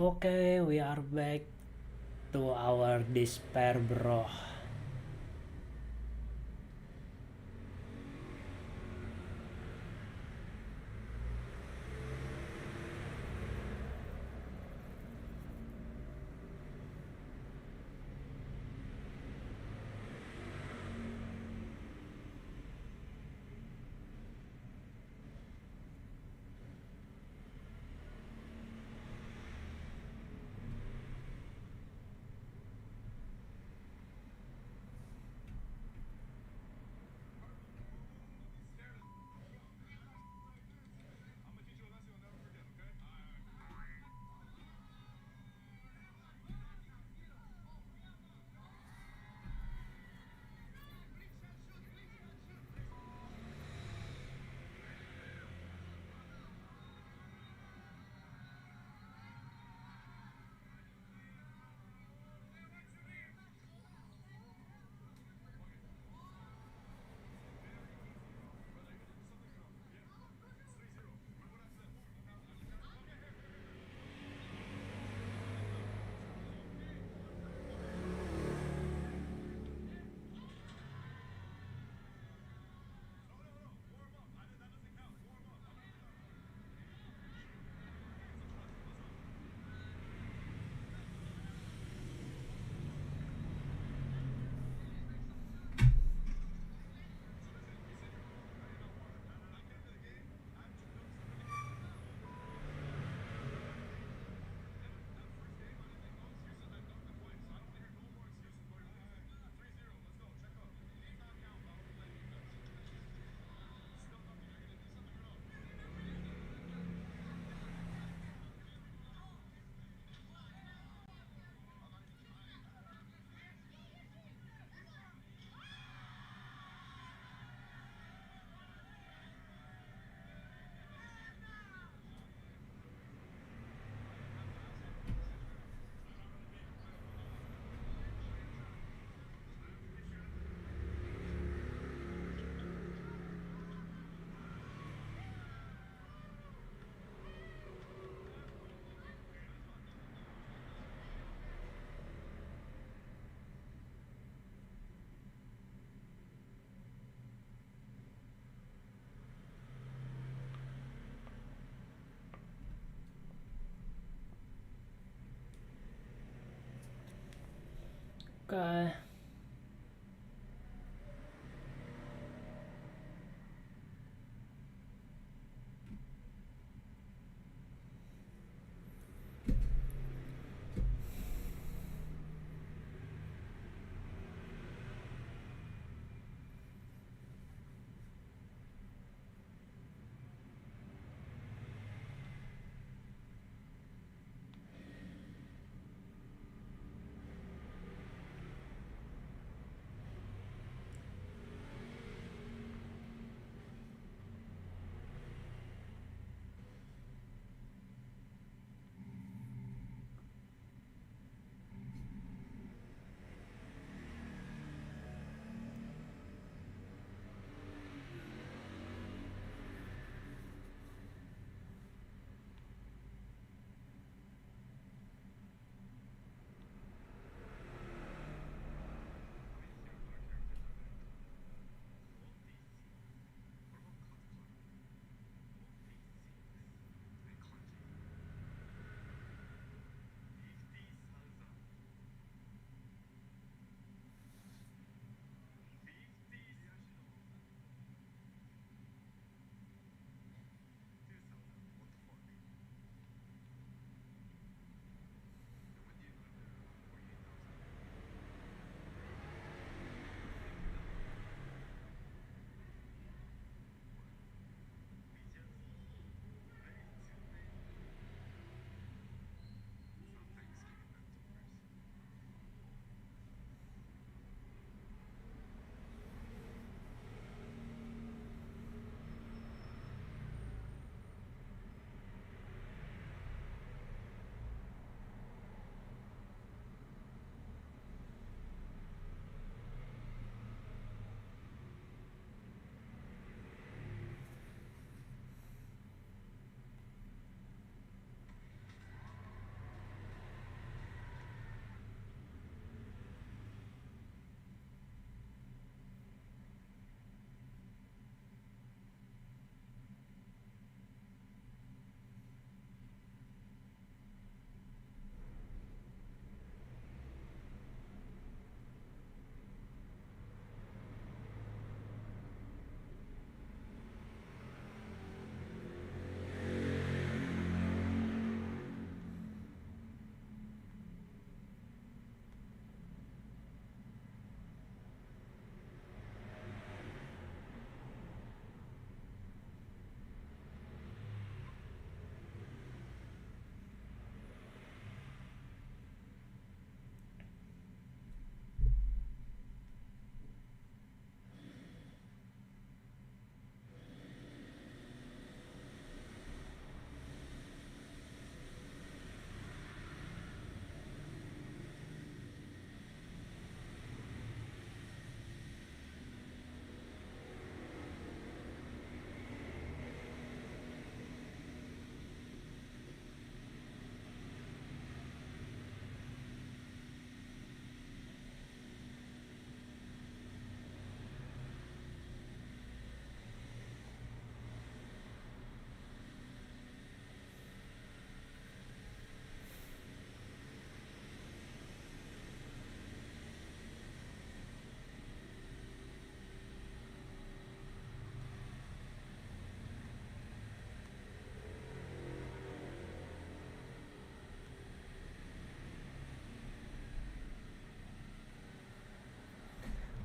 Okay, we are back to our despair, bro. Okay.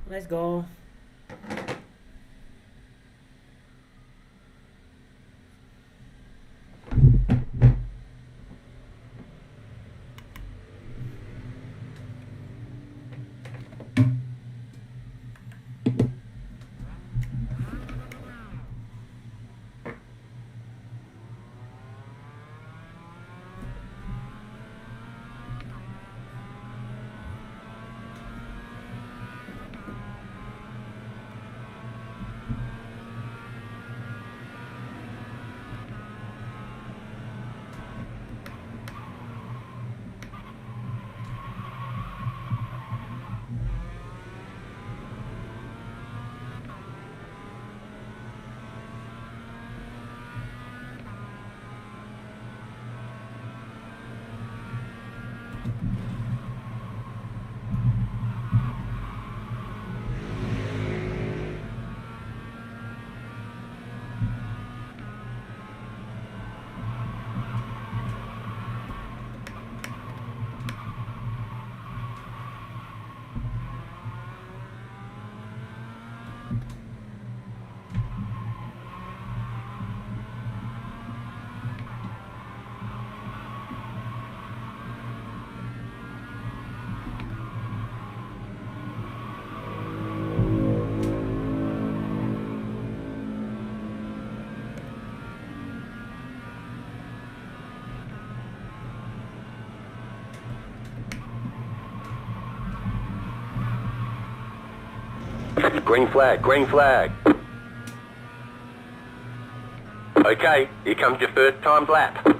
Let's go. Green flag, green flag. Okay, here comes your first time lap. Oh.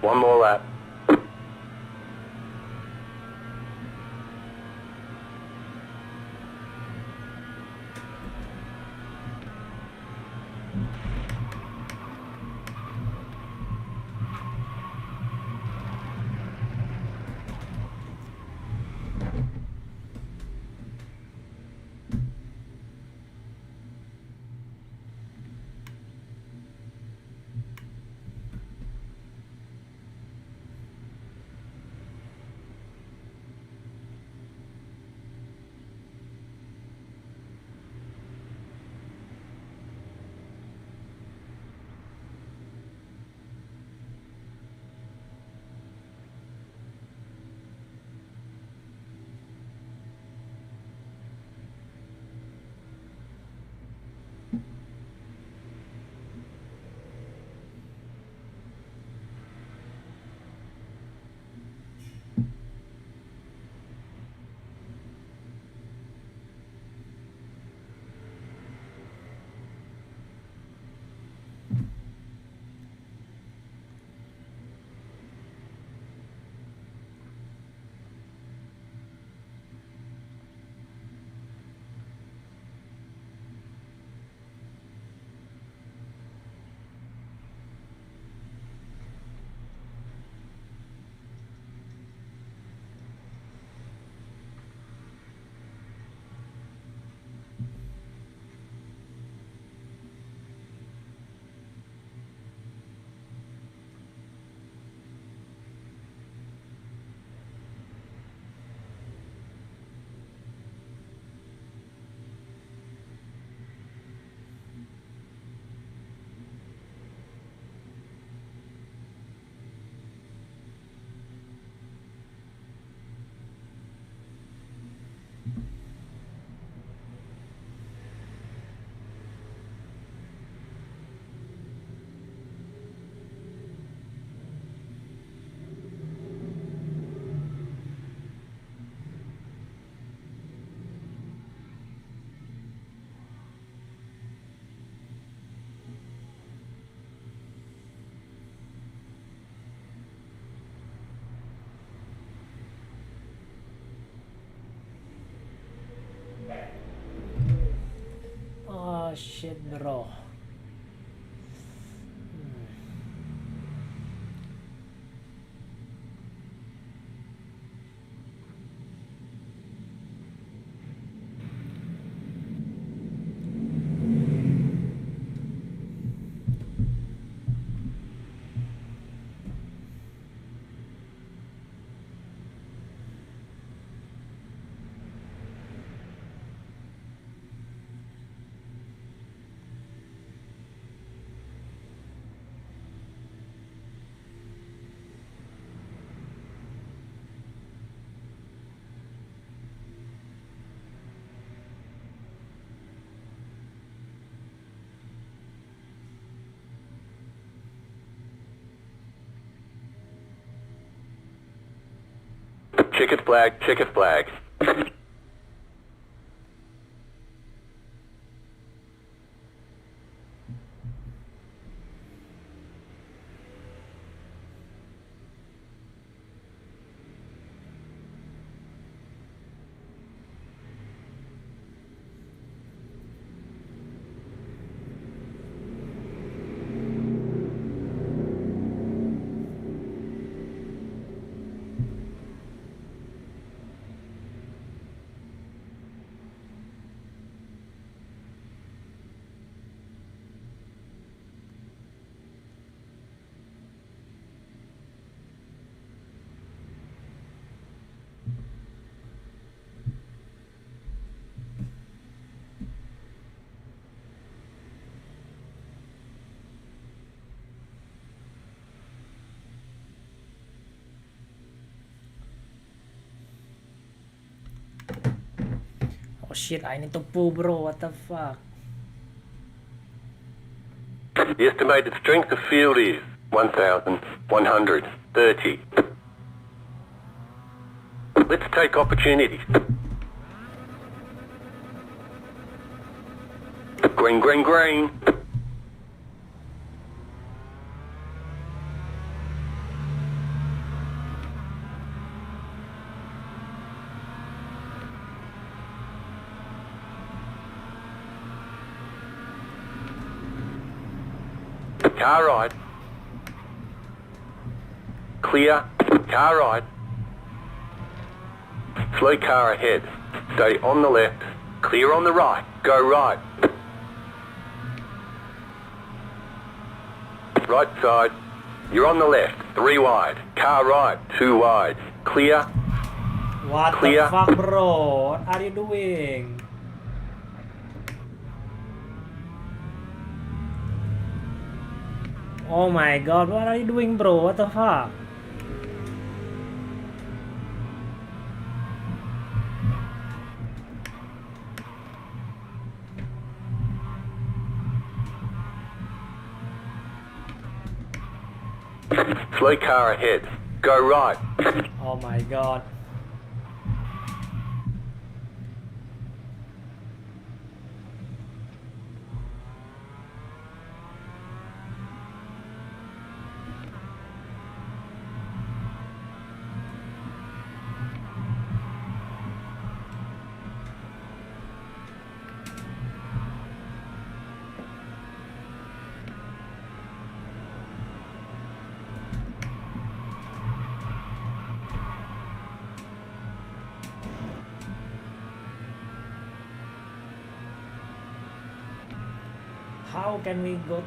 One more lap. shit bro. Checkered flag, checkered flag. Oh shit, I need to poo bro, what the fuck. The estimated strength of field is 1,130. Let's take opportunities. Green, green, green. Car right. Clear. Car right. Slow car ahead. Stay on the left. Clear on the right. Go right. Right side. You're on the left. 3 wide. Car right. 2 wide. Clear. What Clear. the fuck bro, what are you doing? Oh my god, what are you doing bro, what the fuck? Slow car ahead. Go right. Oh my god. How can we go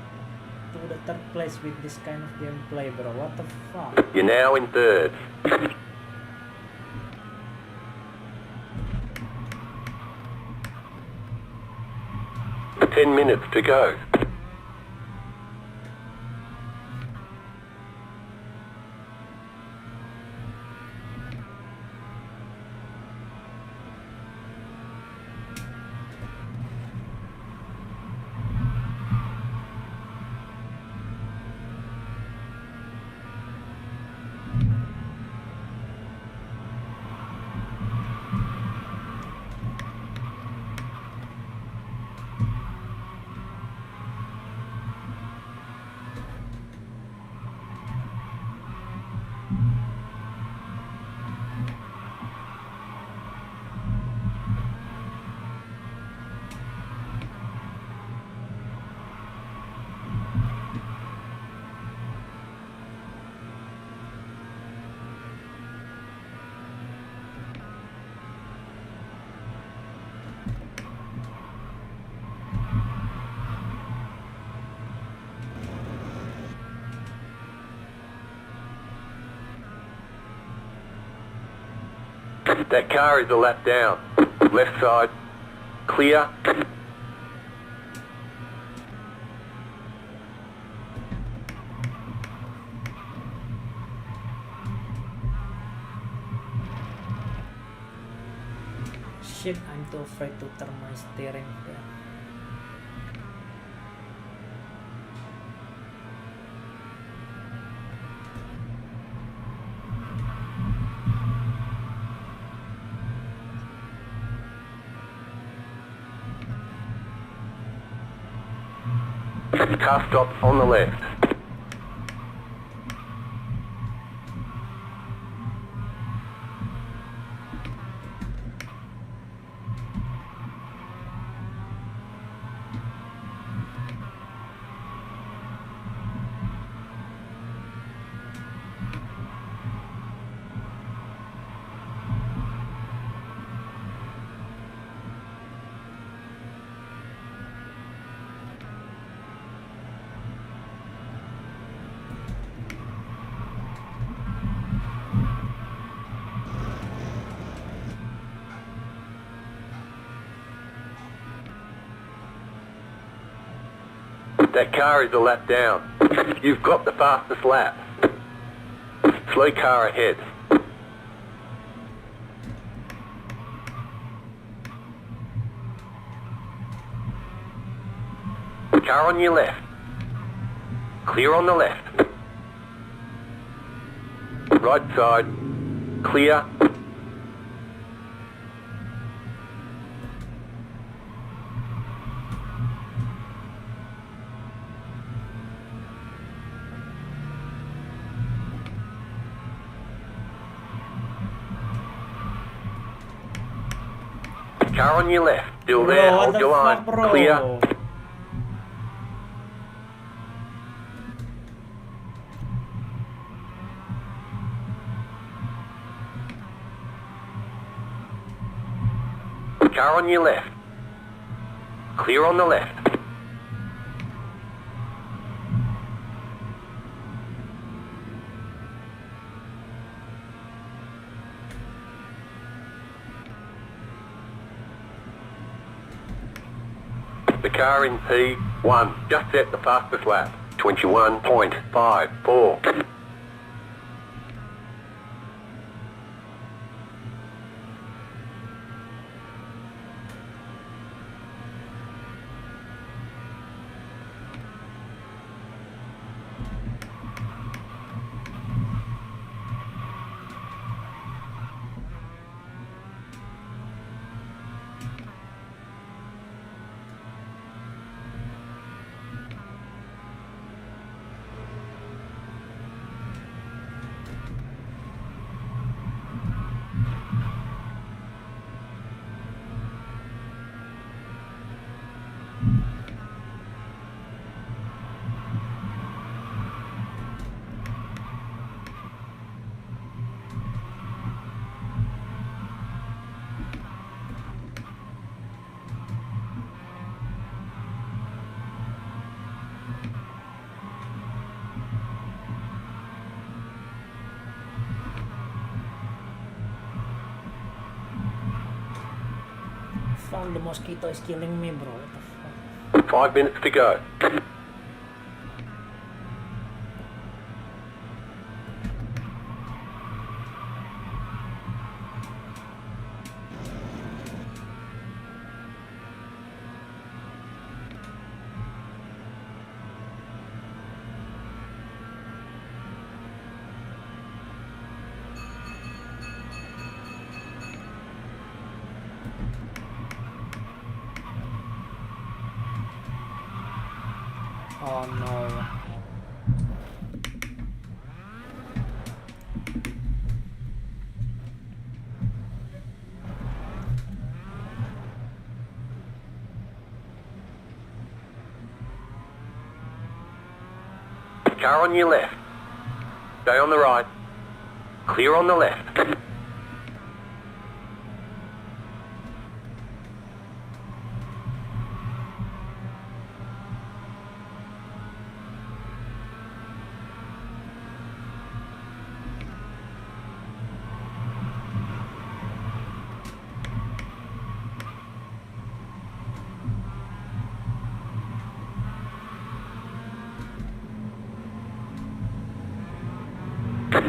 to the third place with this kind of gameplay bro, what the fuck? You're now in third. 10 minutes to go. That car is a lap down. Left side. Clear. Shit, I'm too afraid to turn my steering there. Car stops on the left. That car is a lap down. You've got the fastest lap. Slow car ahead. Car on your left. Clear on the left. Right side. Clear. Car on your left. Still there. Bro, what Hold the your line. fuck, bro? Clear. Car on your left. Clear on the left. The car in P1 just set the fastest lap. 21.54. Fuck, the mosquito is killing me, bro. What the fuck? 5 minutes to go. Oh no. Car on your left. Stay on the right. Clear on the left.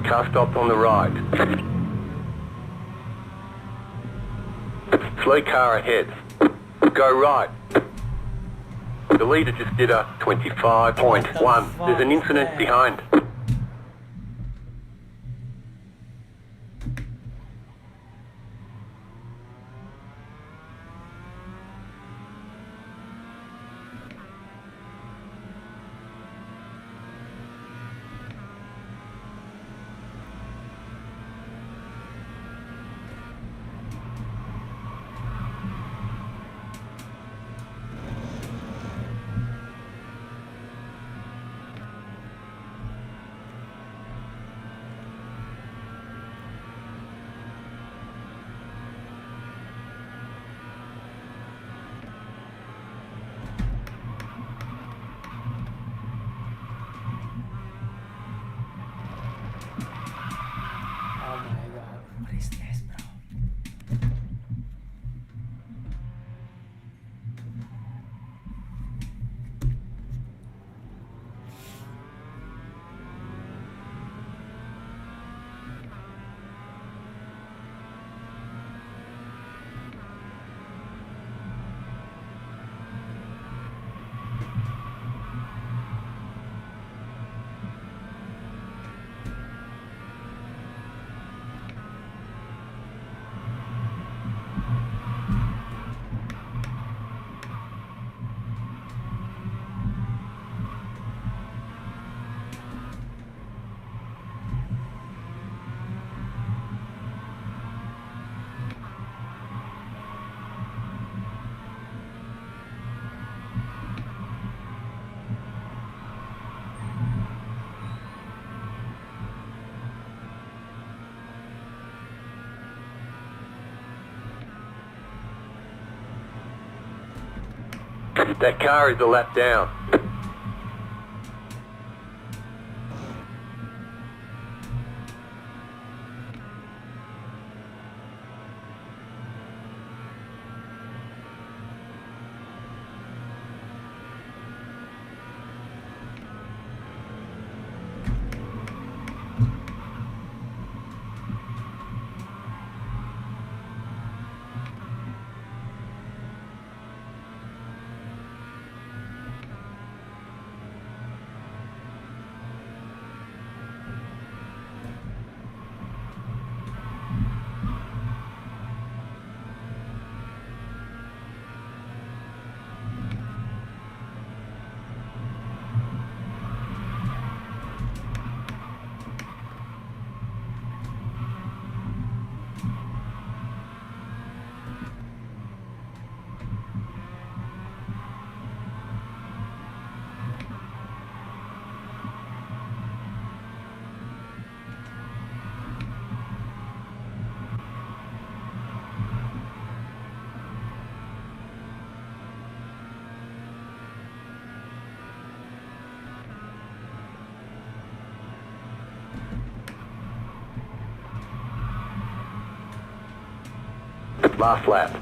Car stopped on the right. Slow car ahead. Go right. The leader just did a 25.1. There's an incident behind. Oh my god, what is this, bro? That car is a lap down. Last lap.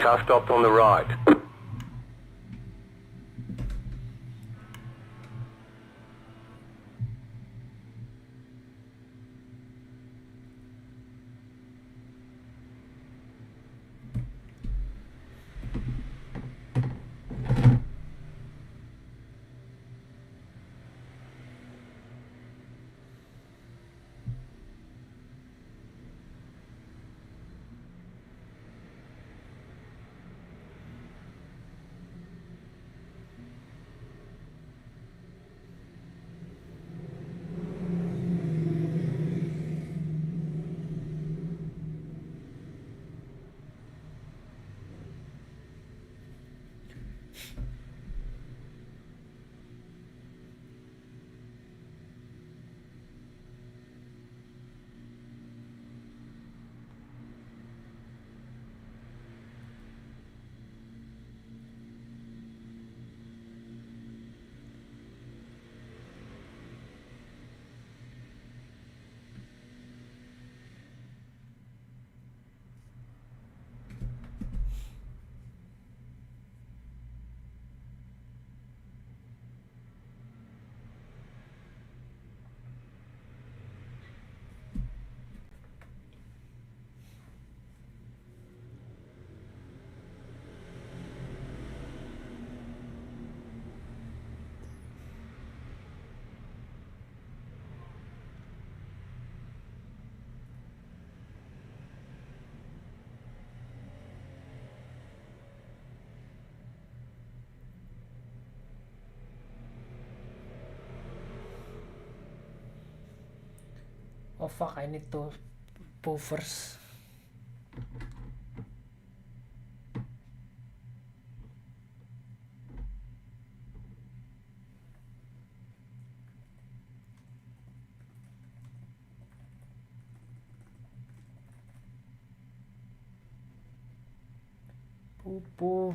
Car stopped on the right. Oh fuck, I need to poo first. Poo.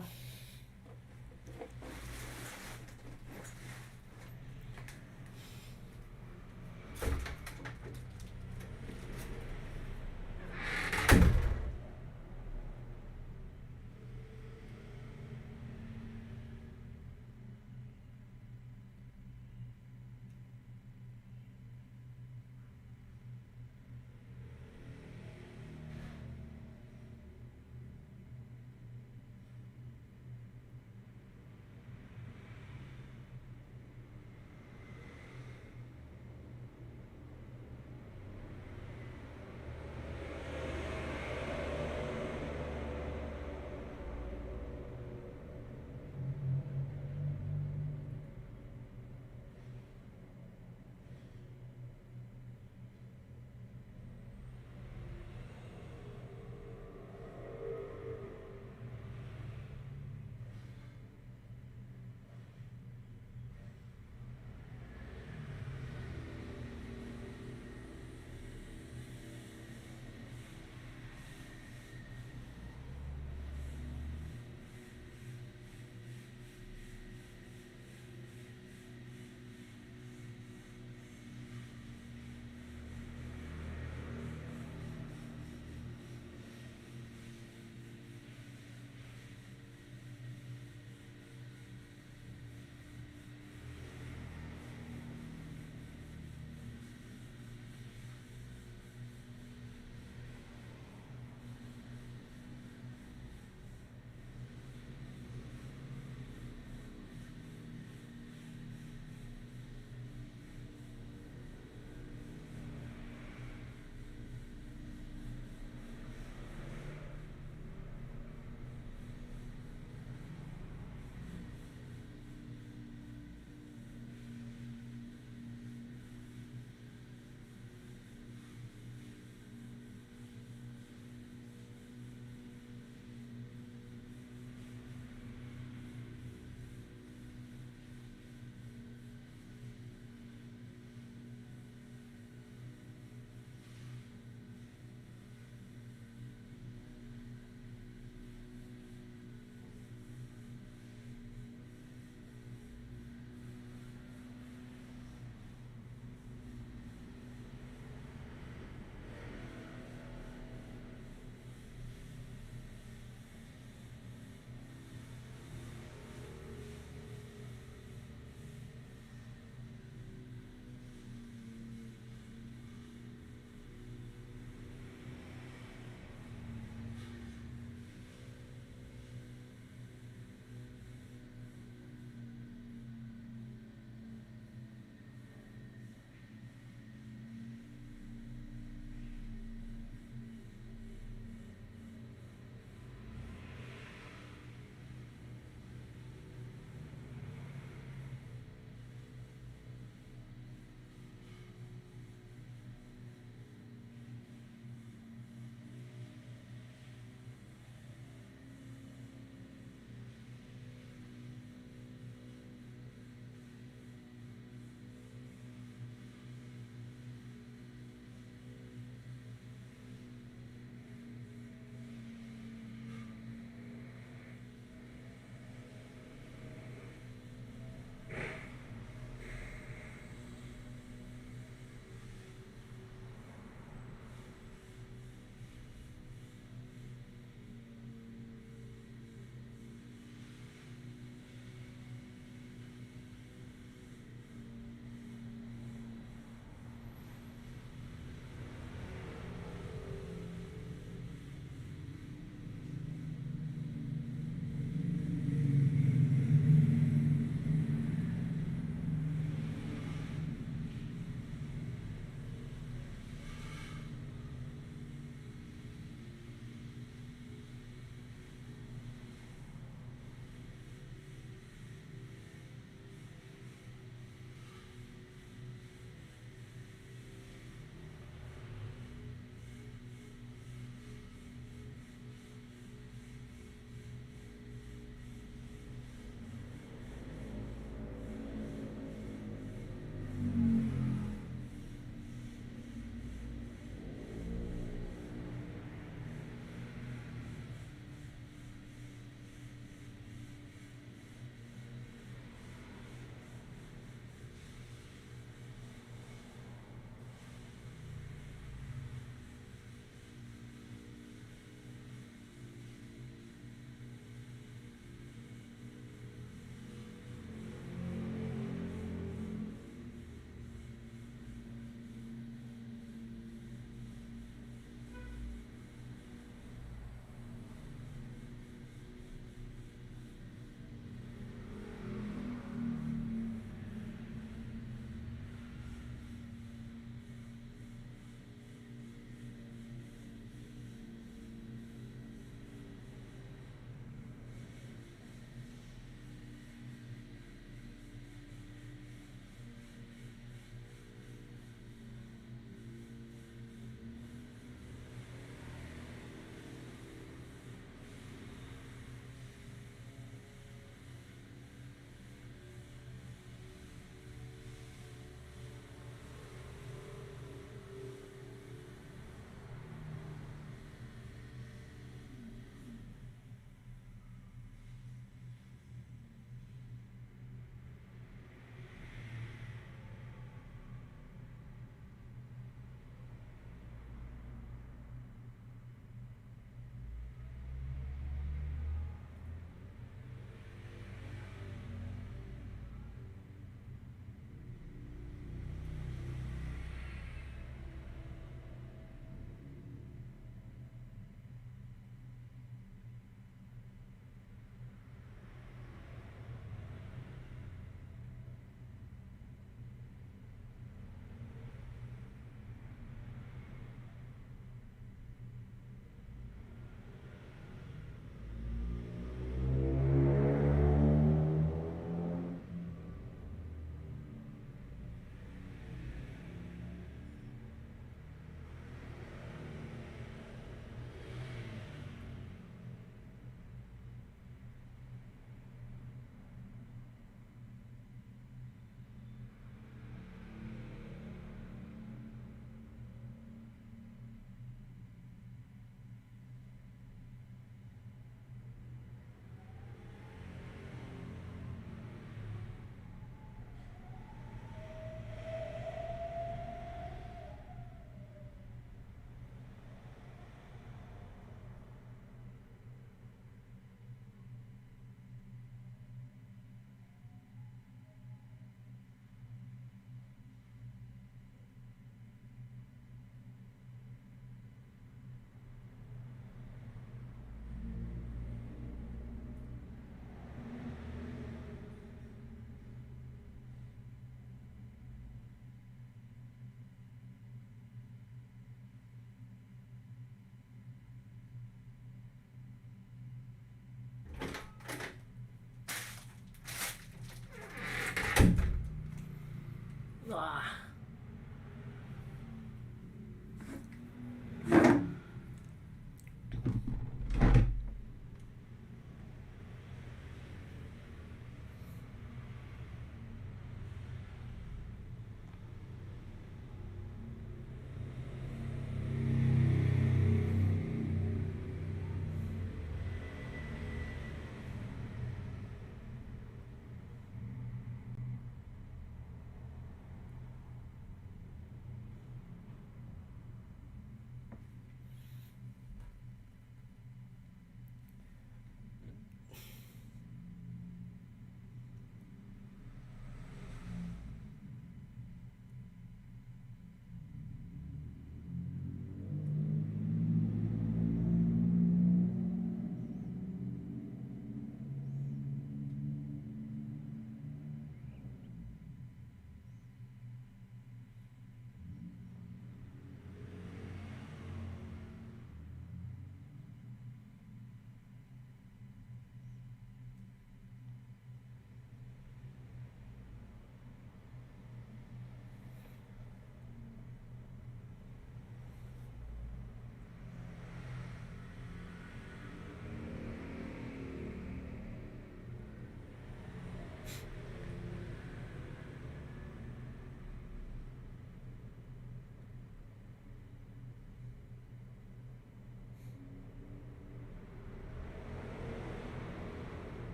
FIFA.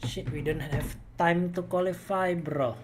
Shit, we don't have time to qualify, bro.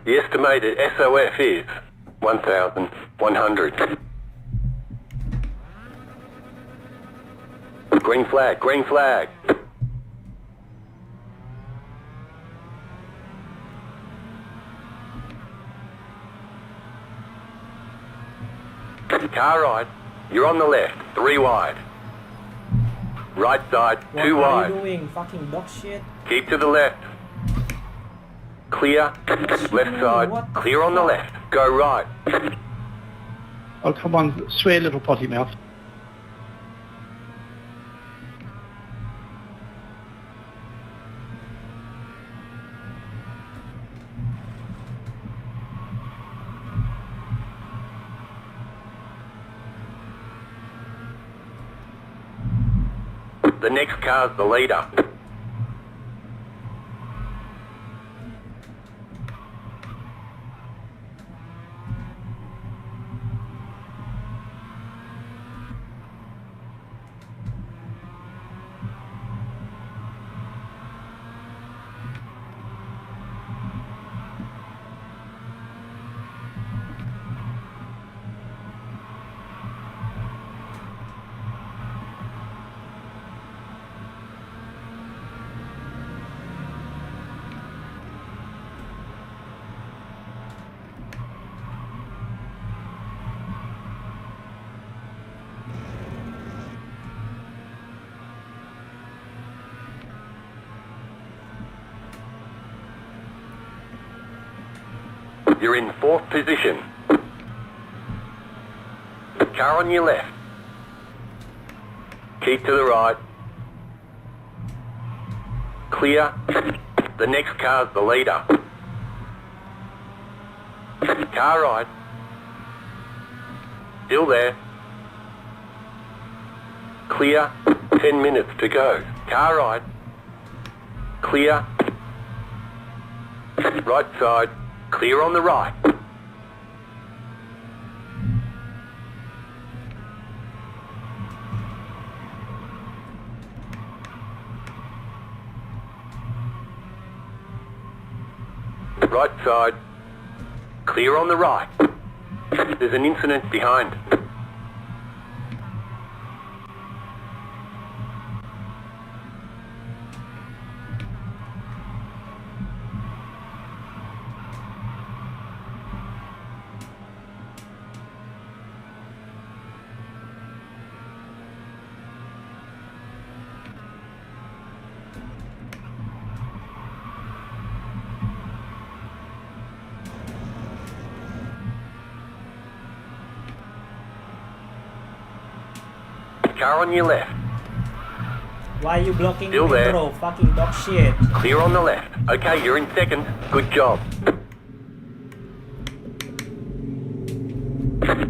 The estimated SOF is 1,100. Green flag, green flag. Car right, you're on the left, 3 wide. Right side, What 2 are wide. you doing? Fucking dog shit. Keep to the left. Clear. What's Left doing? side, What the clear on the fuck? left. Go right. Oh, come on, swear, little potty mouth. The next car's the leader. You're in 4th position. Car on your left. Keep to the right. Clear. The next car's the leader. Car right. Still there. Clear. 10 minutes to go. Car right. Clear. Right side. Clear on the right. Right side. Clear on the right. There's an incident behind. Car on your left. Why are you blocking Still me, there. bro? Fucking dog shit. Clear on the left. Okay, you're in 2nd. Good job.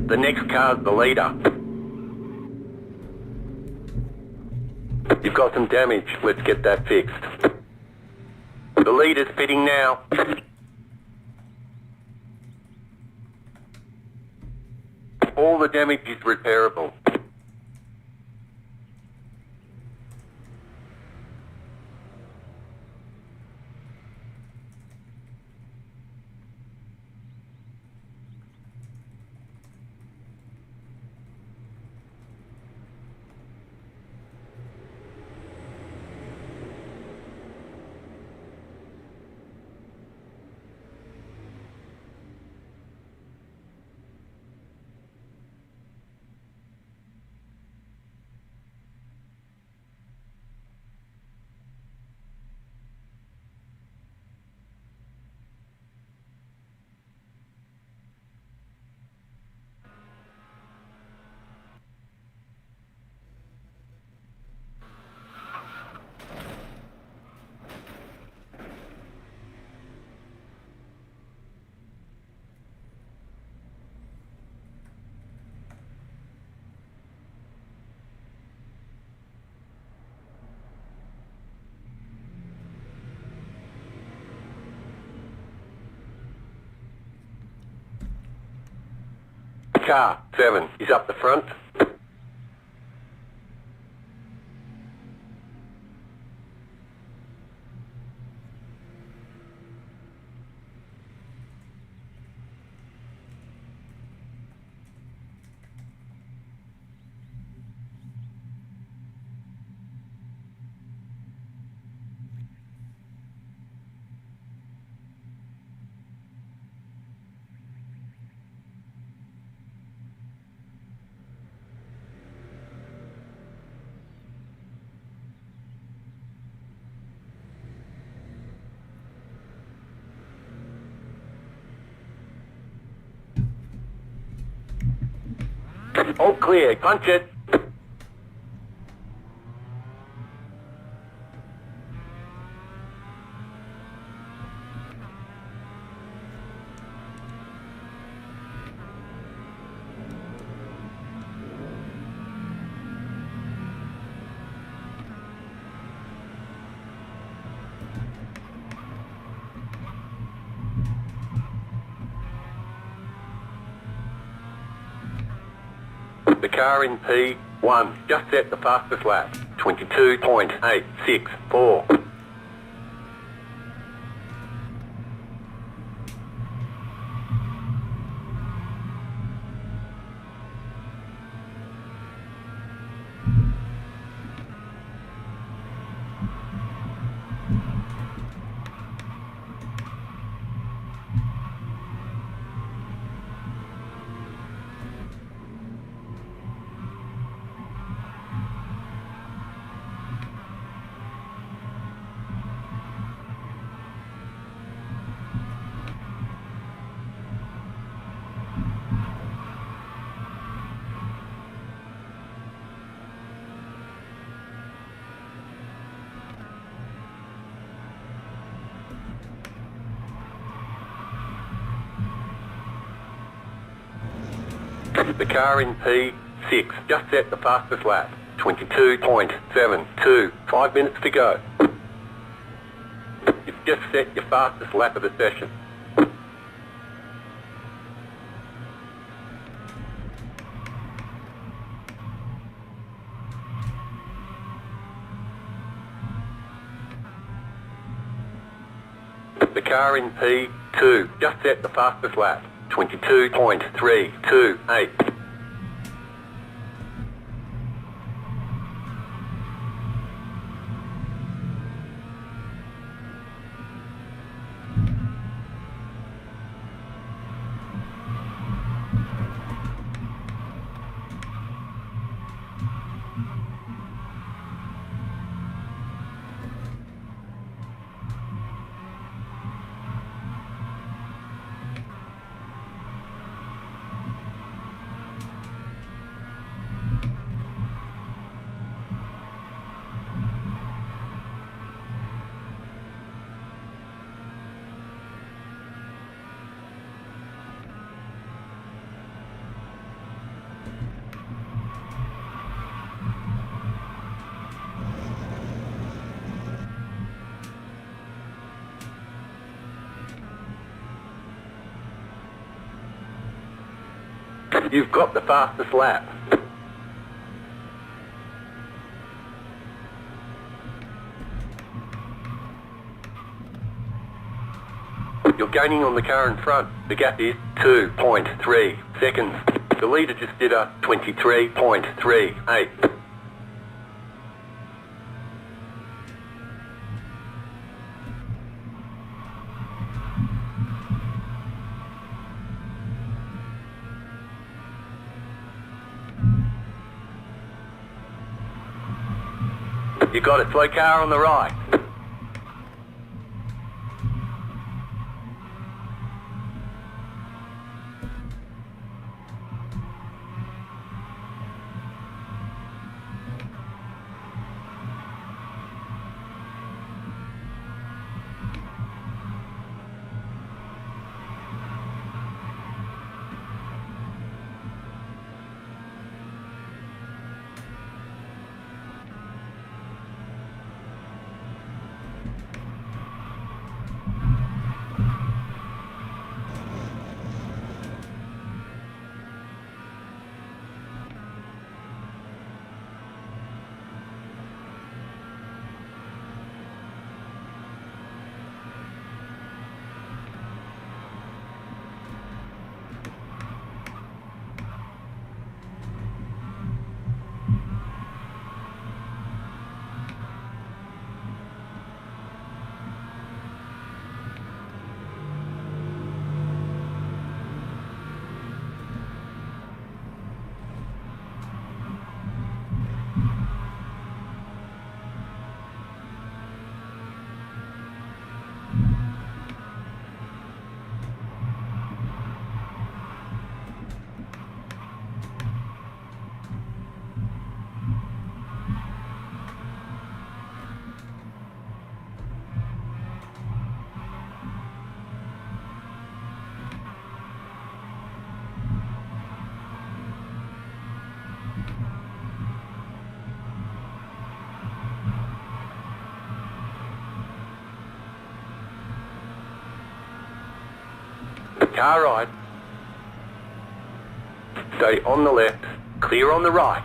The next car's the leader. You've got some damage. Let's get that fixed. The leader's pitting now. All the damage is repairable. Car 7 is up the front. All clear. Punch it. The car in P1 just set the fastest lap. 22.864. The car in P6 just set the fastest lap. 22.72. 5 minutes to go. You've just set your fastest lap of the session. The car in P2 just set the fastest lap. 22.328. You've got the fastest lap. You're gaining on the car in front. The gap is 2.3 seconds. The leader just did a 23.38. You got it, slow car on the right. car right. Stay on the left. Clear on the right.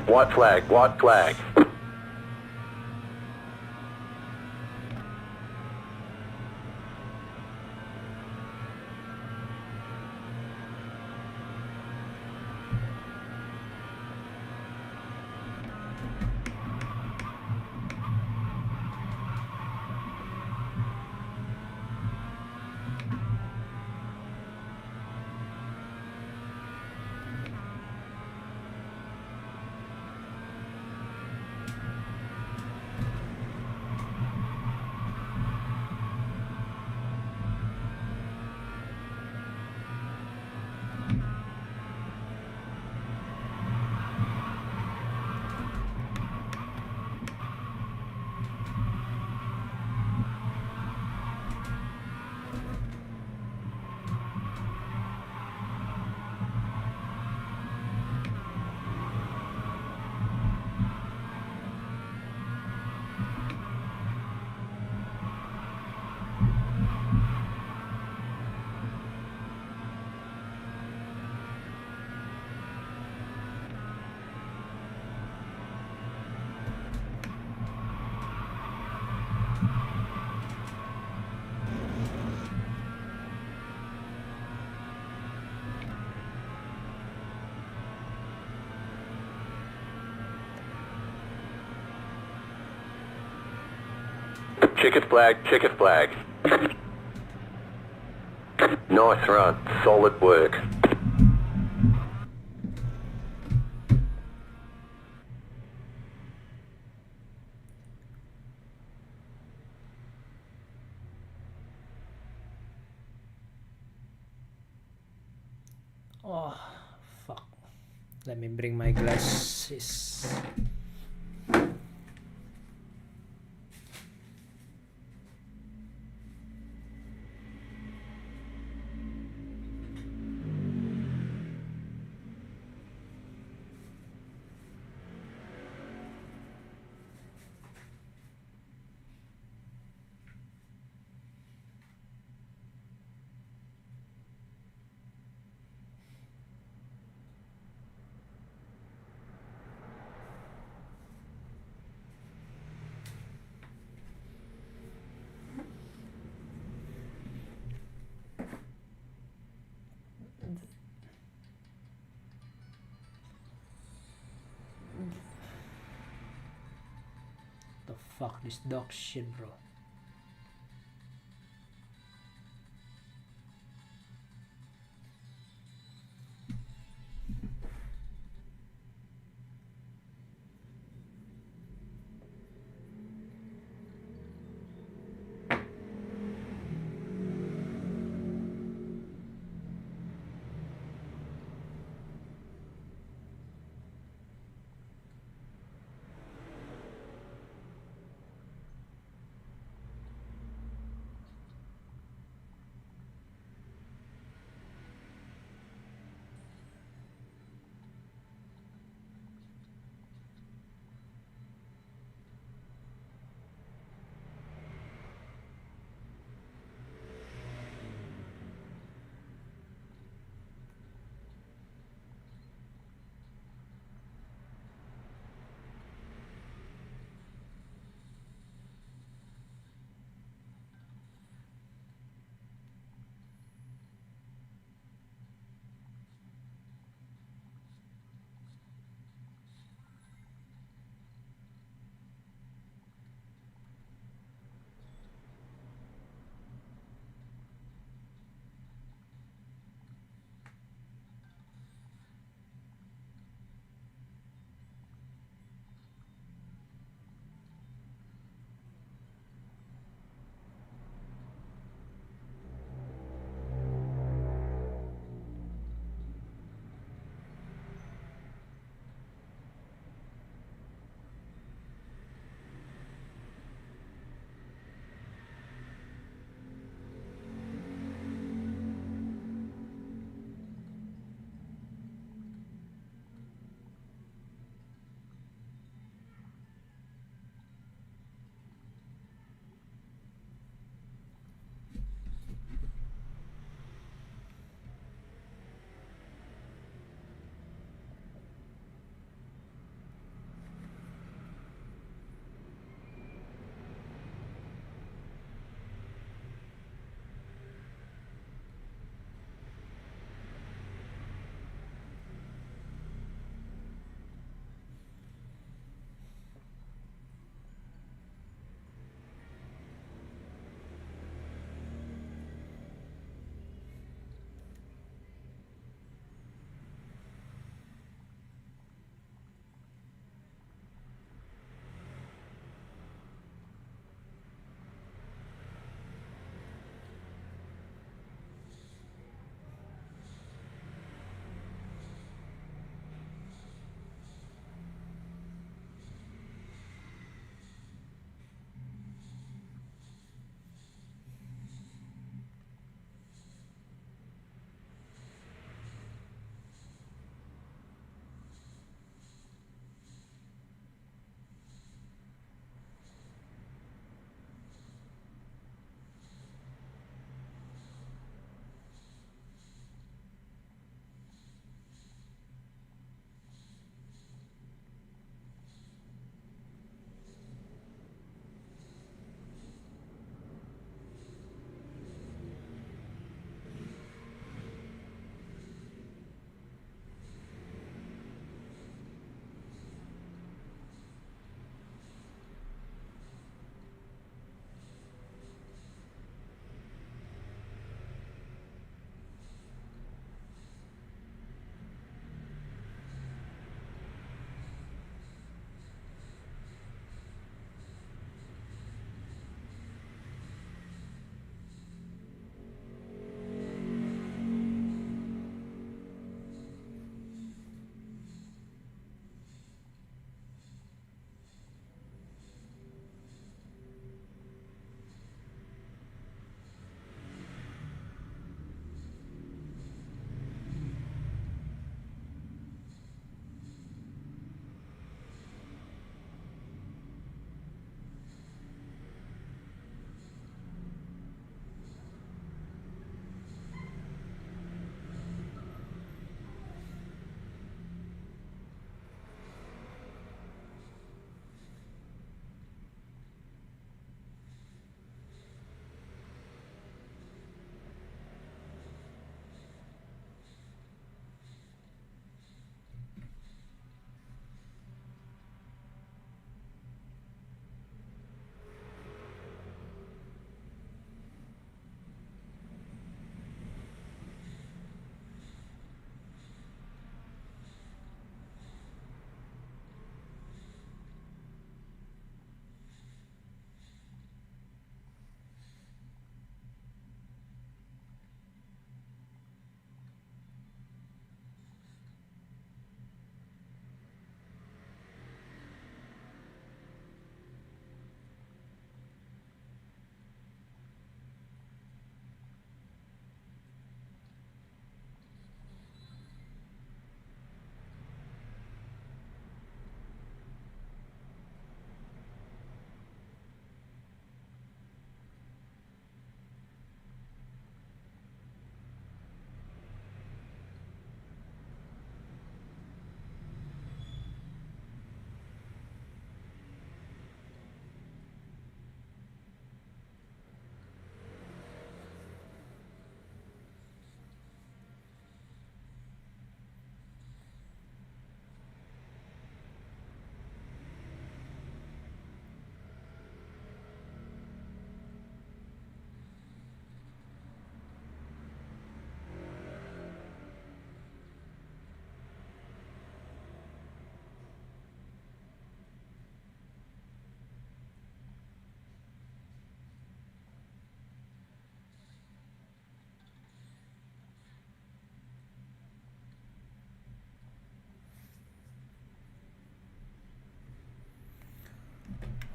White flag, white flag. Checkered flag, checkered flag. Nice run, solid work. Oh, fuck. Let me bring my glasses. The fuck, this dog shit, bro.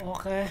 Oke.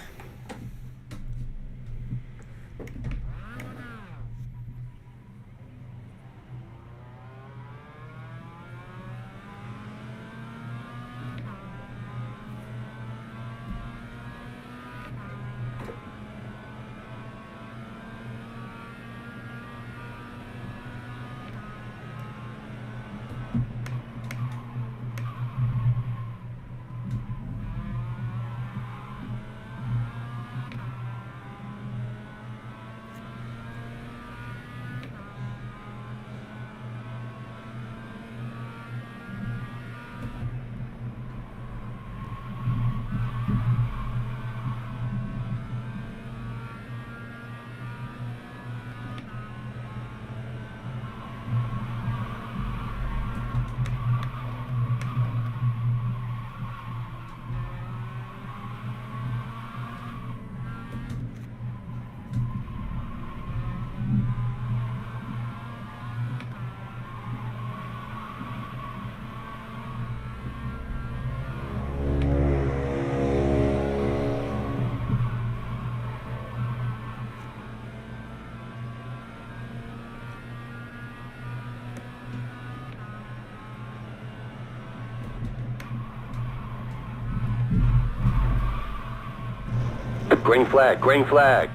Green flag, green flag.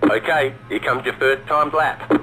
Okay, here comes your first timed lap.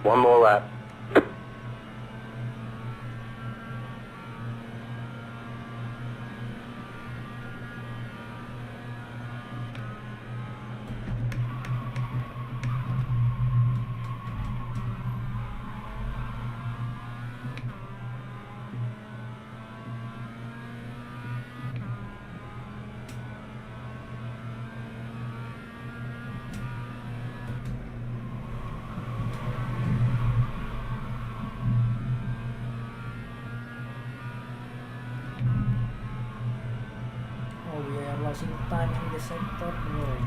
One more lap. Oh, we are losing time in the sector, bro.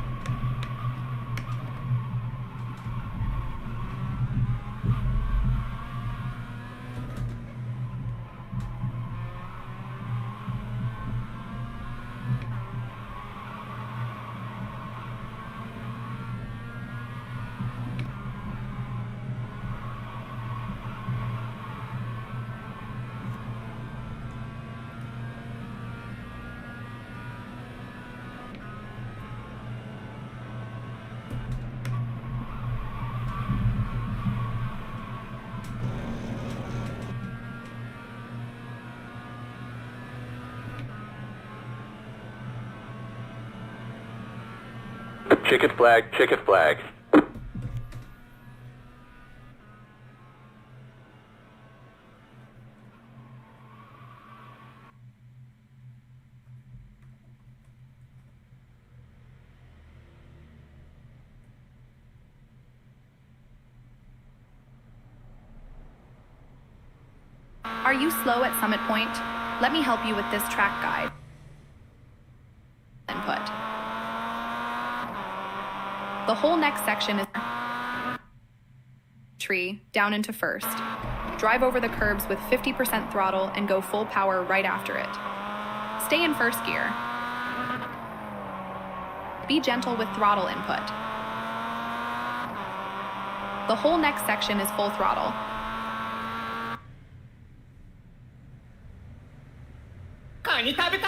Checkered flag, checkered flag. Are you slow at Summit Point? Let me help you with this track guide. Input. The whole next section is tree, down into first. Drive over the curbs with 50% throttle and go full power right after it. Stay in first gear. Be gentle with throttle input. The whole next section is full throttle. カニ食べた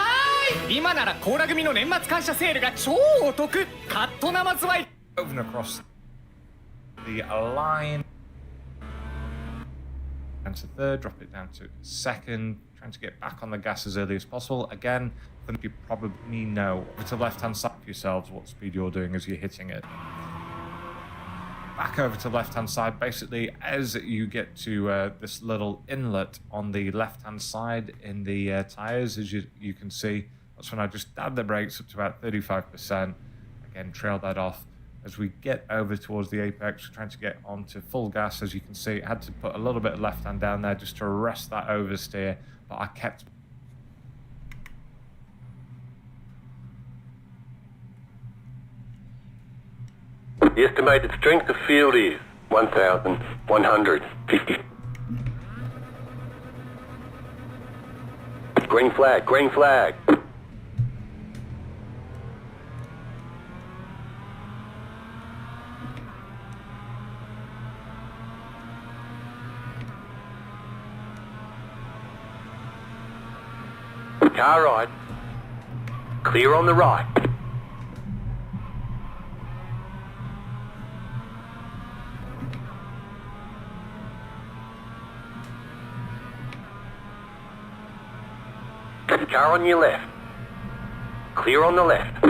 い今ならコーラ組の年末感謝セールが超お得カット生ズワイ Moving across the line. Down to third, drop it down to second. Trying to get back on the gas as early as possible. Again, I think you probably know over to the left-hand side of yourselves what speed you're doing as you're hitting it. Back over to the left-hand side, basically, as you get to this little inlet on the left-hand side in the tyres, as you can see, that's when I just dab the brakes up to about 35%. Again, trail that off. As we get over towards the apex, we're trying to get onto full gas. As you can see, I had to put a little bit of left hand down there just to arrest that oversteer, but I kept... The estimated strength of field is 1,150. Green flag, green flag. Car right. Clear on the right. Car on your left. Clear on the left.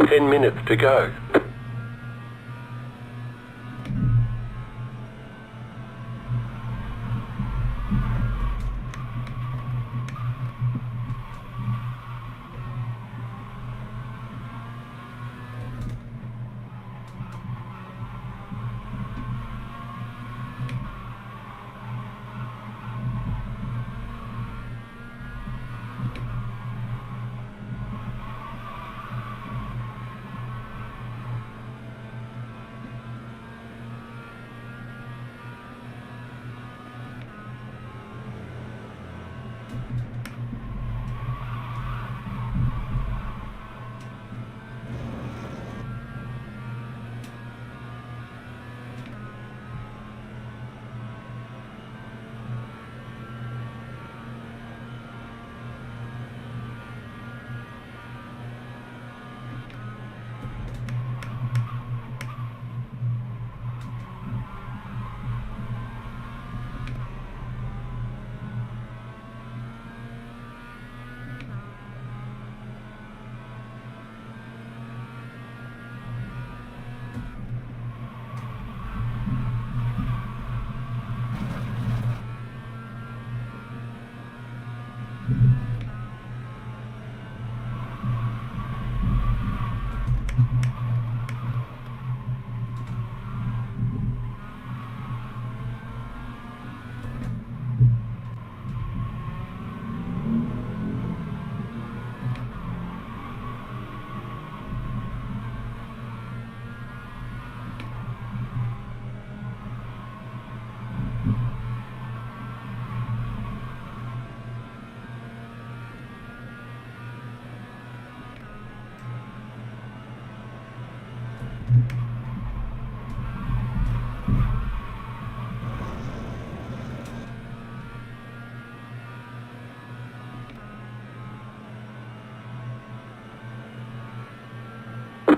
Ten minutes to go.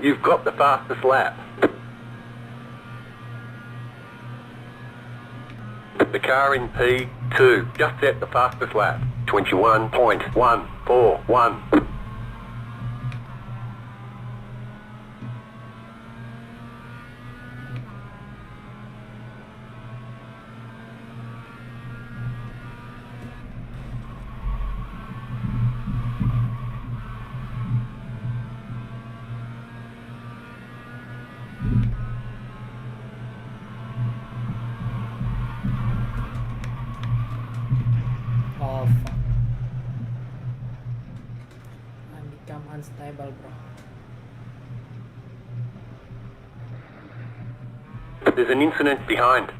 You've got the fastest lap. The car in P2 just set the fastest lap. 21.141. Oh fuck. I become unstable, bro. There's an incident behind.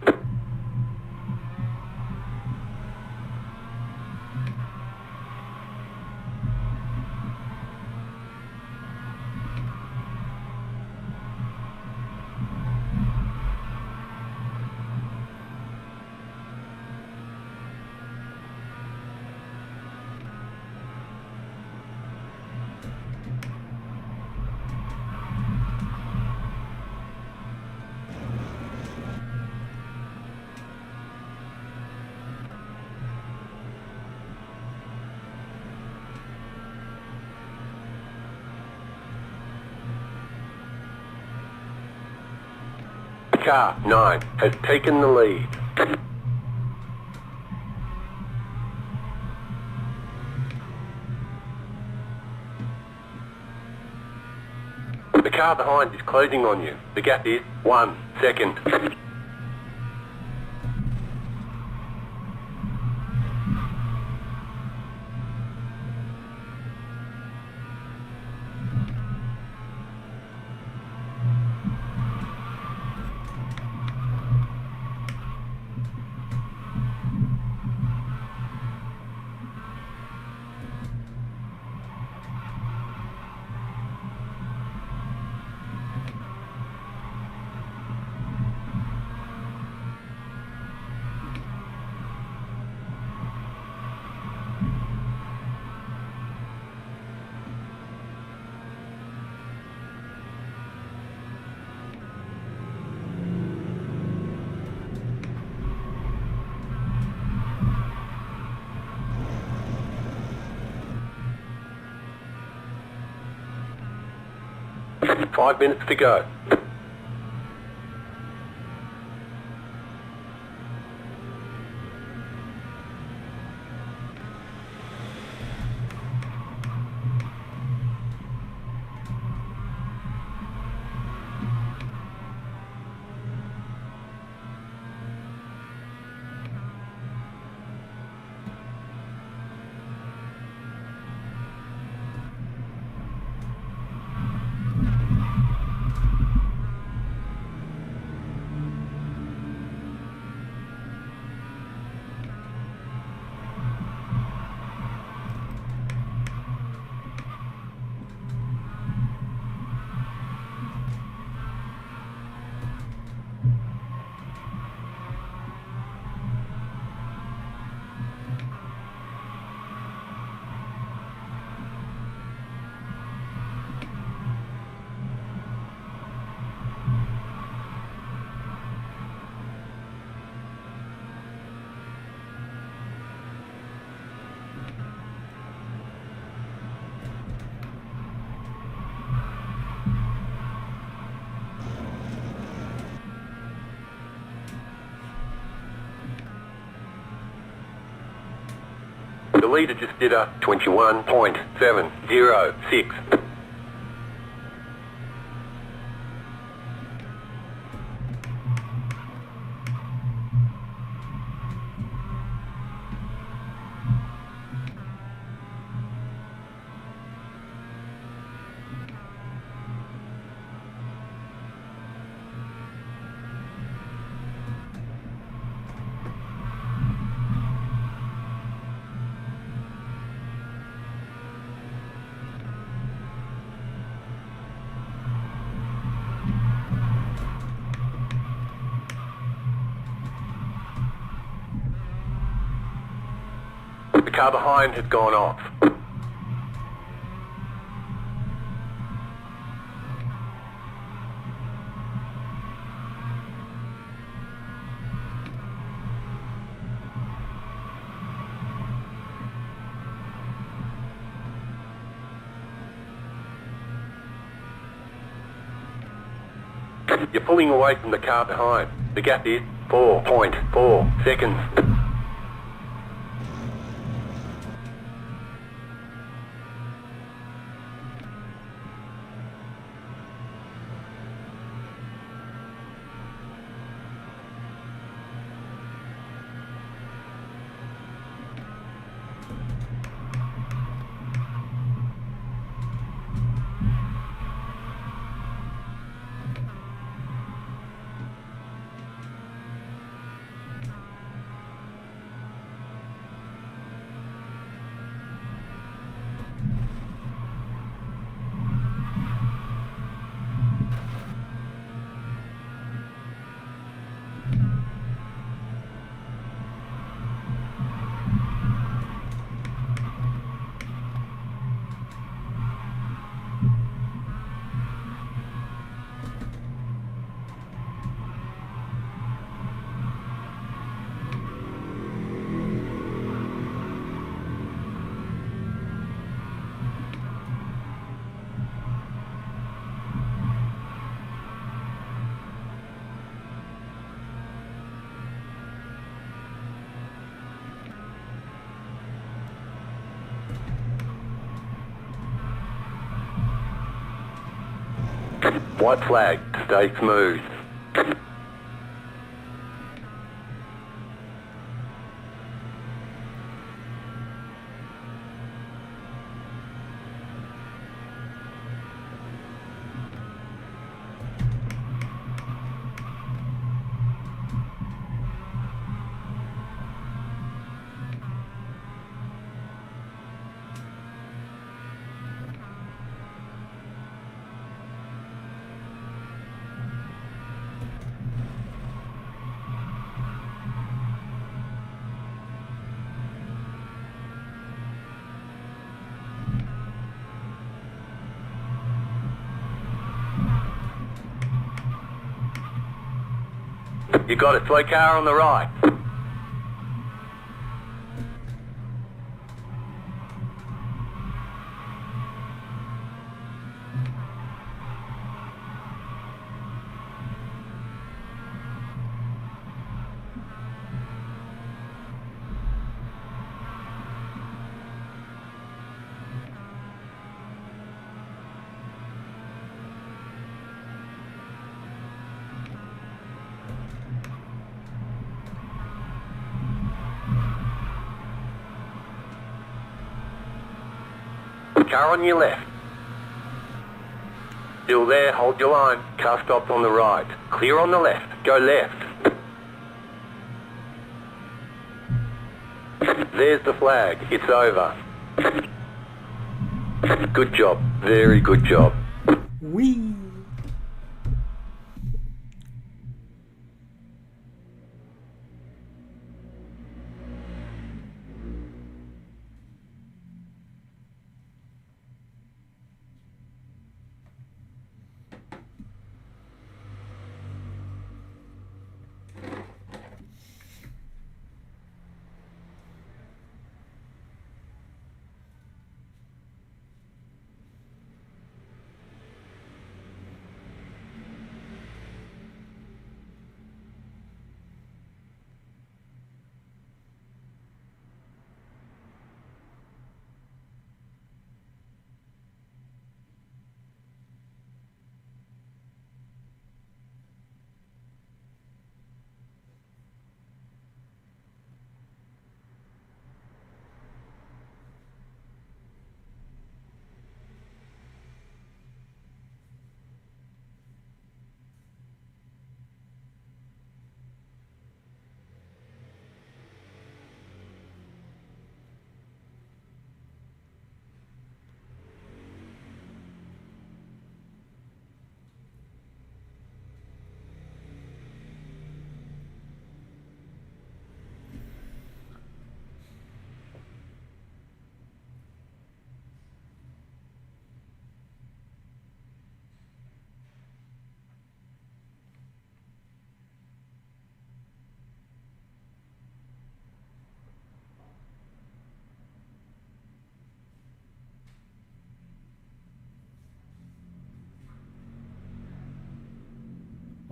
Car 9 has taken the lead. The car behind is closing on you. The gap is 1 second. Five minutes to go. The leader just did a 21.706. The car behind has gone off. You're pulling away from the car behind. The gap is 4.4 seconds. White flag, stay smooth. You got it, slow car on the right. Car on your left. Still there, hold your line. Car stopped on the right. Clear on the left. Go left. There's the flag. It's over. Good job. Very good job. Whee!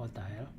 What the hell?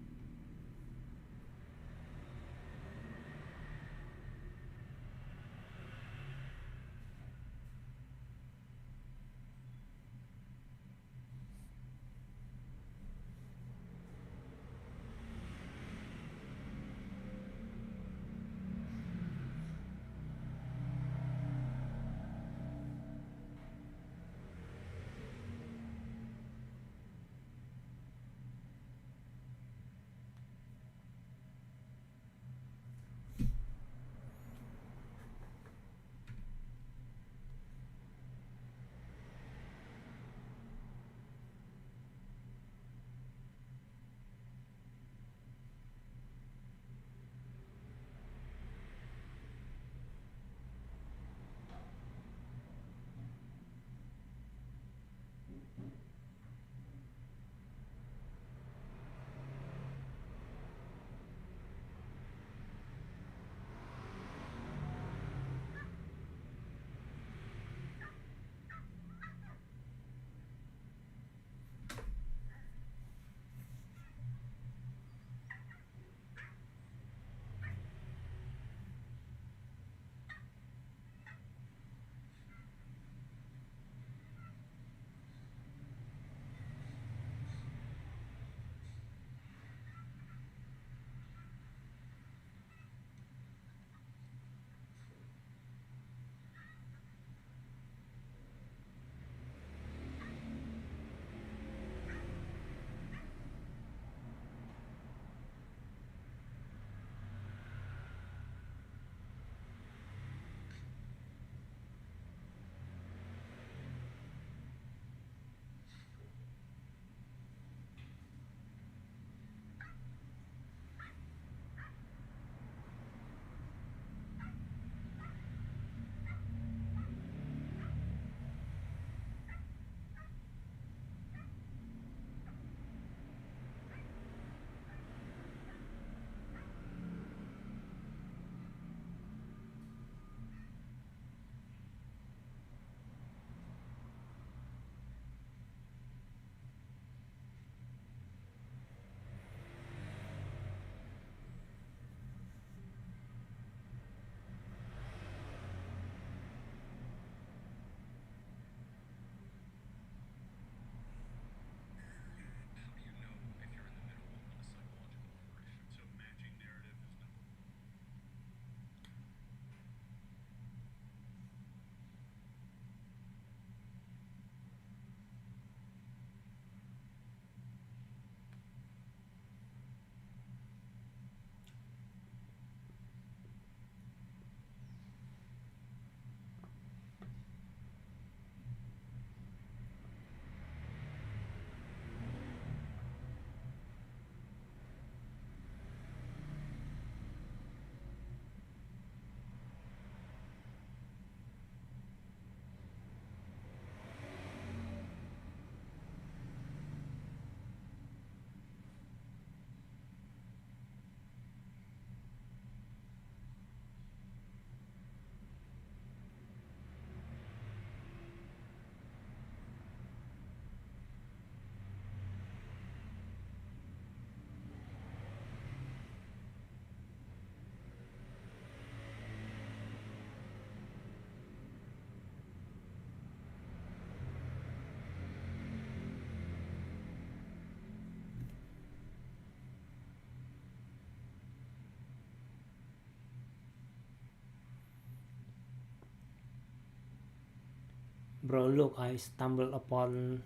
Bro, look, I stumbled upon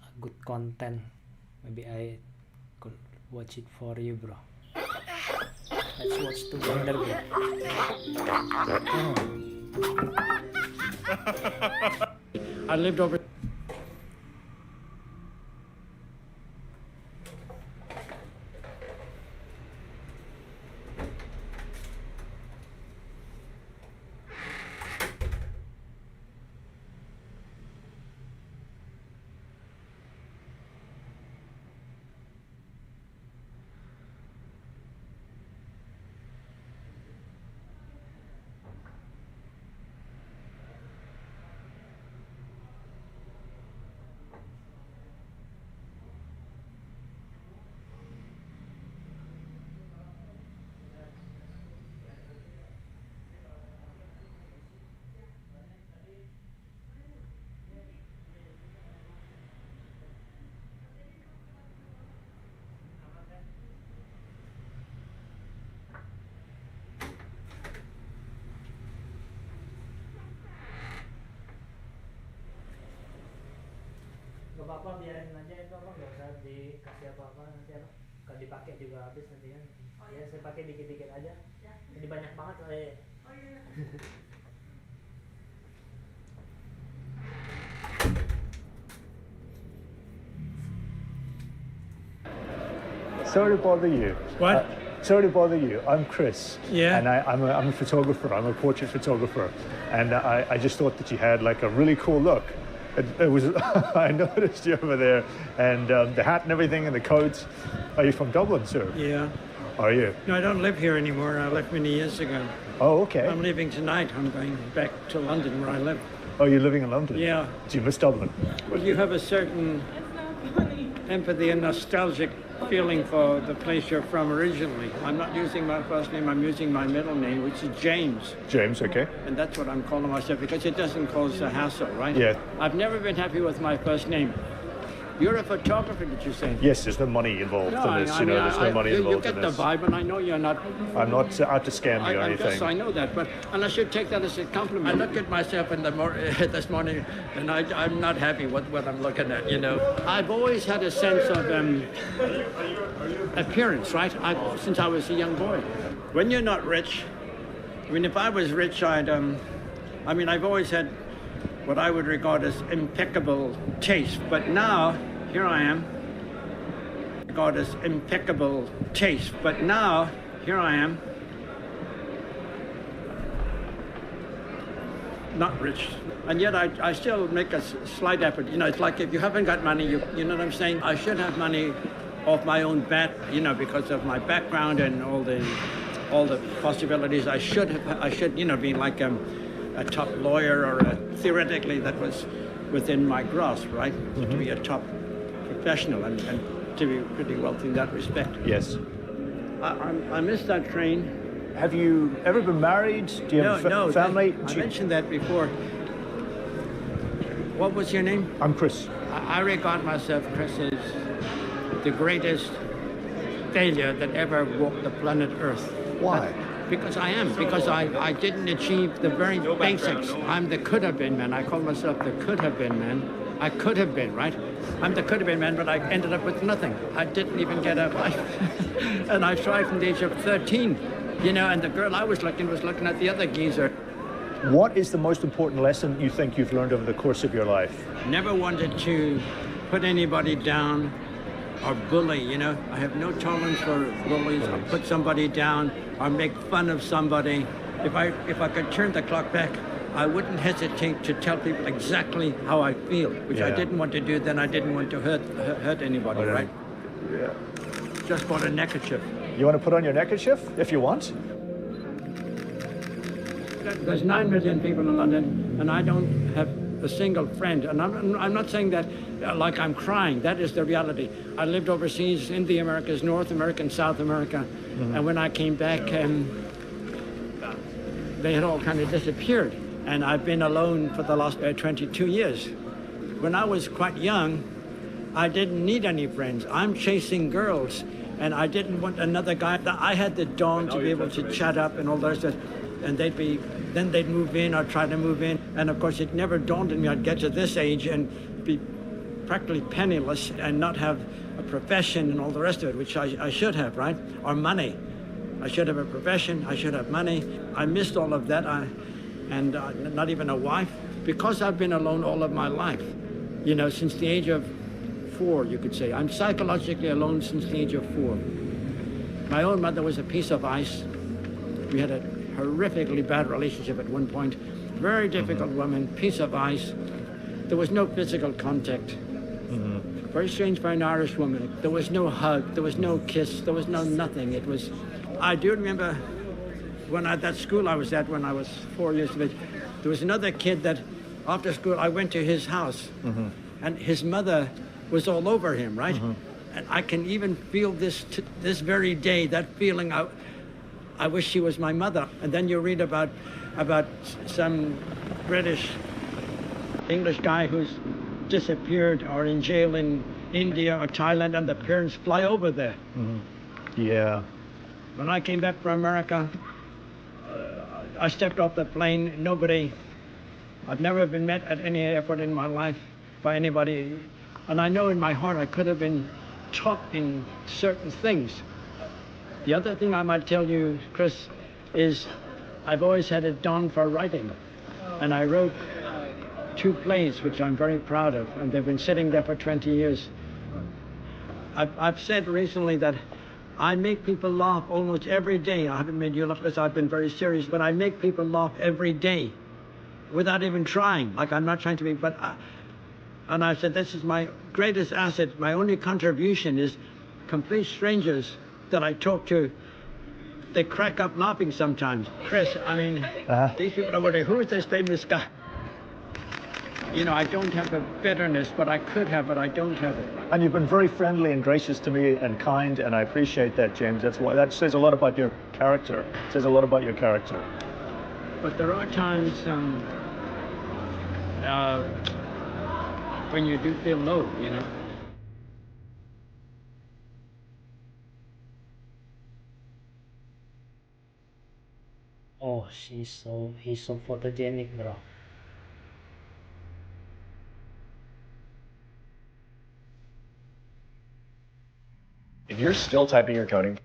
a good content. Maybe I could watch it for you, bro. Let's watch together, bro. I lived over. apa-apa biarin aja itu apa, nggak usah dikasih apa-apa nanti apa, kalau dipakai juga habis nanti kan. Ya saya pakai dikit-dikit aja. Jadi banyak banget soalnya. Sorry to bother you. What? Sorry to bother you. I'm Chris. Yeah. And I'm a photographer. I'm a portrait photographer. And I just thought that you had like a really cool look. It was I noticed you over there, and the hat and everything, and the coats. Are you from Dublin, sir? Yeah. Are you? No, I don't live here anymore. I left many years ago. Oh, okay. I'm leaving tonight. I'm going back to London where I live. Oh, you're living in London? Yeah. Do you miss Dublin? Well, you have a certain empathy and nostalgic feeling for the place you're from originally. I'm not using my first name, I'm using my middle name, which is James. James, okay. And that's what I'm calling myself because it doesn't cause a hassle, right? Yeah. I've never been happy with my first name. You're a photographer, did you say? Yes, there's no money involved in this. I mean, there's no money you involved get in the this. vibe, and I know you're not. I'm not out to scam you or anything. I know that, but and I should take that as a compliment. I look at myself in the this morning, and I'm not happy with what I'm looking at. You know, I've always had a sense of appearance, right? Since I was a young boy. When you're not rich, I mean, if I was rich, I've always had what I would regard as impeccable taste, but now here I am. Regard as impeccable taste, but now here I am. Not rich, and yet I still make a slight effort. You know, it's like if you haven't got money, you know what I'm saying? I should have money off my own bat, you know, because of my background and all the possibilities. I should, you know, be like a top lawyer or theoretically that was within my grasp, right? To be a top professional and to be pretty wealthy in that respect. Yes. I missed that train. Have you ever been married? Do you have a family? I mentioned that before. What was your name? I'm Chris. I regard myself, Chris, as the greatest failure that ever walked the planet Earth. Why? Because I am. Because I didn't achieve the very basics. I'm the could have been man. I call myself the could have been man. I could have been, right? I'm the could have been man, but I ended up with nothing. I didn't even get a wife. And I tried from the age of 13, you know, and the girl I was looking at the other geezer. What is the most important lesson you think you've learned over the course of your life? Never wanted to put anybody down or bully, you know. I have no tolerance for bullies or put somebody down or make fun of somebody. If I could turn the clock back, I wouldn't hesitate to tell people exactly how I feel, which I didn't want to do then. I didn't want to hurt anybody, right? Yeah. Just bought a neckerchief. You want to put on your neckerchief if you want? There's 9 million people in London, and I don't have a single friend. And I'm not saying that like I'm crying. That is the reality. I lived overseas in the Americas, North America and South America. And when I came back, they had all kind of disappeared. And I've been alone for the last 22 years. When I was quite young, I didn't need any friends. I'm chasing girls, and I didn't want another guy. I had the dawn to be able to chat up and all those stuff. And then they'd move in or try to move in. And of course, it never dawned on me I'd get to this age and be practically penniless and not have a profession and all the rest of it, which I should have, right? Or money. I should have a profession, I should have money. I missed all of that, and not even a wife, because I've been alone all of my life. You know, since the age of 4, you could say. I'm psychologically alone since the age of 4. My own mother was a piece of ice. We had a horrifically bad relationship at one point. Very difficult woman, piece of ice. There was no physical contact. Very strange for an Irish woman. There was no hug, there was no kiss, there was no nothing. It was, I do remember when at that school I was at when I was 4 years of age, there was another kid that after school I went to his house and his mother was all over him, right? And I can even feel this very day, that feeling, I wish she was my mother. And then you read about some British English guy who's disappeared or in jail in India or Thailand, and the parents fly over there. Yeah. When I came back from America, I stepped off the plane. I've never been met at any airport in my life by anybody And I know in my heart I could have been taught in certain things. The other thing I might tell you, Chris, is I've always had it done for writing. And I wrote 2 plays, which I'm very proud of, and they've been sitting there for 20 years. I've said recently that I make people laugh almost every day. I haven't made you laugh because I've been very serious, but I make people laugh every day without even trying. Like, I'm not trying to be, and I said, this is my greatest asset. My only contribution is complete strangers that I talk to. They crack up laughing sometimes. Chris, I mean, these people are wondering, who is this famous guy? You know, I don't have the bitterness, but I could have it. I don't have it. And you've been very friendly and gracious to me and kind, and I appreciate that, James. That says a lot about your character. It says a lot about your character. But there are times when you do feel low, you know. Oh, he's so photogenic, bro. If you're still typing or coding,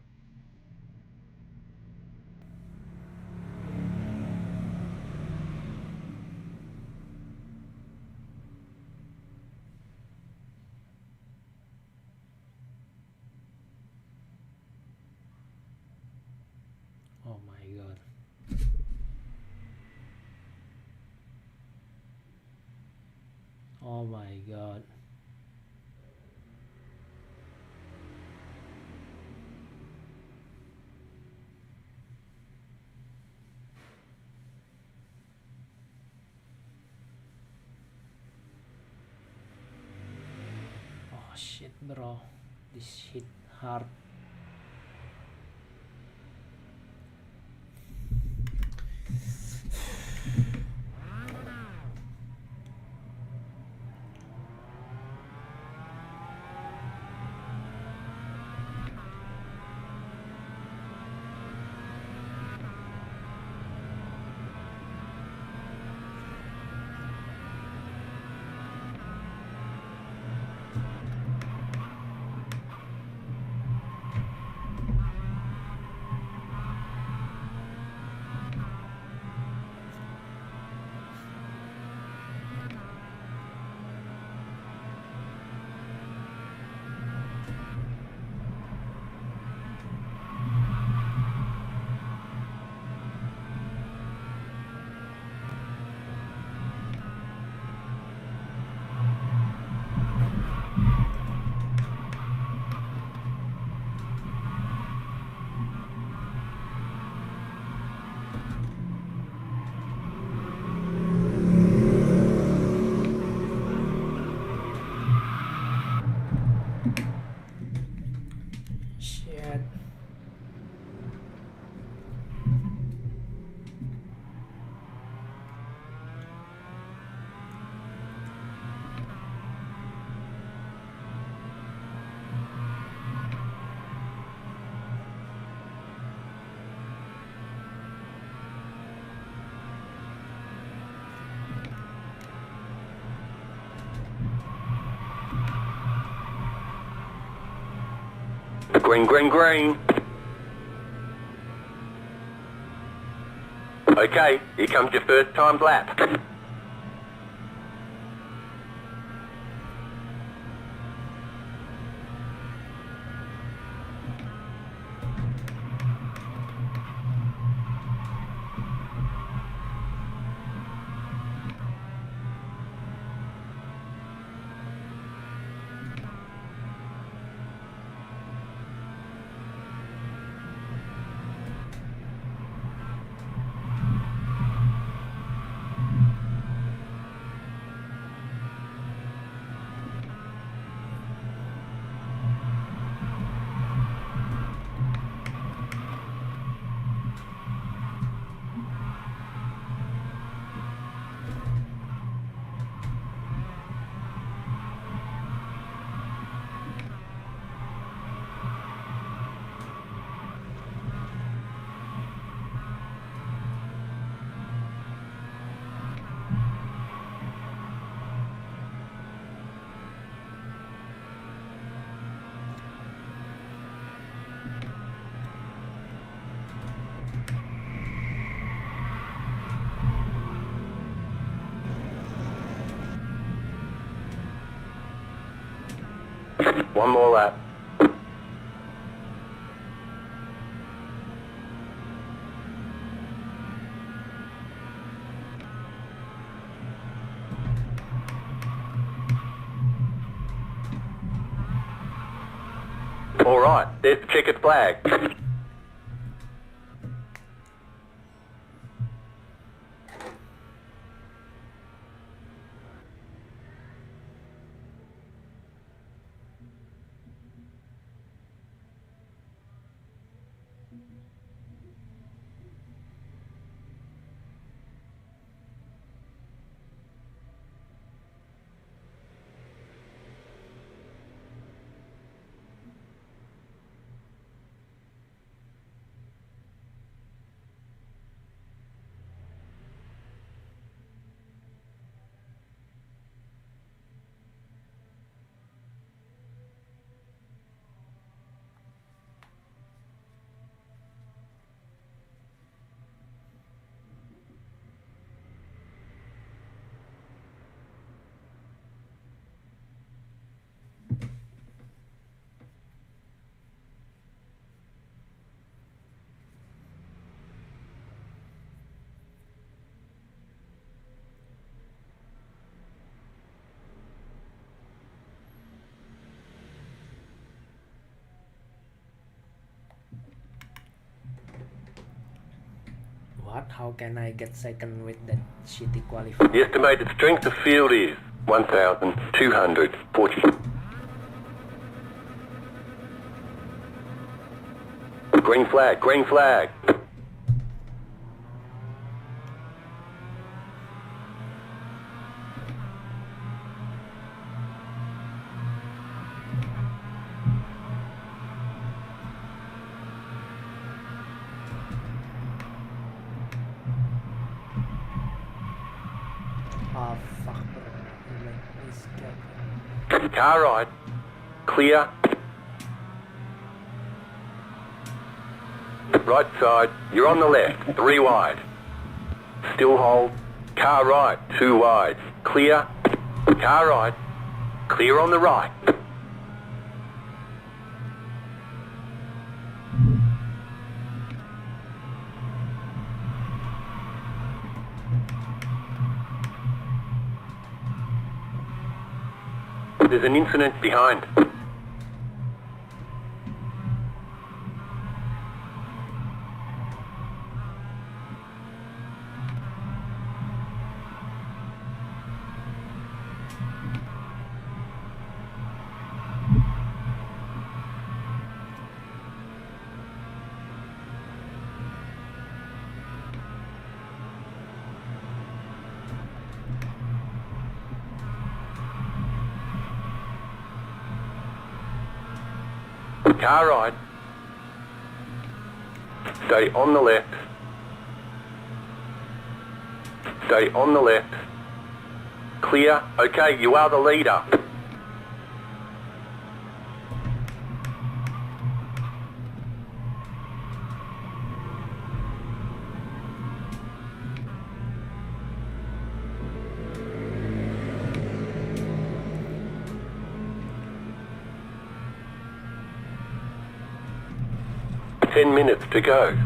Oh my god. Oh my god. Oh shit, bro. This hit hard. Shit. Green, green, green. Okay, here comes your first timed lap. One more lap. All right, there's the checkered flag. What? How can I get second with that shitty qualifier? The estimated strength of field is 1,240. Green flag, green flag. Oh fuck, bro. You make me scared. Car right. Clear. Right side. You're on the left. 3 wide. Still hold. Car right. 2 wide. Clear. Car right. Clear on the right. There's an incident behind. Car right. Stay on the left. Stay on the left. Clear. Okay, you are the leader. Ten minutes to go.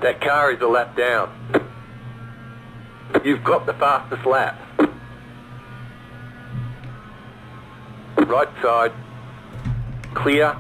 That car is a lap down. You've got the fastest lap. Right side. Clear.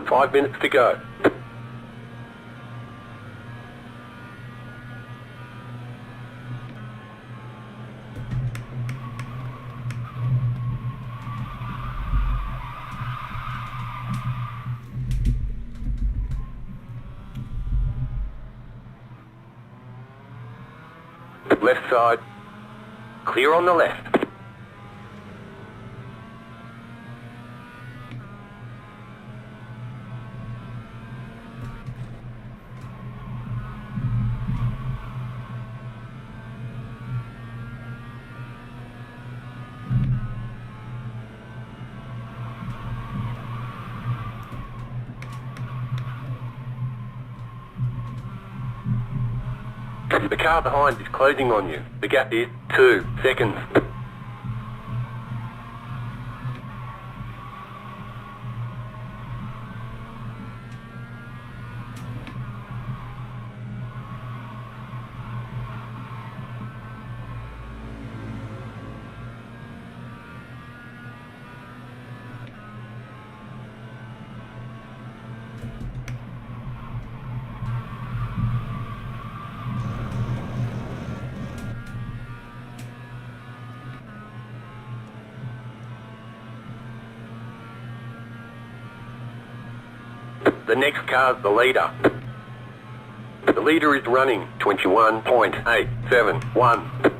Five minutes to go. Left side. Clear on the left. The car behind is closing on you. The gap is 2 seconds. The next car's the leader. The leader is running 21.871.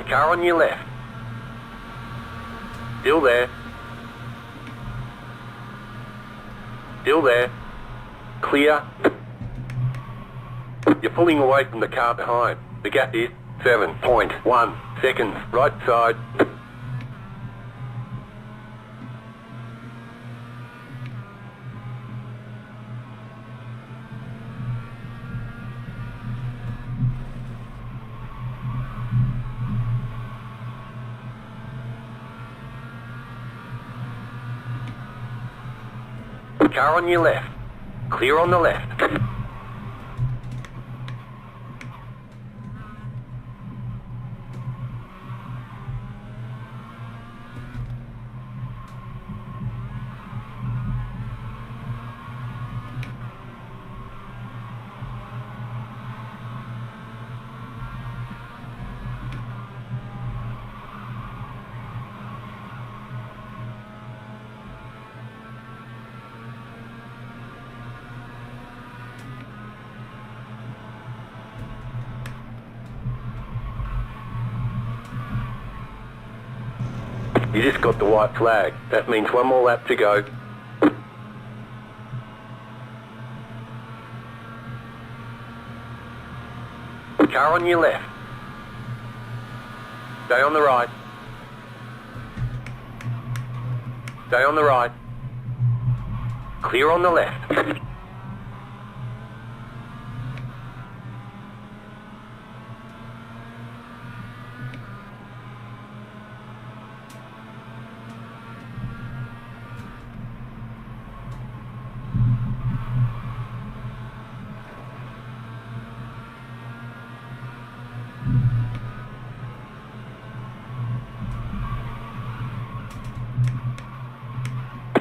Car on your left. Still there. Still there. Clear. You're pulling away from the car behind. The gap is 7.1 seconds. Right side. Car on your left. Clear on the left. You just got the white flag. That means one more lap to go. Car on your left. Stay on the right. Stay on the right. Clear on the left.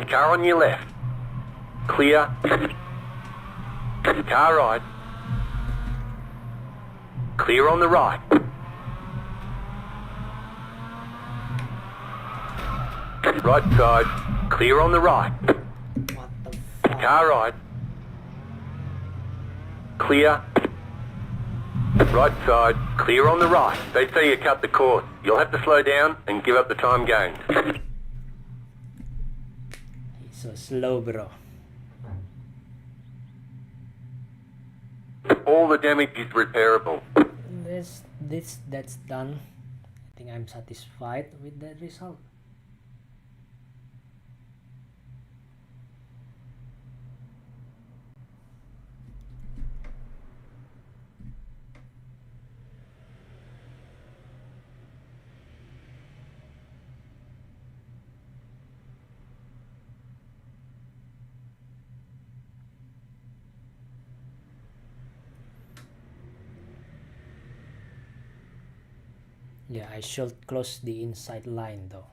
Car on your left. Clear. Car right. Clear on the right. Right side. Clear on the right. What the fuck? Car right. Clear. Right side. Clear on the right. They say you cut the course. You'll have to slow down and give up the time gained. He's so slow, bro. All the damage is repairable. That's done. I think I'm satisfied with the result. Yeah, I should close the inside line though.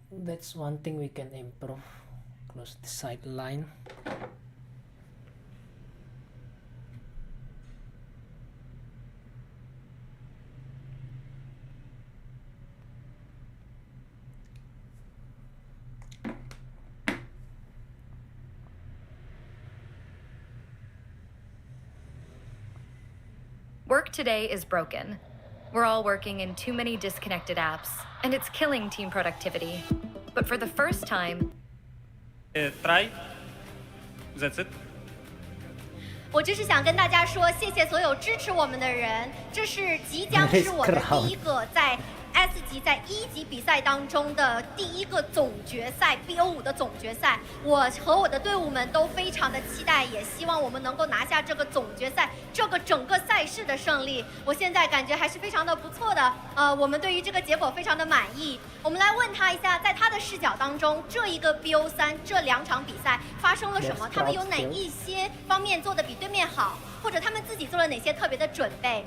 That's one thing we can improve. Close the side line. Work today is broken. We're all working in too many disconnected apps, and it's killing team productivity. But for the first time, Try. That's it. 我只是想跟大家说，谢谢所有支持我们的人。这是即将是我们第一个在 S 级在1级比赛当中的第一个总决赛 BO5 的总决赛。我和我的队伍们都非常的期待，也希望我们能够拿下这个总决赛，这个整个赛事的胜利。我现在感觉还是非常的不错的，我们对于这个结果非常的满意。我们来问他一下，在他的视角当中，这一个 BO3 这2场比赛发生了什么？他们有哪一些方面做的比对面好，或者他们自己做了哪些特别的准备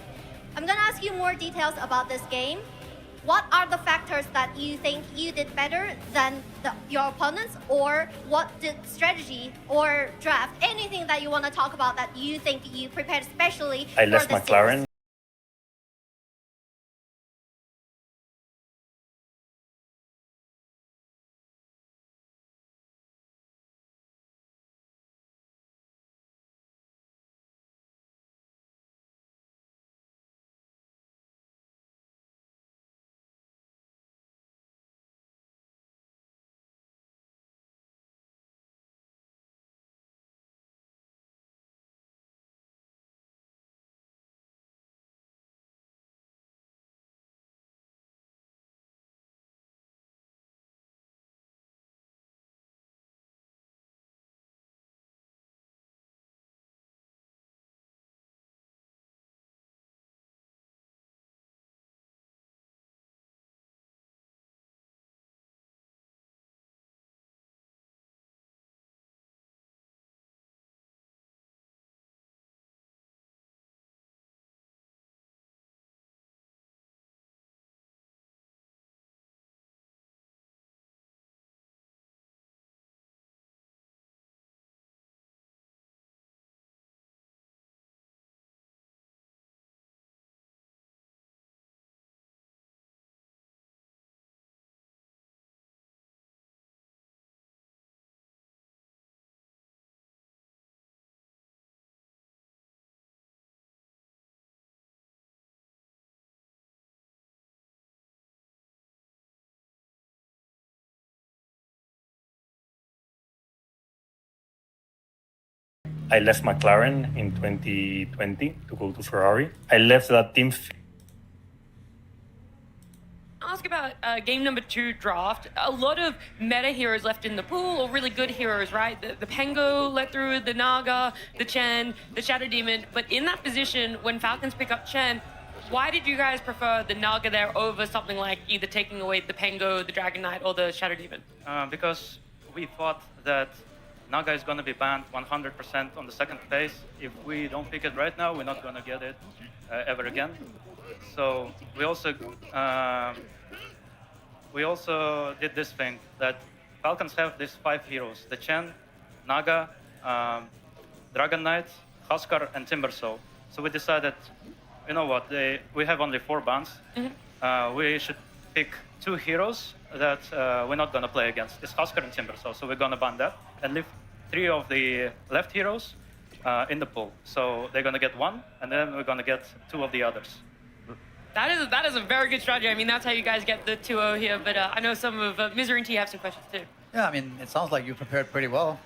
？I'm gonna ask you more details about this game. What are the factors that you think you did better than your opponents, or what did strategy or draft, anything that you want to talk about that you think you prepared especially I for left this McLaren. series? I left McLaren in 2020 to go to Ferrari. I left that team. Ask about game number 2 draft. A lot of meta heroes left in the pool, or really good heroes, right? The Pengo let through, the Naga, the Chen, the Shadow Demon. But in that position, when Falcons pick up Chen, why did you guys prefer the Naga there over something like either taking away the Pengo, the Dragon Knight, or the Shadow Demon? Because we thought that Naga is going to be banned 100% on the second phase. If we don't pick it right now, we're not going to get it ever again. So we also did this thing that Falcons have these 5 heroes: the Chen, Naga, Dragon Knight, Huskar, and Timbersaw. So we decided, you know what, we have only 4 bans. We should pick 2 heroes that we're not going to play against. It's Huskar and Timbersaw, so we're going to ban that and leave 3 of the left heroes in the pool. So they're going to get 1, and then we're going to get 2 of the others. That is a very good strategy. I mean, that's how you guys get the 2-0 here. But I know some of Misery and T have some questions too. Yeah, I mean, it sounds like you prepared pretty well.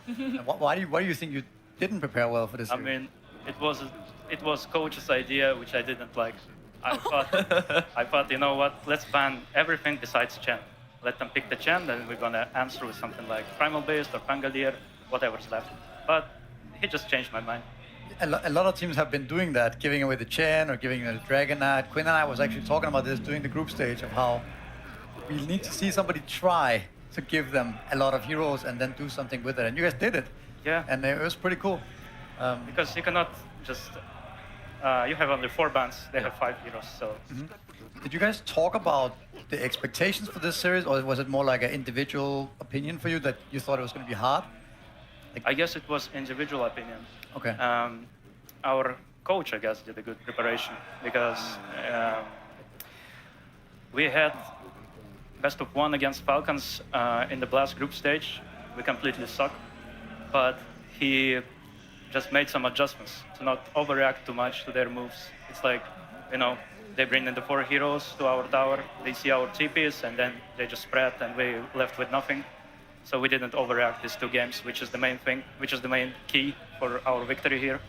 Why do you think you didn't prepare well for this? I mean, it was coach's idea, which I didn't like. I thought, you know what? Let's ban everything besides Chen. Let them pick the Chen, then we're gonna answer with something like Primal Beast or Pangolier, whatever's left. But he just changed my mind. A lot of teams have been doing that, giving away the Chen or giving away the Dragon Knight. Quinn and I was actually talking about this during the group stage of how we need to see somebody try to give them a lot of heroes and then do something with it. And you guys did it. Yeah. And it was pretty cool. Because you cannot just... you have only 4 bans, they have 5 heroes, so... Did you guys talk about the expectations for this series, or was it more like an individual opinion for you that you thought it was going to be hard? I guess it was individual opinion. Okay. Our coach, I guess, did a good preparation because we had best of 1 against Falcons in the Blast group stage. We completely sucked, but he just made some adjustments to not overreact too much to their moves. It's like, you know, they bring in the 4 heroes to our tower, they see our TPs, and then they just spread, and we left with nothing. So we didn't overreact these 2 games, which is the main thing, which is the main key for our victory here.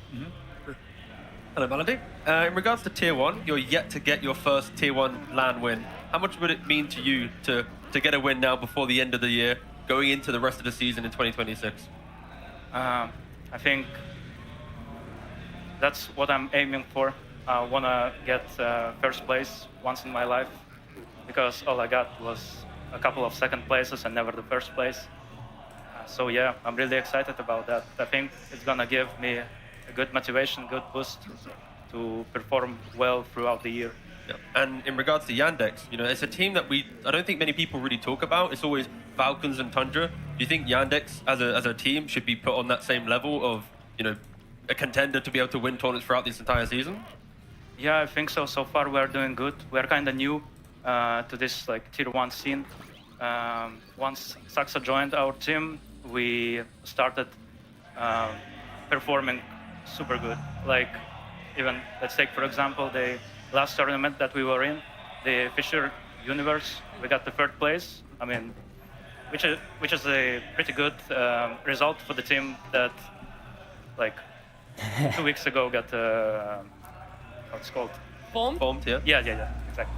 Hello, Melody. In regards to Tier 1, you're yet to get your first Tier 1 LAN win. How much would it mean to you to get a win now before the end of the year, going into the rest of the season in 2026? I think that's what I'm aiming for. I want to get first place once in my life, because all I got was a couple of second places and never the first place. So yeah, I'm really excited about that. I think it's gonna give me a good motivation, good boost to perform well throughout the year. Yeah. And in regards to Yandex, you know, it's a team that I don't think many people really talk about. It's always Falcons and Tundra. Do you think Yandex as a team should be put on that same level of, you know, a contender to be able to win tournaments throughout this entire season? Yeah, I think so. So far we're doing good. We're kind of new to this like Tier 1 scene. Once Saxa joined our team, we started performing super good. Like, even, let's take for example the last tournament that we were in, the Fisher Universe, we got the 3rd place. I mean, which is a pretty good result for the team that, like, 2 weeks ago got what's it called? Formed, yeah. Yeah, exactly.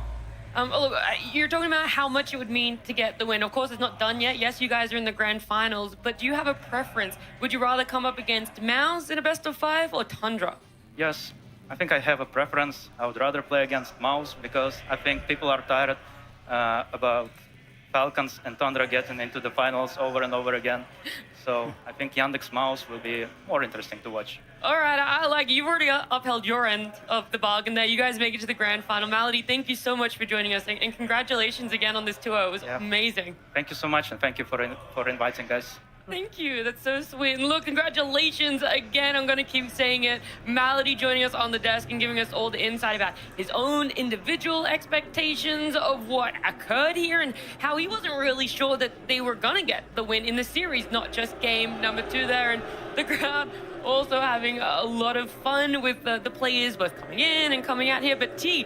Look, you're talking about how much it would mean to get the win. Of course, it's not done yet. Yes, you guys are in the grand finals, but do you have a preference? Would you rather come up against Mouse in a best of 5 or Tundra? Yes, I think I have a preference. I would rather play against Mouse because I think people are tired about Falcons and Tundra getting into the finals over and over again. So I think Yandex Mouse will be more interesting to watch. All right, I like it. You've already upheld your end of the bargain there. You guys make it to the grand final. Malady, thank you so much for joining us, and congratulations again on this 2-0. It was amazing. Thank you so much, and thank you for inviting us. Thank you. That's so sweet. And look, congratulations again. I'm going to keep saying it. Malady joining us on the desk and giving us all the insight about his own individual expectations of what occurred here and how he wasn't really sure that they were going to get the win in the series, not just game number 2 there. And the crowd also having a lot of fun with the players both coming in and coming out here. But T,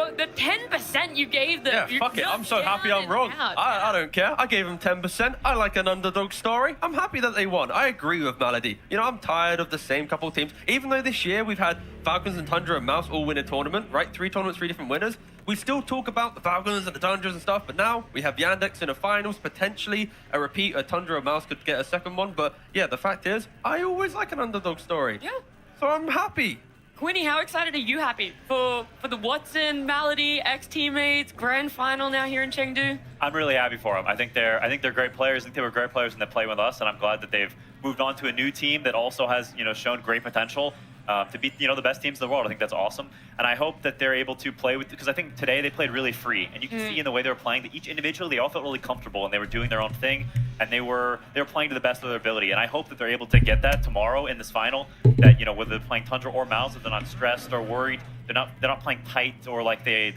the 10% you gave them. Yeah, you're fuck it. just I'm so happy down I'm wrong. and out. I don't care. I gave them 10%. I like an underdog story. I'm happy that they won. I agree with Malady. You know, I'm tired of the same couple teams. Even though this year we've had Falcons and Tundra and Mouse all win a tournament, right? 3 tournaments, 3 different winners. We still talk about the Falcons and the Tundras and stuff, but now we have Yandex in the finals, potentially a repeat. A Tundra or Mouse could get a second one, but yeah, the fact is, I always like an underdog story. Yeah. So I'm happy. Quinny, how excited are you happy for the Watson, Malady, ex-teammates, grand final now here in Chengdu? I'm really happy for them. I think they're great players. I think they were great players when they play with us, and I'm glad that they've moved on to a new team that also has, shown great potential to beat, the best teams in the world. I think that's awesome, and I hope that they're able to play with, because I think today they played really free, and you can see in the way they were playing that each individually they all felt really comfortable and they were doing their own thing, and they were playing to the best of their ability. And I hope that they're able to get that tomorrow in this final. That whether they're playing Tundra or Mouse, that they're not stressed or worried. They're not playing tight or like they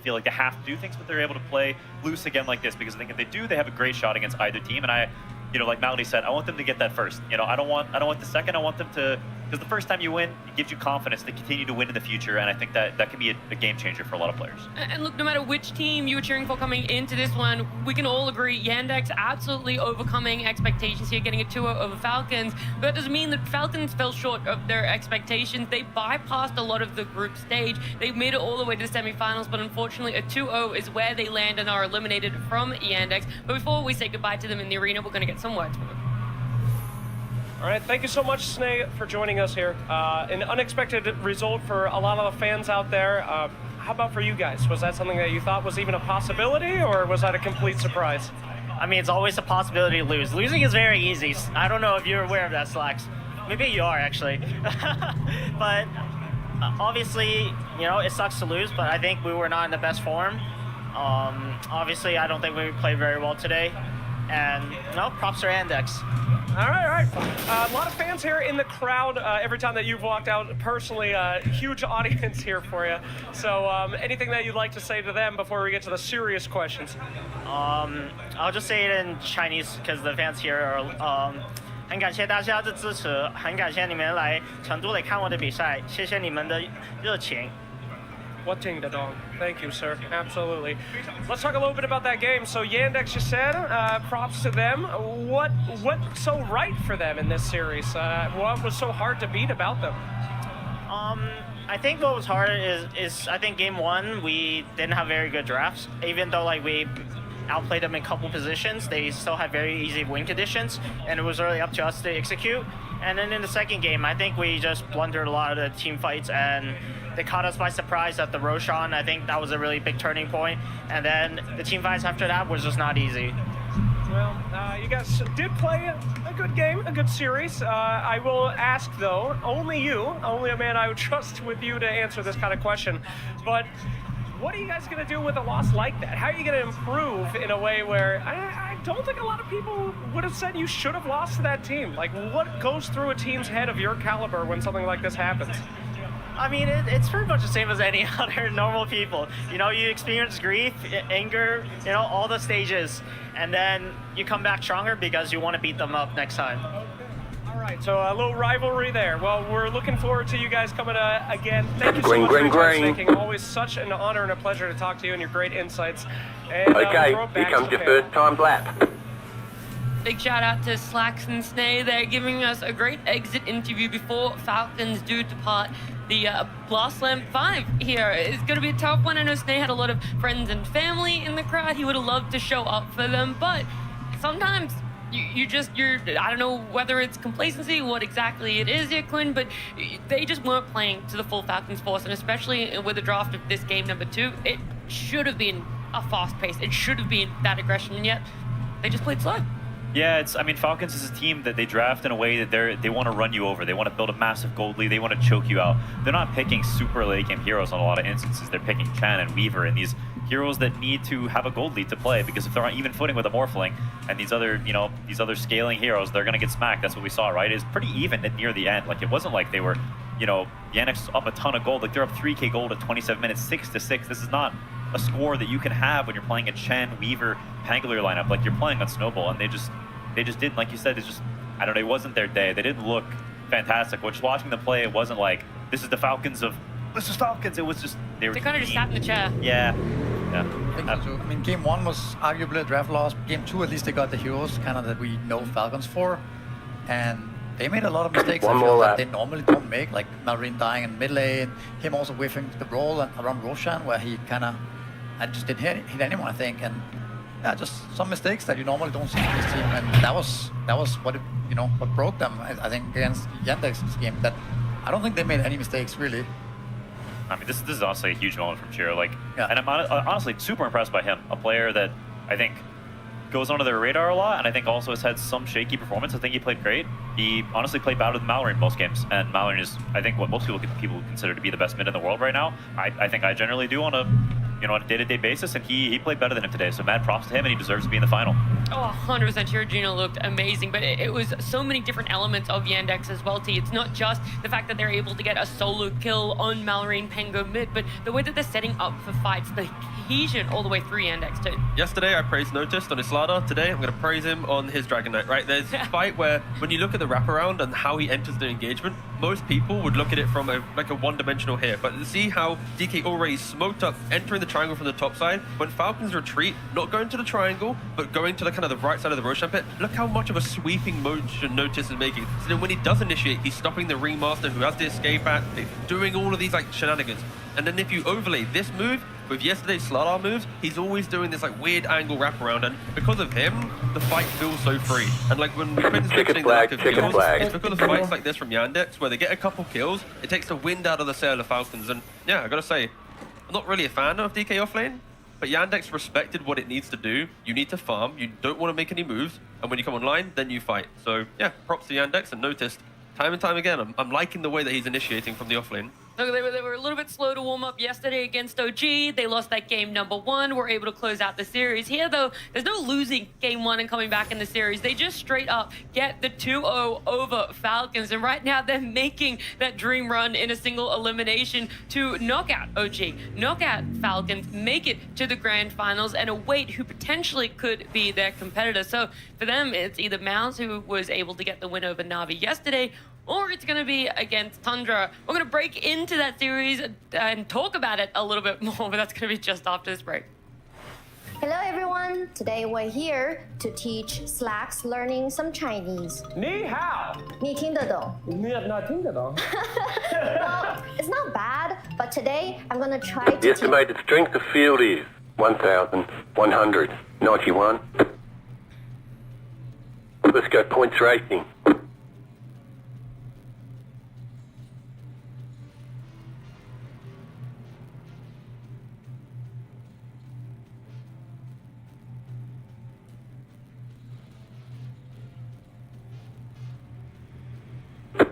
feel like they have to do things, but they're able to play loose again like this, because I think if they do, they have a great shot against either team. And I, like Malady said, I want them to get that first. I don't want the second. I want them to, because the first time you win, it gives you confidence to continue to win in the future, and I think that can be a game changer for a lot of players. And look, no matter which team you were cheering for coming into this one, we can all agree Yandex absolutely overcoming expectations here, getting a 2-0 over Falcons. But that doesn't mean that Falcons fell short of their expectations. They bypassed a lot of the group stage. They made it all the way to the semifinals, but unfortunately a 2-0 is where they land and are eliminated from Yandex. But before we say goodbye to them in the arena, we're going to get some words from them. All right, thank you so much, Sneh, for joining us here. An unexpected result for a lot of the fans out there. How about for you guys? Was that something that you thought was even a possibility, or was that a complete surprise? I mean, it's always a possibility to lose. Losing is very easy. I don't know if you're aware of that, Slacks. Maybe you are, actually. But obviously, it sucks to lose, but I think we were not in the best form. Obviously, I don't think we played very well today. And, props to Yandex. All right. A lot of fans here in the crowd every time that you've walked out. Personally, a huge audience here for you. So anything that you'd like to say to them before we get to the serious questions? I'll just say it in Chinese because the fans here are 很感谢大家的支持，很感谢你们来成都来看我的比赛，谢谢你们的热情。Watting the dong. Thank you, sir. Absolutely. Let's talk a little bit about that game. So Yandex, you said, props to them. What went so right for them in this series? What was so hard to beat about them? I think what was hard is I think game 1 we didn't have very good drafts. Even though we outplayed them in a couple positions, they still had very easy win conditions, and it was really up to us to execute. And then in the second game, I think we just blundered a lot of the team fights, and they caught us by surprise at the Roshan. I think that was a really big turning point. And then the team fights after that was just not easy. Well, you guys did play a good game, a good series. I will ask, though, only a man I would trust with you to answer this kind of question. But what are you guys going to do with a loss like that? How are you going to improve in a way where I don't think a lot of people would have said you should have lost to that team? Like, what goes through a team's head of your caliber when something like this happens? I mean, it's pretty much the same as any other normal people. You experience grief, anger, all the stages, and then you come back stronger because you want to beat them up next time. All right, so a little rivalry there. Well, we're looking forward to you guys coming again. Thank you so much for your time, Snaking. Always such an honor and a pleasure to talk to you and your great insights. And, okay, here comes your first time lap. Big shout out to Slacks and Sneh. They're giving us a great exit interview before Falcons do depart the Blast Slam 5 here. It's going to be a tough one. I know Sneh had a lot of friends and family in the crowd. He would have loved to show up for them, but sometimes you're I don't know whether it's complacency, what exactly it is here, Quinn, but they just weren't playing to the full Falcons force, and especially with the draft of this game number 2, it should have been a fast pace. It should have been that aggression, and yet they just played slow. Yeah, Falcons is a team that they draft in a way that they want to run you over. They want to build a massive gold lead. They want to choke you out. They're not picking super late game heroes on a lot of instances. They're picking Chen and Weaver and these heroes that need to have a gold lead to play, because if they're on even footing with a Morphling and these other scaling heroes, they're going to get smacked. That's what we saw, right? It's pretty even near the end. Like, it wasn't like they were, Yandex up a ton of gold. Like, they're up 3k gold at 27 minutes, 6-6. This is not a score that you can have when you're playing a Chen, Weaver, Pangolier lineup. Like, you're playing on Snowball, and they just didn't, like you said, I don't know, it wasn't their day. They didn't look fantastic. Watching them play, it wasn't like, this is the Falcons of versus Falcons. It was just They kind of just sat in the chair. Yeah. I think so too. I mean, game 1 was arguably a draft loss. Game 2, at least they got the heroes kind of that we know Falcons for. And they made a lot of mistakes One I feel more that lap. they normally don't make, like Marine dying in mid lane, him also whiffing the roll around Roshan, where he kind of, I just didn't hit anyone, I think. And yeah, just some mistakes that you normally don't see in this team. And that was what, what broke them, I think, against Yandex this game. That I don't think they made any mistakes, really. I mean, this is honestly a huge moment from Chiro. And I'm honestly super impressed by him, a player that I think goes under their radar a lot, and I think also has had some shaky performance. I think he played great. He honestly played better than Mallory in most games, and Mallory is, I think, what most people consider to be the best mid in the world right now. I think I generally do on a day-to-day basis, and he played better than him today. So mad props to him, and he deserves to be in the final. Oh, 100%. Chiragino looked amazing, but it was so many different elements of Yandex as well, T. It's not just the fact that they're able to get a solo kill on Mallory and Pengo mid, but the way that they're setting up for fights, the cohesion all the way through Yandex too. Yesterday I praised Noticed on his Slardar. Today I'm going to praise him on his Dragon Knight, right? There's a fight where when you look at the wraparound and how he enters the engagement, most people would look at it from a one-dimensional hit. But see how DK already smoked up, entering the triangle from the top side. When Falcons retreat, not going to the triangle, but going to the kind of the right side of the Roshan pit, look how much of a sweeping motion Notice is making. So then when he does initiate, he's stopping the Ringmaster who has the escape at, doing all of these shenanigans. And then if you overlay this move with yesterday's Slardar moves, he's always doing this weird angle wraparound, and because of him, the fight feels so free. And when Quinn's mentioning the lack of kills, it's because of fights like this from Yandex, where they get a couple kills, it takes the wind out of the sail of the Falcons. And yeah, I gotta say, I'm not really a fan of DK offlane, but Yandex respected what it needs to do. You need to farm, you don't want to make any moves, and when you come online, then you fight. So yeah, props to Yandex, and Noticed time and time again, I'm liking the way that he's initiating from the offlane. Look, they were a little bit slow to warm up yesterday against OG. They lost that game number 1. Were able to close out the series. Here, though, there's no losing game 1 and coming back in the series. They just straight up get the 2-0 over Falcons. And right now, they're making that dream run in a single elimination to knock out OG, knock out Falcons, make it to the grand finals, and await who potentially could be their competitor. So for them, it's either Mouse, who was able to get the win over Na'Vi yesterday, or it's going to be against Tundra. We're going to break into that series and talk about it a little bit more, but that's going to be just after this break. Hello everyone, today we're here to teach Slacks learning some Chinese. 你好，你听得懂？你听得懂？ Well, it's not bad, but today I'm gonna try to The estimated strength of field is 1,191. Let's go points racing.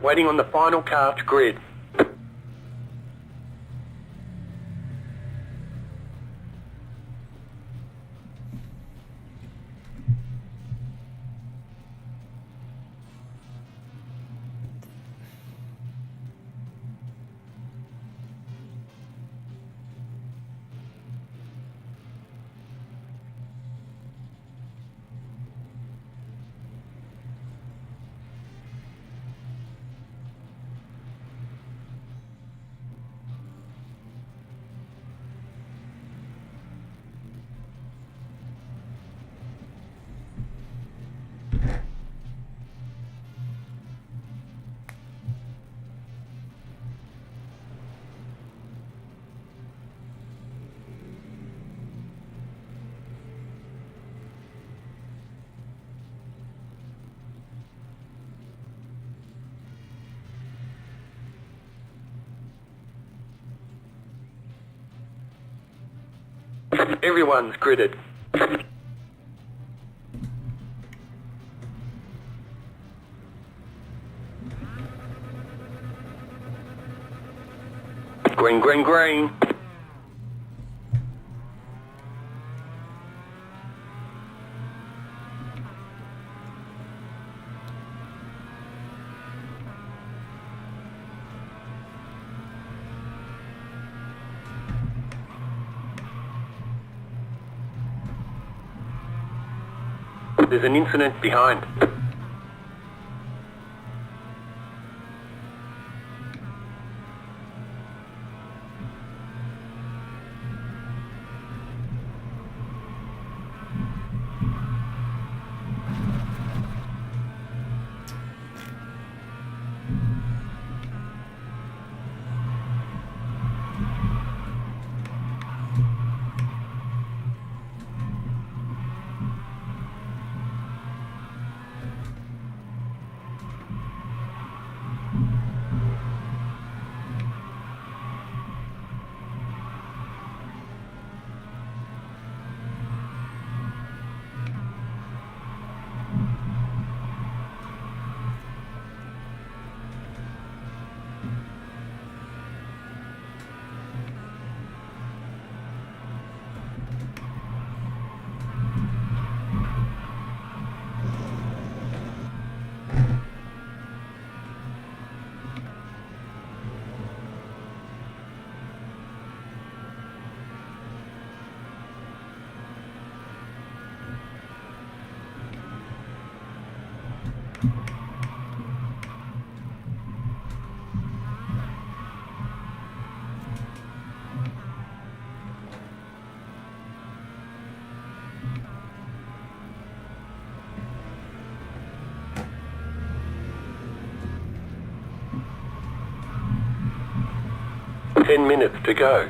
Waiting on the final cast grid. Everyone's gridded. Green, green, green. There's an incident behind. 10 minutes to go.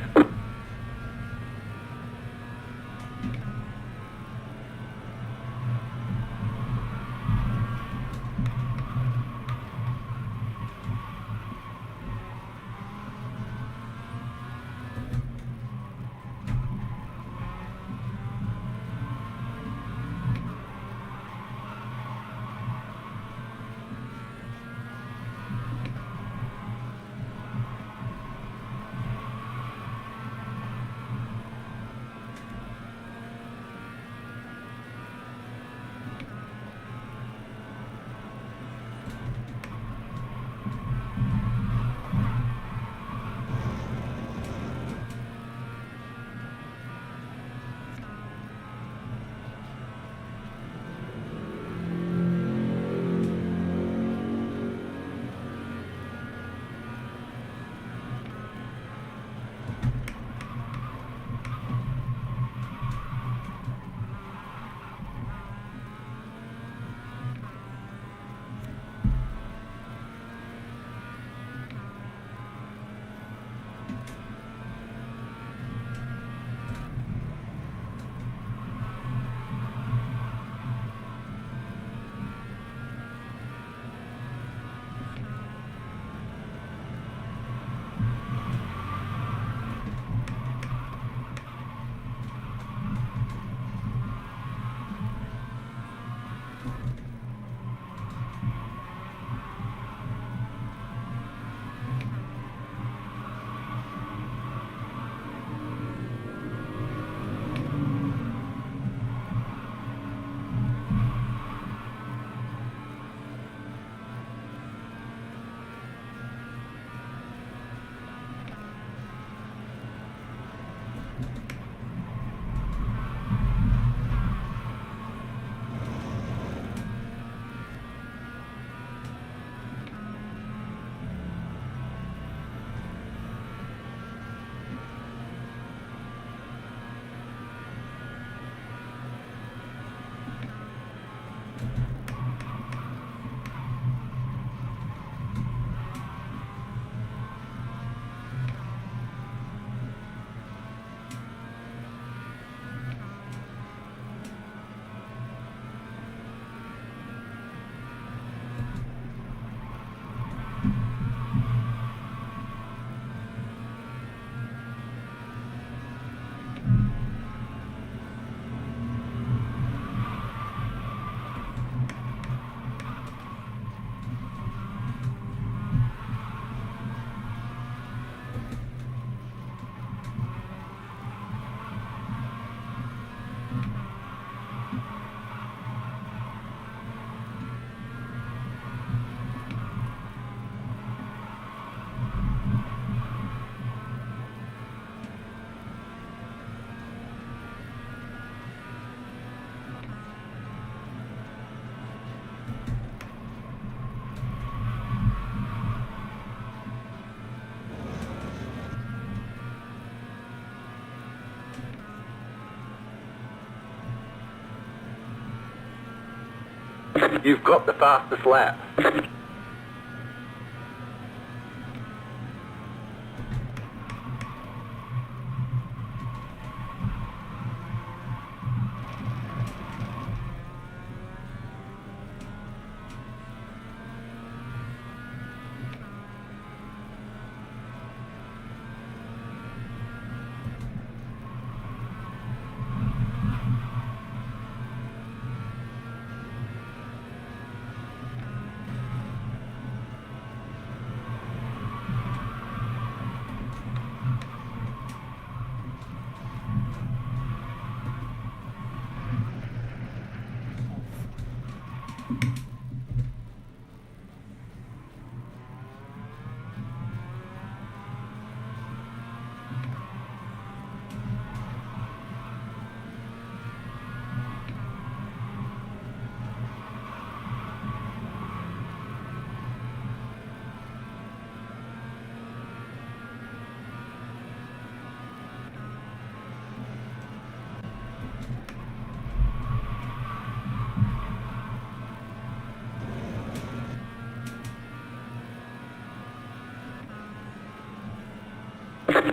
You've got the fastest lap.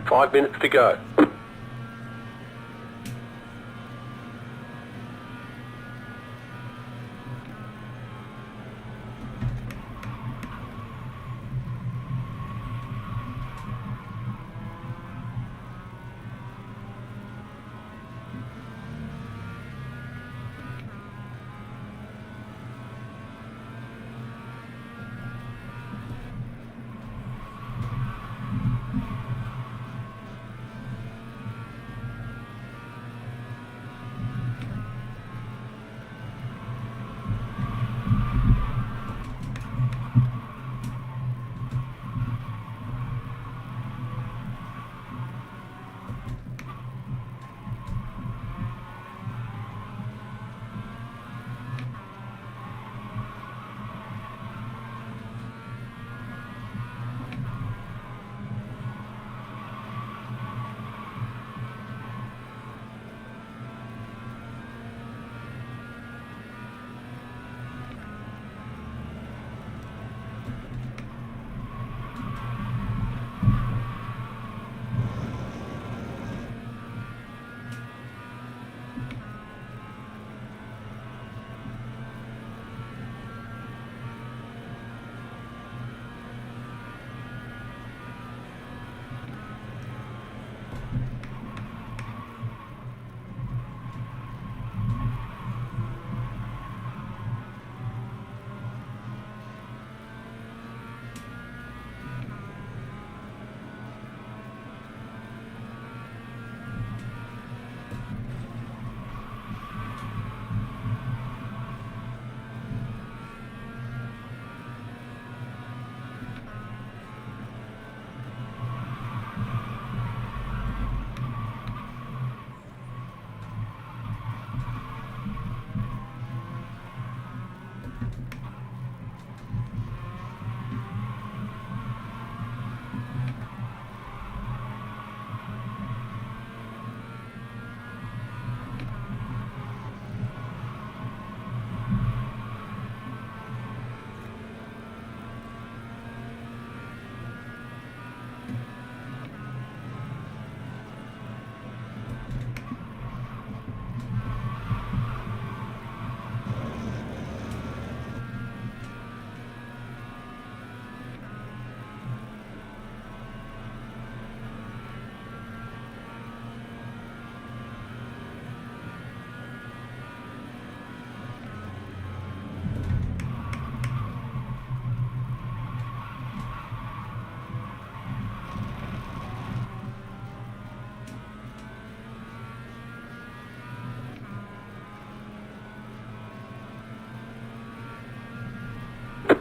5 minutes to go.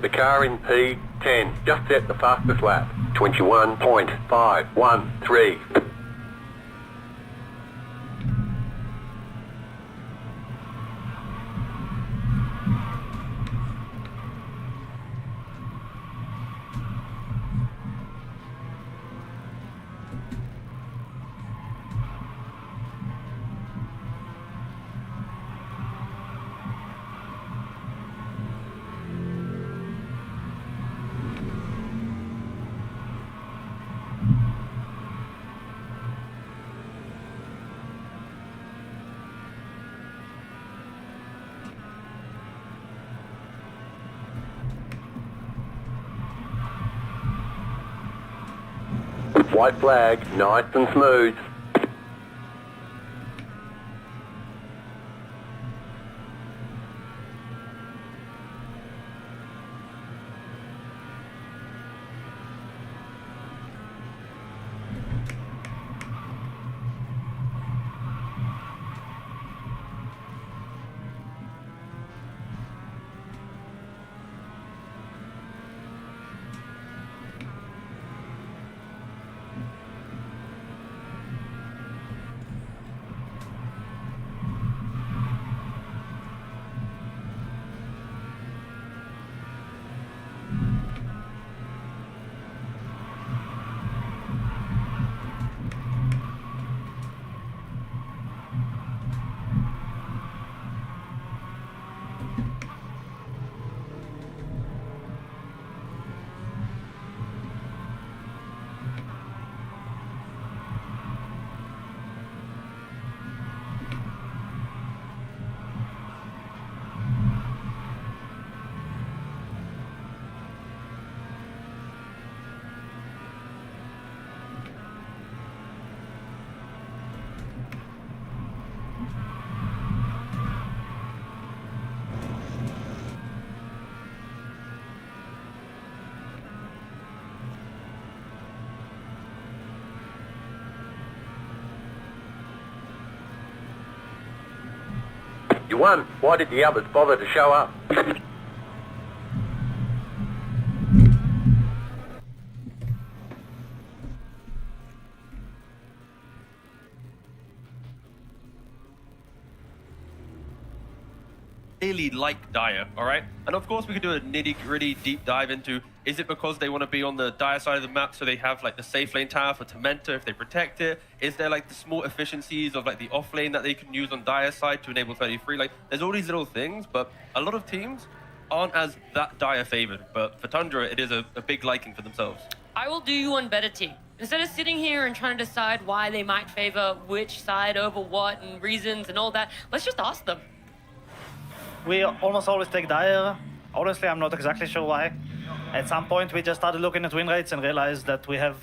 The car in P10 just set the fastest lap. 21.513. White flag, nice and smooth. You won. Why did the others bother to show up? Clearly like Dire, all right? And of course we could do a nitty-gritty deep dive into, is it because they want to be on the Dire side of the map so they have like the safe lane tower for Tormentor if they protect it? Is there like the small efficiencies of like the off lane that they can use on Dire side to enable 33? Like there's all these little things, but a lot of teams aren't as that Dire favored. But for Tundra, it is a big liking for themselves. I will do you one better, team. Instead of sitting here and trying to decide why they might favor which side over what and reasons and all that, let's just ask them. We almost always take Dire. Honestly, I'm not exactly sure why. At some point, we just started looking at win rates and realized that we have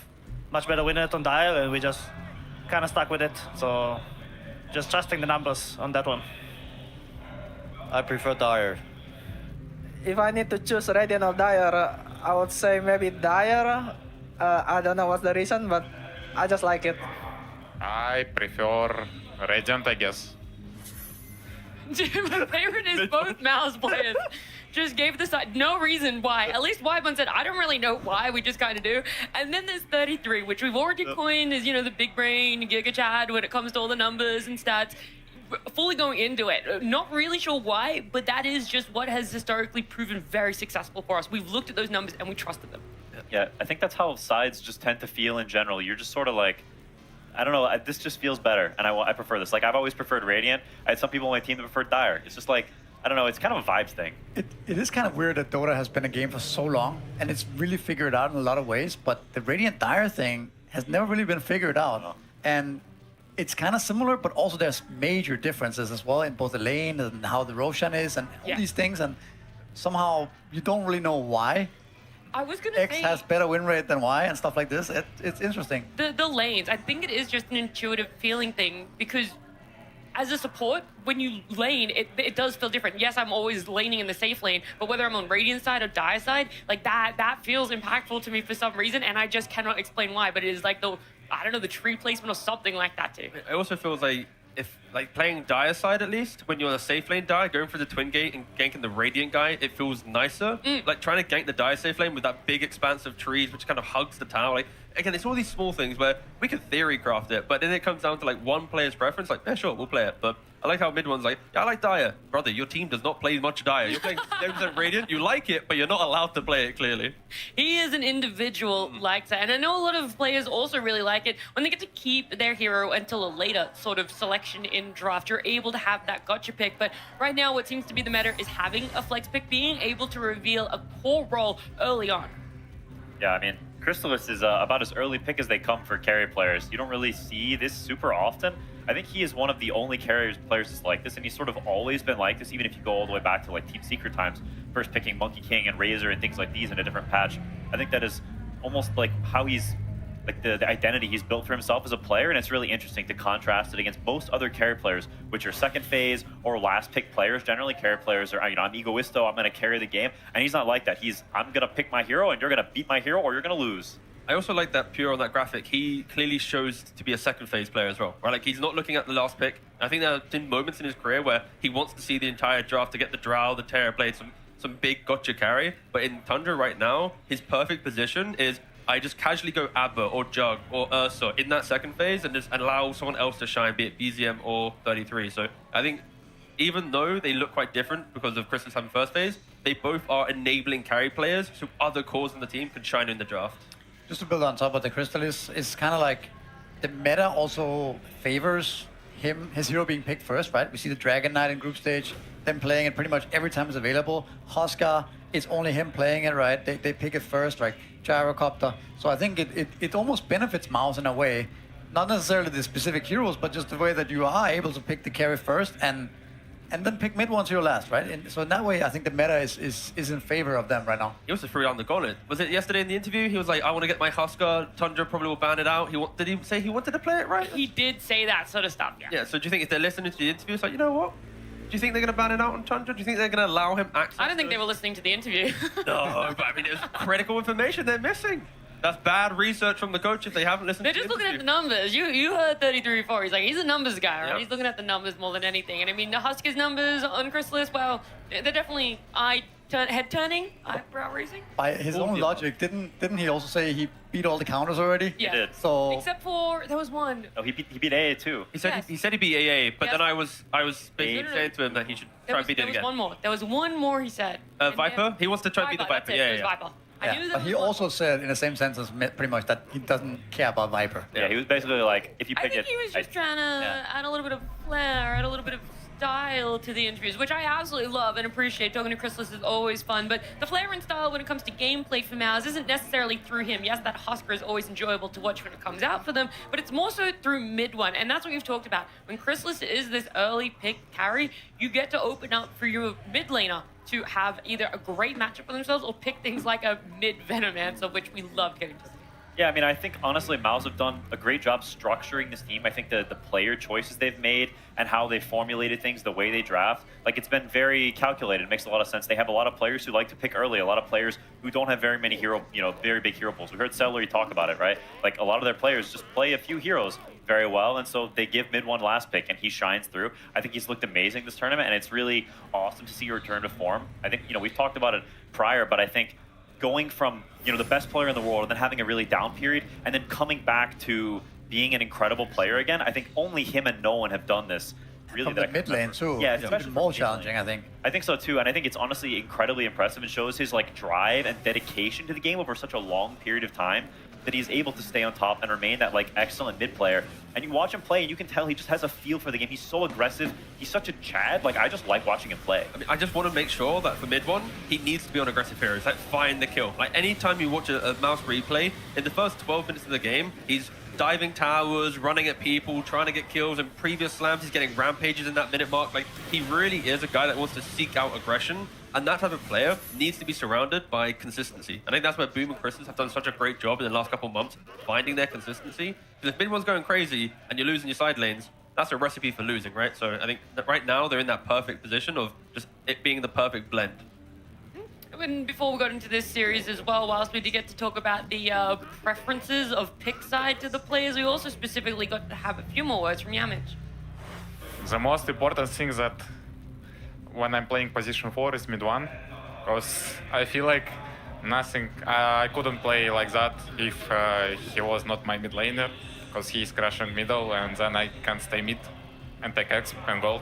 much better win rate on Dire, and we just kind of stuck with it. So, just trusting the numbers on that one. I prefer Dire. If I need to choose Radiant or Dire, I would say maybe Dire. I don't know what's the reason, but I just like it. I prefer Radiant, I guess. My favorite is both Mouse players. Just gave the side no reason why. At least Wybun said, I don't really know why, we just kind of do. And then there's 33, which we've already coined as, you know, the big brain Giga Chad when it comes to all the numbers and stats. Fully going into it. Not really sure why, but that is just what has historically proven very successful for us. We've looked at those numbers and we trusted them. Yeah, I think that's how sides just tend to feel in general. You're just sort of like, I don't know, this just feels better, and I prefer this. Like, I've always preferred Radiant. I had some people on my team that preferred Dire. It's just like, I don't know, it's kind of a vibes thing. It is kind of weird that Dota has been a game for so long, and it's really figured out in a lot of ways, but the Radiant Dire thing has never really been figured out. No. And it's kind of similar, but also there's major differences as well in both the lane and how the Roshan is and all these things, and somehow you don't really know why. I was gonna X say has better win rate than Y and stuff like this. It's interesting. the lanes. I think it is just an intuitive feeling thing because as a support, when you lane, it does feel different. Yes, I'm always laning in the safe lane, but whether I'm on Radiant side or Dire side, like that feels impactful to me for some reason, and I just cannot explain why. But it is like the tree placement or something like that too. It also feels like if like playing Dire side at least, when you're on a safe lane Dire, going for the twin gate and ganking the Radiant guy, it feels nicer. Like trying to gank the Dire safe lane with that big expanse of trees which kind of hugs the tower. Like again, it's all these small things where we could theory craft it, but then it comes down to like one player's preference. Like, yeah, sure, we'll play it. But I like how mid one's like, yeah, I like Dire. Brother, your team does not play much Dire. You're playing 7% Radiant, you like it, but you're not allowed to play it clearly. He is an individual like that, and I know a lot of players also really like it when they get to keep their hero until a later sort of selection in draft. You're able to have that gotcha pick, but right now what seems to be the matter is having a flex pick, being able to reveal a core role early on. Yeah, I mean, Crystallis is about as early pick as they come for carry players. You don't really see this super often. I think he is one of the only carriers players that's like this, and he's sort of always been like this, even if you go all the way back to like Team Secret times, first picking Monkey King and Razor and things like these in a different patch. I think that is almost like how he's, like the identity he's built for himself as a player, and it's really interesting to contrast it against most other carry players, which are second phase or last pick players. Generally, carry players are, you know, I'm egoisto, I'm going to carry the game, and he's not like that. I'm going to pick my hero, and you're going to beat my hero, or you're going to lose. I also like that Pure on that graphic. He clearly shows to be a second phase player as well, right? Like he's not looking at the last pick. I think there have been moments in his career where he wants to see the entire draft to get the Drow, the Terror Blade, some big gotcha carry. But in Tundra right now, his perfect position is I just casually go Abba or Jug or Ursa in that second phase and just allow someone else to shine, be it BZM or 33. So I think even though they look quite different because of Crystallis having first phase, they both are enabling carry players so other cores in the team can shine in the draft. Just to build on top of the Crystallis, it's kind of like the meta also favors his hero being picked first, right? We see the Dragon Knight in group stage, them playing it pretty much every time it's available. Huskar, it's only him playing it, right? They pick it first, right? Gyrocopter. So I think it almost benefits Mouse in a way. Not necessarily the specific heroes, but just the way that you are able to pick the carry first and then pick mid one's hero last, right? And so in that way, I think the meta is in favor of them right now. He also threw down the gauntlet. Was it yesterday in the interview? He was like, I want to get my Huskar. Tundra probably will ban it out. Did he say he wanted to play it, right? He did say that sort of stuff, yeah. Yeah, so do you think if they're listening to the interview, it's like, you know what? Do you think they're going to ban it out on Tundra? Do you think they're going to allow him access? I don't think they were listening to the interview. No, but I mean, it's critical information they're missing. That's bad research from the coach if they haven't listened They're to just the looking at interview. the numbers. You heard 33-4. He's like, he's a numbers guy, right? Yep. He's looking at the numbers more than anything. And I mean, the Huskers numbers on Chrysalis, well, they're definitely head-turning, eyebrow-raising. By his own logic, didn't he also say he beat all the counters already? Yeah. He did. So Except for, there was one. No, he beat AA too. He said Yes. he said he beat AA, but Yes. then I was basically No. saying to him that he should try and beat it There was again. one more. There was one more he said. And Viper? then- He wants to try and beat the Viper. That's it. Yeah, It was yeah. Viper. I Yeah, knew but that he was also said in the same sentence pretty much that he doesn't care about Viper. Yeah, he was basically like, if you I pick think it, he was just trying to add a little bit of flair, add a little bit of style to the interviews, which I absolutely love and appreciate. Talking to Chrysalis is always fun, but the flair and style when it comes to gameplay for Mouse isn't necessarily through him. Yes, that Husker is always enjoyable to watch when it comes out for them, but it's more so through mid one, and that's what we've talked about. When Chrysalis is this early pick carry, you get to open up for your mid laner to have either a great matchup for themselves or pick things like a mid Venomancer, which we love getting to see. Yeah, I mean, I think honestly, Mouse have done a great job structuring this team. I think the player choices they've made and how they formulated things, the way they draft, like it's been very calculated. It makes a lot of sense. They have a lot of players who like to pick early, a lot of players who don't have very many very big hero pools. We heard Celery talk about it, right? Like a lot of their players just play a few heroes very well, and so they give mid one last pick, and he shines through. I think he's looked amazing this tournament, and it's really awesome to see a return to form. I think, we've talked about it prior, but I think going from the best player in the world and then having a really down period and then coming back to being an incredible player again, I think only him and no one have done this really. From the mid lane too. Yeah, It's especially even more from mid lane. challenging, I think. I think so too, and I think it's honestly incredibly impressive and shows his drive and dedication to the game over such a long period of time that he's able to stay on top and remain that excellent mid player. And you watch him play and you can tell he just has a feel for the game. He's so aggressive. He's such a Chad. I just like watching him play. I mean, I just want to make sure that for mid one, he needs to be on aggressive heroes, find the kill. Anytime you watch a Mouse replay, in the first 12 minutes of the game, he's diving towers, running at people, trying to get kills. In previous slams, he's getting rampages in that minute mark. He really is a guy that wants to seek out aggression. And that type of player needs to be surrounded by consistency. I think that's where Boom and Chrysalis have done such a great job in the last couple of months, finding their consistency. Because if mid one's going crazy and you're losing your side lanes, that's a recipe for losing, right? So I think that right now they're in that perfect position of just it being the perfect blend. And before we got into this series as well, whilst we did get to talk about the preferences of pick side to the players, we also specifically got to have a few more words from Yamich. The most important thing that when I'm playing position 4 is mid 1, because I feel like nothing, I couldn't play like that if he was not my mid laner, because he is crashing middle and then I can stay mid and take exp and gold.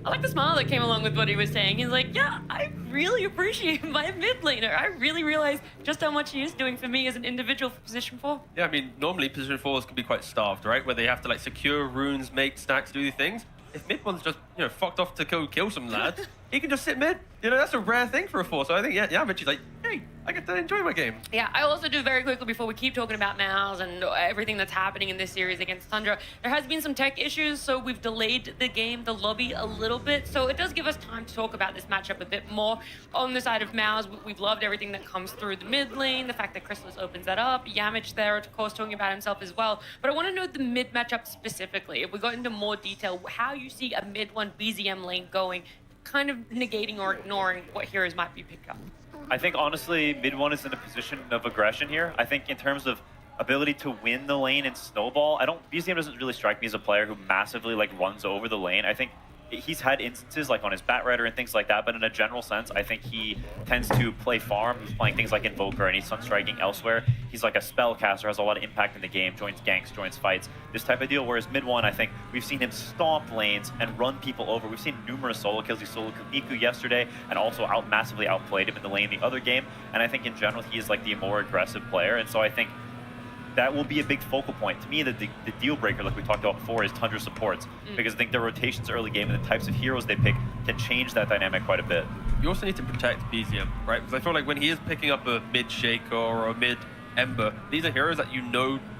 I like the smile that came along with what he was saying. He's like, yeah, I really appreciate my mid laner. I really realize just how much he is doing for me as an individual for position 4. Yeah, I mean, normally position 4s can be quite starved, right? Where they have to secure runes, make stacks, do these things. If mid one's just, fucked off to kill some lads, he can just sit mid. That's a rare thing for a 4. So I think, Yamich is like, hey, I get to enjoy my game. Yeah, I also do very quickly before we keep talking about Mouse and everything that's happening in this series against Tundra. There has been some tech issues, so we've delayed the game, the lobby a little bit. So it does give us time to talk about this matchup a bit more. On the side of Mouse, we've loved everything that comes through the mid lane, the fact that Chrysalis opens that up, Yamich there, of course, talking about himself as well. But I want to know the mid matchup specifically. If we got into more detail, how you see a mid one BZM lane going, kind of negating or ignoring what heroes might be picked up. I think honestly, mid one is in a position of aggression here. I think in terms of ability to win the lane and snowball, BZM doesn't really strike me as a player who massively runs over the lane. I think he's had instances on his Batrider and things like that, but in a general sense, I think he tends to play farm. He's playing things like Invoker and he's sunstriking elsewhere. He's like a spellcaster, has a lot of impact in the game, joins ganks, joins fights, this type of deal. Whereas mid one, I think we've seen him stomp lanes and run people over. We've seen numerous solo kills. He soloed Niku yesterday and also massively outplayed him in the lane the other game. And I think in general, he is the more aggressive player. And so I think that will be a big focal point. To me, the deal breaker, like we talked about before, is Tundra supports. Because I think the rotations early game and the types of heroes they pick can change that dynamic quite a bit. You also need to protect BZM, right? Because I feel like when he is picking up a mid Shaker or a mid Ember, these are heroes that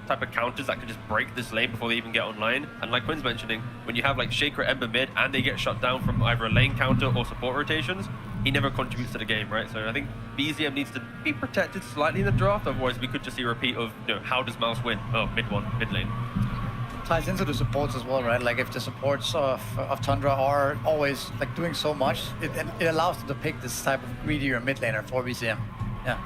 type of counters that can just break this lane before they even get online. And like Quinn's mentioning, when you have Shaker, Ember mid, and they get shut down from either a lane counter or support rotations, he never contributes to the game, right? So I think BZM needs to be protected slightly in the draft, otherwise we could just see a repeat of, how does Mouse win? Oh, mid one, mid lane. Ties into the supports as well, right? If the supports of Tundra are always doing so much, it allows them to pick this type of greedier mid laner for BZM. Yeah.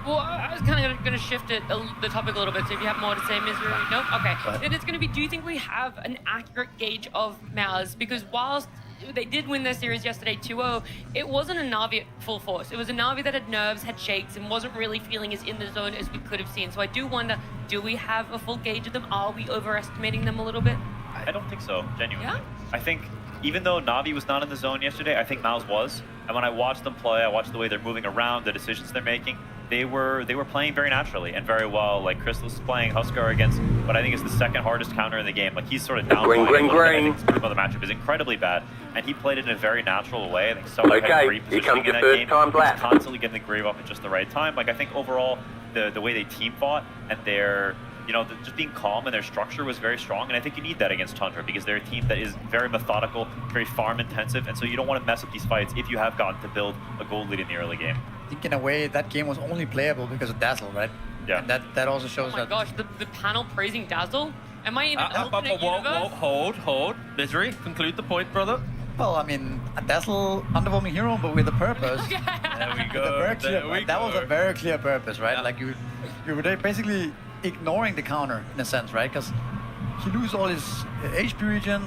Well, I was kind of going to shift the topic a little bit, so if you have more to say, Misery, no? Okay. Then it's going to be, do you think we have an accurate gauge of Maz? Because whilst they did win their series yesterday 2-0, it wasn't a Na'Vi at full force. It was a Na'Vi that had nerves, had shakes, and wasn't really feeling as in the zone as we could have seen. So I do wonder, do we have a full gauge of them? Are we overestimating them a little bit? I don't think so, genuinely. Yeah? I think even though Na'Vi was not in the zone yesterday, I think MOUZ was. And when I watched them play, I watched the way they're moving around, the decisions they're making. They were playing very naturally and very well. Like Crystal's playing Huskar against what I think is the second hardest counter in the game. Like he's sort of down. Green. I think the matchup is incredibly bad, and he played it in a very natural way. I think so. Okay, here comes your first time black. He's constantly getting the grave up at just the right time. Like I think overall, the way they team fought and their just being calm and their structure was very strong. And I think you need that against Tundra because they're a team that is very methodical, very farm intensive, and so you don't want to mess up these fights if you have gotten to build a gold lead in the early game. I think in a way that game was only playable because of Dazzle, right? Yeah. And that also shows Oh my gosh, the panel praising Dazzle? Am I in an alternate universe? Hold. Misery, conclude the point, brother. Well, I mean, a Dazzle underwhelming hero, but with a purpose. There we go. That was a very clear purpose, right? Yeah. Like you were basically ignoring the counter in a sense, right? Because he loses all his HP regen.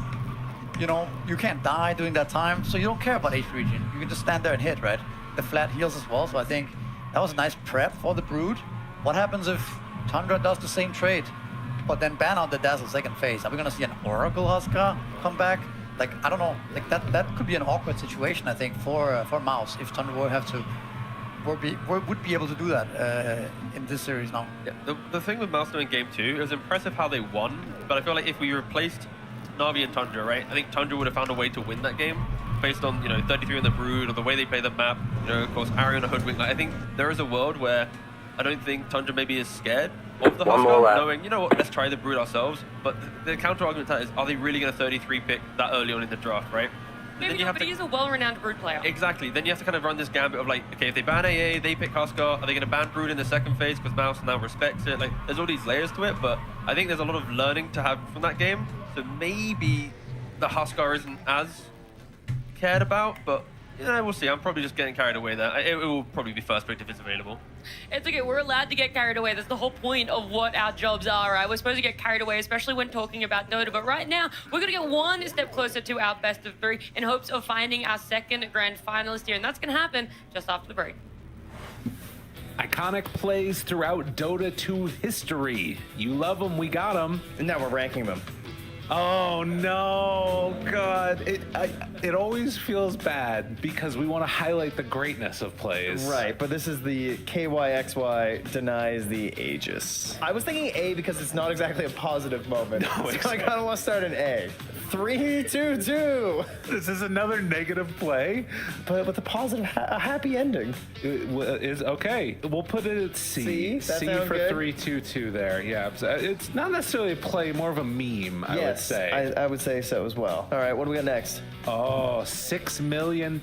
You can't die during that time, so you don't care about HP regen. You can just stand there and hit, right? The flat heals as well, so I think that was a nice prep for the Brood. What happens if Tundra does the same trade, but then ban out the Dazzle second phase? Are we gonna see an Oracle Huskar come back? Like, I don't know. Like that could be an awkward situation, I think, for MOUZ if Tundra would be able to do that in this series now. Yeah, the thing with MOUZ in Game 2, it was impressive how they won, but I feel like if we replaced Na'Vi and Tundra, right, I think Tundra would have found a way to win that game based on, 33 in the Brood or the way they play the map, of course, Ari on a Hoodwink. Like, I think there is a world where I don't think Tundra maybe is scared of the Huskar, knowing, you know what, let's try the Brood ourselves. But the counter argument to that is, are they really going to 33 pick that early on in the draft, right? Maybe not, but he's a well-renowned Brood player. Exactly. Then you have to kind of run this gambit of like, okay, if they ban AA, they pick Huskar, are they going to ban Brood in the second phase because MOUZ now respects it? Like, there's all these layers to it, but I think there's a lot of learning to have from that game. So maybe the Huskar isn't as cared about, but we'll see. I'm probably just getting carried away there. It will probably be first picked if it's available. It's okay. We're allowed to get carried away. That's the whole point of what our jobs are, right? We're supposed to get carried away, especially when talking about Dota. But right now, we're going to get one step closer to our best of 3 in hopes of finding our second grand finalist here. And that's going to happen just after the break. Iconic plays throughout Dota 2 history. You love them, we got them. And now we're ranking them. Oh no, God. It always feels bad because we want to highlight the greatness of plays. Right, but this is the KYXY denies the Aegis. I was thinking A because it's not exactly a positive moment. No, so I kind of want to start an A. 3-2-2. This is another negative play, but with a positive, a happy ending. Is okay. We'll put it at C. C for 3-2-2 there. Yeah, it's not necessarily a play, more of a meme. I would say. I would say so as well. All right, what do we got next? Oh, $6 million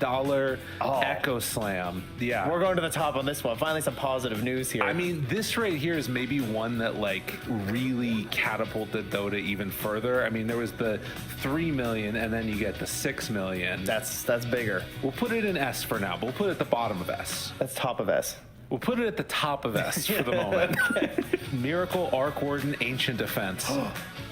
Echo Slam. Yeah, we're going to the top on this one. Finally, some positive news here. I mean, this right here is maybe one that like really catapulted Dota even further. I mean, there was the 3 million, and then you get the 6 million. That's bigger. We'll put it in S for now, but we'll put it at the bottom of S. That's top of S. We'll put it at the top of S for the moment. Miracle Arc Warden Ancient Defense.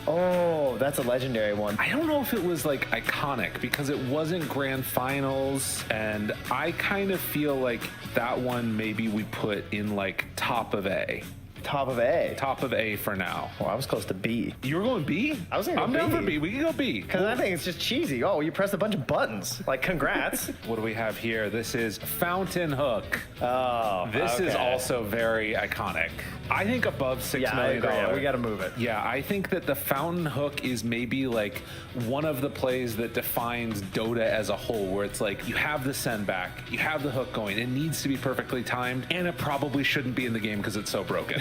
Oh, that's a legendary one. I don't know if it was like iconic because it wasn't grand finals, and I kind of feel like that one maybe we put in like top of A. Top of A. Top of A for now. Well, I was close to B. You were going B? I was going to go I'm down for B. We can go B. Because I think it's just cheesy. Oh, you pressed a bunch of buttons. Like, congrats. What do we have here? This is Fountain Hook. Oh, This is also very iconic. I think above $6 million. I agree. Yeah, we got to move it. Yeah, I think that the Fountain Hook is maybe like one of the plays that defines Dota as a whole, where it's like you have the send back, you have the hook going, it needs to be perfectly timed, and it probably shouldn't be in the game because it's so broken.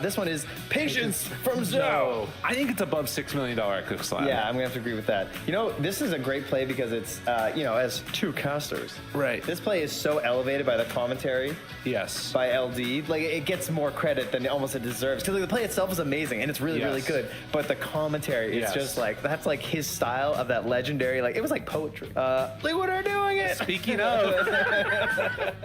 This one is Patience from Zoe. I think it's above $6 million Echo Slam. Yeah, I'm gonna have to agree with that. You know, this is a great play because it's, as two casters. Right. This play is so elevated by the commentary. Yes. By LD. Like, it gets more credit than almost it deserves. Because the play itself is amazing and it's really, really good. But the commentary is just like, that's like his style of that legendary, like, it was like poetry. Look what are doing it! Speaking of,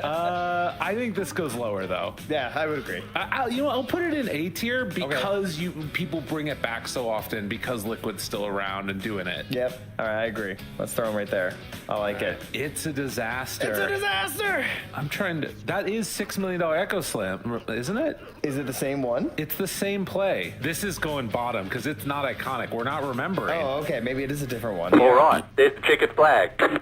I think this goes lower though. Yeah, I would agree. I'll put it in A tier because people bring it back so often because Liquid's still around and doing it. Yep. All right, I agree. Let's throw him right there. I like it. It's a disaster. It's a disaster! I'm trying to. That is $6 million Echo Slam, isn't it? Is it the same one? It's the same play. This is going bottom because it's not iconic. We're not remembering. Oh, okay. Maybe it is a different one. All right, there's the checkered flag.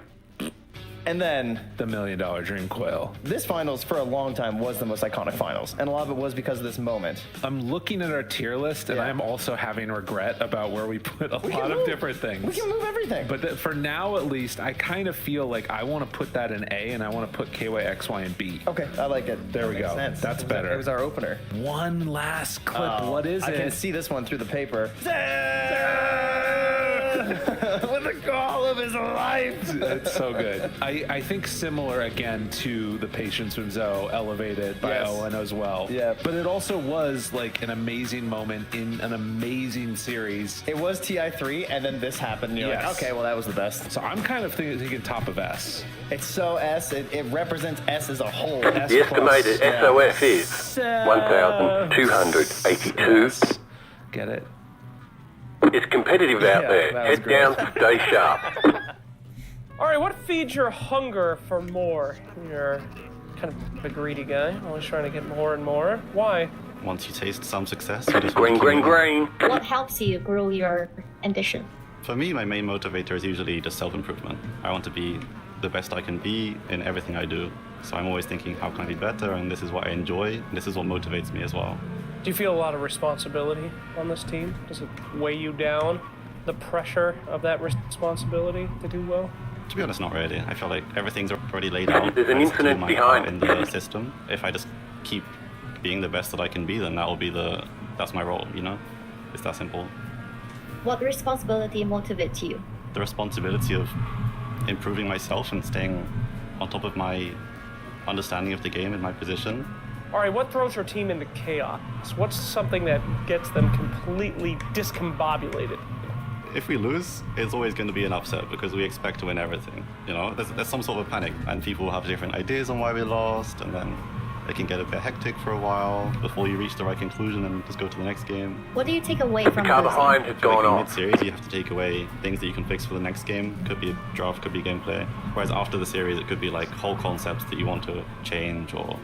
And then the $1 Million Dream Coil. This finals for a long time was the most iconic finals, and a lot of it was because of this moment. I'm looking at our tier list, and I'm also having regret about where we put a lot of different things. We can move everything. But for now, at least, I kind of feel like I want to put that in A, and I want to put KYXY in B. Okay, I like it. There we go. Sense. That's better. It was our opener. One last clip. What is it? I can see this one through the paper. With the call of his life. It's so good. I think similar again to the Patience from Zoe, elevated by Owen as well. Yeah. But it also was like an amazing moment in an amazing series. It was TI3, and then this happened. And you're like, okay, well, that was the best. So I'm kind of thinking top of S. It's so S. It represents S as a whole. S The estimated SOS is 1,282. Get it? It's competitive out there. Head down, stay sharp. All right, what feeds your hunger for more? You're kind of a greedy guy, always trying to get more and more. Why? Once you taste some success, you just Green. What helps you grow your ambition? For me, my main motivator is usually just self-improvement. I want to be the best I can be in everything I do. So I'm always thinking, how can I be better? And this is what I enjoy. And this is what motivates me as well. Do you feel a lot of responsibility on this team? Does it weigh you down, the pressure of that responsibility to do well? To be honest, not really. I feel like everything's already laid out. There's an infinite behind in the system. If I just keep being the best that I can be, then that's my role, you know? It's that simple. What responsibility motivates you? The responsibility of improving myself and staying on top of my understanding of the game and my position. All right, what throws your team into chaos? What's something that gets them completely discombobulated? If we lose, it's always going to be an upset because we expect to win everything. You know, there's some sort of panic, and people have different ideas on why we lost, and then it can get a bit hectic for a while before you reach the right conclusion and just go to the next game. What do you take away from car behind has gone off. Mid-series, you have to take away things that you can fix for the next game. Could be a draft, could be gameplay. Whereas after the series, it could be like whole concepts that you want to change or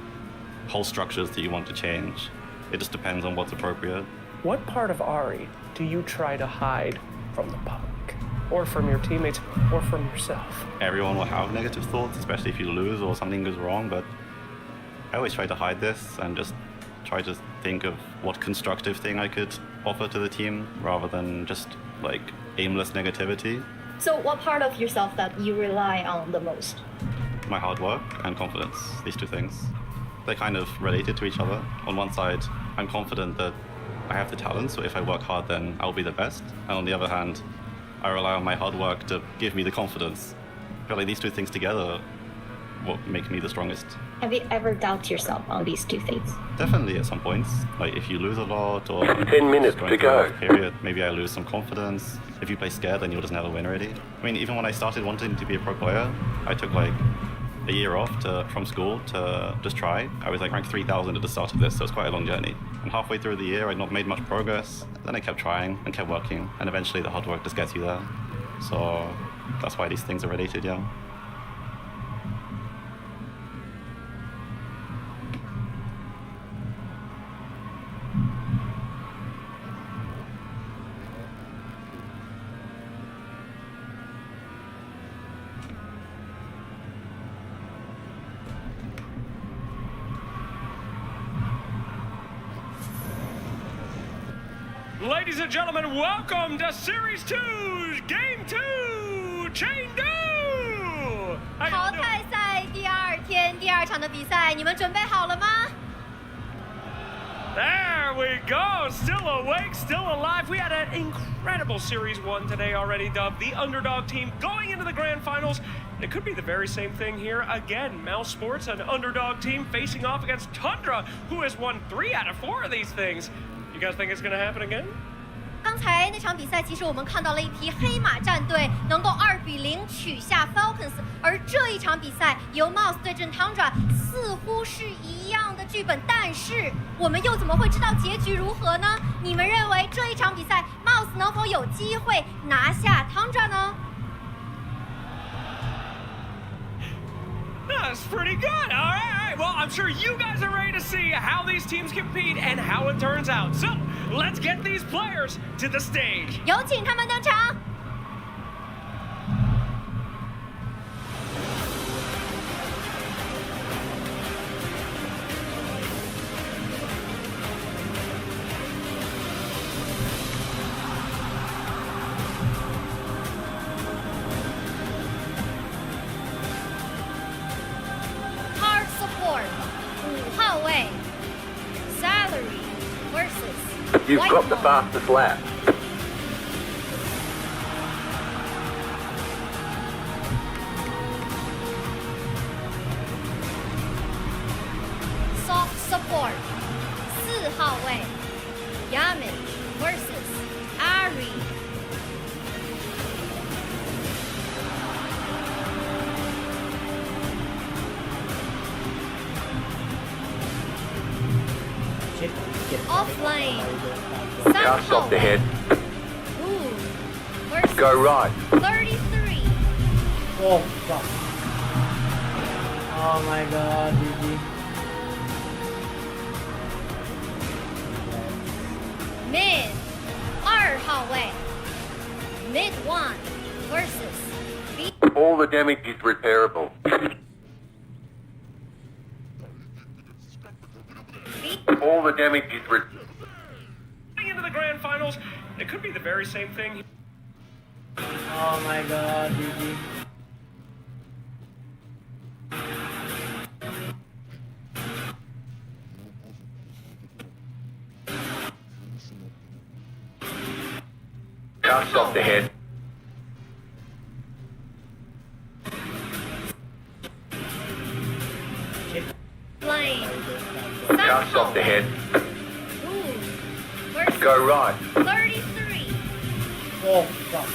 whole structures that you want to change. It just depends on what's appropriate. What part of Ahri do you try to hide from the public, or from your teammates, or from yourself? Everyone will have negative thoughts, especially if you lose or something goes wrong, but I always try to hide this and just try to think of what constructive thing I could offer to the team rather than just like aimless negativity. So what part of yourself that you rely on the most? My hard work and confidence, these two things. They're kind of related to each other. On one side, I'm confident that I have the talent, so if I work hard, then I'll be the best. And on the other hand, I rely on my hard work to give me the confidence. I feel like these two things together will make me the strongest. Have you ever doubted yourself on these two things? Definitely at some points. Like if you lose a lot or 10 minutes to go. Period, maybe I lose some confidence. If you play scared, then you'll just never win already. I mean, even when I started wanting to be a pro player, I took like a year off from school to just try. I was like ranked 3,000 at the start of this, so it's quite a long journey. And halfway through the year, I'd not made much progress. Then I kept trying and kept working, and eventually the hard work just gets you there. So that's why these things are related, yeah. Ladies and gentlemen, welcome to Series 2's Game 2 Chain Do! 淘汰赛第二天第二场的比赛，你们准备好了吗？ There we go. Still awake, still alive. We had an incredible Series 1 today already, dubbed the underdog team going into the grand finals. It could be the very same thing here again. mousesports, an underdog team facing off against Tundra, who has won 3 out of 4 of these things. You guys think it's going to happen again? 刚才那场比赛，其实我们看到了一批黑马战队能够2-0取下 Falcons， 而这一场比赛由 Mouse 对阵 Tundra 似乎是一样的剧本，但是我们又怎么会知道结局如何呢？你们认为这一场比赛 Mouse 能否有机会拿下 Tundra 呢？ That's pretty good. All right. Well, I'm sure you guys are ready to see how these teams compete and how it turns out. So, let's get these players to the stage. 有请他们登场。 You've got the fastest lap. Soft support 4号位 Yamin versus Ari。 Offlane. Cast off the head. Versus Go right. 33. Oh, fuck. Oh my god, GG. Mid 2号位 Mid 1 versus B. All the damage is repairable. All the damage is into the grand finals. It could be the very same thing. Oh my god, GG. Cast off the head. Flame. Cast off the head. Go right. 33. Oh, fuck.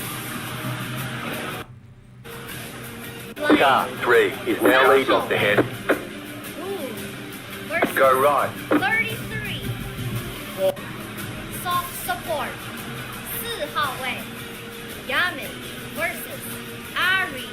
Car 3 is now lead off the head. Go right. 33. Soft support 4号位 Yamin versus Ari。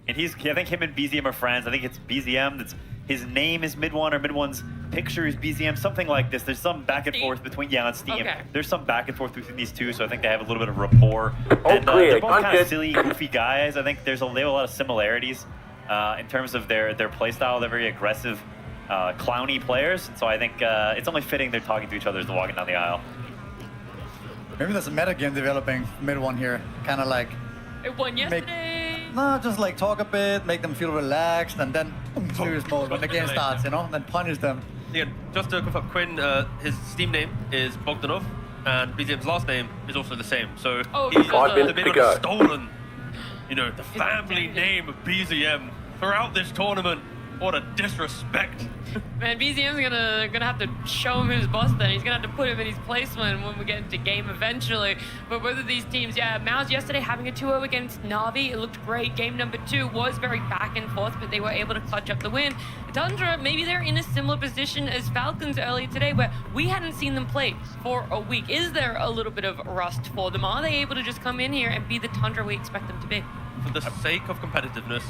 And I think him and BZM are friends. I think it's BZM. His name is Mid1 or Mid1's picture is BZM, something like this. There's some back and forth between, on Steam. Okay. There's some back and forth between these two, so I think they have a little bit of rapport. And clear. they're both kind of silly, goofy guys. I think they have a lot of similarities in terms of their play style. They're very aggressive, clowny players. And so I think it's only fitting they're talking to each other as they're walking down the aisle. Maybe there's a metagame developing Mid1 here, kind of like... It won yesterday. No, just like talk a bit, make them feel relaxed, and then serious mode when the game starts, then punish them. Yeah, just to confirm, Quinn, his Steam name is Bogdanov, and BZM's last name is also the same. So he's stolen, the family name of BZM throughout this tournament. What a disrespect. Man, BZM's gonna have to show him who's boss then. He's gonna have to put him in his placement when we get into game eventually. But both of these teams, Mouse yesterday having a 2-0 against Na'Vi. It looked great. Game number 2 was very back and forth, but they were able to clutch up the win. Tundra, maybe they're in a similar position as Falcons earlier today, where we hadn't seen them play for a week. Is there a little bit of rust for them? Are they able to just come in here and be the Tundra we expect them to be? For the sake of competitiveness,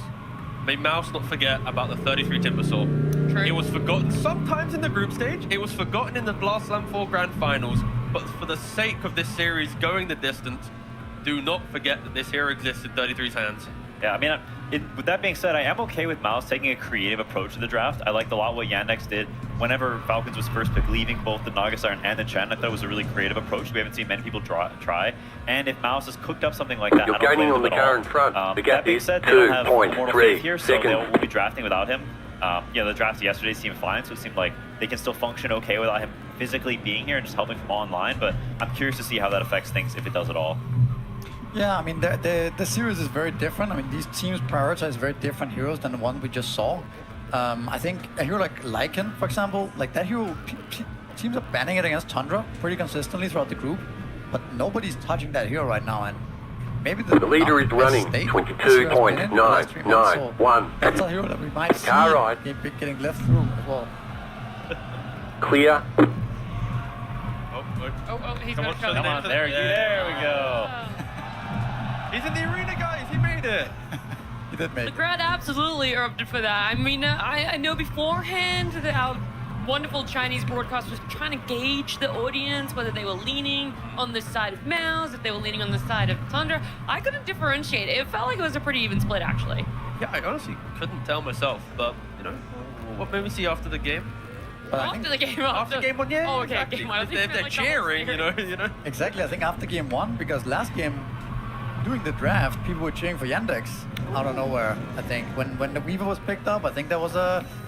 may Mouse not forget about the 33 Timbersaw. True. It was forgotten sometimes in the group stage. It was forgotten in the Blast Slam 4 Grand Finals. But for the sake of this series going the distance, do not forget that this hero exists in 33's hands. Yeah, I mean, With that being said, I am okay with MOUZ taking a creative approach to the draft. I liked a lot what Yandex did whenever Falcons was first picked, leaving both the Naga Siren and the Chen. I thought it was a really creative approach. We haven't seen many people try. And if MOUZ has cooked up something like that, You're I don't gaining blame on the them at car all. in front. The gap That being is said, they don't have Immortal 2.3 Faith here, so seconds. they'll be drafting without him. The draft yesterday seemed fine, so it seemed like they can still function okay without him physically being here and just helping from online. But I'm curious to see how that affects things, if it does at all. Yeah, I mean, the series is very different. I mean, these teams prioritize very different heroes than the one we just saw. I think a hero like Lycan, for example, like that hero, teams are banning it against Tundra pretty consistently throughout the group, but nobody's touching that hero right now. And maybe the leader is running 22.991. That's a hero that we might see Car ride. getting left through as well. Clear. He's Come gonna on, come come in. on, There we go. He's in the arena, guys. He made it. He did make The crowd absolutely erupted for that. I mean, I know beforehand that our wonderful Chinese broadcast was trying to gauge the audience, whether they were leaning on the side of MOUZ, if they were leaning on the side of Tundra. I couldn't differentiate. It felt like it was a pretty even split, actually. Yeah, I honestly couldn't tell myself, but what made me see after the game? After the game, After game one, yeah. Oh, okay, exactly. game one. I was If thinking they're like the whole cheering, series. Exactly, I think after game one, because last game, during the draft, people were cheering for Yandex out of nowhere. I think when the Weaver was picked up, I think there was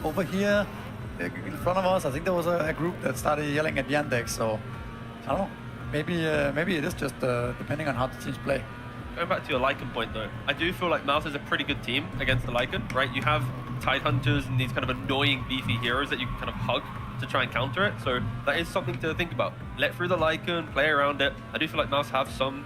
over here in front of us. I think there was a group that started yelling at Yandex. So I don't know. Maybe it is just depending on how the teams play. Going back to your Lycan point though, I do feel like MOUZ is a pretty good team against the Lycan, right? You have Tidehunters and these kind of annoying beefy heroes that you can kind of hug to try and counter it. So that is something to think about. Let through the Lycan, play around it. I do feel like MOUZ have some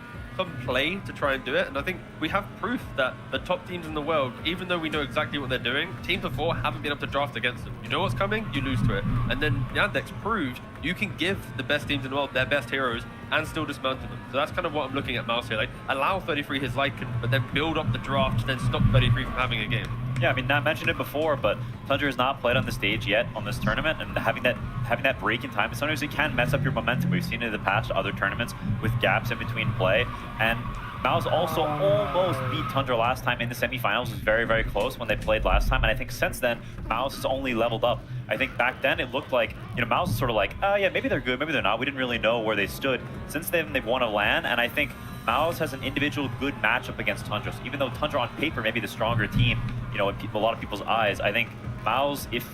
play to try and do it, and I think we have proof that the top teams in the world, even though we know exactly what they're doing, teams before haven't been able to draft against them. You know what's coming, you lose to it. And then Yandex proved you can give the best teams in the world their best heroes and still dismantle them. So that's kind of what I'm looking at MOUZ here. Like, allow 33 his Lycan, but then build up the draft, then stop 33 from having a game. Yeah, I mean, I mentioned it before, but Tundra has not played on the stage yet on this tournament, and having that break in time, sometimes it can mess up your momentum. We've seen it in the past other tournaments with gaps in between play, and MOUZ also almost beat Tundra last time in the semifinals. It was very, very close when they played last time, and I think since then, MOUZ has only leveled up. I think back then it looked like, MOUZ is sort of like, yeah, maybe they're good, maybe they're not. We didn't really know where they stood. Since then, they've won a LAN, and I think MOUZ has an individual good matchup against Tundra. So even though Tundra on paper may be the stronger team, in a lot of people's eyes, I think MOUZ, if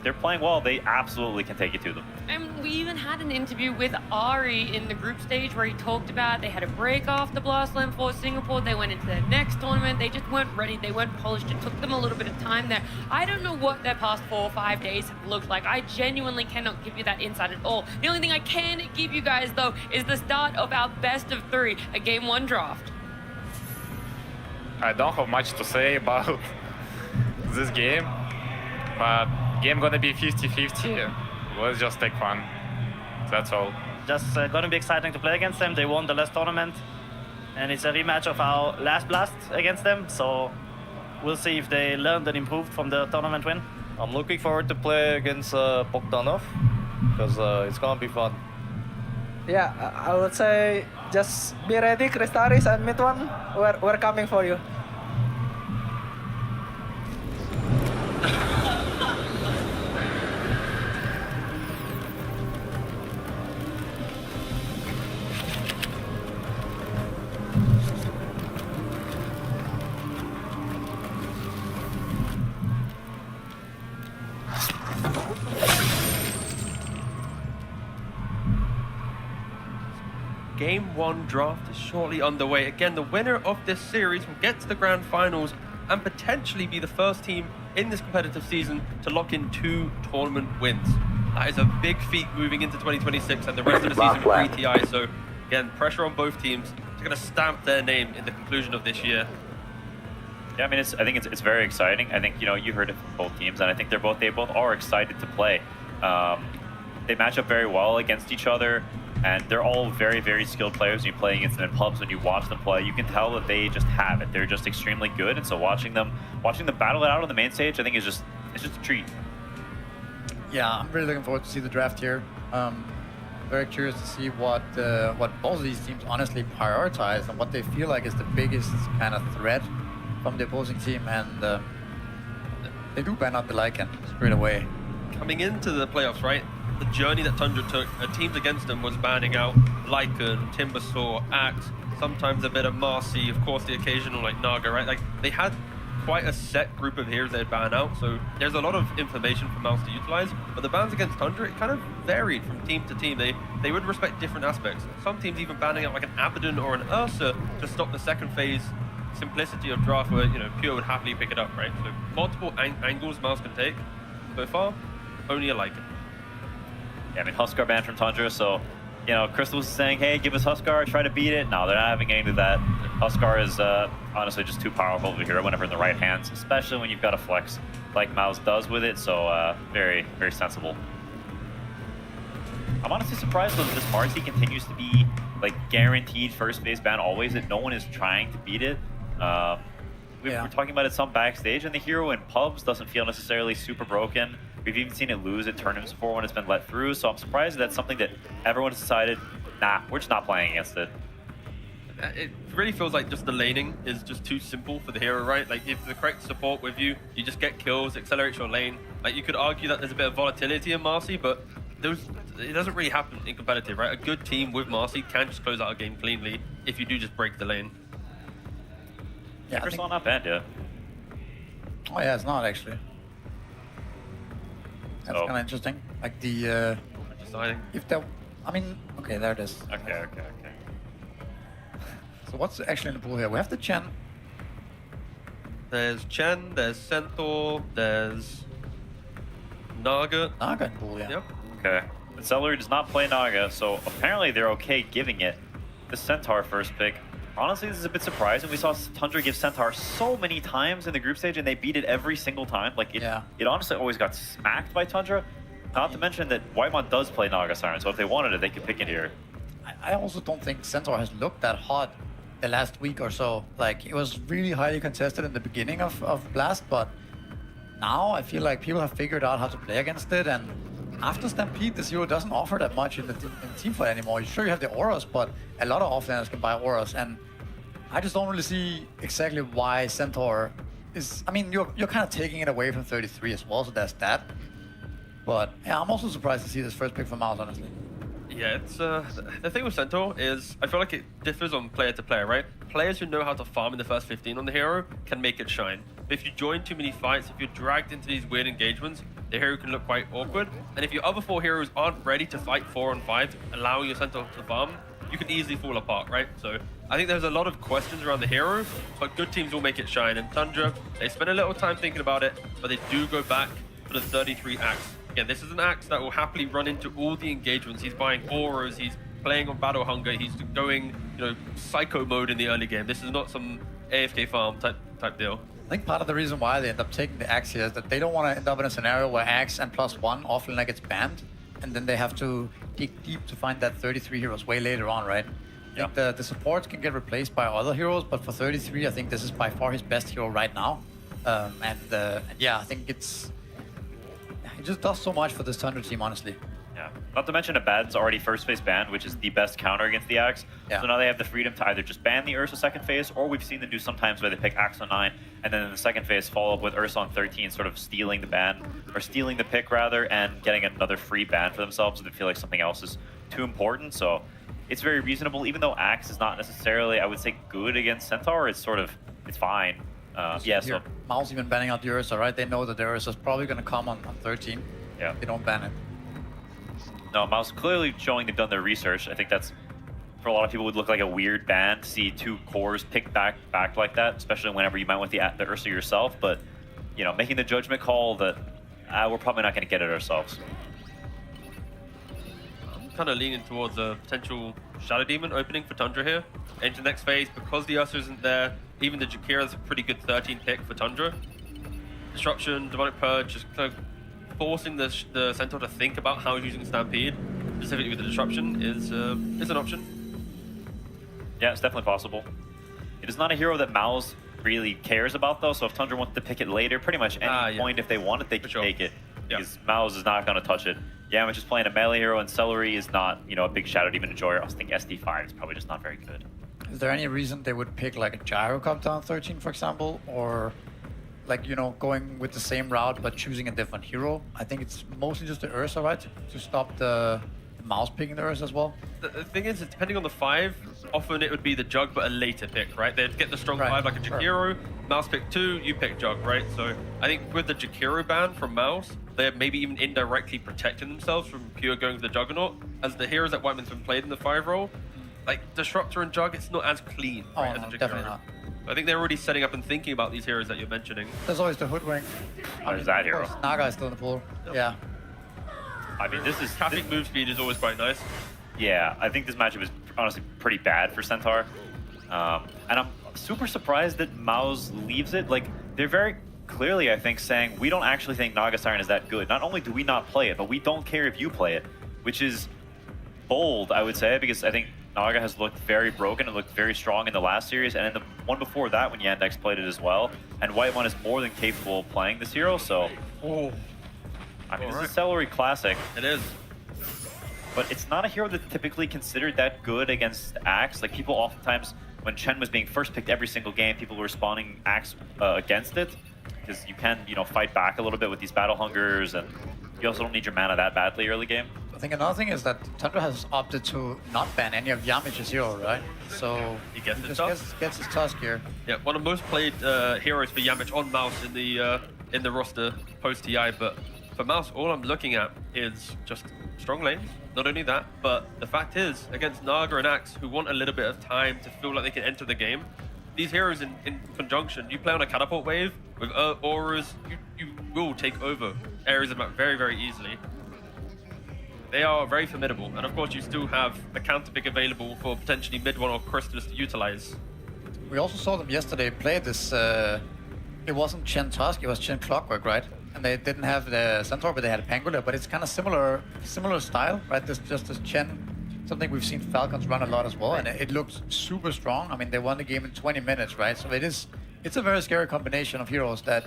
they're playing well, they absolutely can take it to them. And we even had an interview with Ari in the group stage where he talked about they had a break off the Blast LAN for Singapore. They went into their next tournament. They just weren't ready. They weren't polished. It took them a little bit of time there. I don't know what their past 4 or 5 days have looked like. I genuinely cannot give you that insight at all. The only thing I can give you guys, though, is the start of our best of 3, a game 1 draft. I don't have much to say about this game, but game gonna be 50-50. Let's just take fun. That's all. Just gonna be exciting to play against them. They won the last tournament, and it's a rematch of our last blast against them. So we'll see if they learned and improved from the tournament win. I'm looking forward to play against Bogdanov because it's gonna be fun. Yeah, I would say just be ready, Kristaris and Mid-One. We're coming for you. Game 1 draft is shortly underway. Again, the winner of this series will get to the grand finals and potentially be the first team in this competitive season to lock in 2 tournament wins. That is a big feat moving into 2026 and the rest of the season for ETI. So again, pressure on both teams. They're going to stamp their name in the conclusion of this year. Yeah, I mean, I think it's very exciting. I think, you heard it from both teams, and I think they both are excited to play. They match up very well against each other, and they're all very, very skilled players. When you play against them in pubs, when you watch them play, you can tell that they just have it. They're just extremely good, and so watching them battle it out on the main stage, I think it's just a treat. Yeah, I'm really looking forward to see the draft here. Very curious to see what both of these teams honestly prioritize and what they feel like is the biggest kind of threat from the opposing team, and they do ban out the Lycan straight away. Coming into the playoffs, right? The journey that Tundra took, teams against them was banning out Lycan, Timbersaw, Axe, sometimes a bit of Marcy, of course the occasional like Naga, right? Like they had quite a set group of heroes they'd ban out, so there's a lot of information for Mouse to utilize. But the bans against Tundra, it kind of varied from team to team. They would respect different aspects. Some teams even banning out like an Abaddon or an Ursa to stop the second phase simplicity of draft where, you know, Pure would happily pick it up, right? So multiple angles Mouse can take. So far, only a Lycan. Yeah, I mean, Huskar banned from Tundra, so, you know, Crystal was saying, hey, give us Huskar, try to beat it. No, they're not having any of that. Huskar is honestly just too powerful of a hero whenever in the right hands, especially when you've got a flex like Mouse does with it, so very, very sensible. I'm honestly surprised though that this Marcy continues to be like guaranteed first phase ban always, that no one is trying to beat it. We're talking about it some backstage, and the hero in pubs doesn't feel necessarily super broken. We've even seen it lose at tournaments before when it's been let through, so I'm surprised that's something that everyone's decided, nah, we're just not playing against it. It really feels like just the laning is just too simple for the hero, right? Like if the correct support with you, you just get kills, accelerates your lane. Like you could argue that there's a bit of volatility in Marcy, but it doesn't really happen in competitive, right? A good team with Marcy can just close out a game cleanly if you do just break the lane. Yeah, It's not banned yet. Oh yeah, it's not actually. That's kind of interesting. Like the if there, I mean, okay, there it is. Okay. So what's actually in the pool here? We have the Chen. There's Chen, there's Centaur, there's Naga. Naga in pool, yeah. Yep. Okay. But Celery does not play Naga, so apparently they're okay giving it the Centaur first pick. Honestly, this is a bit surprising. We saw Tundra give Centaur so many times in the group stage, and they beat it every single time. Like, it honestly always got smacked by Tundra. Not to mention that Whitemon does play Naga Siren, so if they wanted it, they could pick it here. I also don't think Centaur has looked that hot the last week or so. Like, it was really highly contested in the beginning of Blast, but now I feel like people have figured out how to play against it, and after Stampede, this hero doesn't offer that much in the team fight anymore. Sure, you have the auras, but a lot of offlaners can buy auras, and I just don't really see exactly why Centaur is... I mean, you're kind of taking it away from 33 as well, so there's that. But yeah, I'm also surprised to see this first pick from Mouse, honestly. Yeah, it's the thing with Centaur is I feel like it differs on player to player, right? Players who know how to farm in the first 15 on the hero can make it shine. But if you join too many fights, if you're dragged into these weird engagements, the hero can look quite awkward. And if your other 4 heroes aren't ready to fight 4-on-5, allowing your Centaur to farm, you can easily fall apart, right? So I think there's a lot of questions around the hero, but good teams will make it shine. And Tundra, they spend a little time thinking about it, but they do go back for the 33 Axe. Again, this is an Axe that will happily run into all the engagements. He's buying auras, he's playing on Battle Hunger, he's going, you know, psycho mode in the early game. This is not some AFK farm type deal. I think part of the reason why they end up taking the Axe here is that they don't want to end up in a scenario where Axe and +1 offlaner gets banned, and then they have to dig deep to find that 33 heroes way later on, right? I think the supports can get replaced by other heroes, but for 33, I think this is by far his best hero right now. Yeah, I think it just does so much for this Tundra team, honestly. Yeah, not to mention Abaddon's already first phase banned, which is the best counter against the Axe. Yeah. So now they have the freedom to either just ban the Ursa second phase, or we've seen them do sometimes where they pick Axe on 9, and then in the second phase follow up with Ursa on 13, sort of stealing the ban, or stealing the pick rather, and getting another free ban for themselves if they feel like something else is too important. So it's very reasonable, even though Axe is not necessarily, I would say, good against Centaur. It's sort of, it's fine. Yeah, so Mouse even banning out the Ursa, right? They know that the Ursa is probably going to come on 13. Yeah. They don't ban it. No, Mouse clearly showing they've done their research. I think that's, for a lot of people, would look like a weird ban to see 2 cores picked back like that, especially whenever you might want the Ursa yourself. But, you know, making the judgment call that we're probably not going to get it ourselves. I'm kind of leaning towards a potential Shadow Demon opening for Tundra here. Into the next phase, because the Ursa isn't there, even the Jakira is a pretty good 13 pick for Tundra. Disruption, Demonic Purge, just kind of forcing the Centaur to think about how he's using Stampede, specifically with the Disruption, is an option. Yeah, it's definitely possible. It is not a hero that Mouse really cares about, though, so if Tundra wants to pick it later, pretty much any point if they want it, they can take it. Because Mouse is not going to touch it. Yamcha is playing a melee hero, and Celery is not, you know, a big Shadow Demon enjoyer. I was thinking SD5 is probably just not very good. Is there any reason they would pick like a gyrocopter on 13, for example, or like, you know, going with the same route but choosing a different hero? I think it's mostly just the Ursa, right? To stop the mouse picking the Ursa as well. The thing is, depending on the 5, often it would be the Jug, but a later pick, right? They'd get the strong 5 like a Jakiro, Mouse pick 2, you pick Jug, right? So I think with the Jakiro ban from Mouse, they're maybe even indirectly protecting themselves from pure going for the Juggernaut, as the heroes that Whiteman's been played in the 5 role, like Disruptor and Jug, it's not as clean, right, as a Jakiro. Definitely not. I think they're already setting up and thinking about these heroes that you're mentioning. There's always the Hoodwink. There's that hero. Naga is still in the pool. Yeah. I mean, this is... Traffic move speed is always quite nice. Yeah, I think this matchup is honestly pretty bad for Centaur. And I'm super surprised that Maus leaves it. Like, they're very clearly, I think, saying, we don't actually think Naga Siren is that good. Not only do we not play it, but we don't care if you play it, which is bold, I would say, because I think Naga has looked very broken and looked very strong in the last series, and in the one before that when Yandex played it as well. And Whitemon is more than capable of playing this hero, so... I mean, this is a Celery Classic. It is. But it's not a hero that's typically considered that good against Axe. Like, people oftentimes, when Chen was being first picked every single game, people were spawning Axe against it. Because you can, you know, fight back a little bit with these Battle Hungers, and you also don't need your mana that badly early game. I think another thing is that Tundra has opted to not ban any of Yamich's hero, right? So he gets his Tusk here. Yeah, one of the most played heroes for Yamich on Mouse in the roster post TI, but for Mouse, all I'm looking at is just strong lanes. Not only that, but the fact is, against Naga and Axe, who want a little bit of time to feel like they can enter the game, these heroes in conjunction, you play on a catapult wave with auras, you will take over areas of the map very, very easily. They are very formidable, and of course you still have a counter pick available for potentially mid one or Crystallis to utilize. We also saw them yesterday play this, it wasn't Chen Tusk, it was Chen Clockwork, right? And they didn't have the Centaur, but they had Pangolin, but it's kind of similar style, right? This just as Chen, something we've seen Falcons run a lot as well, and it looks super strong. I mean, they won the game in 20 minutes, right? So it's a very scary combination of heroes that,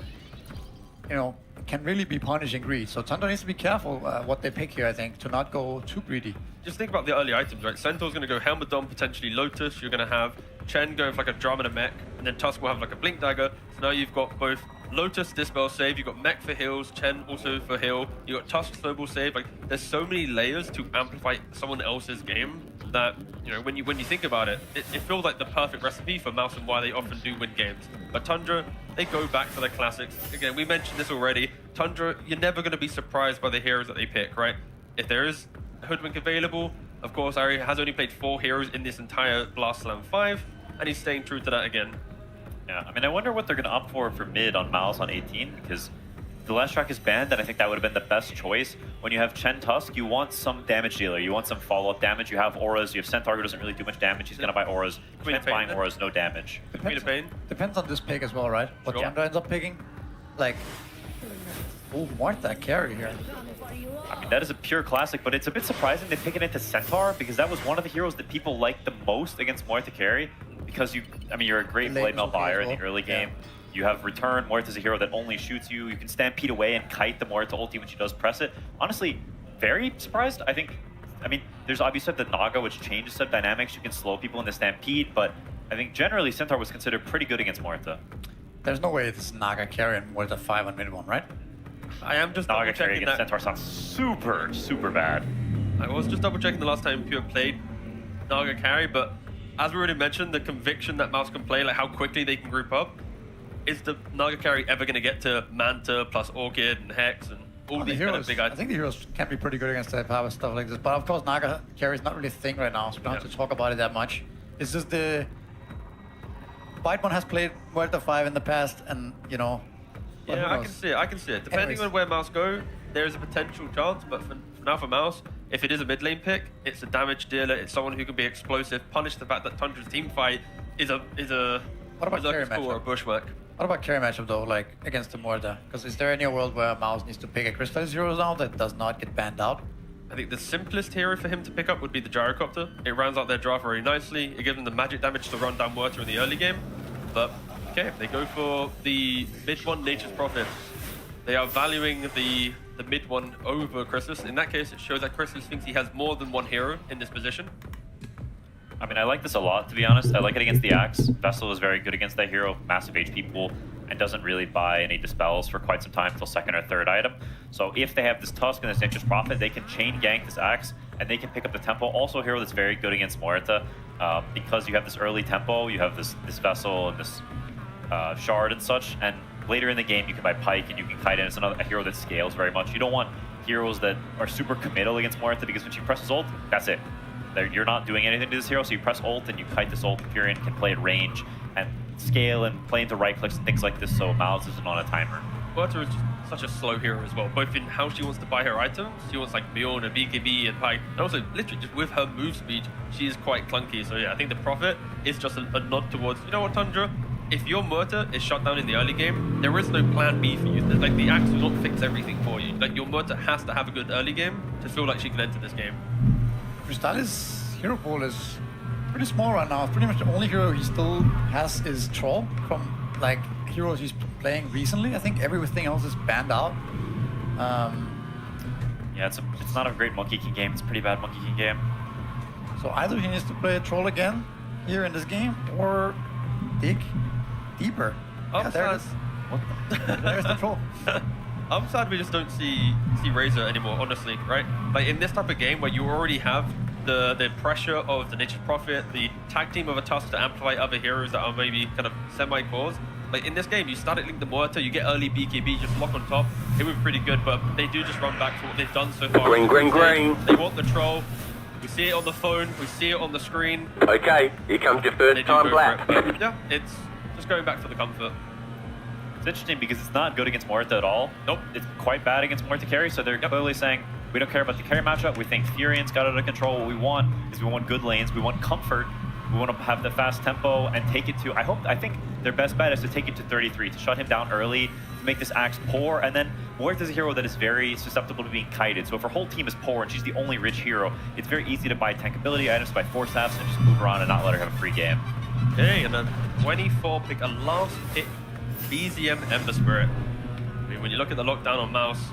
you know, can really be punishing greed. So Tundra needs to be careful what they pick here, I think, to not go too greedy. Just think about the early items, right? Centaur's going to go Helmadon, potentially Lotus. You're going to have Chen going for like a drum and a mech, and then Tusk will have like a Blink Dagger. So now you've got both Lotus, Dispel save, you've got mech for heals, Chen also for heal, you've got Tusk Snowball save. Like, there's so many layers to amplify someone else's game that, you know, when you think about it, it feels like the perfect recipe for Mouse and why they often do win games. But Tundra, they go back to their classics. Again, we mentioned this already. Tundra, you're never going to be surprised by the heroes that they pick, right? If there is a Hoodwink available, of course, Ari has only played 4 heroes in this entire Blast Slam 5, and he's staying true to that again. Yeah, I mean, I wonder what they're going to opt for mid on Mouse on 18, because the last track is banned, and I think that would have been the best choice. When you have Chen Tusk, you want some damage dealer, you want some follow-up damage. You have auras, you have Centaur who doesn't really do much damage, he's going to buy auras. Chen buying auras, no damage. Depends on this pick as well, right? What Tundra ends up picking. Like, oh, Martha carry here. I mean, that is a pure classic, but it's a bit surprising they pick it into Centaur, because that was one of the heroes that people liked the most against Muerta carry, because you're a great blade mail buyer in the early game. You have Return, Muerta's a hero that only shoots you. You can Stampede away and kite the Muerta ulti when she does press it. Honestly, very surprised. I mean, there's obviously the Naga, which changes some dynamics. You can slow people in the Stampede, but I think generally Centaur was considered pretty good against Muerta. There's no way this Naga carry and Muerta 5 on mid one, right? I am just Naga carry double-checking against that. Centaur sounds super, super bad. I was just double-checking the last time Pure played Naga carry, but as we already mentioned, the conviction that Mouse can play, like how quickly they can group up, is the Naga carry ever going to get to Manta plus Orchid and Hex and all these kind of big items? I think the heroes can be pretty good against that power stuff like this, but of course Naga carry is not really a thing right now, so we don't have to talk about it that much. It's just the... Whitemon has played Muerta 5 in the past, and, you know... Yeah, I can see it. Depending on where Mouse go, there is a potential chance, but for now for Mouse, if it is a mid lane pick, it's a damage dealer, it's someone who can be explosive, punish the fact that Tundra's team fight is a carry matchup? or a bushwhack. What about carry matchup though, like against the Muerta? Because is there any world where Mouse needs to pick a Crystallis hero now that does not get banned out? I think the simplest hero for him to pick up would be the Gyrocopter. It rounds out their draft very nicely. It gives them the magic damage to run down Muerta in the early game. But okay, if they go for the mid one Nature's Prophet, they are valuing the mid one over Crystallis. In that case, it shows that Crystallis thinks he has more than one hero in this position. I mean, I like this a lot, to be honest. I like it against the Axe. Vessel is very good against that hero, massive HP pool, and doesn't really buy any dispels for quite some time until second or third item. So if they have this Tusk and this Nature's Prophet, they can chain gank this Axe, and they can pick up the tempo. Also a hero that's very good against Muerta, because you have this early tempo, you have this Vessel and this Shard and such, and later in the game you can buy Pike and you can kite in. It's a hero that scales very much. You don't want heroes that are super committal against Muerta, because when she presses ult, that's it. You're not doing anything to this hero, so you press ult and you kite this ult. Furion can play at range and scale and play into right clicks and things like this, so Mouse isn't on a timer. Muerta is such a slow hero as well, both in how she wants to buy her items. She wants like Bjorn and BKB and Pike, and also literally just with her move speed, she is quite clunky. So yeah, I think the Prophet is just a nod towards, you know what, Tundra? If your Muerta is shut down in the early game, there is no plan B for you. Like, the Axe will not fix everything for you. Like, your Muerta has to have a good early game to feel like she can enter this game. Crystallis' hero pool is pretty small right now. Pretty much the only hero he still has is Troll from like heroes he's playing recently. I think everything else is banned out. Yeah, it's not a great Monkey King game. It's a pretty bad Monkey King game. So either he needs to play a Troll again here in this game, or dig deeper. Yeah, there it is. What? There's the Troll. I'm sad we just don't see Razor anymore, honestly, right? Like, in this type of game where you already have the pressure of the Nature's Prophet, the tag team of a Tusk to amplify other heroes that are maybe kind of semi-cores. Like, in this game, you start at Link the Muerta, you get early BKB, just lock on top. It would be pretty good, but they do just run back to what they've done so far. Green. They want the Troll. We see it on the phone, we see it on the screen. Okay, here comes your first time black. Yeah, it's just going back for the comfort. It's interesting because it's not good against Muerta at all. Nope, it's quite bad against Muerta carry, so they're clearly saying, we don't care about the carry matchup, we think Furion's got it under control. What we want is we want good lanes, we want comfort, we want to have the fast tempo and take it to, I think their best bet is to take it to 33, to shut him down early, to make this Axe poor, and then Muerta's a hero that is very susceptible to being kited, so if her whole team is poor and she's the only rich hero, it's very easy to buy tankability items, buy force halves, and just move around and not let her have a free game. Okay, and then 24 pick a last pick. BZM Ember Spirit. I mean, when you look at the lockdown on Mouse,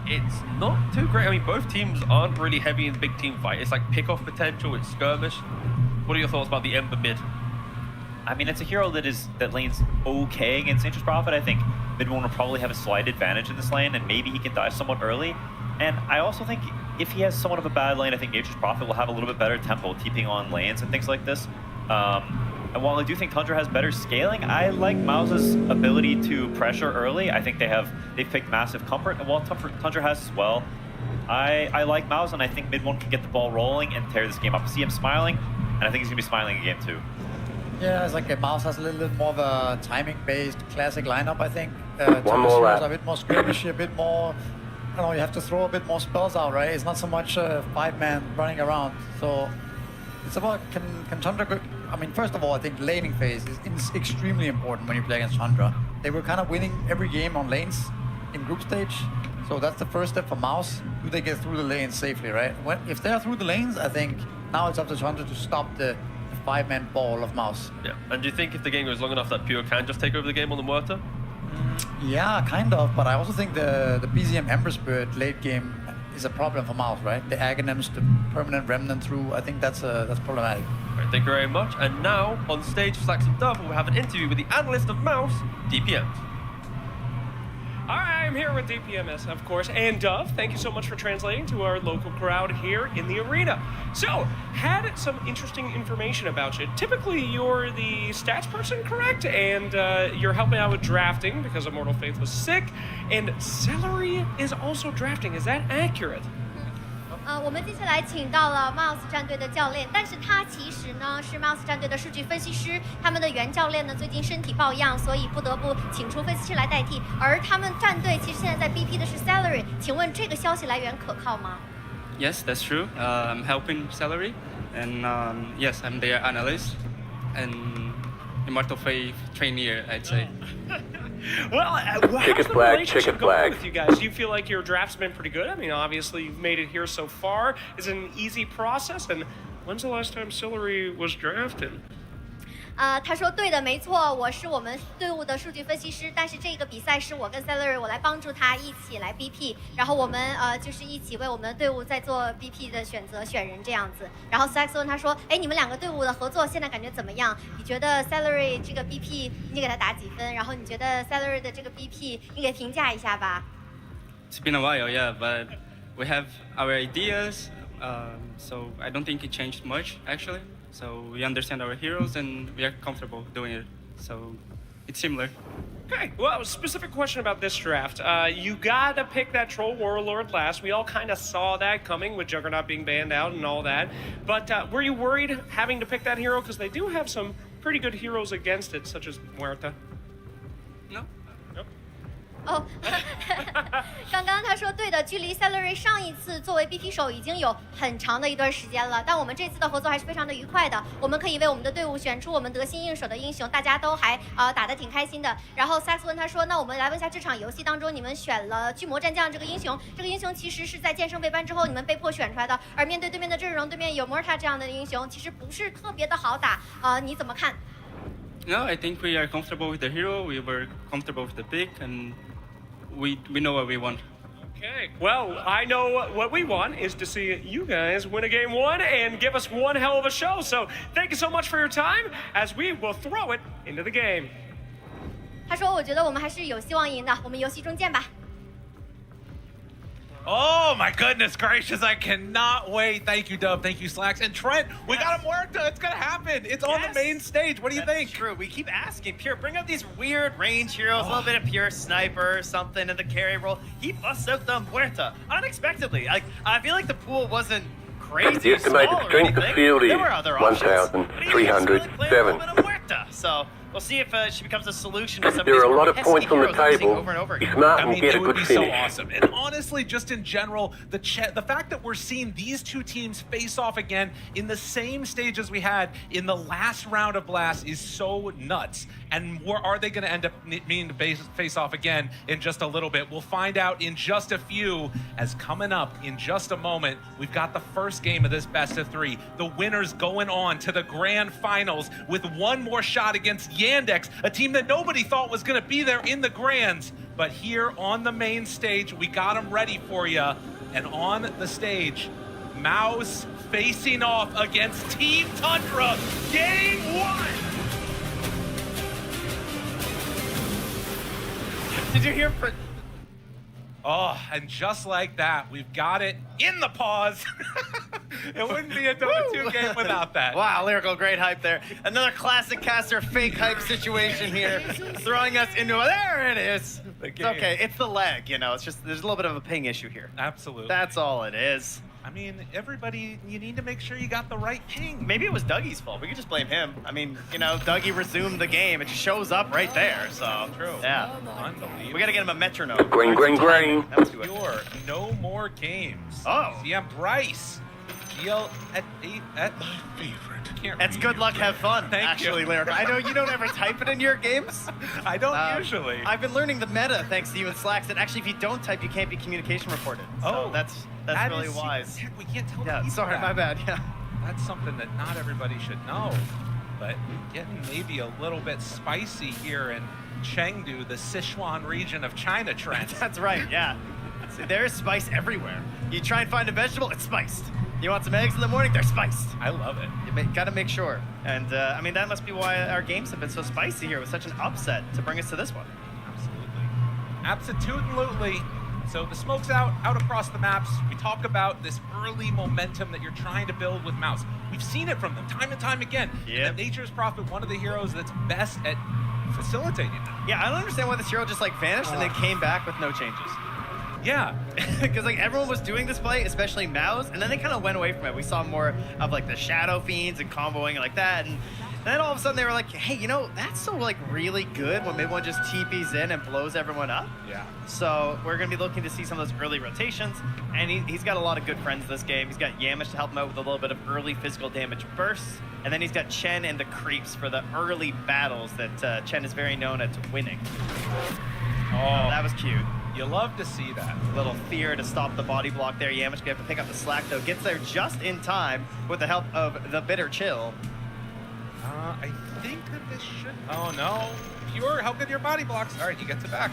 it's not too great. I mean, both teams aren't really heavy in big team fight. It's like pick-off potential, it's skirmish. What are your thoughts about the Ember mid? I mean, it's a hero that lanes okay against Nature's Prophet. I think mid one will probably have a slight advantage in this lane, and maybe he can die somewhat early. And I also think if he has somewhat of a bad lane, I think Nature's Prophet will have a little bit better tempo, TPing on lanes and things like this. And while I do think Tundra has better scaling, I like Mouse's ability to pressure early. I think they've picked Massive Comfort, and while Tundra has as well, I like Mouse, and I think mid one can get the ball rolling and tear this game up. I see him smiling, and I think he's gonna be smiling in game 2. Yeah, it's like a Mouse has a little bit more of a timing-based classic lineup, I think. One more lap. A bit more skirmishy, a bit more, I don't know, you have to throw a bit more spells out, right? It's not so much 5-man running around. So it's about, can Tundra, I mean, first of all, I think laning phase is extremely important when you play against Tundra. They were kind of winning every game on lanes in group stage. So that's the first step for Mouse. Do they get through the lanes safely, right? If they're through the lanes, I think now it's up to Tundra to stop the 5-man ball of Mouse. Yeah, and do you think if the game goes long enough that Pure can just take over the game on the Muerta? Yeah, kind of, but I also think the BZM Ember Spirit late game is a problem for Mouse, right? The Aghanims, the permanent remnant through, I think that's problematic. Right, thank you very much. And now, on stage for Slacks and Dove, we'll have an interview with the analyst of Mouse, DPM. I'm here with DPMS, of course, and Dove. Thank you so much for translating to our local crowd here in the arena. So, had some interesting information about you. Typically, you're the stats person, correct? And you're helping out with drafting because Immortal Faith was sick. And Celery is also drafting. Is that accurate? 我们接下来请到了 Mouse 战队的教练，但是他其实呢是 Mouse 战队的数据分析师。他们的原教练呢最近身体抱恙，所以不得不请出分析师来代替。而他们战队其实现在在 BP 的是 Celery， 请问这个消息来源可靠吗？ Yes, that's true. I'm helping Celery, and yes, I'm their analyst and Immortal Faith trainee, I'd say. Well, how's the relationship going with you guys? Do you feel like your draft's been pretty good? I mean, obviously you've made it here so far. Is it an easy process? And when's the last time Celery was drafted? 他说对的，没错，我是我们队伍的数据分析师，但是这个比赛是我跟 Celery 我来帮助他一起来 BP， 然后我们就是一起为我们的队伍在做 BP 的选择选人这样子。然后 Sax 问他说，哎，你们两个队伍的合作现在感觉怎么样？你觉得 Celery 这个 BP 你给他打几分？然后你觉得 Celery 的这个 BP 你给评价一下吧。It's been a while, yeah, but we have our ideas, so I don't think it changed much actually. So we understand our heroes and we are comfortable doing it. So it's similar. Okay, well, a specific question about this draft. You gotta pick that Troll Warlord last. We all kind of saw that coming with Juggernaut being banned out and all that. But were you worried having to pick that hero? Because they do have some pretty good heroes against it, such as Muerta. No. Nope. 哦，刚刚他说对的，距离 Celery 上一次作为 BP 手已经有很长的一段时间了，但我们这次的合作还是非常的愉快的。我们可以为我们的队伍选出我们得心应手的英雄，大家都还打得挺开心的。然后 Sax 问他说，那我们来问一下这场游戏当中你们选了巨魔战将这个英雄，这个英雄其实是在剑圣被ban之后你们被迫选出来的，而面对对面的阵容，对面有 Muerta 这样的英雄，其实不是特别的好打，你怎么看？ No, I think we are comfortable with the hero. We were comfortable with the pick, and we know what we want. Okay, well, I know what we want is to see you guys win a game one and give us one hell of a show. So thank you so much for your time as we will throw it into the game. 他说，我觉得我们还是有希望赢的，我们游戏中见吧。 Oh my goodness gracious, I cannot wait. Thank you, Dub. Thank you, Slacks. And Trent, we got a Muerta. It's gonna happen. It's on the main stage. What do you think? True. We keep asking Pure, bring up these weird range heroes, a little bit of Pure Sniper or something in the carry role. He busts out the Muerta unexpectedly. Like, I feel like the pool wasn't crazy The estimated small or strength of anything. field is There were other options. 1,307. Muerta. So we'll see if she becomes a solution to some of There these are a lot more of pesky points on the heroes that we're seeing table. over and over Be again. smart I and mean, get it a would good be so finish. awesome. And honestly, just in general, the fact that we're seeing these two teams face off again in the same stage as we had in the last round of Blast is so nuts. And where are they going to end up needing to face off again in just a little bit? We'll find out in just a few, as coming up in just a moment, we've got the first game of this best of three. The winners going on to the grand finals with one more shot against Yandex, a team that nobody thought was going to be there in the grands. But here on the main stage, we got them ready for you. And on the stage, Mouse facing off against Team Tundra. Game one! Did you hear? Oh, and just like that, we've got it in the pause. It wouldn't be a Dota 2 game without that. Wow, Lyrical, great hype there. Another classic caster fake hype situation here, throwing us into a, there it is. It's okay, it's the lag, you know, it's just, there's a little bit of a ping issue here. Absolutely. That's all it is. I mean, everybody, you need to make sure you got the right ping. Maybe it was Dougie's fault. We could just blame him. I mean, you know, Dougie resumed the game. It just shows up right there, so. True. Yeah. Unbelievable. We gotta get him a metronome. Green, green, green. Pure, no more games. Oh. CM Bryce. GL at 8 at my favorite. That's good luck, have fun, Thank actually, you. Lyrical. I know you don't ever type it in your games. I don't usually. I've been learning the meta thanks to you and Slacks, that actually if you don't type, you can't be communication reported. So that's that really is- wise. We can't tell Yeah, people sorry, that. my bad, yeah. That's something that not everybody should know. But getting maybe a little bit spicy here in Chengdu, the Sichuan region of China, Trent. That's right, yeah. See, there's spice everywhere. You try and find a vegetable, it's spiced. You want some eggs in the morning, they're spiced. I love it. You gotta make sure. And I mean, that must be why our games have been so spicy here with such an upset to bring us to this one. Absolutely. So the smoke's out across the maps. We talk about this early momentum that you're trying to build with Mouse. We've seen it from them time and time again. Yep. And Nature's Prophet, one of the heroes that's best at facilitating that. Yeah, I don't understand why this hero just like vanished and then came back with no changes. Yeah. Because like everyone was doing this play, especially Mouse, and then they kind of went away from it. We saw more of like the Shadow Fiends and comboing like that, and then all of a sudden they were like, hey, you know, that's so like really good when everyone just TPs in and blows everyone up. Yeah. So we're going to be looking to see some of those early rotations, and he's got a lot of good friends this game. He's got Yamish to help him out with a little bit of early physical damage bursts, and then he's got Chen and the creeps for the early battles that Chen is very known at winning. Oh, that was cute. You love to see that. Little fear to stop the body block there. Yamish gonna have to pick up the slack though. Gets there just in time with the help of the Bitter Chill. I think that this should... Oh, no. Pure, how good your body blocks? All right, he gets it back.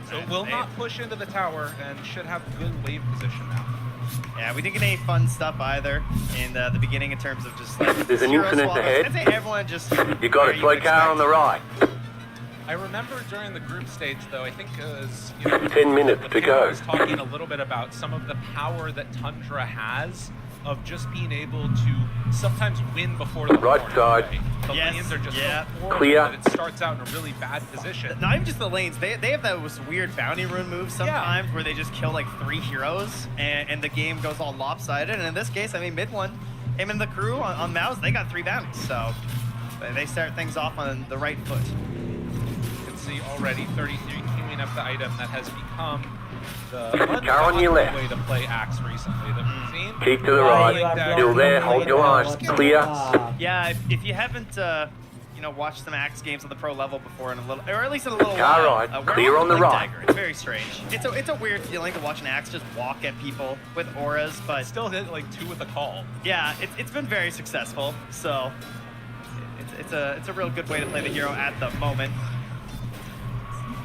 So it will not push into the tower and should have good wave position now. Yeah, we didn't get any fun stuff either in the beginning in terms of just like... There's an hero infinite swaps. ahead. I'd say everyone just... You got a slow car on the right. I remember during the group stage, though, I think it was... You know, 10 minutes the to panel go. was talking a little bit about some of the power that Tundra has of just being able to sometimes win before the Right corner, side. right? The lanes are just so horrible Clear. that it starts out in a really bad position. Not even just the lanes. They have those weird bounty rune moves sometimes where they just kill like 3 heroes and the game goes all lopsided. And in this case, I mean, mid one, him and the crew on Mouse, they got 3 bounties. So they start things off on the right foot. You can see already 33 queuing up the item that has become the Car on your left. way to play Axe recently that we've seen. Keep to the right. Still there, hold your line. Clear. Yeah, if you haven't, you know, watched some Axe games on the pro level before in a little, or at least in a little Car while. right. we're Clear on the Blink right. Dagger. It's very strange. It's a weird feeling to watch an Axe just walk at people with auras, but still hit like 2 with a call. Yeah, it's been very successful. So it's a real good way to play the hero at the moment.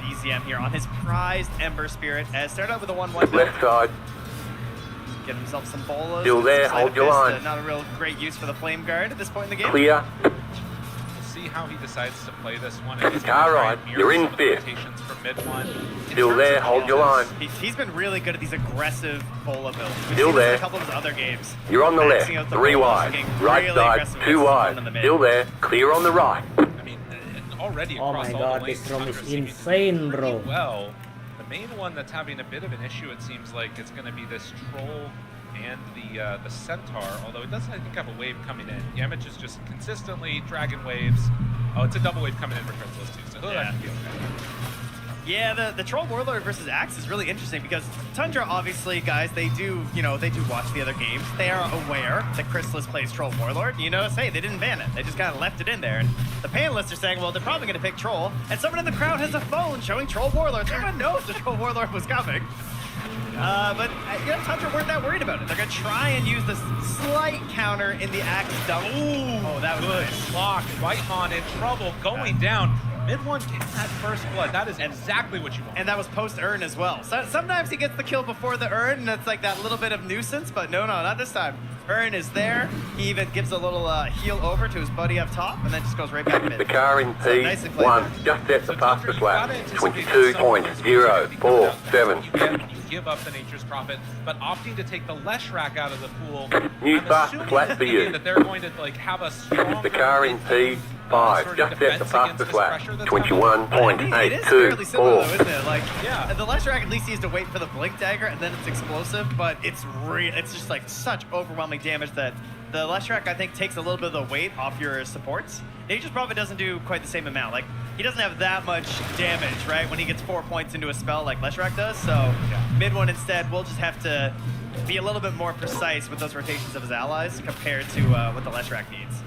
BZM here on his prized Ember Spirit. Started out with a 1-1. Left side. Get himself some bolas. Still there, Sleight hold of your Fist, line. Not a real great use for the Flame Guard at this point in the game. Clear. We'll see how he decides to play this one. If he's Car gonna try right. and mirror You're in some of the fifth. rotations from mid one. In Still terms there, of hold your line. He's been really good at these aggressive bola builds. We've Still seen this in there. a couple of his other games. You're on the left. Maxing out the 3 bolas, wide. getting Right really side. aggressive 2 against wide. one in the mid. Still there. Clear on the right. Already Oh across my all god, the this lanes, ROM Tundra is seeming insane, pretty bro. well. The main one that's having a bit of an issue, it seems like, is going to be this Troll and the Centaur, although it doesn't, I think, have a wave coming in. Yamich is just consistently dragging waves. Oh, it's a double wave coming in for Crystals too, so that should be okay. Yeah, the Troll Warlord versus Axe is really interesting because Tundra, obviously, guys, they do watch the other games. They are aware that Chrysalis plays Troll Warlord. You notice, hey, they didn't ban it. They just kind of left it in there. And the panelists are saying, well, they're probably going to pick Troll. And someone in the crowd has a phone showing Troll Warlord. So everyone knows the Troll Warlord was coming. But you know, Tundra weren't that worried about it. They're going to try and use this slight counter in the Axe double. Ooh, that was Good nice. block. Whitemon in trouble, going down. Mid one gets that first blood. That is exactly what you want. And that was post-urn as well. So sometimes he gets the kill before the urn, and it's like that little bit of nuisance, but no, not this time. Urn is there. He even gives a little heal over to his buddy up top, and then just goes right back mid. The car in So nicely played P1 just set the fastest lap. 22.047. You give up the Nature's Prophet, but opting to take the Leshrac out of the pool. New I'm fastest assuming lap that for thinking you. that they're going to like have a strong. The car in P5 just set the fastest lap. It is fairly similar though, isn't 21.824. it? Like, the Leshrac at least needs to wait for the Blink Dagger, and then it's explosive, but it's just like such overwhelming damage that the Leshrac, I think, takes a little bit of the weight off your supports. Nature's Prophet doesn't do quite the same amount. Like, he doesn't have that much damage, right, when he gets 4 points into a spell like Leshrac does, so mid one instead, we'll just have to be a little bit more precise with those rotations of his allies compared to what the Leshrac needs.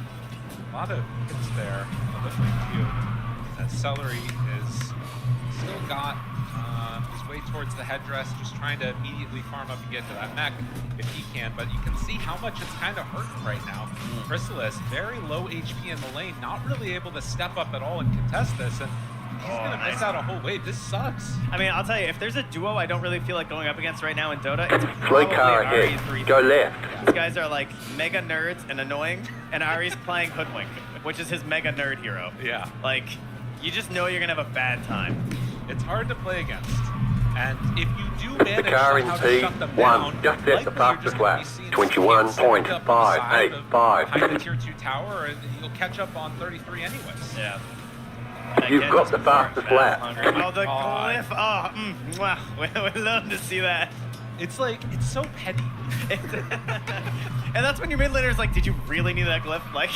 A lot of hits there on the flank too. That Celery is still got his way towards the headdress, just trying to immediately farm up and get to that mech if he can. But you can see how much it's kind of hurting right now. Chrysalis, very low HP in the lane, not really able to step up at all and contest this. And he's going to miss out a whole wave. This sucks. I mean, I'll tell you, if there's a duo I don't really feel like going up against right now in Dota, it's Slow probably car Ari ahead. 3. Go left. These guys are like mega nerds and annoying, and Ari's playing Hoodwink, which is his mega nerd hero. Yeah. Like, you just know you're going to have a bad time. It's hard to play against. And if you do manage The car in somehow to shut them P1 down, just set the likely you're just fastest gonna lap. be seeing some teams stacked up behind the 21.585. tier 2 tower, and you'll catch up on 33 anyways. Yeah. You've got the fastest lap. Oh, the glyph. Oh, mwah. We love to see that. It's like, it's so petty. And that's when your mid laner is like, did you really need that glyph? Like,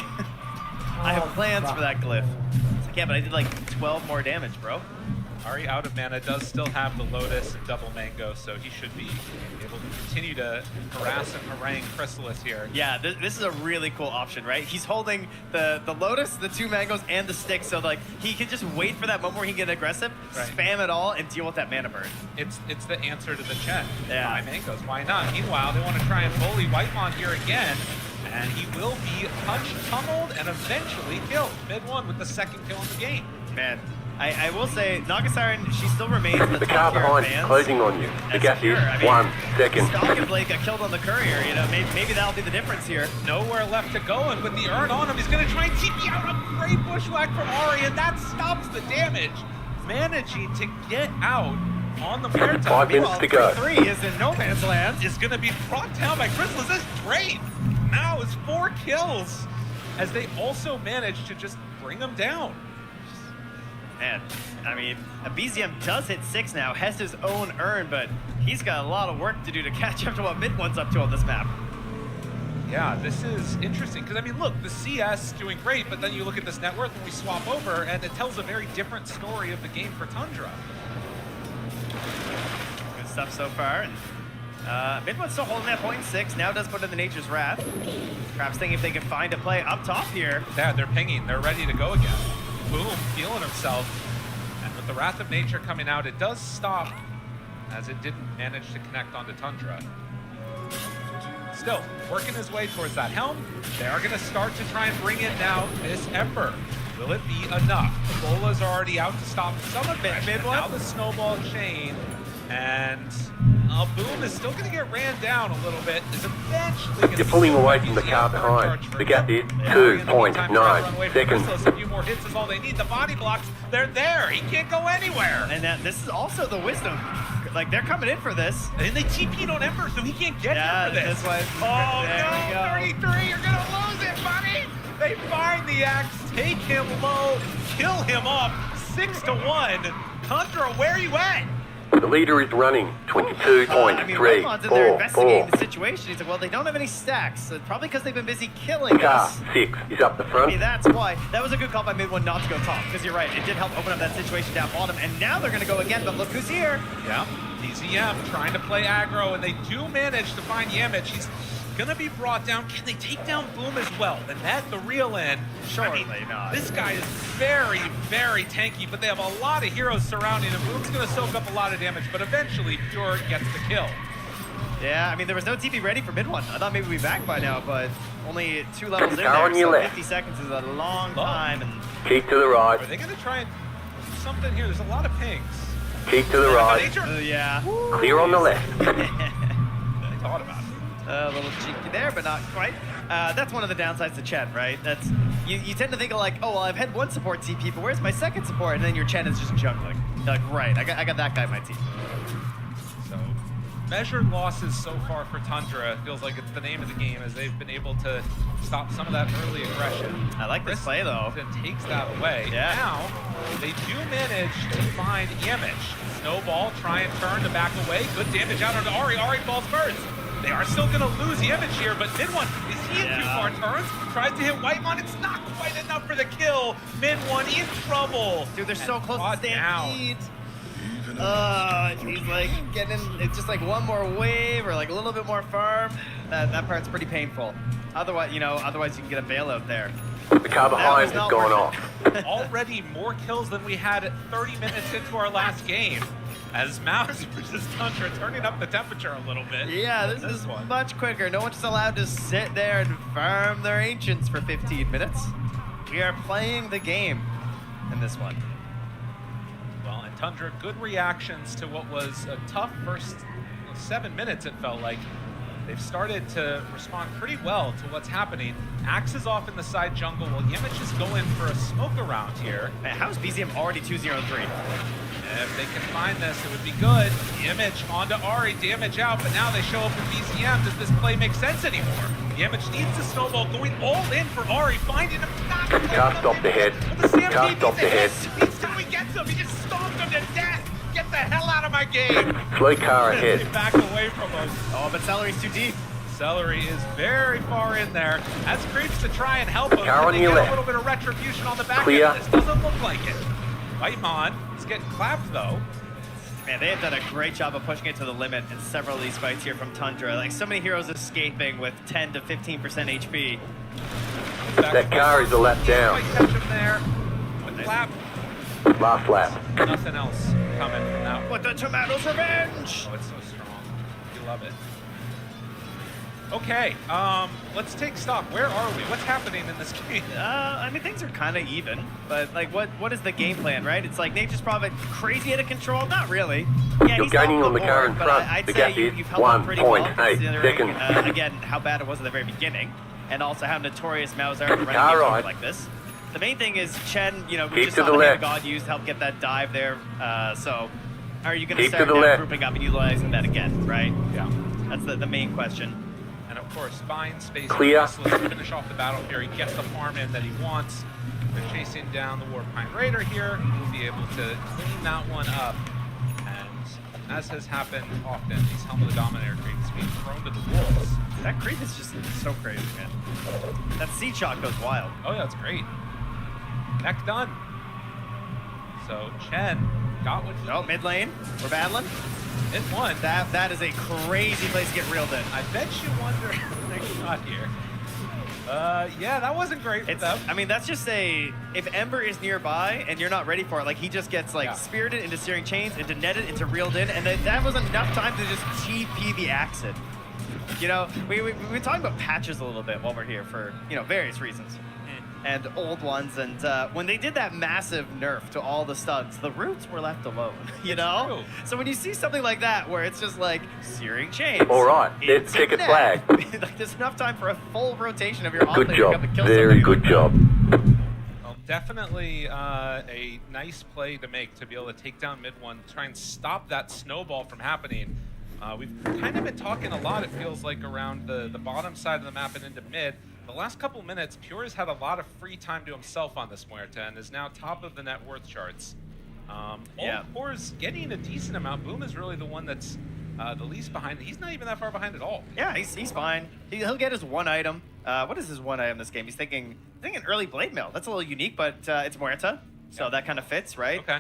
I have plans for that glyph. It's like, yeah, but I did like 12 more damage, bro. Ari out of mana does still have the Lotus and double Mango, so he should be able to continue to harass and harangue Chrysalis here. Yeah, this is a really cool option, right? He's holding the Lotus, the 2 Mangoes, and the stick, so like he can just wait for that moment where he can get aggressive, spam it all, and deal with that mana burn. It's the answer to the Chen. Yeah. Buy Mangoes, why not? Meanwhile, they want to try and bully Whitemon here again. And he will be punched, pummeled, and eventually killed. Mid-1 with the second kill in the game. Man, I will say, Naga Siren, she still remains in the The top car tier of behind is fans. closing on you. The And gap secure. is I mean, 1 second. Stalk and Blake got killed on the courier. You know, maybe that'll be the difference here. Nowhere left to go, and with the urn on him, he's going to try and TP out a great bushwhack from Ari, and that stops the damage. Managing to get out on the Muerta. 5 minutes to go. 3 is in no man's land. Is going to be brought down by Crystal. This is great. Now it's 4 kills, as they also manage to just bring him down. Man, I mean, BZM does hit 6 now, has his own urn, but he's got a lot of work to do to catch up to what Mid-1's up to on this map. Yeah, this is interesting, because I mean, look, the CS doing great, but then you look at this net worth when we swap over, and it tells a very different story of the game for Tundra. Good stuff so far. And Mid-1's still holding that 0.6, now does put in the Nature's Wrath. Perhaps thinking if they can find a play up top here. Yeah, they're pinging, they're ready to go again. Boom, feeling himself. And with the Wrath of Nature coming out, it does stop, as it didn't manage to connect onto Tundra. Still, working his way towards that helm. They are going to start to try and bring in now this Ember. Will it be enough? Bola's already out to stop some of it. Now the snowball chain, and Boom is still going to get ran down a little bit. Is eventually going to You're pulling away from the car behind. The gap is 2.9 seconds. A few more hits is all they need. The body blocks, they're there. He can't go anywhere. And this is also the wisdom. Like, they're coming in for this. And they TP'd on Ember, so he can't get here for this. That's why. Oh, There we no, go. 33, you're going to lose it, buddy. They find the axe, take him low, kill him up, 6-1. Tundra, where are you at? The leader is running. I mean, Redmon's in there investigating 22.34. the situation. He's like, well, they don't have any stacks. Probably because they've been busy killing Car us. 6 is up the Maybe front. that's why. That was a good call by Mid-1 not to go top, because you're right. It did help open up that situation down bottom, and now they're going to go again, but look who's here. Yeah, BZM trying to play aggro, and they do manage to find Yamich. He's gonna be brought down. Can they take down Boom as well? And at the real end, surely not. This guy is very, very tanky, but they have a lot of heroes surrounding him. Boom's gonna soak up a lot of damage, but eventually Pure gets the kill. Yeah, I mean, there was no TP ready for Mid-1. I thought maybe we'd be back by now, but only 2 levels in Car there, on your so left. 50 seconds is a long time. And Keep to the right. Are they gonna try and do something here? There's a lot of pings. Keep to the right. yeah. Clear on the left. I thought about it. A little cheeky there, but not quite. That's one of the downsides to Chen, right? That's you tend to think of like, oh, well, I've had one support TP, but where's my second support? And then your Chen is just jungling. You're like, right, I got that guy in my team. So, measured losses so far for Tundra. It feels like it's the name of the game, as they've been able to stop some of that early aggression. I like this play, though. Takes that away. Yeah. Now, they do manage to find Yamich. Snowball, try and turn to back away. Good damage out onto Ari. Ari falls first. They are still going to lose Yamich here, but Mid-1, is he in 2 far turns? Tries to hit Whitemon. It's not quite enough for the kill. Mid-1 in trouble. Dude, they're so close to Down. Stampede. He's like getting, it's just like one more wave or like a little bit more farm. That part's pretty painful. Otherwise, otherwise you can get a bailout there. The car behind has gone off. Already more kills than we had at 30 minutes into our last game. As Mouse versus Tundra turning up the temperature a little bit. Yeah, this is much quicker. No one's allowed to sit there and farm their ancients for 15 minutes. We are playing the game in this one. Well, and Tundra, good reactions to what was a tough first 7 minutes, it felt like. They've started to respond pretty well to what's happening. Axe is off in the side jungle while Yamich is going for a smoke around here. Man, how's BZM already 2-0-3? If they can find this, it would be good. Yamich onto Ari, damage out, but now they show up with BZM. Does this play make sense anymore? Yamich needs the snowball, going all in for Ari, finding him. Car stopped ahead. Car stopped ahead. Needs to, he gets him, he just stomped him to death. Get the hell out of my game. Slow car ahead. They back away from us. Oh, but Celery's too deep. Celery is very far in there. Has creeps to try and help him. Car on They your get left. a little bit of retribution on the back Clear. end. This doesn't look like it. Whitemon is getting clapped though. Man, they have done a great job of pushing it to the limit in several of these fights here from Tundra. Like, so many heroes escaping with 10 to 15% HP. That car is a lap down. Catch him there. But clap. Last lap. Nothing else coming from that. But the Tomato's revenge! Oh, it's so strong. You love it. Okay, let's take stock. Where are we? What's happening in this game? I mean, things are kind of even, but like, what is the game plan, right? It's like Nature's Prophet crazy out of control. Not really. Yeah, You're he's gaining off on the car in board, but front. I'd The say gap is you've held up pretty well 1.8 considering, seconds. again, how bad it was at the very beginning, and also how notorious Mao's are running Car games ride. like this. The main thing is Chen, you know, we Keep just to saw the the hand left. God used to help get that dive there. So, are you going to Keep to start the now left. grouping up and utilizing that again, right? Yeah. That's the main question. And of course, finds space. Clear. Let's finish off the battle here. He gets the farm in that he wants. They're chasing down the Warpine Raider here. He'll be able to clean that one up. And as has happened often, these Helm of the Dominator creeps being thrown to the wolves. That creep is just so crazy, man. That seed shot goes wild. Oh yeah, it's great. Neck done. So Chen got what he Oh, mid lane. We're battling. It won. That is a crazy place to get reeled in. I bet you wonder when they got here. Yeah, that wasn't great for them. I mean, that's just if Ember is nearby and you're not ready for it, like he just gets like spirited into searing chains, into netted, into reeled in, and that was enough time to just TP the Axid. You know, we've been talking about patches a little bit while we're here for, you know, various reasons. And old ones, and when they did that massive nerf to all the studs, the roots were left alone, you know? So when you see something like that, where it's just like searing chains. All right, let's it's take a net. flag. Like, there's enough time for a full rotation of your Good offlane to come job. and kill Very somebody. good job. Well, definitely a nice play to make to be able to take down mid one, try and stop that snowball from happening. We've kind of been talking a lot, it feels like, around the bottom side of the map and into mid. The last couple minutes, Pure has had a lot of free time to himself on this Muerta and is now top of the net worth charts. Yeah. Pore's getting a decent amount. Boom is really the one that's the least behind. He's not even that far behind at all. Yeah, he's fine. He'll get his one item. What is his one item this game? He's thinking early blade mail. That's a little unique, but it's Muerta, so that kind of fits, right? Okay.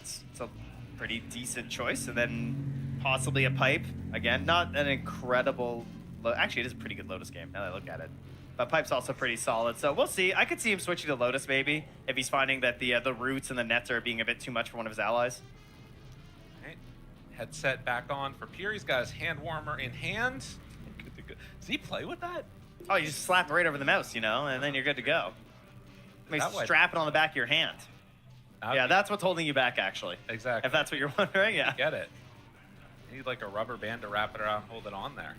It's a pretty decent choice, and then possibly a pipe. Again, not an incredible. Actually, it is a pretty good Lotus game now that I look at it. But Pipe's also pretty solid, so we'll see. I could see him switching to Lotus maybe if he's finding that the roots and the nets are being a bit too much for one of his allies. Right. Headset back on for Pure. He's got his hand warmer in hand. Good to go. Does he play with that? Oh, you just slap it right over the mouse, you know, and then you're good to go. Maybe That way. strap it on the back of your hand. Yeah, that's what's holding you back, actually. Exactly. If that's what you're wondering, yeah. Get it. You need like a rubber band to wrap it around, hold it on there.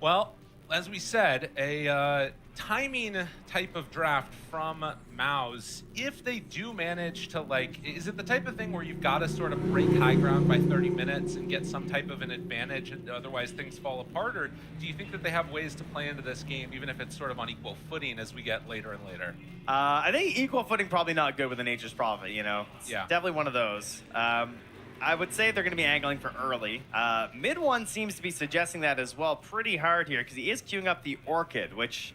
Well, as we said, a timing type of draft from Maus. If they do manage to, like, is it the type of thing where you've got to sort of break high ground by 30 minutes and get some type of an advantage and otherwise things fall apart? Or do you think that they have ways to play into this game, even if it's sort of on equal footing as we get later and later? I think equal footing probably not good with the Nature's Prophet, you know? It's definitely one of those. I would say they're going to be angling for early. Mid one seems to be suggesting that as well pretty hard here because he is queuing up the Orchid, which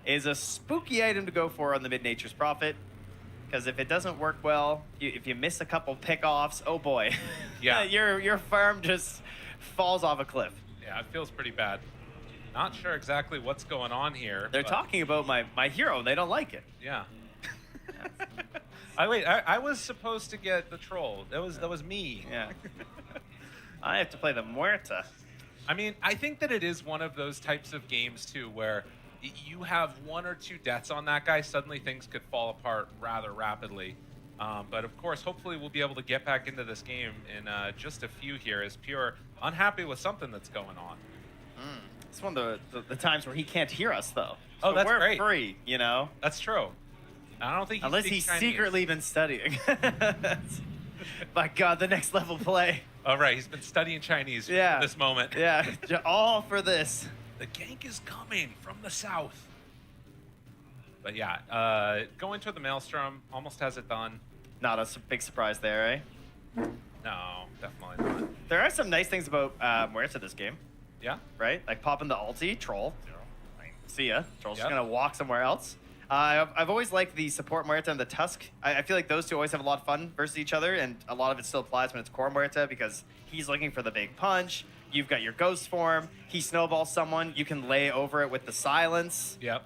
is a spooky item to go for on the mid Nature's Prophet. Because if it doesn't work well, if you miss a couple pickoffs, oh boy. Yeah. your farm just falls off a cliff. Yeah, it feels pretty bad. Not sure exactly what's going on here. They're but- talking about my hero, and they don't like it. Yeah. I was supposed to get the troll. That was me. Yeah. I have to play the Muerta. I mean, I think that it is one of those types of games too, where you have one or two deaths on that guy, suddenly things could fall apart rather rapidly. But of course, hopefully we'll be able to get back into this game in just a few here, as Pure unhappy with something that's going on. It's one of the times where he can't hear us, though. Oh, So that's we're great. free, you know? That's true. I don't think he Unless speaks he's Chinese. secretly been studying. My God, the next level play. Oh, right. He's been studying Chinese for this moment. Yeah, all for this. The gank is coming from the south. But yeah, going to the Maelstrom, almost has it done. Not a big surprise there, eh? No, definitely not. There are some nice things about Muerta this game. Yeah? Right? Like popping the ulti, troll. See ya. Troll's Yep. just gonna walk somewhere else. I've always liked the support Muerta and the Tusk. I feel like those two always have a lot of fun versus each other, and a lot of it still applies when it's core Muerta because he's looking for the big punch. You've got your ghost form. He snowballs someone. You can lay over it with the silence. Yep.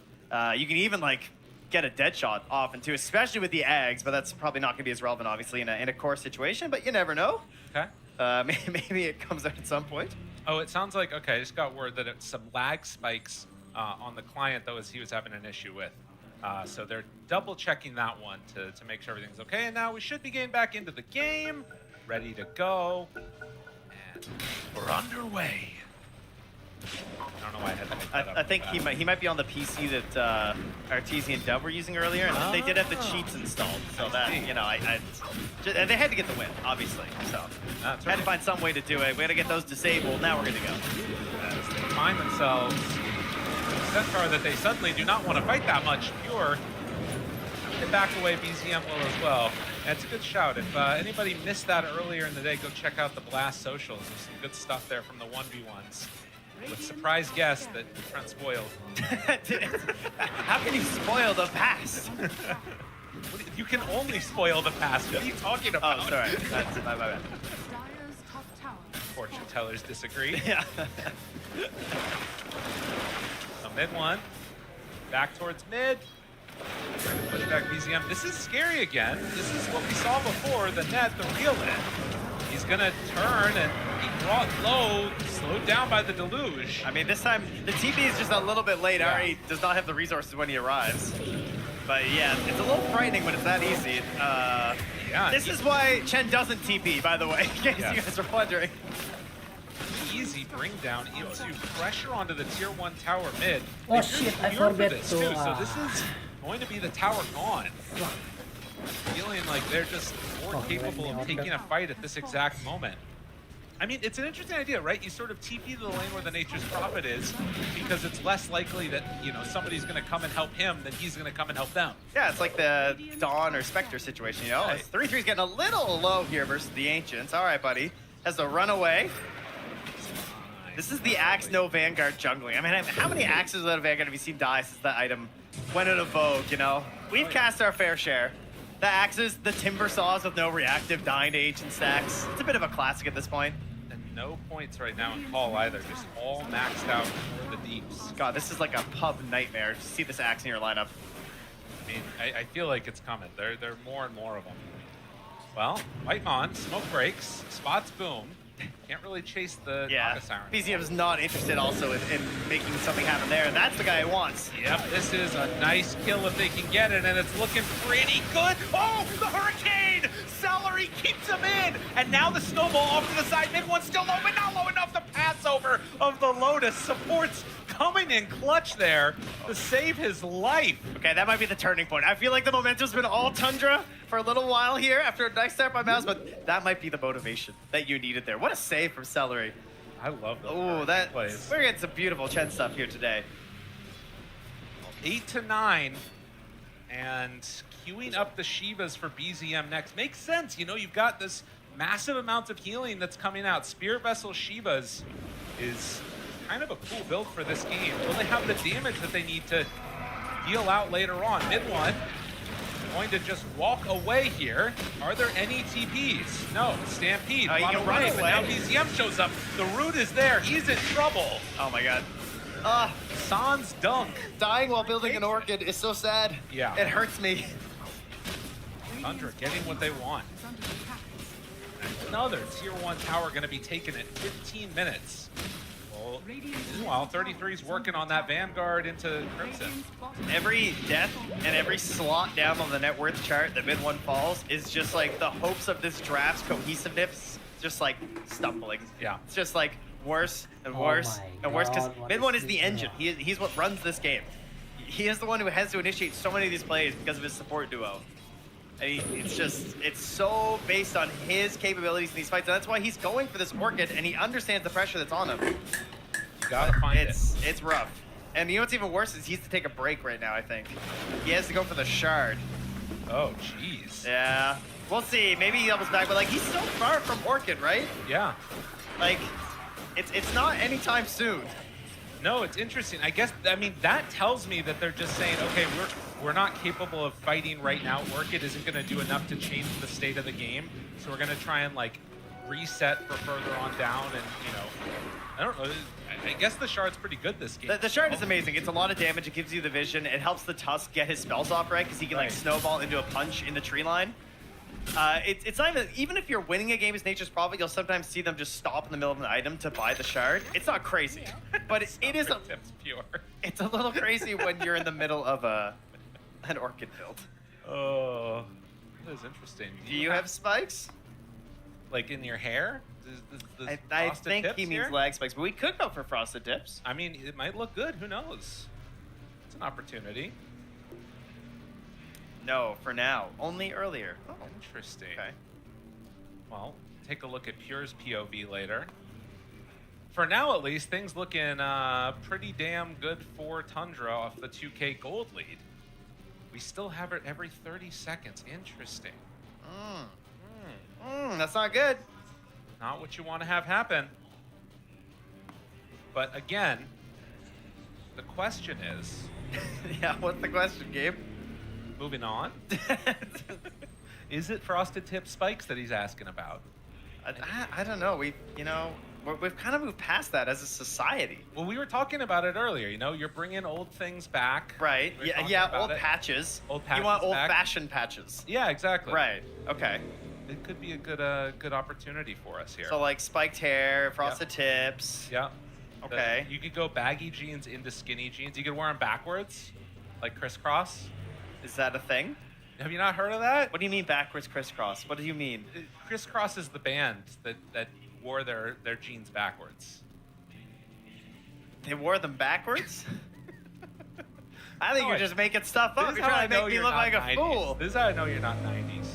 You can even like get a dead shot often too, especially with the Ags, but that's probably not going to be as relevant, obviously, in a core situation. But you never know. Okay. Maybe it comes out at some point. Oh, it sounds like, okay, I just got word that it's some lag spikes on the client that he was having an issue with. So they're double checking that one to make sure everything's okay. And now we should be getting back into the game, ready to go. And we're underway. I don't know why I had to make that up. I think he might be on the PC that Arteezy and Dub were using earlier, and they did have the cheats installed, so that, you know, and they had to get the win, obviously, so had to find some way to do it. We had to get those disabled, now we're good to go. As they find themselves in a Centaur that they suddenly do not want to fight that much. Pure, they back away, BZM will as well. That's a good shout. If anybody missed that earlier in the day, go check out the Blast socials. There's some good stuff there from the 1v1s. With surprise guest that Trent spoiled. How can you spoil the past? You can only spoil the past. What are you talking about? Oh, sorry. That's my bad. Fortune tellers disagree. Yeah. So mid one. Back towards mid. Push back BZM. This is scary again. This is what we saw before. The net, the real net. He's gonna turn and be brought low, slowed down by the deluge. I mean, this time the TP is just a little bit late. Ari does not have the resources when he arrives. But yeah, it's a little frightening when it's that easy. This is why Chen doesn't TP, by the way, in case you guys are wondering. Easy bring down into pressure onto the tier 1 tower mid. Oh shit, I forget to... So this is going to be the tower gone. Feeling like they're just more capable of taking a fight at this exact moment. I mean, it's an interesting idea, right? You sort of TP to the lane where the Nature's Prophet is, because it's less likely that, you know, somebody's going to come and help him than he's going to come and help them. Yeah, it's like the Dawn or Spectre situation, you know? Right. 3-3's getting a little low here versus the Ancients. All right, buddy. Has to run away. This is the Axe no Vanguard jungling. I mean, how many Axes without a Vanguard have you seen die since that item went into vogue, you know? We've cast our fair share. The Axes, the Timber Saws with no reactive, dying to Ancient stacks. It's a bit of a classic at this point. And no points right now in Call either, just all maxed out for the deeps. God, this is like a pub nightmare to see this Axe in your lineup. I mean, I feel like it's coming. There are more and more of them. Well, fight on, smoke breaks, spots boom. Can't really chase the Naga Siren. BZM is not interested also in making something happen there. That's the guy he wants. Yep, this is a nice kill if they can get it, and it's looking pretty good. Oh, the Hurricane! Celery keeps him in! And now the snowball off to the side. Mid one still low, but not low enough. The pass over of the Lotus supports coming in clutch there to save his life. Okay, that might be the turning point. I feel like the momentum's been all Tundra for a little while here after a nice start by Mouse, but that might be the motivation that you needed there. What a save from Celery. I love those. Oh, that plays. We're getting some beautiful Chen stuff here today. 8-9, and queuing up the Shivas for BZM next. Makes sense, you know, you've got this massive amount of healing that's coming out. Spirit Vessel Shivas is kind of a cool build for this game. Will they have the damage that they need to deal out later on? Mid one, going to just walk away here. Are there any TPs? No, Stampede, bottom right, but now BZM shows up. The root is there, he's in trouble. Oh my god. Sans dunk. Dying while building an Orchid is so sad. Yeah. It hurts me. Tundra getting what they want. Another tier 1 tower going to be taken in 15 minutes. Well, meanwhile, 33's working on that Vanguard into Crimson. Every death and every slot down on the net worth chart that mid one falls is just like the hopes of this draft's cohesiveness just like stumbling. Yeah. It's just like worse and worse and worse because mid one is the engine. He's what runs this game. He is the one who has to initiate so many of these plays because of his support duo. And it's so based on his capabilities in these fights. And that's why he's going for this Orchid, and he understands the pressure that's on him. You gotta find it. It's rough. And you know what's even worse is he has to take a break right now, I think. He has to go for the Shard. Oh, jeez. Yeah. We'll see. Maybe he doubles back, but like he's so far from Orchid, right? Yeah. Like, it's not anytime soon. No, it's interesting. I mean, that tells me that they're just saying, okay, we're not capable of fighting right now. Orchid isn't going to do enough to change the state of the game, so we're going to try and like reset for further on down. And you know, I don't know. I guess the Shard's pretty good this game. The Shard is amazing. It's a lot of damage. It gives you the vision. It helps the Tusk get his spells off right because he can like snowball into a punch in the tree line. It's not even if you're winning a game as Nature's Prophet, you'll sometimes see them just stop in the middle of an item to buy the shard. It's not crazy, but it is pure. It's a little crazy when you're in the middle of an Orchid build. Oh, that is interesting. Do you have spikes? Like in your hair? I think he means lag spikes, but we could go for frosted tips. I mean, it might look good. Who knows? It's an opportunity. No, for now. Only earlier. Oh, interesting. Okay. Well, take a look at Pure's POV later. For now, at least, things looking pretty damn good for Tundra off the 2K gold lead. We still have it every 30 seconds. Interesting. That's not good. Not what you want to have happen. But again, the question is... Yeah, what's the question, Gabe? Moving on. Is it frosted tip spikes that he's asking about? I don't know. We've kind of moved past that as a society. Well, we were talking about it earlier. You know, you're bringing old things back. Right. Yeah. Old patches. Old patches. You want back. old-fashioned patches. Yeah, exactly. Right. Okay. It could be a good opportunity for us here. So like spiked hair, frosted tips. Yeah. Okay. You could go baggy jeans into skinny jeans. You could wear them backwards, like crisscross. Is that a thing? Have you not heard of that? What do you mean backwards crisscross? What do you mean? Crisscross is the band that wore their jeans backwards. They wore them backwards? I think you're just making stuff up. This You're is how I trying to know make me you're look not like a 90s. fool. This is how I know you're not 90s.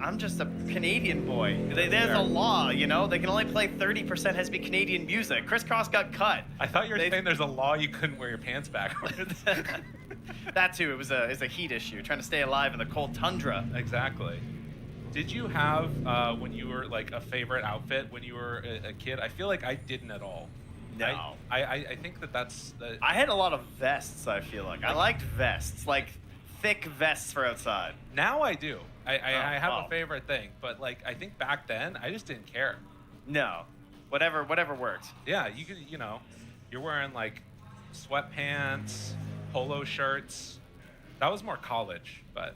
I'm just a Canadian boy. There's a law, you know? They can only play 30% has to be Canadian music. Crisscross got cut. I thought you were saying there's a law you couldn't wear your pants backwards. That too. It was a heat issue. Trying to stay alive in the cold tundra. Exactly. Did you have, when you were like a favorite outfit when you were a kid? I feel like I didn't at all. No. I think that's... I had a lot of vests, I feel like. I liked vests. Like thick vests for outside. Now I do. I have a favorite thing, but like I think back then I just didn't care. No, whatever worked. Yeah, you could, you're wearing like sweatpants, polo shirts. That was more college, but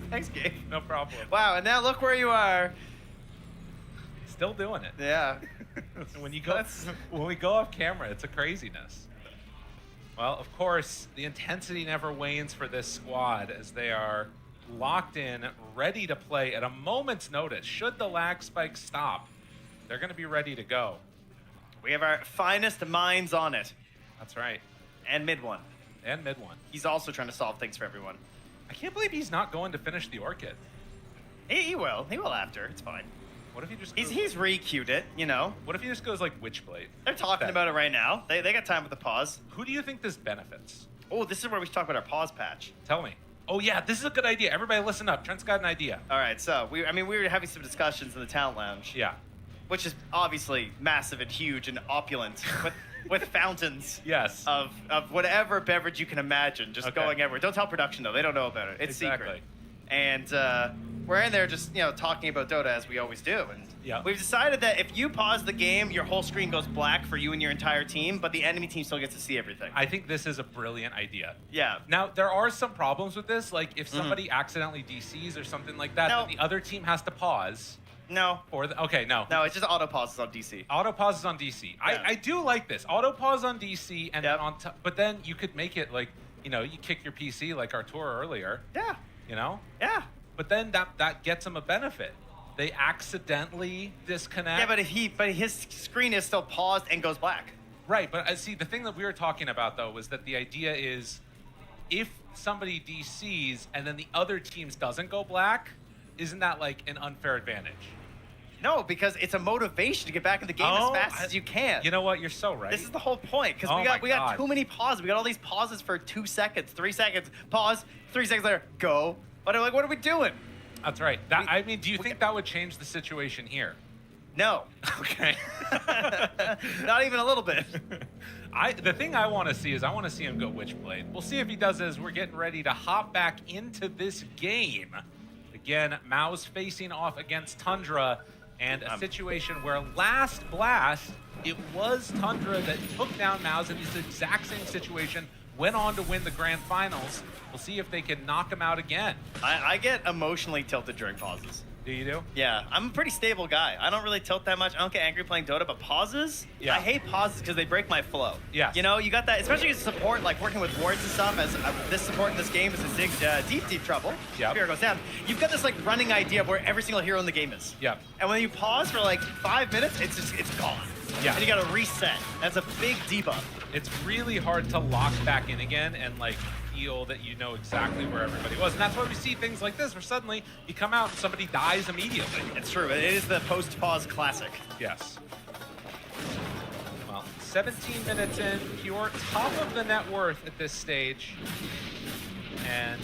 thanks, Gabe. No problem. Wow, and now look where you are. Still doing it. Yeah. when we go off camera, it's a craziness. Well, of course, the intensity never wanes for this squad as they are locked in, ready to play at a moment's notice. Should the lag spike stop, they're going to be ready to go. We have our finest minds on it. That's right. And mid one. He's also trying to solve things for everyone. I can't believe he's not going to finish the Orchid. He will. He will after. It's fine. What if he just he's re-queued it, you know? What if he just goes like Witchblade? They're talking about it right now. They got time with the pause. Who do you think this benefits? Oh, this is where we should talk about our pause patch. Tell me. Oh yeah, this is a good idea. Everybody listen up. Trent's got an idea. All right, so we were having some discussions in the talent lounge. Yeah. Which is obviously massive and huge and opulent with fountains. Yes. Of whatever beverage you can imagine, just going everywhere. Don't tell production though; they don't know about it. It's secret. And we're in there just talking about Dota as we always do, and we've decided that if you pause the game, your whole screen goes black for you and your entire team, but the enemy team still gets to see everything. I think this is a brilliant idea. Yeah. Now there are some problems with this, like if somebody accidentally DCs or something like that, then the other team has to pause. No. Or no. No, it's just auto pauses on DC. Auto pauses on DC. Yeah. I do like this. Auto pause on DC and then on but then you could make it like, you kick your PC like Arturo earlier. Yeah. Yeah. But then that gets him a benefit. They accidentally disconnect. Yeah, but his screen is still paused and goes black. Right, but see, the thing that we were talking about though was that the idea is if somebody DCs and then the other teams doesn't go black, isn't that like an unfair advantage? No, because it's a motivation to get back in the game as fast as you can. You know what? You're so right. This is the whole point, because we got too many pauses. We got all these pauses for 2 seconds, 3 seconds, pause, 3 seconds later, go. But I'm like, what are we doing? That's right. Do you think that would change the situation here? No. Okay. Not even a little bit. The thing I want to see is I want to see him go Witchblade. We'll see if he does as we're getting ready to hop back into this game. Again, Mao's facing off against Tundra, and a situation where last blast, it was Tundra that took down Mao's in this exact same situation went on to win the grand finals. We'll see if they can knock him out again. I get emotionally tilted during pauses. Do you do? Yeah, I'm a pretty stable guy. I don't really tilt that much. I don't get angry playing Dota, but pauses, I hate pauses because they break my flow. Yeah. You know, you got that, especially as support, like working with wards and stuff, as this support in this game is in deep trouble. Yep. Spear goes down. You've got this like running idea of where every single hero in the game is. Yep. And when you pause for like 5 minutes, it's gone. Yeah. And you got to reset. That's a big debuff. It's really hard to lock back in again and like feel that you know exactly where everybody was. And that's why we see things like this, where suddenly you come out and somebody dies immediately. It's true. It is the post-pause classic. Yes. Well, 17 minutes in, Pure top of the net worth at this stage. And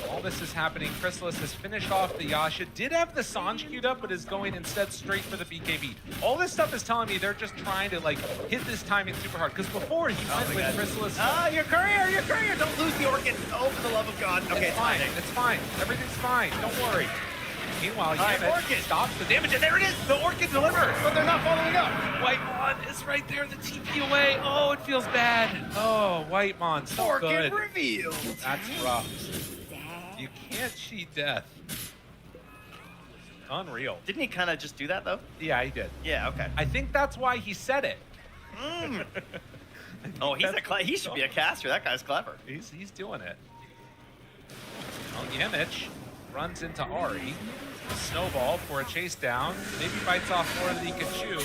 while this is happening, Chrysalis has finished off the Yasha. Did have the Sanj queued up, but is going instead straight for the BKB. All this stuff is telling me they're just trying to like hit this timing super hard. Because before he went with Chrysalis. Your courier! Don't lose the Orchid. Oh, for the love of God. Okay, it's fine. It's fine. Everything's fine. Don't worry. Meanwhile, Orchid stops the damage, and there it is. The Orchid delivers. But they're not following up. Whitemon is right there. The TP away. Oh, it feels bad. Oh, Whitemon, so Orchid good. revealed. That's rough. You can't cheat death. Unreal. Didn't he kind of just do that, though? Yeah, he did. Yeah, okay. I think that's why he said it. Oh, he should be a caster. That guy's clever. He's doing it. Well, Yemich runs into Ari. Snowball for a chase down. Maybe bites off more than he can chew.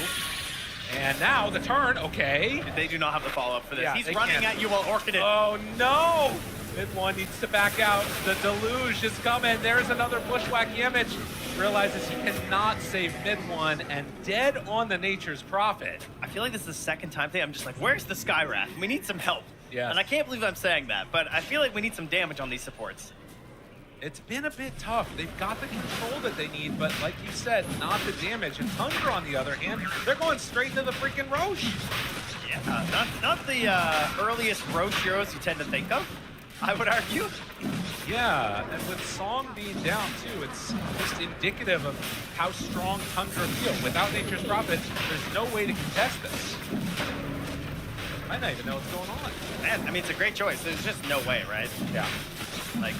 And now the turn, okay. They do not have the follow-up for this. Yeah, He's they running can't. at you while Orchided. Oh, no! Mid one needs to back out. The deluge is coming. There's another bushwhack. Yemich realizes he cannot save mid one and dead on the Nature's Prophet. I feel like this is the second time today I'm just like, where's the Skywrath? We need some help. Yes. And I can't believe I'm saying that, but I feel like we need some damage on these supports. It's been a bit tough. They've got the control that they need, but like you said, not the damage. And Tundra, on the other hand, they're going straight into the freaking Roche. Yeah, not the earliest Roche heroes you tend to think of, I would argue. Yeah, and with Song being down too, it's just indicative of how strong Tundra feel. Without Nature's Prophet, there's no way to contest this. I don't even know what's going on. Man, I mean, it's a great choice. There's just no way, right? Yeah. Like,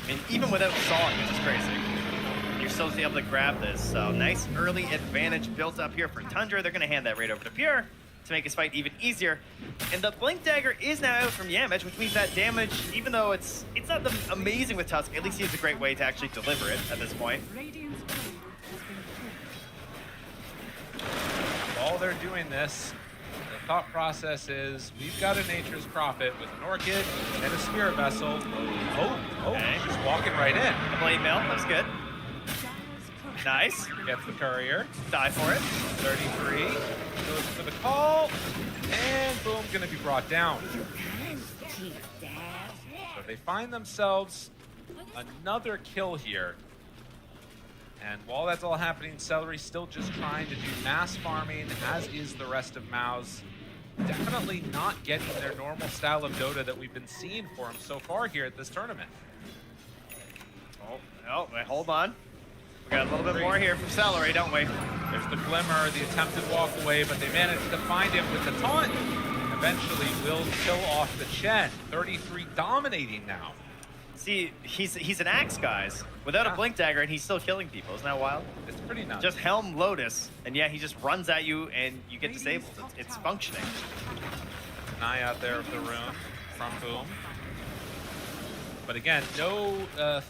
I mean, even without Song, which is crazy, you're still able to grab this. So nice early advantage built up here for Tundra. They're going to hand that right over to Pure to make his fight even easier. And the Blink Dagger is now out from Yamich, which means that damage, even though it's not amazing with Tusk, at least he has a great way to actually deliver it at this point. While they're doing this, the thought process is we've got a Nature's Prophet with an Orchid and a Spirit Vessel. Okay. Just walking right in. The Blade Mill, that's good. Nice. Gets the Courier. Die for it. 33. Goes for the call. And boom, gonna be brought down. So they find themselves another kill here. And while that's all happening, Celery still just trying to do mass farming, as is the rest of MOUZ. Definitely not getting their normal style of Dota that we've been seeing for him so far here at this tournament. Oh, no, wait, hold on. We got a little bit more here from Celery, don't we? There's the Glimmer, the attempted walk away, but they managed to find him with the taunt. Eventually will kill off the Chen. 33 dominating now. See, he's an axe, guys. Without a Blink Dagger, and he's still killing people. Isn't that wild? It's pretty nuts. Just Helm Lotus, and yeah, he just runs at you, and you get disabled. It's functioning. An eye out there of the rune from Boom. But again, no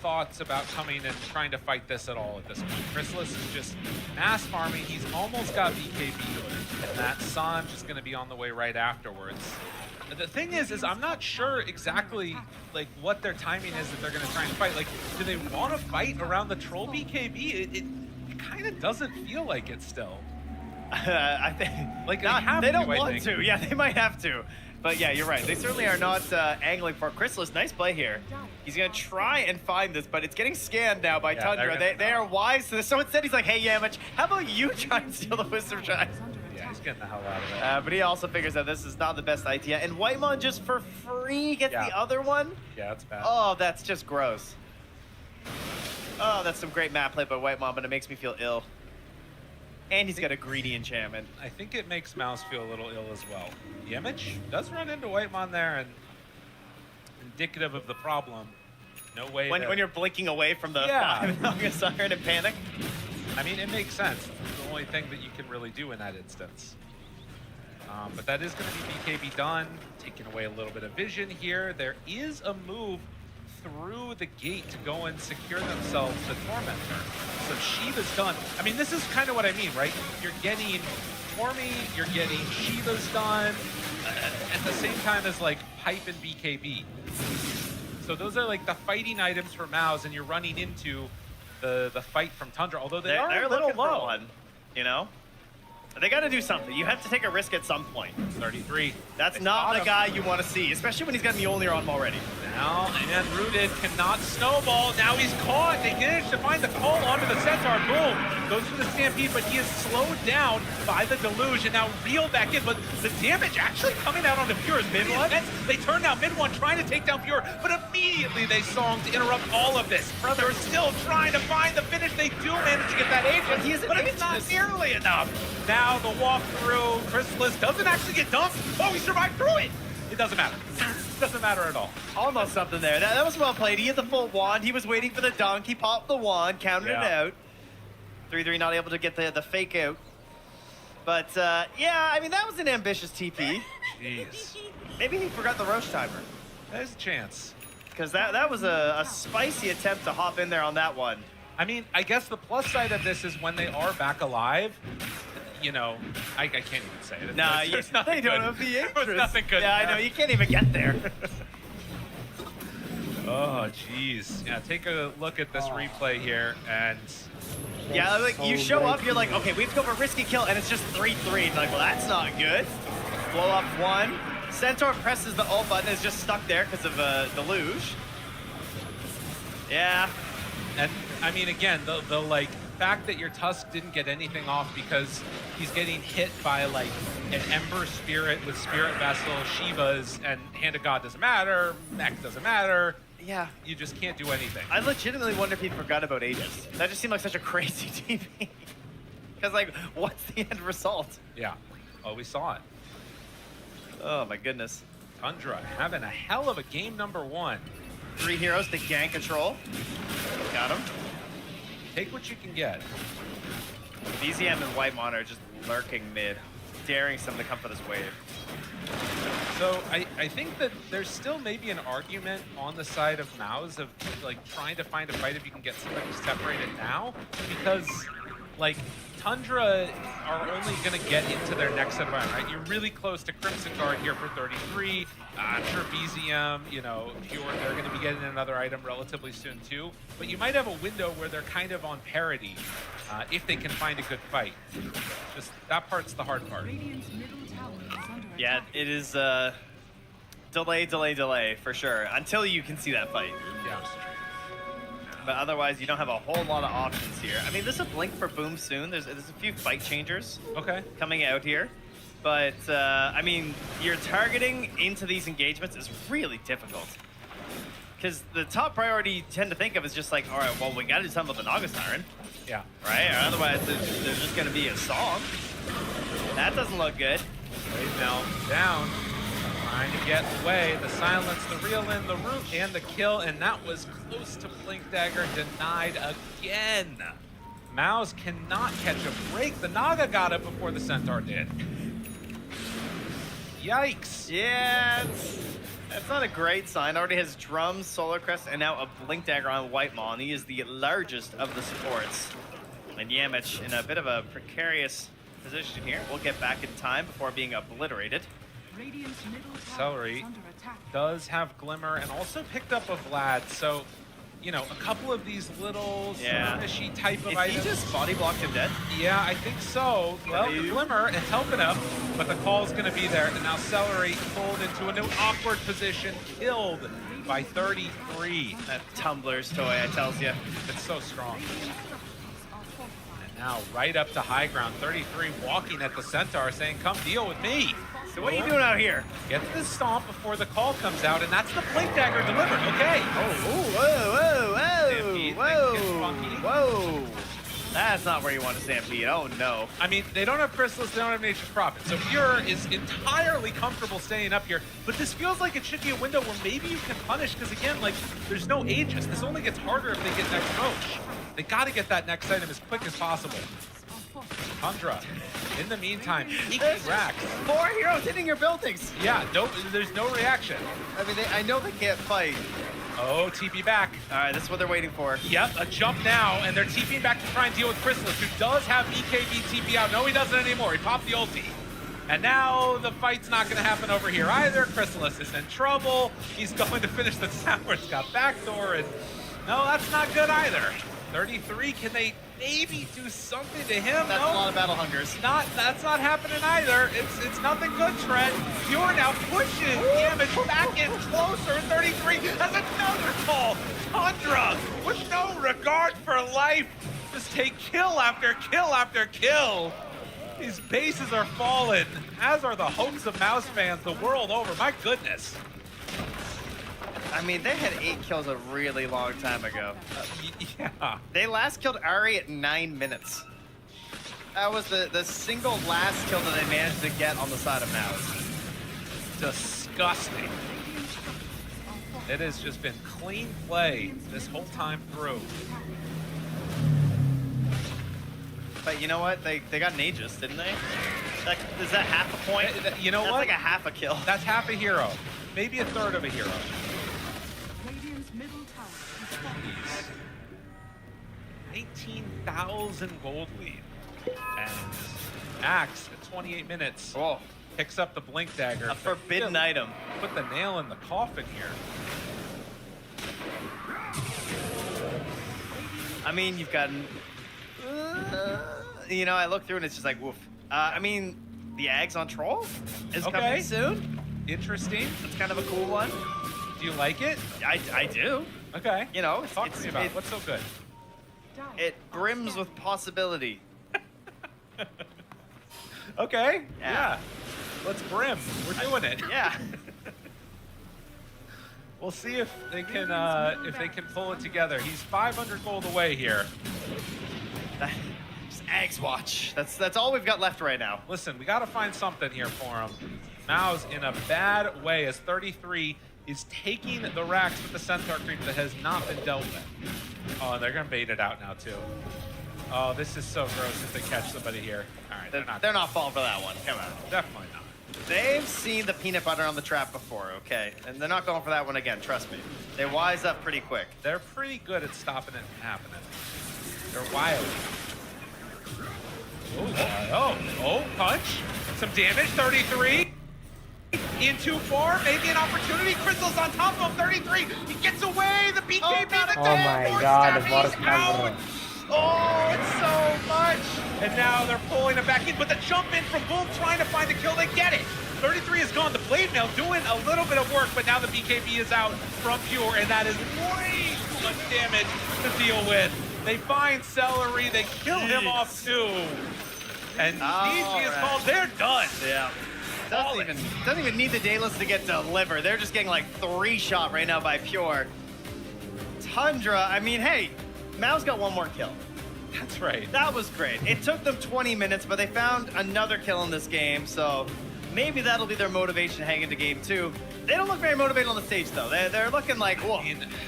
thoughts about coming and trying to fight this at all at this point. Chrysalis is just mass farming. He's almost got BKB, and that Sanj is going to be on the way right afterwards. The thing is I'm not sure exactly like what their timing is that they're going to try and fight. Like, do they want to fight around the troll BKB? It kind of doesn't feel like it still. I think like they don't want to. Yeah, they might have to. But yeah, you're right. They certainly are not angling for Chrysalis. Nice play here. He's going to try and find this, but it's getting scanned now by Tundra. They are wise to this. So instead, he's like, hey, Yamich, how about you try and steal the Wisdom Shine? Yeah, he's getting the hell out of it. But he also figures out this is not the best idea. And Whitemon just for free gets the other one? Yeah, that's bad. Oh, that's just gross. Oh, that's some great map play by Whitemon, but it makes me feel ill. And he's got a greedy enchantment. I think it makes MOUZ feel a little ill as well. Yemich does run into Whitemon there, and indicative of the problem. No way. When you're blinking away from the Yeah. 5 Naga Siren in panic. I mean, it makes sense. It's the only thing that you can really do in that instance. But that is going to be BKB done, taking away a little bit of vision here. There is a move through the gate to go and secure themselves the Tormentor. So Shiva's done. I mean, this is kind of what I mean, right? You're getting Tormy, you're getting Shiva's done, at the same time as like Pipe and BKB. So those are like the fighting items for Maus, and you're running into the fight from Tundra, although they're a little looking for low. one, you know? They got to do something. You have to take a risk at some point. 33. That's not the guy you want to see, especially when he's got Mjolnir on him already. Now, and Rooted cannot snowball. Now he's caught. They managed to find the call onto the Centaur. Boom. Goes for the Stampede, but he is slowed down by the Deluge and now reeled back in. But the damage actually coming out onto Pure is mid one. They turn now mid one trying to take down Pure, but immediately they song to interrupt all of this. They're still trying to find the finish. They do manage to get that Aegis, but it's not nearly enough. Now the walk through, Chrysalis doesn't actually get dumped. Oh, he survived through it. It doesn't matter. It doesn't matter at all. Almost something there. That was well played. He had the full wand. He was waiting for the dunk. He popped the wand, counted it out. 3-3 not able to get the fake out. But yeah, I mean, that was an ambitious TP. Jeez. Maybe he forgot the Roche timer. There's a chance. Because that was a spicy attempt to hop in there on that one. I mean, I guess the plus side of this is when they are back alive, you know, I can't even say it. Nah, There's nothing they don't good. have the There interest. was nothing good. Yeah, I know. You can't even get there. Oh, jeez. Yeah, take a look at this replay here, and Yeah, like you show up, you're like, okay, we have to go for a risky kill, and it's just 3-3. Like, well, that's not good. Blow up one. Centaur presses the ult button, is just stuck there because of Deluge. Yeah. And I mean, again, the like fact that your Tusk didn't get anything off because he's getting hit by like an Ember Spirit with Spirit Vessel, Shivas, and Hand of God doesn't matter, Mech doesn't matter. Yeah. You just can't do anything. I legitimately wonder if he forgot about Aegis. That just seemed like such a crazy TP. Because, like, what's the end result? Yeah. Oh, we saw it. Oh, my goodness. Tundra having a hell of a game number one. 3 heroes to gank control. Got him. Take what you can get. BZM and White Monitor just lurking mid, daring some to come for this wave. So I think that there's still maybe an argument on the side of Maus of like trying to find a fight if you can get somebody separated now, because like Tundra are only going to get into their next set of iron, right? You're really close to Crimson Guard here for 33. I'm sure BZM, you know, Pure, they're going to be getting another item relatively soon too. But you might have a window where they're kind of on parity if they can find a good fight. Just that part's the hard part. Yeah, it is delay for sure, until you can see that fight. Yeah. But otherwise, you don't have a whole lot of options here. I mean, there's a blink for Boom soon. There's a few fight changers coming out here. But, I mean, your targeting into these engagements is really difficult. Because the top priority you tend to think of is just like, all right, well, we got to do something with the Naga Siren. Yeah. Right? Or otherwise, there's just going to be a song. That doesn't look good. Wave now down. Trying to get away. The silence, the reel in, the root, and the kill. And that was close to Blink Dagger. Denied again. Maus cannot catch a break. The Naga got it before the Centaur did. Yikes. Yeah, that's not a great sign. Already has drums, Solar Crest, and now a Blink Dagger on Whitemon. He is the largest of the supports. And Yamich in a bit of a precarious position here. We'll get back in time before being obliterated. Celery does have Glimmer and also picked up a Vlad. So, you know, a couple of these little skirmishy type of items. He just body blocked him dead? Yeah, I think so. Well, the Glimmer is helping him, but the call's going to be there. And now Celery pulled into a new awkward position, killed by 33. That Tumbler's toy, I tells you. It's so strong. And now right up to high ground, 33 walking at the Centaur saying, come deal with me. So what are you doing out here? Get this stomp before the call comes out, and that's the Blink Dagger delivered. Okay. Oh, whoa. That's not where you want to stampede. Oh, no. I mean, they don't have Chrysalis, they don't have Nature's Prophet. So Pure is entirely comfortable staying up here. But this feels like it should be a window where maybe you can punish, because again, like, there's no Aegis. This only gets harder if they get next Roach. They got to get that next item as quick as possible. Tundra, in the meantime, peeking racks. 4 heroes hitting your buildings. Yeah, no, there's no reaction. I mean, I know they can't fight. Oh, TP back. All right, this is what they're waiting for. Yep, a jump now, and they're TPing back to try and deal with Chrysalis, who does have BKB TP out. No, he doesn't anymore. He popped the ulti. And now the fight's not going to happen over here either. Chrysalis is in trouble. He's going to finish the tower. It's got backdoor, and no, that's not good either. 33, can they maybe do something to him? That's no. a lot of battle hungers. That's not happening either. It's nothing good, Trent. Pure now pushes damage back in closer. 33 has another call. Tundra, with no regard for life, just take kill after kill after kill. These bases are falling, as are the hopes of Mouse fans the world over. My goodness. I mean, they had 8 kills a really long time ago. Yeah. They last killed Ari at 9 minutes. That was the single last kill that they managed to get on the side of Mouse. Disgusting. It has just been clean play this whole time through. But you know what? They got an Aegis, didn't they? Is that half a point? You know That's what? like a half a kill. That's half a hero. Maybe a third of a hero. 18,000 gold lead. And Axe at 28 minutes. Oh. Picks up the Blink Dagger. A forbidden item. Put the nail in the coffin here. I mean, you've got... you know, I look through and it's just like, woof. I mean, the Ags on Troll is coming soon. Interesting. It's kind of a cool one. Do you like it? I do. Okay. You know, Talk to me about it. What's so good? It brims with possibility. Okay. Yeah. Let's brim. We're doing it. Yeah. We'll see if they can pull it together. He's 500 gold away here. Just Ags watch. That's all we've got left right now. Listen, we got to find something here for him. Mao's in a bad way as 33 is taking the racks with the Centaur creep that has not been dealt with. Oh, they're going to bait it out now, too. Oh, this is so gross if they catch somebody here. All right, they're not falling for that one. Come on. Definitely not. They've seen the peanut butter on the trap before, okay? And they're not going for that one again, trust me. They wise up pretty quick. They're pretty good at stopping it from happening. They're wild. Oh, punch. Some damage, 33. In too far, maybe an opportunity. Crystal's on top of 33. He gets away. The BKB, the my God, he's out. Oh, it's so much. And now they're pulling him back in, but the jump in from Boom trying to find the kill, they get it. 33 is gone. The Blade Mail doing a little bit of work, but now the BKB is out from Pure, and that is way too much damage to deal with. They find Celery, they kill him off too. And DG is called, they're done. Yeah. Doesn't even need the Daedalus to get delivered. They're just getting like 3-shot right now by Pure. Tundra, I mean, hey, Mao's got one more kill. That's right. That was great. It took them 20 minutes, but they found another kill in this game, so maybe that'll be their motivation heading into game 2. They don't look very motivated on the stage, though. They're looking like, whoa,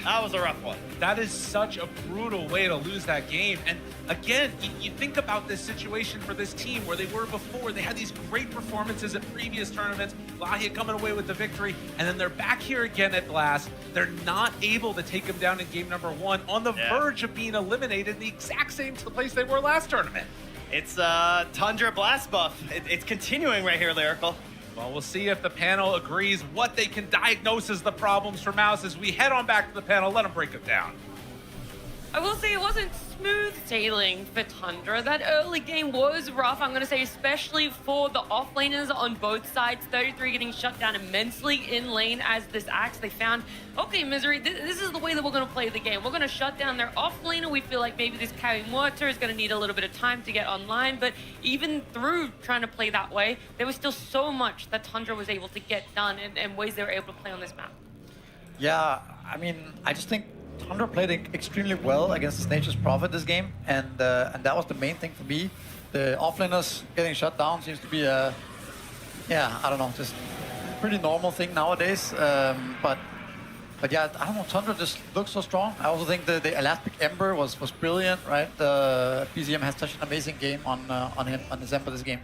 that was a rough one. That is such a brutal way to lose that game. And again, you think about this situation for this team where they were before. They had these great performances at previous tournaments. Lahia coming away with the victory. And then they're back here again at Blast. They're not able to take them down in game number 1 on the verge of being eliminated in the exact same place they were last tournament. It's Tundra Blast buff. It's continuing right here, Lyrical. Well, we'll see if the panel agrees what they can diagnose as the problems for Mouse as we head on back to the panel. Let them break it down. I will say it wasn't smooth sailing for Tundra. That early game was rough, I'm going to say, especially for the offlaners on both sides. 33 getting shut down immensely in lane as this Axe. They found, okay, Misery, this is the way that we're going to play the game. We're going to shut down their offlaner. We feel like maybe this Carry Mortar is going to need a little bit of time to get online. But even through trying to play that way, there was still so much that Tundra was able to get done and ways they were able to play on this map. Yeah, I mean, I just think Tundra played extremely well against Nature's Prophet this game, and that was the main thing for me. The offlaners getting shut down seems to be a, yeah, I don't know, just pretty normal thing nowadays. But yeah, I don't know, Tundra just looks so strong. I also think the Elastic Ember was brilliant, right? BZM has such an amazing game on his Ember this game.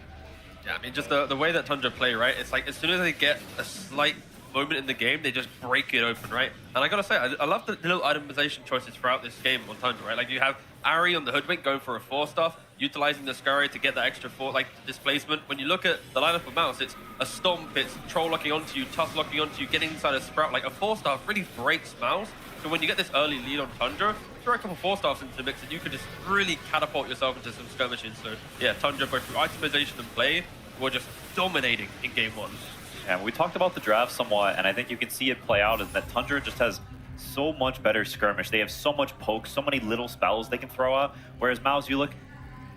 Yeah, I mean, just the way that Tundra play, right? It's like as soon as they get a slight moment in the game, they just break it open, right? And I gotta say, I love the little itemization choices throughout this game on Tundra, right? Like you have Ari on the Hoodwink going for a 4-stuff, utilizing the Scurry to get that extra 4, like displacement. When you look at the lineup of Mouse, it's a Stomp, it's Troll locking onto you, Tusk locking onto you, getting inside a Sprout. Like a 4-star really breaks Mouse. So when you get this early lead on Tundra, throw a couple 4-stars into the mix and you could just really catapult yourself into some skirmishes. So yeah, Tundra, both through itemization and play, were just dominating in game 1. And we talked about the draft somewhat, and I think you can see it play out is that Tundra just has so much better skirmish. They have so much poke, so many little spells they can throw out. Whereas Mouse, you look,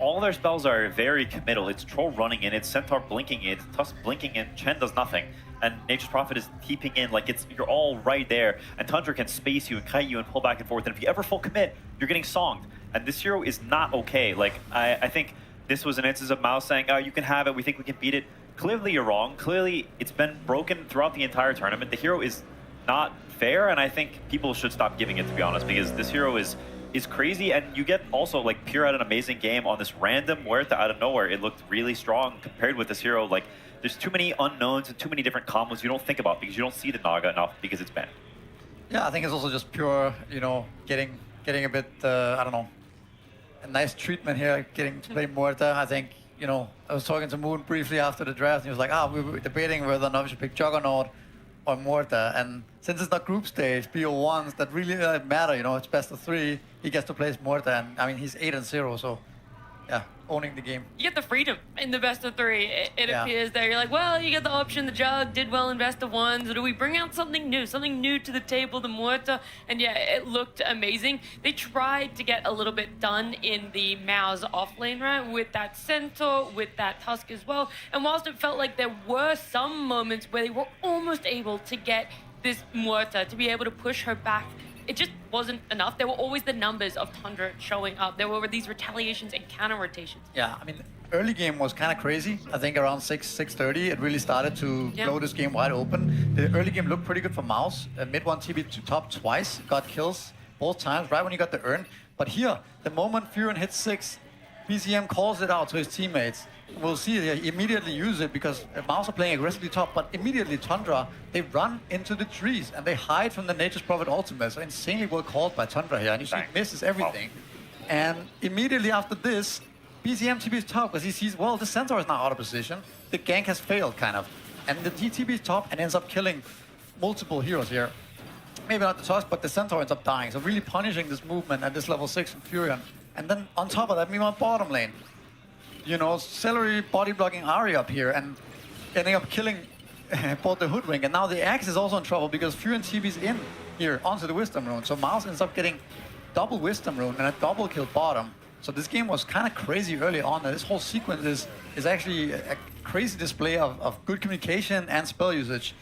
all their spells are very committal. It's Troll running in, it's Centaur blinking in, it's Tusk blinking in, Chen does nothing. And Nature's Prophet is keeping in, like you're all right there. And Tundra can space you and kite you and pull back and forth. And if you ever full commit, you're getting songed. And this hero is not okay. Like, I think this was an instance of Mouse saying, oh, you can have it, we think we can beat it. Clearly you're wrong. Clearly it's been broken throughout the entire tournament. The hero is not fair, and I think people should stop giving it, to be honest, because this hero is crazy. And you get also, like, Pure had an amazing game on this random Muerta out of nowhere. It looked really strong compared with this hero. Like, there's too many unknowns and too many different combos you don't think about because you don't see the Naga enough because it's banned. Yeah, I think it's also just Pure, you know, getting a bit, I don't know, a nice treatment here, getting to play Muerta. I think, you know, I was talking to Moon briefly after the draft, and he was like, we were debating whether or not we should pick Juggernaut or Muerta. And since it's not group stage, BO1s, that really matter, you know, it's best of 3. He gets to play as Muerta, and I mean, he's 8-0, so yeah, owning the game. You get the freedom in the best of 3. It appears that you're like, well, you get the option. The Jug did well in best of 1s. Do we bring out something new to the table, the Muerta? And yeah, it looked amazing. They tried to get a little bit done in the Mao's offlane, right? With that Centaur, with that Tusk as well. And whilst it felt like there were some moments where they were almost able to get this Muerta to be able to push her back, it just wasn't enough. There were always the numbers of Tundra showing up. There were these retaliations and counter rotations. Yeah, I mean, early game was kind of crazy. I think around 6:30, it really started to blow this game wide open. The early game looked pretty good for Mouse. Mid 1 TB to top twice, got kills both times, right when he got the urn. But here, the moment Furin hits 6, BZM calls it out to his teammates. We'll see they immediately use it because Mouse are playing aggressively top, but immediately Tundra, they run into the trees and they hide from the Nature's Prophet ultimate. So insanely well called by Tundra here, and you see he misses everything. And immediately after this, BZM TB's top because he sees, well, the Centaur is now out of position. The gank has failed, kind of. And the TB's top and ends up killing multiple heroes here. Maybe not the Tusk, but the Centaur ends up dying. So really punishing this movement at this level 6 from Furion. And then on top of that, meanwhile, bottom lane. You know, Celery body blocking Ari up here and ending up killing both the Hoodwink. And now the Axe is also in trouble because Furion TB's in here onto the Wisdom Rune. So Mouse ends up getting double Wisdom Rune and a double kill bottom. So this game was kind of crazy early on. This whole sequence is actually a crazy display of good communication and spell usage.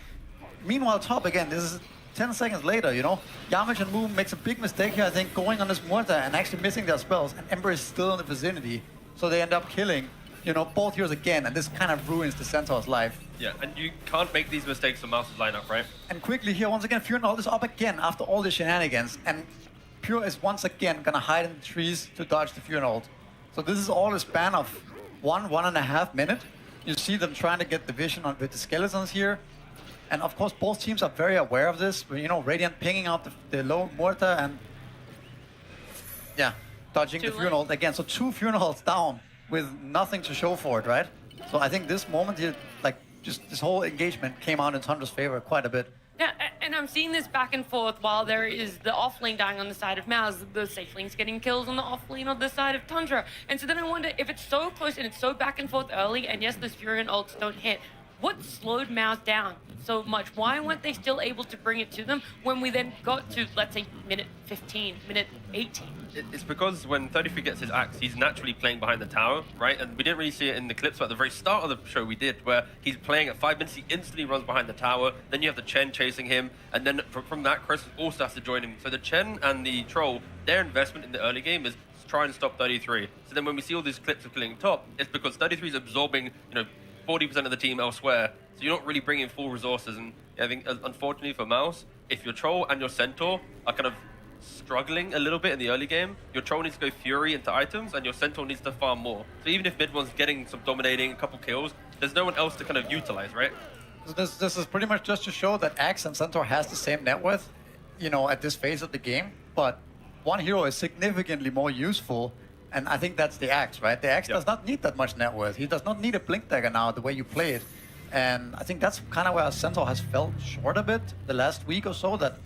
Meanwhile, top again, this is 10 seconds later, you know. Yamich and Moon makes a big mistake here, I think, going on this Muerta and actually missing their spells. And Ember is still in the vicinity. So they end up killing, you know, both heroes again. And this kind of ruins the Centaur's life. Yeah, and you can't make these mistakes on Mouse's lineup, right? And quickly here, once again, Furion ult is up again after all the shenanigans. And Pure is once again gonna hide in the trees to dodge the Furion ult. So this is all a span of 1.5 minutes. You see them trying to get the vision on with the skeletons here. And of course, both teams are very aware of this. You know, Radiant pinging out the low Muerta and yeah, dodging the Furion ult again. So 2 Furion ults down with nothing to show for it, right? So I think this moment here, like just this whole engagement came out in Tundra's favor quite a bit. Yeah, and I'm seeing this back and forth while there is the offlane dying on the side of Mouse, the safelings getting kills on the offlane on the side of Tundra. And so then I wonder if it's so close and it's so back and forth early, and yes, those Furion ults don't hit, what slowed Mouse down so much? Why weren't they still able to bring it to them when we then got to, let's say, minute 15, minute 18? It's because when 33 gets his axe, he's naturally playing behind the tower, right? And we didn't really see it in the clips, but at the very start of the show we did, where he's playing at 5 minutes, he instantly runs behind the tower, then you have the Chen chasing him, and then from that, Chris also has to join him. So the Chen and the Troll, their investment in the early game is try and stop 33. So then when we see all these clips of killing top, it's because 33 is absorbing, 40% of the team elsewhere. So you're not really bringing full resources. And I think, unfortunately for Mouse, if your Troll and your Centaur are kind of struggling a little bit in the early game, your Troll needs to go Fury into items, and your Centaur needs to farm more. So even if mid one's getting some dominating, a couple kills, there's no one else to kind of utilize, right? So this is pretty much just to show that Axe and Centaur has the same net worth, at this phase of the game. But one hero is significantly more useful, and I think that's the Axe, right? The Axe does not need that much net worth. He does not need a Blink Dagger now, the way you play it. And I think that's kind of where Centaur has fell short a bit the last week or so, that,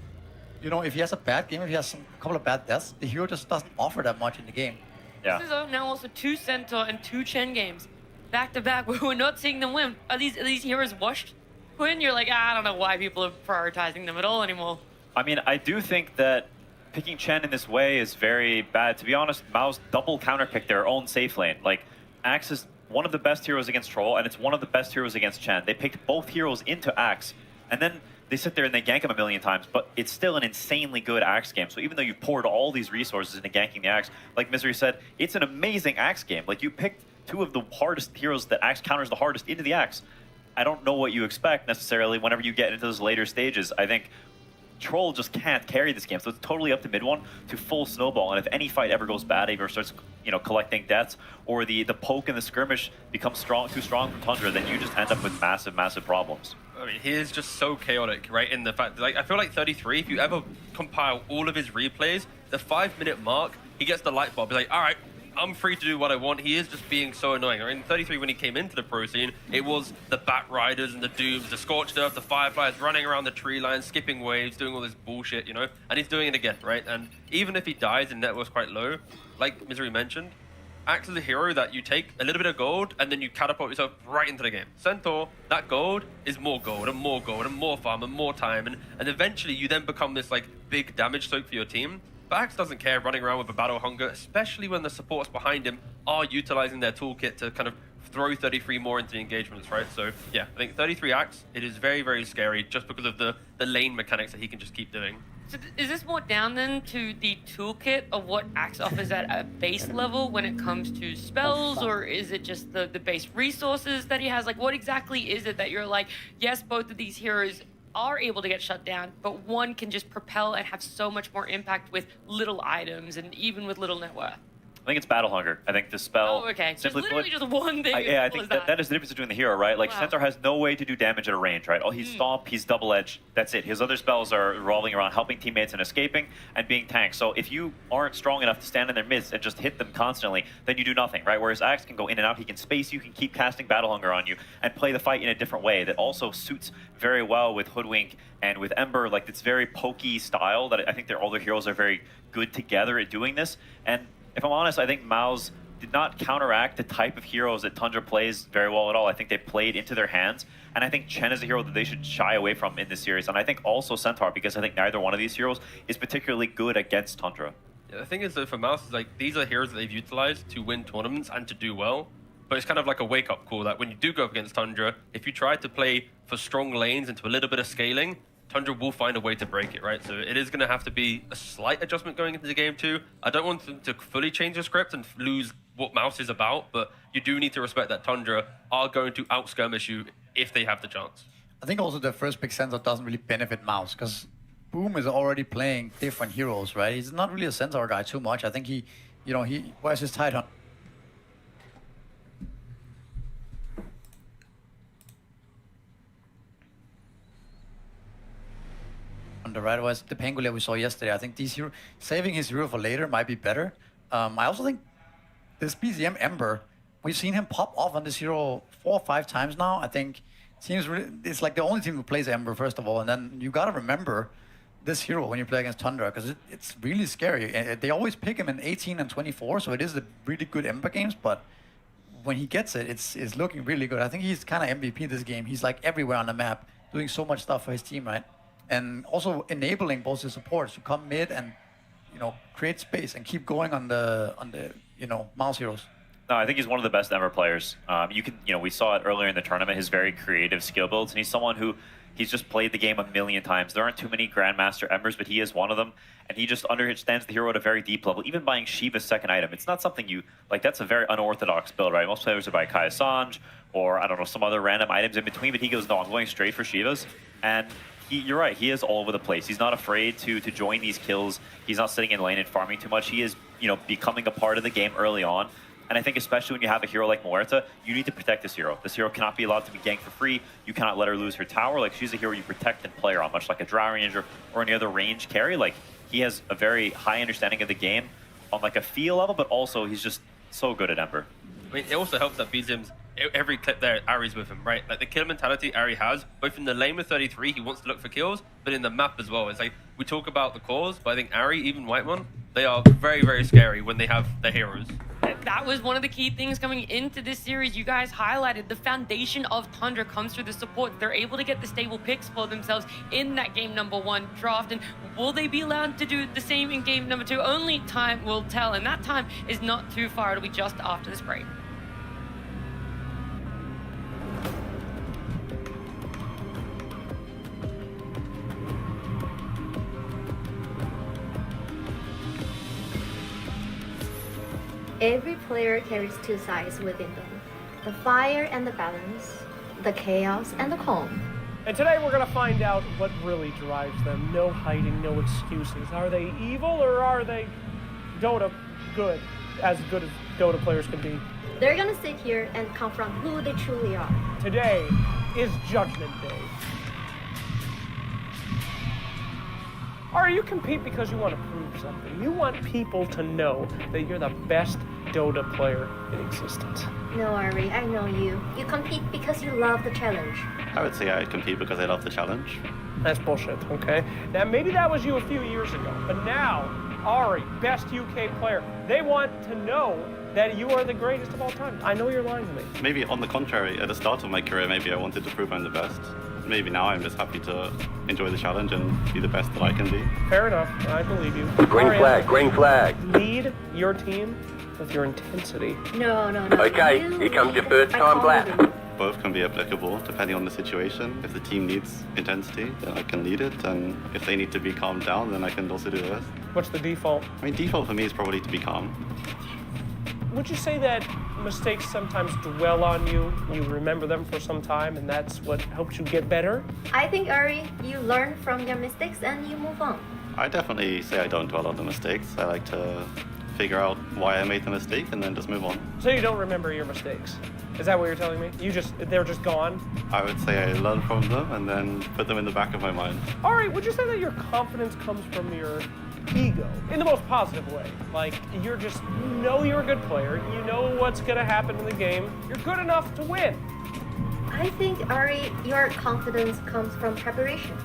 if he has a bad game, if he has a couple of bad deaths, the hero just doesn't offer that much in the game. This is now also 2 Centaur and 2 Chen games back to back where we're not seeing them win. Are these heroes washed? Quinn, you're like, I don't know why people are prioritizing them at all anymore. I mean, I do think that picking Chen in this way is very bad. To be honest, Mao's double counterpicked their own safe lane. Like, Axe is one of the best heroes against Troll, and it's one of the best heroes against Chen. They picked both heroes into Axe, and then they sit there and they gank him a million times, but it's still an insanely good Axe game. So even though you poured all these resources into ganking the Axe, like Misery said, it's an amazing Axe game. Like, you picked 2 of the hardest heroes that Axe counters the hardest into the Axe. I don't know what you expect necessarily whenever you get into those later stages. I think Troll just can't carry this game, so it's totally up to mid one to full snowball. And if any fight ever goes bad, either starts collecting deaths, or the poke and the skirmish becomes too strong for Tundra, then you just end up with massive problems. I mean, he is just so chaotic, right? In the fact that, I feel like 33, if you ever compile all of his replays, the 5-minute mark, he gets the light bulb. He's like, all right, I'm free to do what I want. He is just being so annoying. In 33, when he came into the pro scene, it was the Bat Riders and the Dooms, the Scorched Earth, the Fireflies running around the tree line, skipping waves, doing all this bullshit, And he's doing it again, right? And even if he dies and net worth's quite low, like Misery mentioned, Axe is a hero that you take a little bit of gold and then you catapult yourself right into the game. Centaur, that gold is more gold and more gold and more farm and more time, and eventually you then become this big damage soak for your team. But Axe doesn't care running around with a battle hunger, especially when the supports behind him are utilizing their toolkit to kind of throw 33 more into the engagements, right? So yeah, I think 33 Axe, it is very, very scary just because of the lane mechanics that he can just keep doing. So is this more down then to the toolkit of what Axe offers at a base level when it comes to spells, or is it just the base resources that he has? Like, what exactly is it that you're like, yes, both of these heroes are able to get shut down, but one can just propel and have so much more impact with little items and even with little net worth? I think it's Battle Hunger. I think the spell... Oh, okay. Simply Just literally just one thing. Yeah, I think that is the difference between the hero, right? Like, Centaur has no way to do damage at a range, right? Oh, he's Stomp, he's Double Edge, that's it. His other spells are revolving around helping teammates and escaping and being tanks. So if you aren't strong enough to stand in their midst and just hit them constantly, then you do nothing, right? Whereas Axe can go in and out, he can space you, can keep casting Battle Hunger on you, and play the fight in a different way that also suits very well with Hoodwink and with Ember. Like, it's very pokey style that I think their older heroes are very good together at doing this. And if I'm honest, I think Mao's did not counteract the type of heroes that Tundra plays very well at all. I think they played into their hands, and I think Chen is a hero that they should shy away from in this series. And I think also Centaur, because I think neither one of these heroes is particularly good against Tundra. Yeah, the thing is, though, for Mouse, is these are heroes that they've utilized to win tournaments and to do well. But it's kind of like a wake-up call that when you do go up against Tundra, if you try to play for strong lanes into a little bit of scaling, Tundra will find a way to break it, right? So it is going to have to be a slight adjustment going into the game too. I don't want them to fully change the script and lose what Mouse is about, but you do need to respect that Tundra are going to out-skirmish you if they have the chance. I think also the first pick Centaur doesn't really benefit Mouse, because Boom is already playing different heroes, right? He's not really a Centaur guy too much. I think he wears his tight on. The right was the Pangolier we saw yesterday. I think saving his hero for later might be better. I also think this BZM Ember, we've seen him pop off on this hero 4 or 5 times now. I think it's like the only team who plays Ember, first of all. And then you got to remember this hero when you play against Tundra, because it's really scary. They always pick him in 18 and 24, so it is a really good Ember games, but when he gets it, it's looking really good. I think he's kind of MVP this game. He's like everywhere on the map, doing so much stuff for his team, right? And also enabling both his supports to come mid and, you know, create space and keep going on the you know, Mouse heroes. No, I think he's one of the best ever players. We saw it earlier in the tournament, his very creative skill builds, and he's someone who he's just played the game a million times. There aren't too many Grandmaster Embers, but he is one of them, and he just understands the hero at a very deep level. Even buying Shiva's second item, it's not something you, like, that's a very unorthodox build, right? Most players would buy Kai Sanj, or, I don't know, some other random items in between, but he goes, no, I'm going straight for Shiva's, and you're right, he is all over the place. He's not afraid to join these kills. He's not sitting in lane and farming too much. He is, becoming a part of the game early on. And I think especially when you have a hero like Muerta, you need to protect this hero. This hero cannot be allowed to be ganked for free. You cannot let her lose her tower. Like, she's a hero you protect and play her on, much like a Drow Ranger or any other range carry. Like, he has a very high understanding of the game on like a feel level, but also he's just so good at Ember. I mean, it also helps that BZIM's every clip there, Ari's with him, right? Like, the kill mentality Ari has, both in the lane with 33, he wants to look for kills, but in the map as well. It's like, we talk about the cores, but I think Ari, even Whitemon, they are very, very scary when they have their heroes. That was one of the key things coming into this series. You guys highlighted the foundation of Tundra comes through the support. They're able to get the stable picks for themselves in that game number 1 draft. And will they be allowed to do the same in game number 2? Only time will tell. And that time is not too far. It'll be just after this break. Every player carries two sides within them. The fire and the balance, the chaos and the calm. And today we're going to find out what really drives them. No hiding, no excuses. Are they evil or are they Dota good? As good as Dota players can be. They're going to sit here and confront who they truly are. Today is Judgment Day. Or you compete because you want to prove something. You want people to know that you're the best Dota player in existence. No, Ari, I know you. You compete because you love the challenge. I would say I compete because I love the challenge. That's bullshit, okay? Now, maybe that was you a few years ago, but now, Ari, best UK player, they want to know that you are the greatest of all time. I know you're lying to me. Maybe on the contrary, at the start of my career, maybe I wanted to prove I'm the best. Maybe now I'm just happy to enjoy the challenge and be the best that I can be. Fair enough. I believe you. Green flag, green flag. Lead your team with your intensity. No. Okay, here comes your first time black. Both can be applicable depending on the situation. If the team needs intensity, then I can lead it. And if they need to be calmed down, then I can also do the rest. What's the default? I mean, default for me is probably to be calm. Would you say that mistakes sometimes dwell on you? You remember them for some time, and that's what helps you get better? I think, Ari, you learn from your mistakes and you move on. I definitely say I don't dwell on the mistakes. I like to figure out why I made the mistake and then just move on. So you don't remember your mistakes? Is that what you're telling me? They're just gone? I would say I learn from them and then put them in the back of my mind. Ari, would you say that your confidence comes from your ego in the most positive way? Like, you know you're a good player, you know what's gonna happen in the game, you're good enough to win. I think, Ari, your confidence comes from preparation.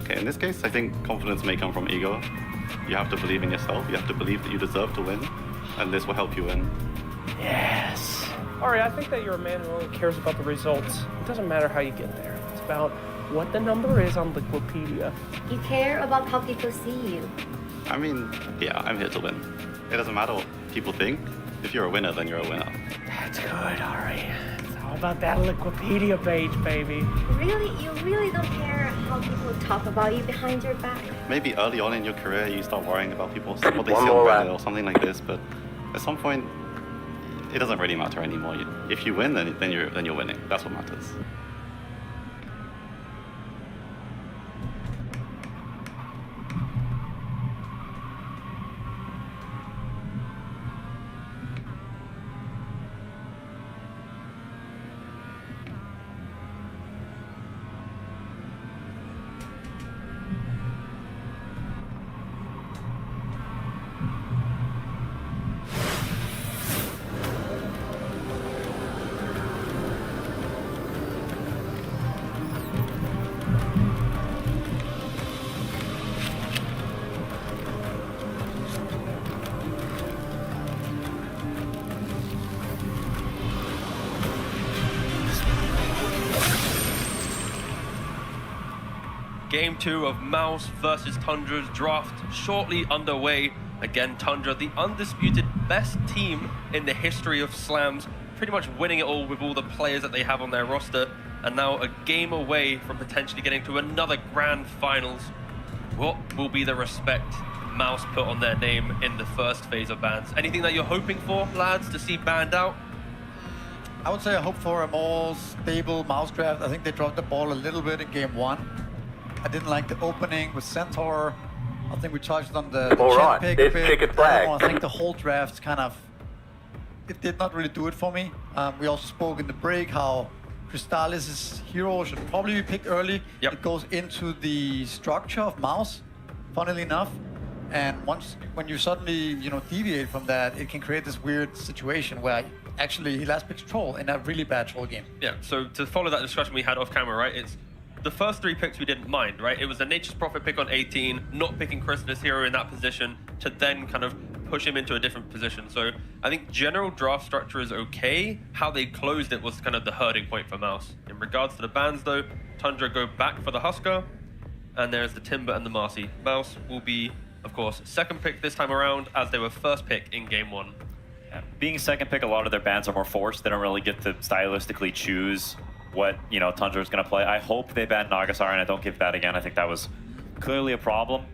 Okay, in this case, I think confidence may come from ego. You have to believe in yourself, you have to believe that you deserve to win, and this will help you win. Yes. Ari, I think that you're a man who only cares about the results. It doesn't matter how you get there. It's about what the number is on Liquipedia. You care about how people see you. I mean, yeah, I'm here to win. It doesn't matter what people think. If you're a winner, then you're a winner. That's good, Ari. It's all about that Liquipedia page, baby. You really don't care how people talk about you behind your back? Maybe early on in your career, you start worrying about people, what they see on Reddit or something like this, but at some point, it doesn't really matter anymore. If you win, then you're winning. That's what matters. Game 2 of Mouse versus Tundra's draft shortly underway. Again, Tundra, the undisputed best team in the history of slams, pretty much winning it all with all the players that they have on their roster, and now a game away from potentially getting to another grand finals. What will be the respect Mouse put on their name in the first phase of bans? Anything that you're hoping for, lads, to see banned out? I would say I hope for a more stable Mouse draft. I think they dropped the ball a little bit in game 1. I didn't like the opening with Centaur. I think we touched on the All Chen right, pick there's a bit. ticket I flag. don't know, I think the whole draft kind of, it did not really do it for me. We also spoke in the break how Crystallis' hero should probably be picked early. Yep. It goes into the structure of Mouse, funnily enough. And when you suddenly, deviate from that, it can create this weird situation where actually he last picks Troll in a really bad Troll game. Yeah, so to follow that discussion we had off camera, right, it's the first 3 picks we didn't mind, right? It was the Nature's Prophet pick on 18, not picking Crystallis hero in that position to then kind of push him into a different position. So I think general draft structure is okay. How they closed it was kind of the hurting point for Mouse. In regards to the bans though, Tundra go back for the Husker, and there's the Timber and the Marcy. Mouse will be, of course, second pick this time around, as they were first pick in game 1. Yeah. Being second pick, a lot of their bans are more forced. They don't really get to stylistically choose what Tundra is going to play. I hope they ban Nagasar and I don't give that again. I think that was clearly a problem.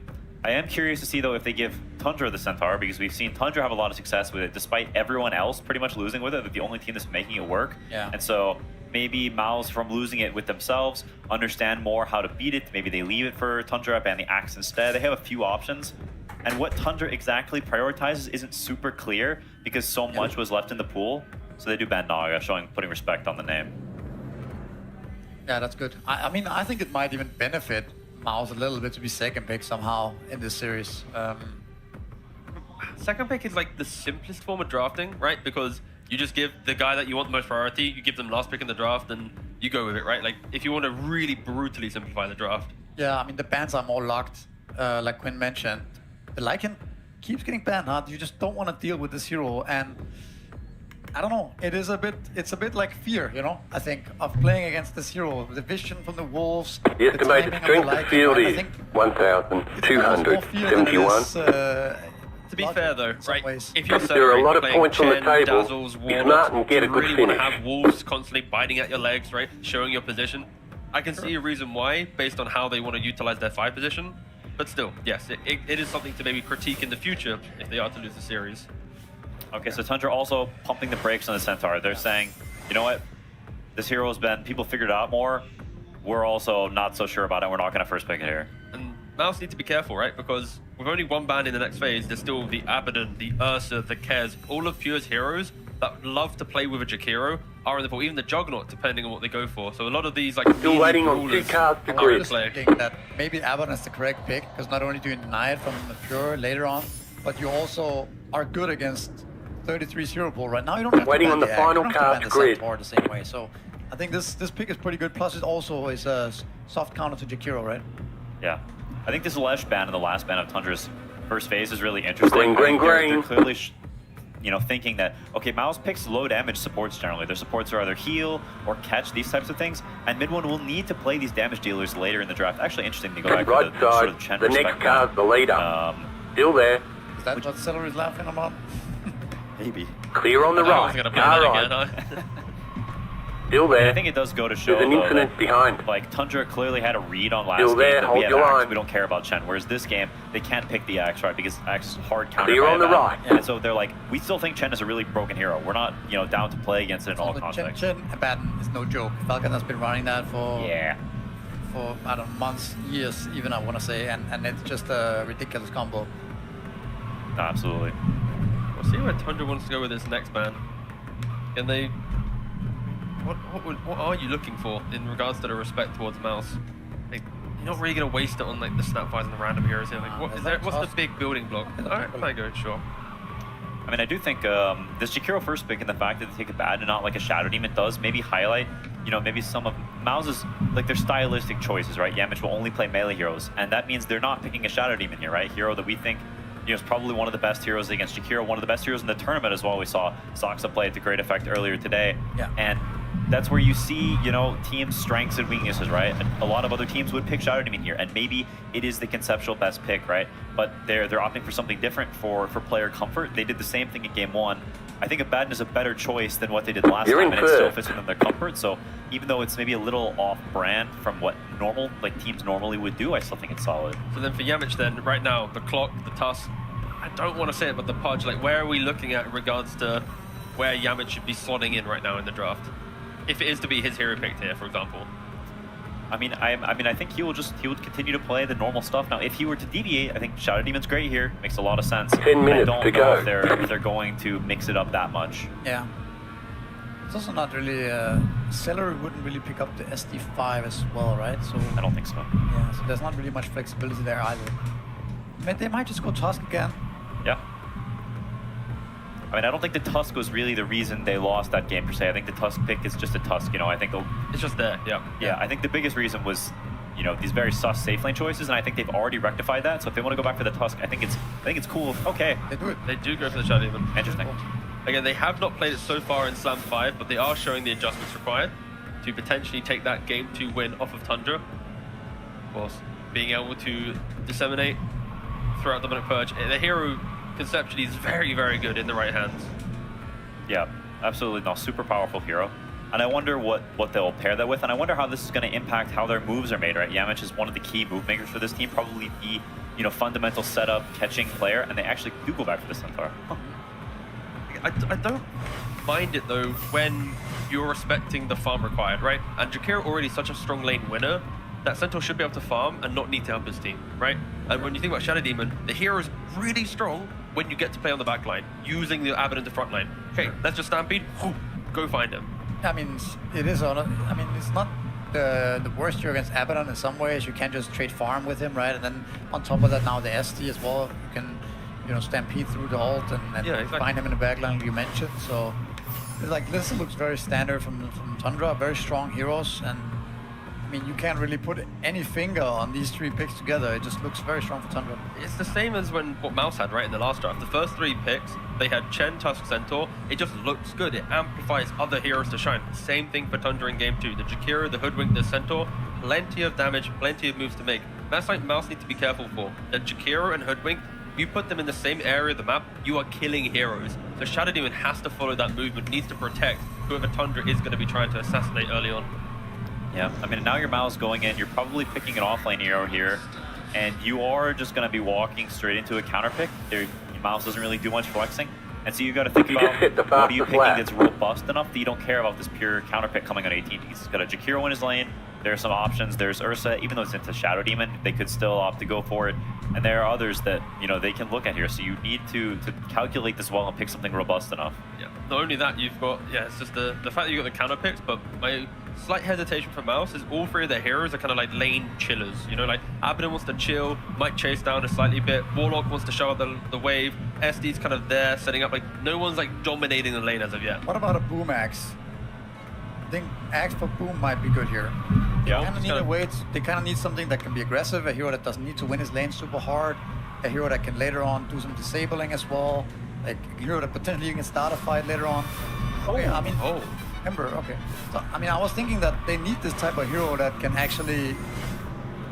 I am curious to see though if they give Tundra the Centaur, because we've seen Tundra have a lot of success with it despite everyone else pretty much losing with it. They're the only team that's making it work. Yeah. And so maybe Mouse, from losing it with themselves, understand more how to beat it. Maybe they leave it for Tundra, ban the Axe instead. They have a few options. And what Tundra exactly prioritizes isn't super clear because so much was left in the pool. So they do ban Naga, putting respect on the name. Yeah, that's good. I mean, I think it might even benefit Mouse a little bit to be second pick somehow in this series. Second pick is like the simplest form of drafting, right? Because you just give the guy that you want the most priority, you give them last pick in the draft, and you go with it, right? Like, if you want to really brutally simplify the draft. Yeah, I mean, the bans are more locked, like Quinn mentioned. The Lycan keeps getting banned, huh? You just don't want to deal with this hero, and I don't know, it's a bit like fear, I think, of playing against this hero. The vision from the wolves, The estimated strength of field is 1,271. To be fair though, right, if you're There are a lot of playing points on the Chen, table. Dazzles, Be smart Warlocks, and get a you good really want to finish. have wolves constantly biting at your legs, right, showing your position. I can see a reason why, based on how they want to utilize their 5 position. But still, yes, it is something to maybe critique in the future if they are to lose the series. Okay, so Tundra also pumping the brakes on the Centaur. They're saying, you know what? This hero has been, people figured it out more. We're also not so sure about it. We're not going to first pick it here. And Mouse need to be careful, right? Because with only one ban in the next phase, there's still the Abaddon, the Ursa, the Kez, all of Pure's heroes that love to play with a Jakiro are in the pool, even the Juggernaut, depending on what they go for. So a lot of these, like, Still easy waiting on 2 brawlers cards to are in grid. play. Thinking that maybe Abaddon is the correct pick, because not only do you deny it from the Pure later on, but you also are good against 33 zero pool right now. You don't have Waiting to on ban the Axe, you final don't have to card ban the grid. Centaur the same way. So I think this pick is pretty good. Plus it also is a soft counter to Jakiro, right? Yeah. I think this Lesh ban and the last ban of Tundra's first phase is really interesting. Green, They're clearly thinking that, okay, Mouse picks low damage supports generally. Their supports are either heal or catch, these types of things. And Mid1 will need to play these damage dealers later in the draft. Actually interesting to go back Right to the sort of side, Chen the next respect card's the leader. Still there. Is that what Celery is laughing about? Maybe. Clear on the I was right. gonna ban Car that right. again, huh? Still there. I think it does go to show There's an though, incident that, behind. like, Tundra clearly had a read on last Still game there, that hold we had your Axe, line. we don't care about Chen. Whereas this game, they can't pick the Axe, right? Because Axe is hard counter. Clear by on the that. right. And so they're like, we still think Chen is a really broken hero. We're not, down to play against it in all Chen contexts. Abaddon is no joke. Falcon has been running that for I don't know, months, years even, I want to say, and it's just a ridiculous combo. No, absolutely. We'll see where Tundra wants to go with this next ban. Can they... What are you looking for in regards to the respect towards Mouse? Like, you're not really going to waste it on like the Snapfires and the random heroes here. Like, what's the big building block? Alright, I go, sure. I mean, I do think this Jakiro first pick and the fact that they take a bad and not like a Shadow Demon does maybe highlight, maybe some of Mouse's, like, their stylistic choices, right? Yamich will only play melee heroes, and that means they're not picking a Shadow Demon here, right? Hero that we think, is probably one of the best heroes against Jakiro, one of the best heroes in the tournament as well. We saw Soxa play it to great effect earlier today. Yeah. And that's where you see, you know, teams' strengths and weaknesses, right? A lot of other teams would pick Shadow Demon here, and maybe it is the conceptual best pick, right? But they're opting for something different for player comfort. They did the same thing in game 1. I think Abaddon is a better choice than what they did last time, and it still fits within their comfort. So even though it's maybe a little off-brand from what teams normally would do, I still think it's solid. So then for Yamich then, right now, the clock, the Tusk, I don't want to say it, but the Pudge, like where are we looking at in regards to where Yamich should be slotting in right now in the draft? If it is to be his hero picked here, for example. I mean, I think he would continue to play the normal stuff. Now, if he were to deviate, I think Shadow Demon's great here. Makes a lot of sense. 10 minutes I don't to know go. if they're going to mix it up that much. Yeah. It's also not really, Celery wouldn't really pick up the SD5 as well, right? So I don't think so. Yeah, so there's not really much flexibility there either. But they might just go Tusk again. Yeah. I mean, I don't think the Tusk was really the reason they lost that game per se. I think the Tusk pick is just a Tusk, you know. I think it's just there, yeah. Yeah, I think the biggest reason was, you know, these very sus safe lane choices, and I think they've already rectified that. So if they want to go back for the Tusk, I think it's cool. Okay. They do it. They do go for the Shadow Demon. Interesting. Again, they have not played it so far in Slam 5, but they are showing the adjustments required to potentially take that game 2 win off of Tundra. Of course, being able to disseminate throughout the Demonic Purge. The hero conceptually is very, very good in the right hands. Yeah, absolutely. No, super powerful hero. And I wonder what they'll pair that with, and I wonder how this is going to impact how their moves are made, right? Yamich is one of the key move makers for this team, probably the, you know, fundamental setup catching player, and they actually do go back for the Centaur. I don't mind it though when you're respecting the farm required, right? And Jakiro already such a strong lane winner that Centaur should be able to farm and not need to help his team, right? And when you think about Shadow Demon, the hero is really strong when you get to play on the back line, using the Abaddon to front line. Okay, let's just Stampede, go find him. I mean, it is on. I mean, it's not the worst hero against Abaddon in some ways. You can just trade farm with him, right? And then on top of that, now the SD as well. You can, you know, Stampede through the ult and yeah, exactly. Find him in the back line you mentioned. So, it's like this looks very standard from Tundra. Very strong heroes, and I mean, you can't really put any finger on these 3 picks together. It just looks very strong for Tundra. It's the same as what Mouse had, right, in the last draft. The first 3 picks, they had Chen, Tusk, Centaur. It just looks good. It amplifies other heroes to shine. Same thing for Tundra in game 2. The Jakiro, the Hoodwink, the Centaur, plenty of damage, plenty of moves to make. That's like Mouse need to be careful for. The Jakiro and Hoodwink, you put them in the same area of the map, you are killing heroes. So Shadow Demon has to follow that movement, needs to protect whoever Tundra is going to be trying to assassinate early on. Yeah, I mean, now your Mao's going in, you're probably picking an offlane hero here, and you are just going to be walking straight into a counter pick. Your Mouse doesn't really do much flexing, and so you got to think about what are you picking that's robust enough that you don't care about this pure counter pick coming on 18. He's got a Jakiro in his lane, there are some options, there's Ursa, even though it's into Shadow Demon, they could still opt to go for it, and there are others that, you know, they can look at here, so you need to calculate this well and pick something robust enough. Yeah, not only that, you've got, yeah, it's just the fact that you got the counter picks, but my slight hesitation for Mouse is all 3 of their heroes are kind of like lane chillers, you know, like Abaddon wants to chill, might chase down a slightly bit, Warlock wants to show up the wave, SD's kind of there setting up, like no one's like dominating the lane as of yet. What about a Boom Axe? I think Axe for Boom might be good here. They Yeah, kind of need a way. They kind of need something that can be aggressive. A hero that doesn't need to win his lane super hard. A hero that can later on do some disabling as well. Like a hero that potentially can start a fight later on. Okay, I mean, Ember. Okay. So I mean, I was thinking that they need this type of hero that can actually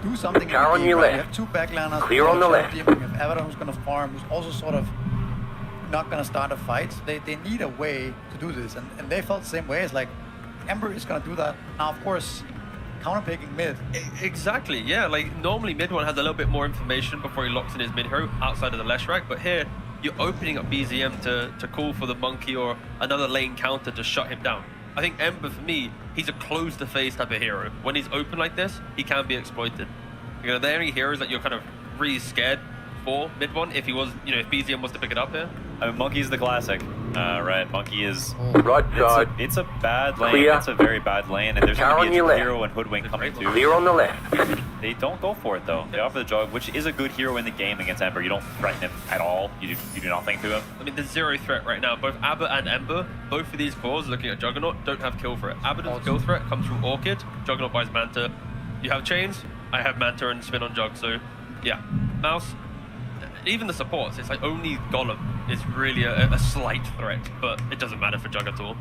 do something. Car on your right? You left. have 2 backliners. Clear on the left. You have Abaddon who's going to farm, who's also sort of not going to start a fight. They need a way to do this, and they felt the same way. It's like Ember is going to do that. Now, of course, counter-picking mid. Exactly, yeah. Like, normally mid one has a little bit more information before he locks in his mid hero outside of the Leshrac, but here, you're opening up BZM to call for the monkey or another lane counter to shut him down. I think Ember, for me, he's a close-to-face type of hero. When he's open like this, he can be exploited. You know, are there any heroes that you're kind of really scared for mid one if he was, you know, if BZM was to pick it up here? I mean, Monkey's the classic, right? Monkey is... Right side. It's a bad lane. Clear. It's a very bad lane, and there's Car going on to your be a left. hero and Hoodwink coming too. Clear on the left. They don't go for it, though. They offer the Jug, which is a good hero in the game against Ember. You don't threaten him at all. You do nothing to him. I mean, there's zero threat right now. Both Abba and Ember, both of these cores, looking at Juggernaut, don't have kill threat. Abaddon's kill threat comes from Orchid. Juggernaut buys Manta. You have chains, I have Manta and Spin on Jug, so yeah. Mouse, even the supports, it's like only Golem is really a slight threat, but it doesn't matter for Jug at all.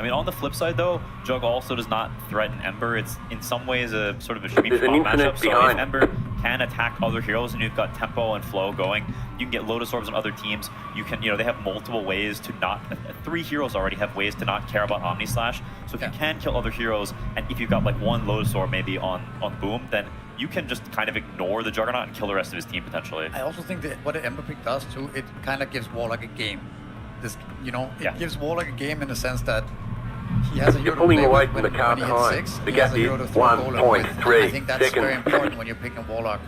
I mean, on the flip side though, Jug also does not threaten Ember. It's in some ways a sort of a shitty There's an flop infinite matchup. So if behind. Ember can attack other heroes and you've got tempo and flow going, you can get Lotus Orbs on other teams. You can, they have multiple ways to not, 3 heroes already have ways to not care about Omni Slash. So if you can kill other heroes, and if you've got like 1 Lotus Orb maybe on Boom, then you can just kind of ignore the Juggernaut and kill the rest of his team potentially. I also think that what the Ember pick does too, it kind of gives Warlock a game. This, it gives Warlock a game in the sense that he has a hero You're pulling to play away with from the when car he hits behind. 6. The He has gap a hero is to throw Golem with. 1.3 I think that's seconds. very important when you're picking Warlock.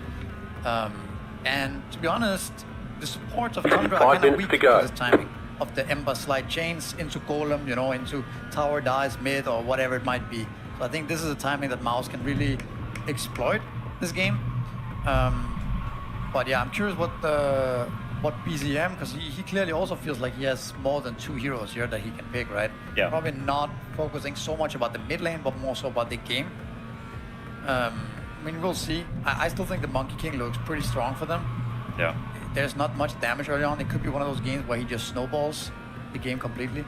And to be honest, the supports of Tundra are 5 kind of minutes weak to go. to this timing of the Ember slide chains into Golem, into tower dies mid or whatever it might be. So I think this is a timing that Mouse can really exploit this game. But yeah, I'm curious what BZM, because he clearly also feels like he has more than 2 heroes here that he can pick, right? Yeah. Probably not focusing so much about the mid lane, but more so about the game. I mean, we'll see. I still think the Monkey King looks pretty strong for them. Yeah. There's not much damage early on. It could be one of those games where he just snowballs the game completely.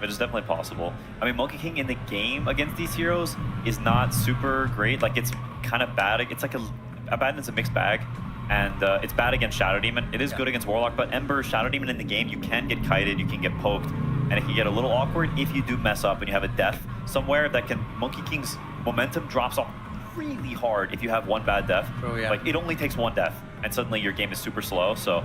It is definitely possible. I mean, Monkey King in the game against these heroes is not super great. Like, it's kind of bad. It's like a bad, it's a mixed bag. And it's bad against Shadow Demon. It is good against Warlock, but Ember, Shadow Demon in the game, you can get kited, you can get poked, and it can get a little awkward if you do mess up and you have a death somewhere that can... Monkey King's momentum drops off really hard if you have 1 bad death. Oh, yeah. Like, it only takes 1 death, and suddenly your game is super slow, so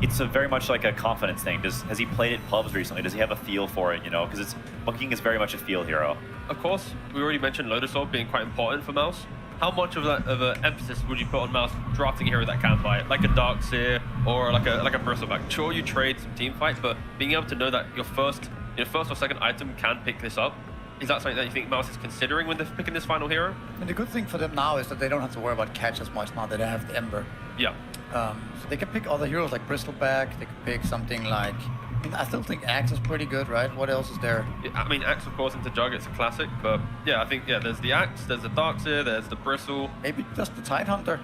it's very much like a confidence thing. Has he played it pubs recently? Does he have a feel for it, Because Monkey King is very much a feel hero. Of course, we already mentioned Lotus Orb being quite important for Mouse. How much of an emphasis would you put on Mouse drafting a hero that can fight, like a Darkseer or like a Bristleback? Sure, you trade some team fights, but being able to know that your first or second item can pick this up, is that something that you think Mouse is considering when they're picking this final hero? And the good thing for them now is that they don't have to worry about catch as much now that they have the Ember. Yeah. So they can pick other heroes like Bristleback. They can pick something like... I mean, I still think Axe is pretty good, right? What else is there? Yeah, I mean, Axe, of course, into Jug, it's a classic, but yeah, I think, there's the Axe, there's the Darkseer, there's the Bristle. Maybe just the Tidehunter.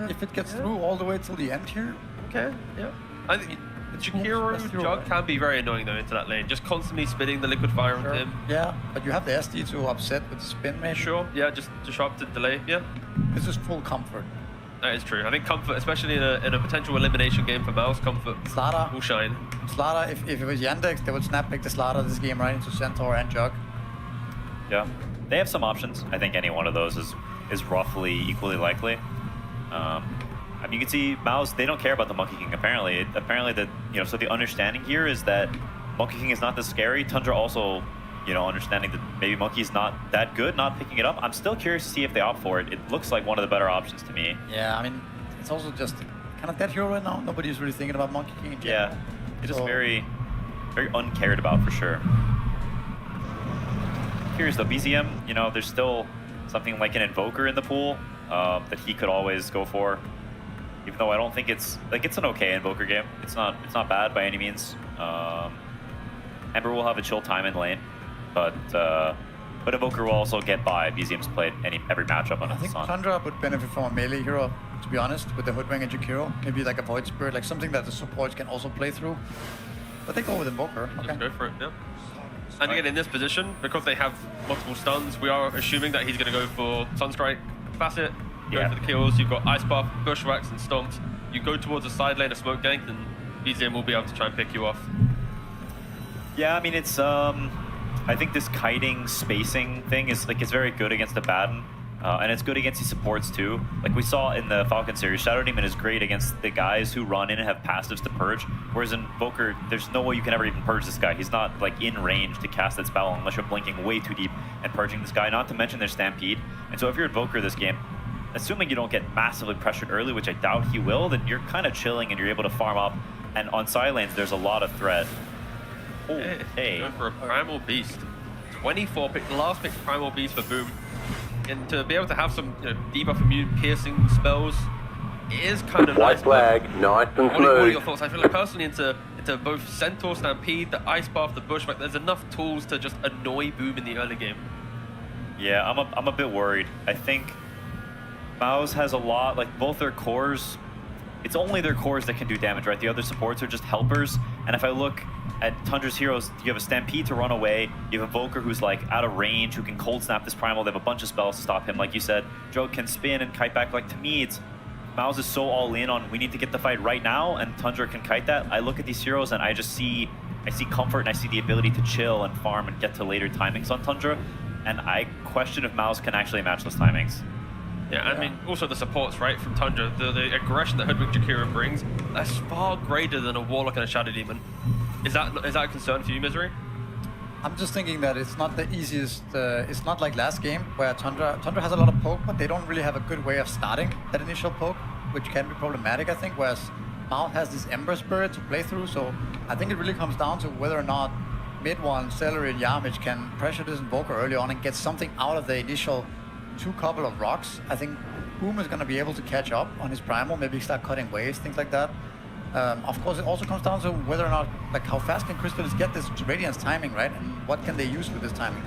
If it gets through all the way till the end here. Okay, yeah. I think Jakiro Jug can be very annoying, though, into that lane. Just constantly spitting the liquid fire onto him. Yeah, but you have the SD to offset with the spin, maybe. Sure, yeah, just to sharp to delay, yeah. This is full comfort. That is true. I think comfort, especially in a potential elimination game for Mouse, comfort will shine. Slardar, if it was Yandex, they would snap pick the Slardar this game right into Centaur and Jug. Yeah, they have some options. I think any one of those is roughly equally likely. I mean, you can see Mouse, they don't care about the Monkey King, apparently. So the understanding here is that Monkey King is not this scary. Tundra also, understanding that maybe Monkey's not that good, not picking it up. I'm still curious to see if they opt for it. It looks like one of the better options to me. Yeah, I mean, it's also just kind of that hero right now. Nobody's really thinking about Monkey King in general. Yeah, it's just very, very uncared about for sure. Curious though, BZM, there's still something like an Invoker in the pool that he could always go for. Even though I don't think it's an okay Invoker game. It's not bad by any means. Ember will have a chill time in lane, but Invoker will also get by. BZM's played every matchup on I think Sun. Tundra would benefit from a melee hero, to be honest, with the Hoodwing and Jakiro. Maybe like a Void Spirit, like something that the supports can also play through. But they go with Invoker. Okay. Just go for it, yeah. And again, in this position, because they have multiple stuns, we are assuming that he's going to go for Sunstrike, Facet, go for the kills. You've got Ice Buff, Bushwhacks, and Stomps. You go towards the side lane of Smoke Gank, and BZM will be able to try and pick you off. Yeah, I mean, it's I think this kiting spacing thing is it's very good against the Baden, and it's good against the supports too. Like we saw in the Falcon series, Shadow Demon is great against the guys who run in and have passives to purge, whereas in Invoker, there's no way you can ever even purge this guy. He's not in range to cast that spell unless you're blinking way too deep and purging this guy, not to mention there's Stampede. And so if you're Invoker this game, assuming you don't get massively pressured early, which I doubt he will, then you're kind of chilling and you're able to farm up. And on side lanes, there's a lot of threat. Hey. Going for a Primal Beast. 24 pick, the last pick Primal Beast for Boom. And to be able to have some debuff immune piercing spells, it is kind of White nice. flag, nice and What are smooth. your thoughts? I feel like personally into both Centaur, Stampede, the Ice Path, the Bushwhack, there's enough tools to just annoy Boom in the early game. Yeah, I'm a bit worried. I think Mouse has a lot, both their cores, it's only their cores that can do damage, right? The other supports are just helpers, And if I look at Tundra's heroes, you have a Stampede to run away, you have Invoker who's like out of range, who can cold snap this Primal, they have a bunch of spells to stop him. Like you said, Joe can spin and kite back. Like to me, it's MOUZ is so all in on we need to get the fight right now, and Tundra can kite that. I look at these heroes and I see comfort and I see the ability to chill and farm and get to later timings on Tundra, and I question if MOUZ can actually match those timings. Yeah, I mean, also the supports, right, from Tundra, the aggression that Hoodwink Jakiro brings, that's far greater than a Warlock and a Shadow Demon. Is that a concern for you, Misery? I'm just thinking that it's not the easiest, it's not like last game where Tundra has a lot of poke, but they don't really have a good way of starting that initial poke, which can be problematic, I think, whereas MOUZ has this Ember Spirit to play through, so I think it really comes down to whether or not mid-1, Celery and Yamich can pressure this Invoker early on and get something out of the initial couple of rocks. I think Boom is going to be able to catch up on his Primal, maybe start cutting waves, things like that. Of course, it also comes down to whether or not, like, how fast can Crystallis get this Radiance timing, right? And what can they use with this timing?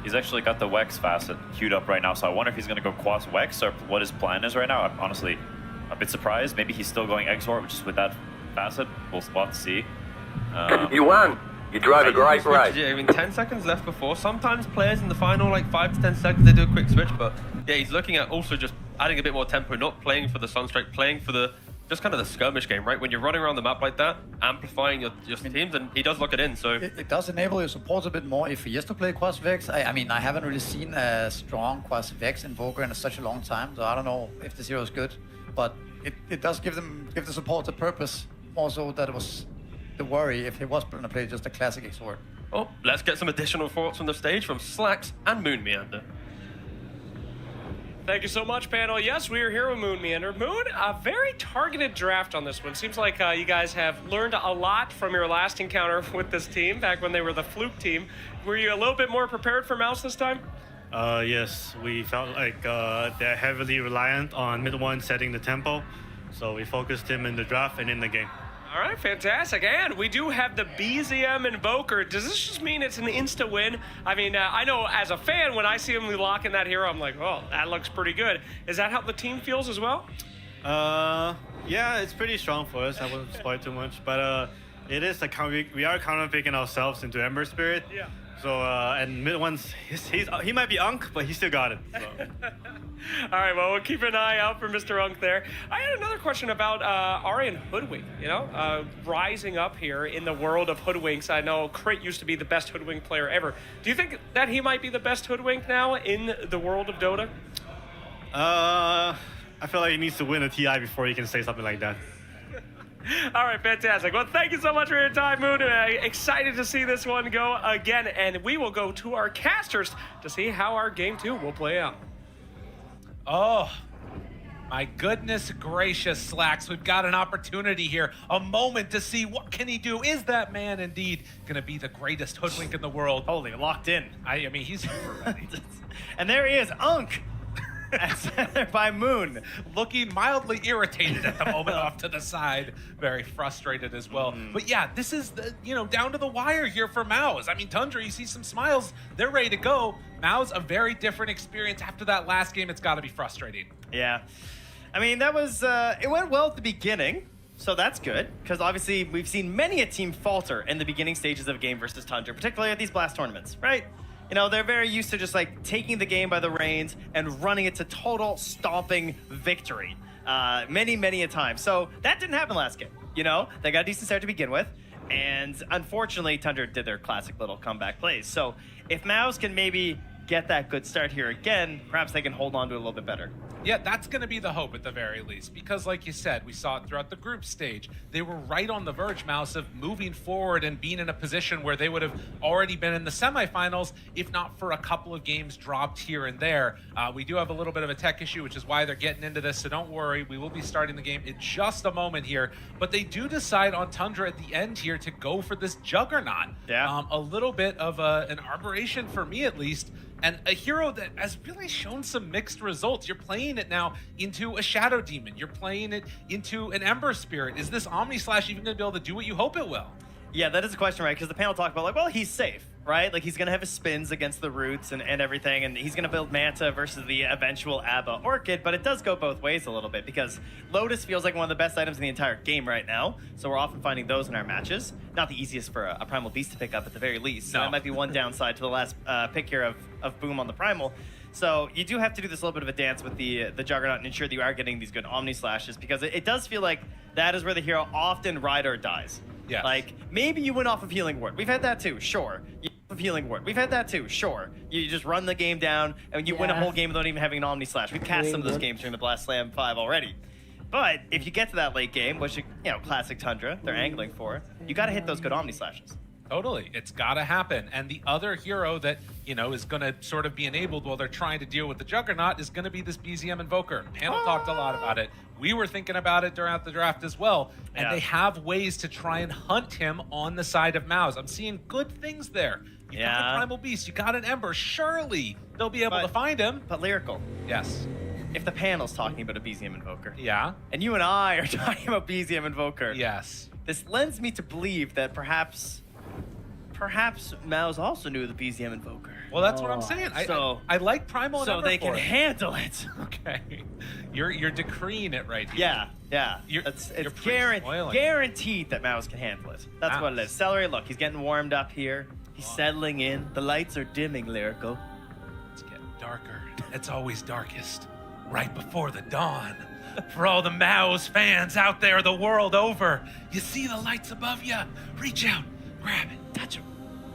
He's actually got the Wex facet queued up right now, so I wonder if he's going to go Quas Wex or what his plan is right now. I'm honestly a bit surprised. Maybe he's still going Exort, which is with that facet. We'll have to see. You won. You drove a great race. Yeah, I mean, 10 seconds left before. Sometimes players in the final, like 5 to 10 seconds, they do a quick switch, but yeah, he's looking at also just adding a bit more tempo, not playing for the Sunstrike, playing for the just kind of the skirmish game, right? When you're running around the map like that, amplifying your teams, and he does lock it in, so... It does enable your supports a bit more if he is to play Quas Vex. I mean, I haven't really seen a strong Quas Vex Invoker in such a long time, so I don't know if this hero is good, but it does give the supports a purpose, also that it was the worry if he was going to play just a classic Exort. Oh, let's get some additional thoughts from the stage from Slacks and Moon Meander. Thank you so much, panel. Yes, we are here with Moon Meander. Moon, a very targeted draft on this one. Seems like you guys have learned a lot from your last encounter with this team, back when they were the Fluke team. Were you a little bit more prepared for MOUZ this time? Yes, we felt like they're heavily reliant on mid-1 setting the tempo, so we focused him in the draft and in the game. All right, fantastic. And we do have the BZM Invoker. Does this just mean it's an insta win? I mean, I know as a fan, when I see him lock in that hero, I'm like, oh, that looks pretty good. Is that how the team feels as well? Yeah, it's pretty strong for us. I won't spoil too much, but it is we are counter picking ourselves into Ember Spirit. Yeah. So and mid-1's he might be Unk, but he still got it. So. All right, well, we'll keep an eye out for Mr. Unk there. I had another question about Arian Hoodwink, rising up here in the world of Hoodwinks. I know Crit used to be the best Hoodwink player ever. Do you think that he might be the best Hoodwink now in the world of Dota? I feel like he needs to win a TI before he can say something like that. All right, fantastic. Well, thank you so much for your time, Moon. Excited to see this one go again, and we will go to our casters to see how our game 2 will play out. Oh, my goodness gracious, Slacks. We've got an opportunity here, a moment to see what can he do. Is that man indeed going to be the greatest Hoodwink in the world? Holy, locked in. I mean, he's super ready. And there he is, Unk. By Moon, looking mildly irritated at the moment off to the side, very frustrated as well. But yeah, this is down to the wire here for MOUZ. I mean, Tundra, you see some smiles, they're ready to go. MOUZ, a very different experience after that last game. It's got to be frustrating. Yeah, I mean, that was it went well at the beginning, so that's good, because obviously we've seen many a team falter in the beginning stages of a game versus Tundra, particularly at these Blast tournaments, right? You know, they're very used to just like taking the game by the reins and running it to total stomping victory many a time. So that didn't happen last game. You know, they got a decent start to begin with. And unfortunately, Tundra did their classic little comeback plays. So if MOUZ can maybe get that good start here again, perhaps they can hold on to it a little bit better. Yeah, that's going to be the hope at the very least, because like you said, we saw it throughout the group stage. They were right on the verge, MOUZ, of moving forward and being in a position where they would have already been in the semifinals, if not for a couple of games dropped here and there. We do have a little bit of a tech issue, which is why they're getting into this, so don't worry. We will be starting the game in just a moment here, but they do decide on Tundra at the end here to go for this Juggernaut. Yeah. A little bit of an aberration for me, at least, and a hero that has really shown some mixed results. You're playing it now into a Shadow Demon. You're playing it into an Ember Spirit. Is this Omni Slash even going to be able to do what you hope it will? Yeah, that is a question, right? Because the panel talked about, like, well, he's safe. right? Like he's gonna have his spins against the roots and everything, and he's gonna build Manta versus the eventual Abba Orchid, but it does go both ways a little bit because Lotus feels like one of the best items in the entire game right now, so we're often finding those in our matches. Not the easiest for a Primal Beast to pick up at the very least, so that might be one downside to the last pick here of Boom on the Primal. So you do have to do this little bit of a dance with the Juggernaut and ensure that you are getting these good Omni Slashes, because it does feel like that is where the hero often ride or dies. Yes. Like, maybe you win off of Healing Word. We've had that too, sure. You of Healing Word. We've had that too, sure. You just run the game down and you win a whole game without even having an Omni Slash. We've cast some of those games during the Blast Slam 5 already. But if you get to that late game, which, you know, classic Tundra, they're angling for, you got to hit those good Omni Slashes. Totally. It's got to happen. And the other hero that, you know, is going to sort of be enabled while they're trying to deal with the Juggernaut is going to be this BZM Invoker. Panel talked a lot about it. We were thinking about it throughout the draft as well. And they have ways to try and hunt him on the side of Maus. I'm seeing good things there. You got the Primal Beast. You got an Ember. Surely they'll be able to find him. But Lyrical. Yes. If the panel's talking about a BZM Invoker. Yeah. And you and I are talking about BZM Invoker. Yes. This lends me to believe that perhaps Maus also knew the BZM Invoker. Well, that's what I'm saying. I like Primal and so Ember they for can it. handle it. Okay. You're decreeing it right here. Yeah. It's guaranteed that Maus can handle it. That's what it is. Celery, look, he's getting warmed up here. He's settling in. The lights are dimming, Lyrical. It's getting darker. It's always darkest right before the dawn. For all the Maus fans out there the world over, you see the lights above you. Reach out, grab it, touch them.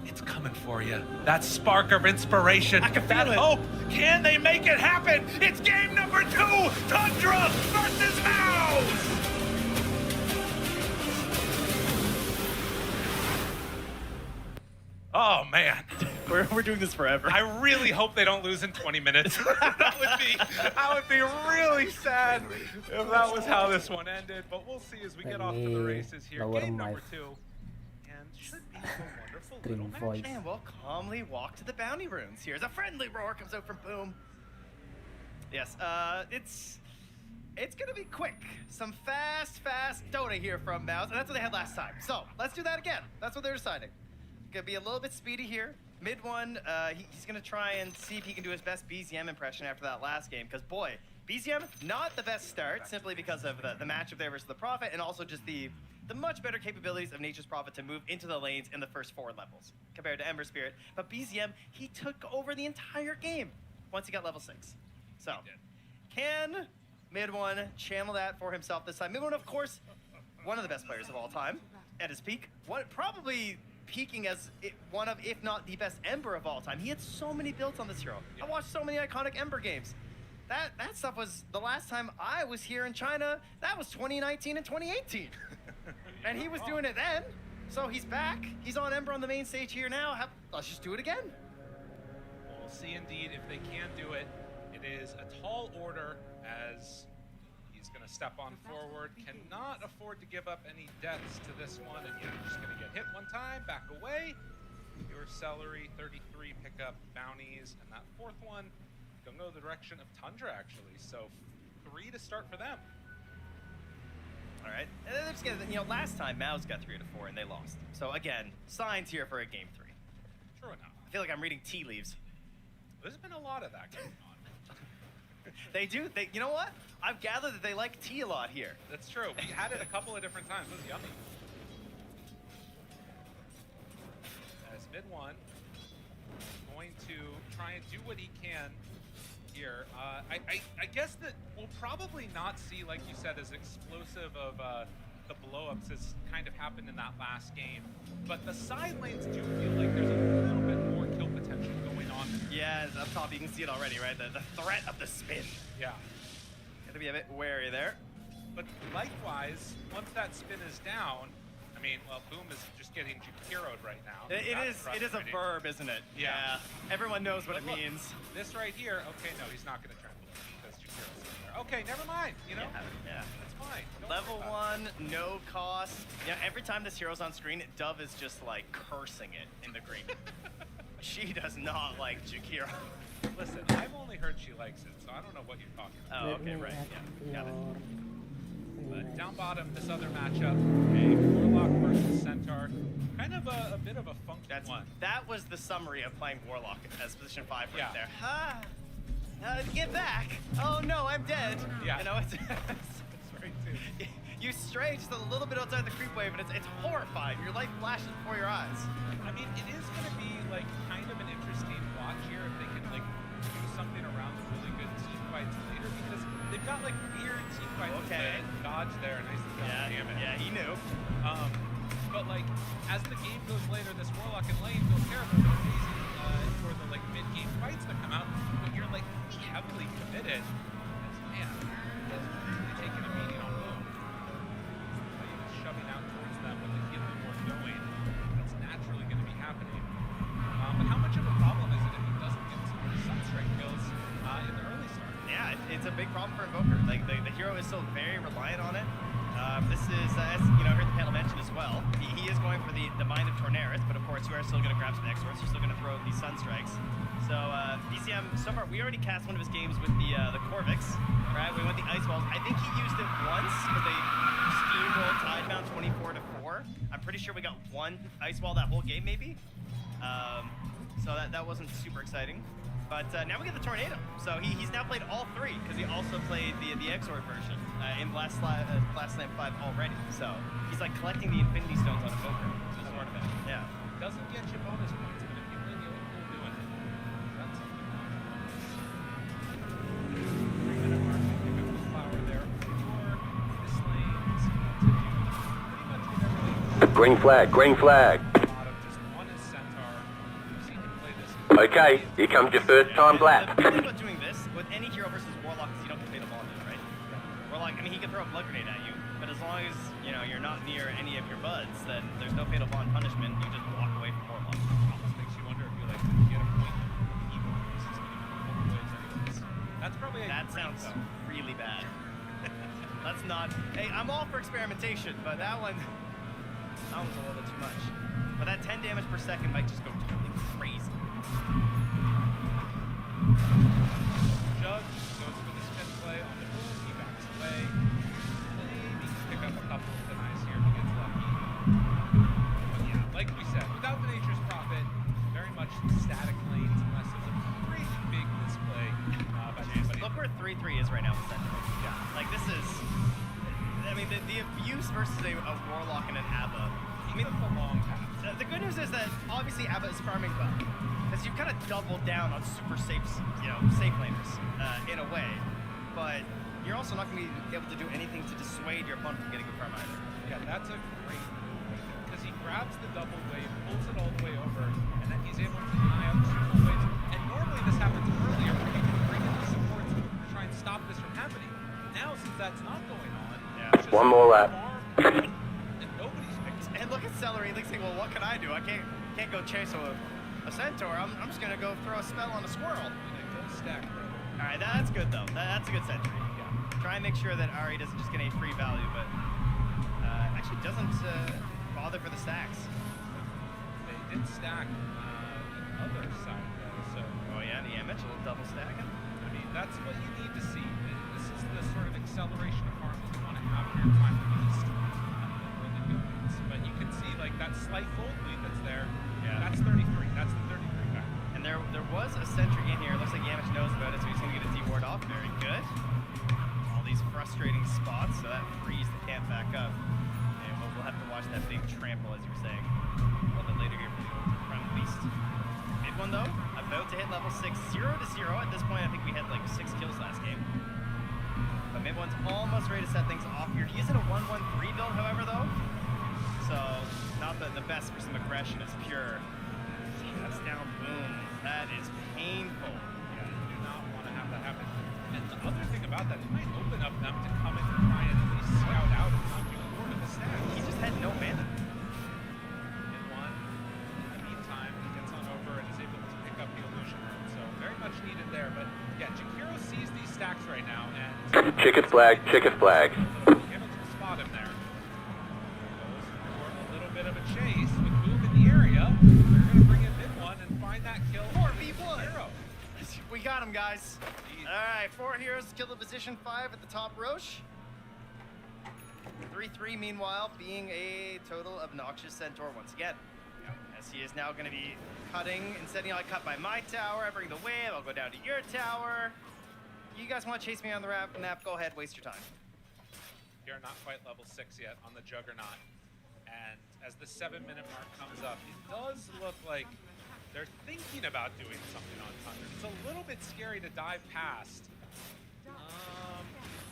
It's coming for you. That spark of inspiration. I can feel that hope. Can they make it happen? It's game number 2, Tundra versus Maus. Oh man, we're doing this forever. I really hope they don't lose in 20 minutes. I would be really sad if that was how this one ended. But we'll see as we get off to the races here. Game number 2, and should be a wonderful little match. And we'll calmly walk to the bounty runes. Here's a friendly roar comes out from Boom. Yes, it's gonna be quick. Some fast Dota here from Maus, and that's what they had last time. So let's do that again. That's what they're deciding. Gonna be a little bit speedy here. Mid one, he's gonna try and see if he can do his best BZM impression after that last game. Because boy, BZM not the best start simply because of the matchup there versus the Prophet, and also just the much better capabilities of Nature's Prophet to move into the lanes in the first 4 levels compared to Ember Spirit. But BZM, he took over the entire game once he got level 6. So can Mid one channel that for himself this time? Mid one, of course, one of the best players of all time at his peak. Probably peaking as one of, if not the best Ember of all time. He had so many builds on this hero. I watched so many iconic Ember games. That stuff was the last time I was here in China. That was 2019 and 2018. And he was doing it then. So he's back. He's on Ember on the main stage here now. Let's just do it again. We'll see indeed if they can do it. It is a tall order as he's going to step on forward. Cannot afford to give up any deaths to this one. And you're just going to get hit one time, back away. Your Celery, 33 pickup bounties. And that 4th one, going to go the direction of Tundra, actually. So 3 to start for them. All right. And then just gonna, last time Maus got 3 to 4 and they lost. So again, signs here for a game 3. True enough. I feel like I'm reading tea leaves. There's been a lot of that going on. They do. You know what? I've gathered that they like tea a lot here. That's true. We had it a couple of different times. It was yummy. As Mid one going to try and do what he can here. I guess that we'll probably not see, like you said, as explosive of the blow-ups as kind of happened in that last game. But the side lanes do feel like there's a little bit more kill potential going on. Yeah, up top you can see it already, right? The threat of the spin. Yeah. Gotta be a bit wary there. But likewise, once that spin is down, I mean, well, Boom is just getting Jakiro'd right now. It is a verb, isn't it? Yeah. Everyone knows what But it means. This right here, okay, no, he's not going to trample it because Jakiro's in there. Okay, never mind, Yeah. That's fine. Don't Level worry about 1, no cost. Yeah, every time this hero's on screen, Dove is just like cursing it in the green. She does not like Jakiro. Listen, I've only heard she likes it, so I don't know what you're talking about. Oh, okay, right. Yeah, got it. But down bottom, this other matchup, okay, Warlock Warlock versus Centaur. Kind of a bit of a funky one. That was the summary of playing Warlock as position 5 right there. Get back! Oh no, I'm dead. Yeah. You know, it's Sorry, too. you stray just a little bit outside the creep wave, and it's horrifying. Your life flashes before your eyes. I mean, it is going to be like kind of an interesting watch here if they can like do something around the really good team fights later, because they've got like weird team fights. Okay. Dodge there, nicely done. Damn it. Yeah, he knew. But like as the game goes later, this Warlock and Lane feel terrible. They're amazing for the like mid-game fights that come out, but you're like pretty heavily committed. As, man, it's really taking a beating on both. Shoving out towards them with the healing ward going. That's naturally going to be happening. But how much of a problem is it if he doesn't get some of the Sunstrike kills in the early start? Yeah, it's a big problem for Invoker. Like the hero is still very reliant on it. This is, as you know, I heard the panel mention as well. He is going for the Mind of Tornaris, but of course you are still going to grab some Exorts. You're still going to throw these Sunstrikes. So BCM, so far we already cast one of his games with the Corvix, right? We went the Ice Walls. I think he used it once because they steamrolled Tidebound 24-4. I'm pretty sure we got one Ice Wall that whole game, maybe. So that wasn't super exciting. But now we get the Tornado. So he's now played all three because he also played the Exort version in Blast Slam 5 already. So he's like collecting the Infinity Stones on Invoker. Just sort of it. Yeah. Doesn't get you bonus points, but if you really look cool doing it, that's something nice. 3-minute mark, pick up the flower there for this lane. Seems to do pretty much whatever they Green flag, green flag. just one is Centaur. You've seen him play this. Okay, here comes your first time lap. The thing about doing this with any hero versus Warlock is you don't get paid a bonus, right? Warlock, I mean, he can throw a blood grenade at you, but as long as you're not near any of your buds, then there's no fatal bond punishment. You just walk away from Warlock. Almost makes you wonder if you like get a point evil versus both ways anyways. That's probably a That great sounds though. really bad. Let's not. Hey, I'm all for experimentation, but that one's a little bit too much. But that 10 damage per second might just go totally crazy. Jug goes for the spin play on the boom. He backs away. Maybe can pick up a couple of denies here if he gets lucky. But yeah, like we said, without the Nature's Prophet, very much static lanes unless there's a pretty big display by somebody. Look where 3-3 is right now with Sentinel. Yeah. Like this is. I mean, the abuse versus a Warlock and an Abba. I mean, a long path. The good news is that obviously Abba is farming well, because you kind of doubled down on super safe, safe laners in a way, but you're also not going to be able to do anything to dissuade your opponent from getting a farm either. Yeah, that's a great point because he grabs the double wave, pulls it all the way over, and then he's able to deny out the triple waves. And normally this happens earlier when he can bring in the supports to try and stop this from happening. Now, since that's not going on, One more lap. And look at Celery, he's like, well, what can I do? I can't go chase a Centaur. I'm just gonna go throw a spell on a squirrel. Stack, all right, that's good though. That's a good sentry. Yeah. Try and make sure that Ari doesn't just get any free value, but actually doesn't bother for the stacks. They did stack the other side though, so. Oh yeah, the image, a little double stacking. I mean, that's what you need to see. This is the sort of acceleration of farm that you want to have for your time released. Really good ones. But you can see like that slight gold bleed that's there. Yeah. That's 33. That's the 33 back. And there was a sentry in here. Looks like Yamich knows about it, so he's gonna get a D-ward off. Very good. All these frustrating spots, so that frees the camp back up. And we'll have to watch that big trample, as you were saying, a little bit later here for the Ultra Prime Beast. Mid one though, about to hit level 6, 0-0. At this point, I think we had like 6 kills last game. But mid one's almost ready to set things off here. He's in a 1-1-3 build, however, though. So not the best for some aggression. It's pure. That's down, boom. That is painful. Yeah, you do not want to have that happen. And the other thing about that, it might open up them to come in and try and at least scout out and not do more to the stack. He just had no mana. In one. In the meantime, he gets on over and is able to pick up the illusion rune. So very much needed there. But yeah, Jakiro sees these stacks right now and Chicken flag, chicken flag. Yamich will spot him there. Goes for a little bit of a chase with Boom in the area. They're going to bring in mid one and find that kill. 4v1. We got him, guys. All right, 4 heroes kill the position 5 at the top. Roche. 3-3, meanwhile, being a total obnoxious Centaur once again. As he is now going to be cutting, instead of, I cut by my tower, I bring the wave, I'll go down to your tower. You guys want to chase me on the map, go ahead, waste your time. You're not quite level 6 yet on the Juggernaut. And as the 7-minute mark comes up, it does look like they're thinking about doing something on Thunder. It's a little bit scary to dive past.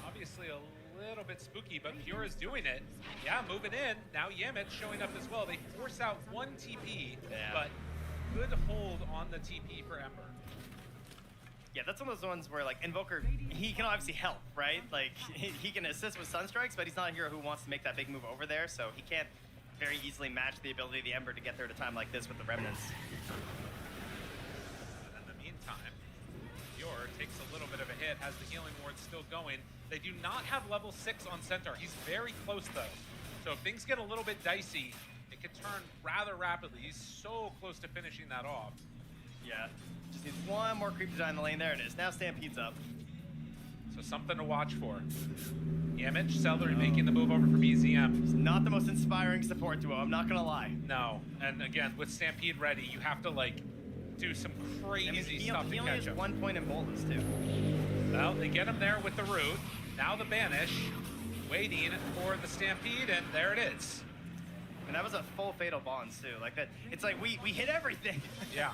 Obviously a little bit spooky, but Pure is doing it. Yeah, moving in. Now Yemet showing up as well. They force out one TP, but good hold on the TP for Ember. Yeah, that's one of those ones where, like, Invoker, he can obviously help, right? Like, he can assist with Sunstrikes, but he's not a hero who wants to make that big move over there, so he can't very easily match the ability of the Ember to get there at a time like this with the Remnants. And in the meantime, Pure takes a little bit of a hit, has the healing ward still going. They do not have level 6 on Centaur. He's very close, though. So if things get a little bit dicey, it could turn rather rapidly. He's so close to finishing that off. Yeah. Just needs one more creep to die in the lane. There it is. Now Stampede's up. So something to watch for. Yamich, Celery making the move over from EZM. It's not the most inspiring support duo, I'm not gonna lie. No, and again, with Stampede ready, you have to, like, do some crazy stuff to he only catch has him. 1 point in boldness, too. Well, they get him there with the root. Now the Banish, waiting for the Stampede, and there it is. And that was a full Fatal Bonds, too. Like that, it's like we hit everything. Yeah.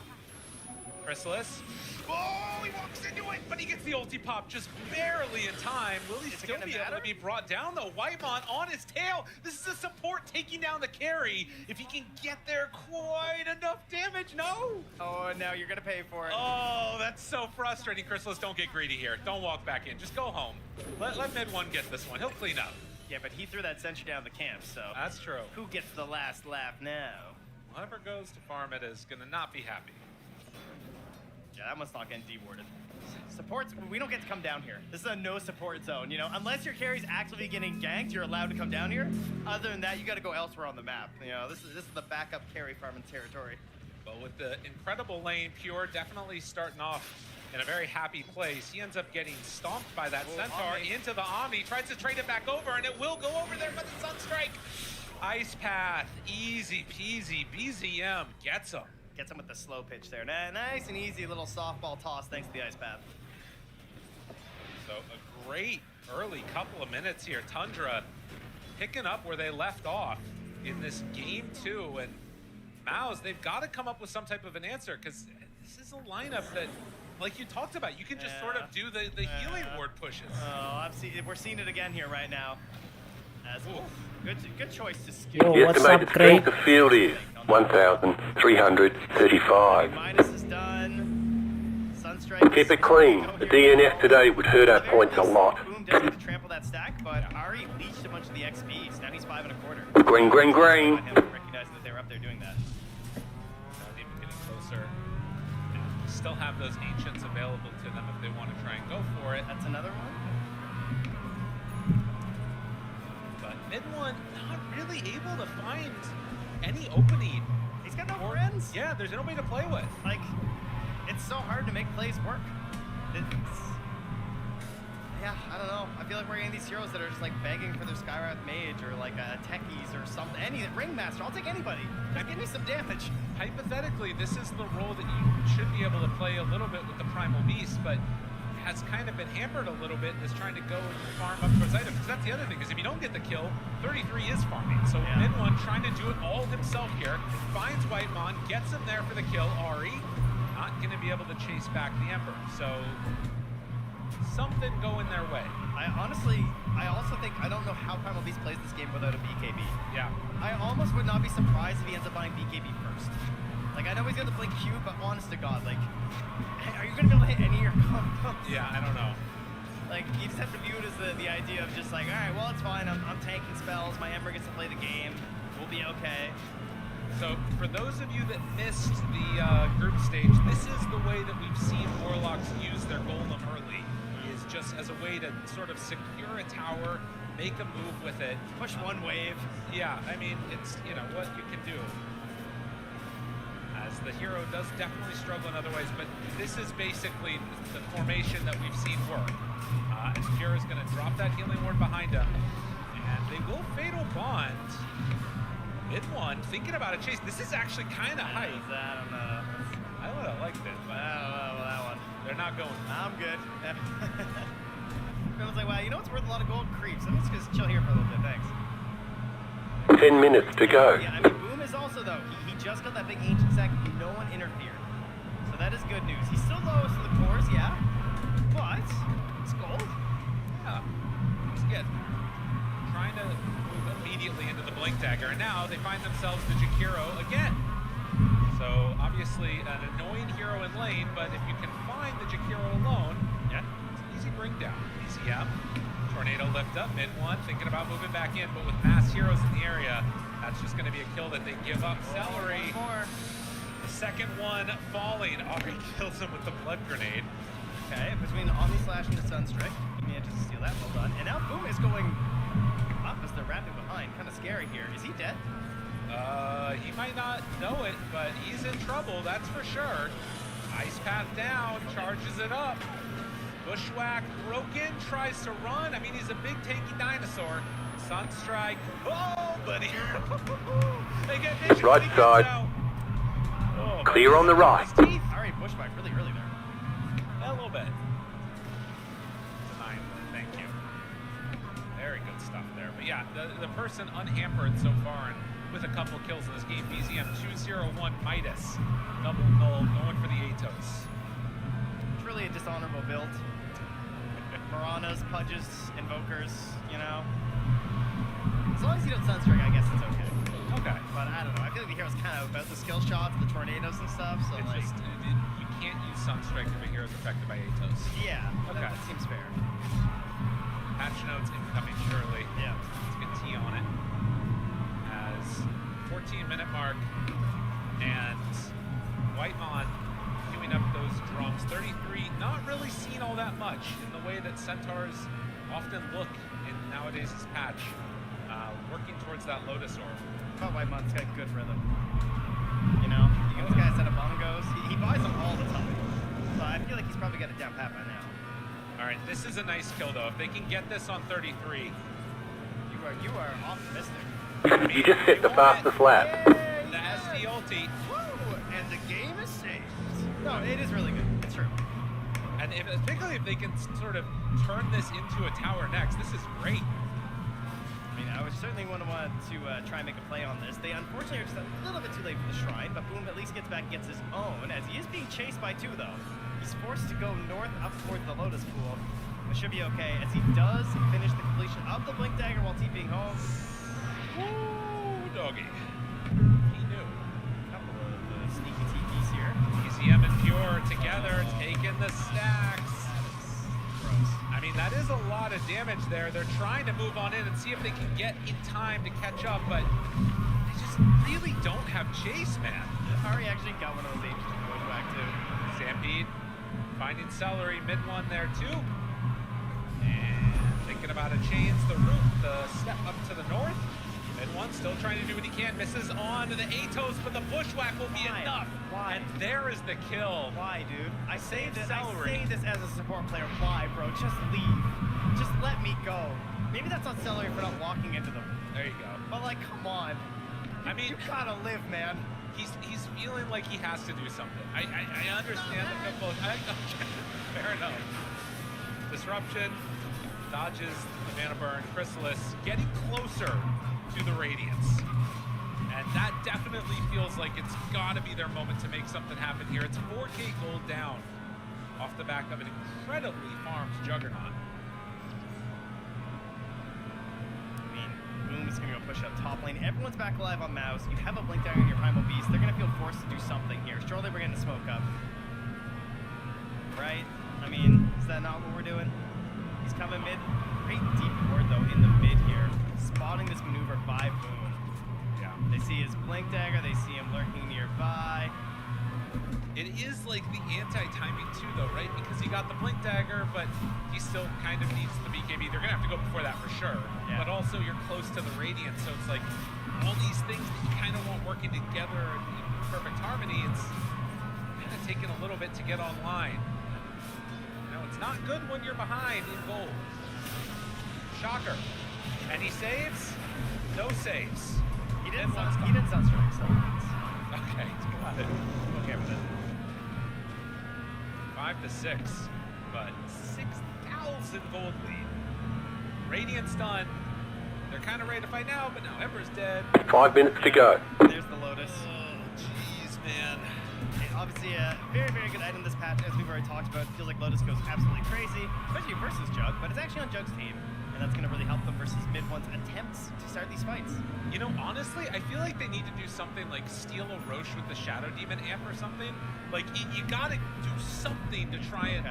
Chrysalis. Oh, he walks into it, but he gets the ulti pop just barely in time. Will he still be able to be brought down, though? Whitemon on his tail. This is a support taking down the carry. If he can get there quite enough damage, no. Oh, now you're gonna pay for it. Oh, that's so frustrating. Chrysalis, don't get greedy here. Don't walk back in. Just go home. Let mid one get this one. He'll clean up. Yeah, but he threw that sentry down the camp, so. That's true. Who gets the last laugh now? Whoever goes to farm it is gonna not be happy. Yeah, that one's not getting dewarded. Supports, we don't get to come down here. This is a no support zone, you know? Unless your carry's actively getting ganked, you're allowed to come down here. Other than that, you gotta go elsewhere on the map. You know, this is the backup carry farming territory. But with the incredible lane, Pure definitely starting off in a very happy place. He ends up getting stomped by that Centaur into the Omni, tries to trade it back over, and it will go over there for the Sunstrike. Ice Path, easy peasy, BZM gets him. Gets him with the slow pitch there. Nice and easy little softball toss thanks to the Ice Path. So a great early couple of minutes here. Tundra picking up where they left off in this game 2. And Mouse, they've got to come up with some type of an answer, because this is a lineup that, like you talked about, you can just sort of do the healing ward pushes. Oh, we're seeing it again here right now. As good choice to skew. The estimated strength of field is 1,335. Minus is done. Sunstrike. Keep it clean. The DNF today would hurt our points a lot. Boom does get to trample that stack, but Ari leached a bunch of the XP, so now he's 5 1/4. Green, green, green. Recognizing that they were up there doing that. Not even getting closer. Still have those ancients available to them if they want to try and go for it. That's another one. But mid one not really able to find any opening. He's got no friends. Yeah, there's nobody to play with. Like, it's so hard to make plays work. Yeah, I don't know. I feel like we're getting these heroes that are just like begging for their Skywrath Mage or like a Techies or something. Any Ringmaster, I'll take anybody. Just give me some damage. Hypothetically, this is the role that you should be able to play a little bit with the Primal Beast, but has kind of been hampered a little bit and is trying to go and farm up towards items. Because that's the other thing, is if you don't get the kill, 33 is farming. So mid one trying to do it all himself here. Finds Whitemon, gets him there for the kill. Ari not going to be able to chase back the Ember. So something going their way. I also think, I don't know how Primal Beast plays this game without a BKB. Yeah. I almost would not be surprised if he ends up buying BKB first. Like, I know he's got the Blink Q, but honest to God, like, are you going to be able to hit any of your combos? Yeah, I don't know. Like, you just have to view it as the idea of just like, all right, well, it's fine. I'm tanking spells. My Ember gets to play the game. We'll be okay. So, for those of you that missed the group stage, this is the way that we've seen Warlocks use their Golem early, is just as a way to sort of secure a tower, make a move with it. Push one wave. Yeah, I mean, it's, you know, what you can do. As the hero does definitely struggle in other ways, but this is basically the formation that we've seen work. And Pure is going to drop that healing ward behind him. And They will Fatal Bond. Mid one, thinking about a chase. This is actually kind of hype. I don't know. I would have liked it, but I don't know about that one. They're not going. I'm good. I was like, wow, you know what's worth a lot of gold? Creeps. I'm just gonna chill here for a little bit, thanks. 10 minutes to go. Yeah, I mean, Boom is also, though, he just got that big ancient sack, no one interfered. So that is good news. He's still lowest in the cores, yeah, but it's gold. Yeah, he's good. Trying to move immediately into the Blink Dagger, and now they find themselves the Jakiro again. So obviously an annoying hero in lane, but if you can find the Jakiro alone, yeah, it's an easy bring down. Easy out. Tornado lift up, mid one, thinking about moving back in, but with mass heroes in the area, that's just going to be a kill that they give up. Celery, the second one falling. Ari kills him with the blood grenade. Okay, between the Omni Slash and the Sunstrike, he manages to steal that, well done. And now Boom is going up as they're wrapping behind. Kind of scary here. Is he dead? He might not know it, but he's in trouble, that's for sure. Ice Path down, charges it up. Bushwhack broken, tries to run. I mean, he's a big tanky dinosaur. Sunstrike. Oh, buddy. They get vision. Right side. Oh, Clear on the right. Alright, Bushwhack really early there. A little bit. It's a 9-1, thank you. Very good stuff there. But yeah, the person unhampered so far and with a couple kills in this game, BZM 201 Midas. Double null, going for the Atos. It's really a dishonorable build. Maranas, Pudges, Invokers, you know. As long as you don't Sunstrike, I guess it's okay. Okay. But I don't know. I feel like the hero's kind of about the skill shots, the tornadoes and stuff, so It's like... just, you can't use Sunstrike if a hero's affected by Atos. Yeah, Okay. that seems fair. Patch notes incoming shortly. Yeah. Let's get T on it. As 14-minute mark, and Whitemon queuing up those drums. 33, not really seen all that much in the way that Centaurs often look in nowadays' patch. Working towards that Lotus Orb. But Whitemon's got good rhythm. You know, you get this guy set of bongos. He buys them all the time. So I feel like he's probably got it down pat by now. All right, this is a nice kill though. If they can get this on 33. You are optimistic. You just hit the fastest lap. The SD ulti. Woo! And the game is saved. No, it is really good. It's true. And particularly if they can sort of turn this into a tower next, this is great. I mean, I would certainly want to try and make a play on this. They unfortunately are just a little bit too late for the Shrine, but Boom at least gets back and gets his own, as he is being chased by two, though. He's forced to go north up towards the Lotus Pool. It should be okay, as he does finish the completion of the Blink Dagger while TPing home. Woo, doggy. He knew. A couple of sneaky TPs here. ECM and Pure together, taking the stacks. I mean, that is a lot of damage there. They're trying to move on in and see if they can get in time to catch up, but they just really don't have chase, man. Ari actually got one of those ages going back too. Stampede finding Celery, mid one there too. And thinking about a chains the route, the step up to the north. Mid one still trying to do what he can, misses on to the Atos, but the Bushwhack will be enough. Why? And there is the kill. Why, dude? I say this Celery. as a support player. Why, bro? Just leave. Just let me go. Maybe that's on Celery for not walking into them. There you go. But like, come on. I mean, you gotta live, man. He's feeling like he has to do something. I understand the football. Fair enough. Disruption, dodges the mana burn. Chrysalis getting closer to the Radiance. And that definitely feels like it's got to be their moment to make something happen here. It's 4K gold down off the back of an incredibly farmed Juggernaut. I mean, Boom is going to go push up top lane. Everyone's back alive on Mouse. You have a Blink Dagger in your Primal Beast. They're going to feel forced to do something here. Surely we're getting the smoke up. Right? I mean, is that not what we're doing? He's coming mid. Great deep ward, though, in the mid here. Spotting this maneuver by Boom. Yeah. They see his Blink Dagger. They see him lurking nearby. It is like the anti-timing too, though, right? Because he got the Blink Dagger, but he still kind of needs the BKB. They're gonna have to go before that for sure. Yeah. But also you're close to the Radiant, so it's like all these things that you kind of want working together in perfect harmony. It's kind of taking a little bit to get online. You know, it's not good when you're behind in gold. Shocker. Any saves? No saves. He didn't sunstrike, so Okay, got it. okay with it. 5-6, but 6,000 gold lead. Radiant's done. They're kind of ready to fight now, but now Ember's dead. 5 minutes to go. There's the Lotus. Oh, jeez, man. Obviously, a very, very good item this patch, as we've already talked about. It feels like Lotus goes absolutely crazy, especially versus Jug, but it's actually on Jug's team, and that's going to really help them versus Mid-One's attempts to start these fights. You know, honestly, I feel like they need to do something like steal a Roche with the Shadow Demon amp or something. Like, you gotta do something to try and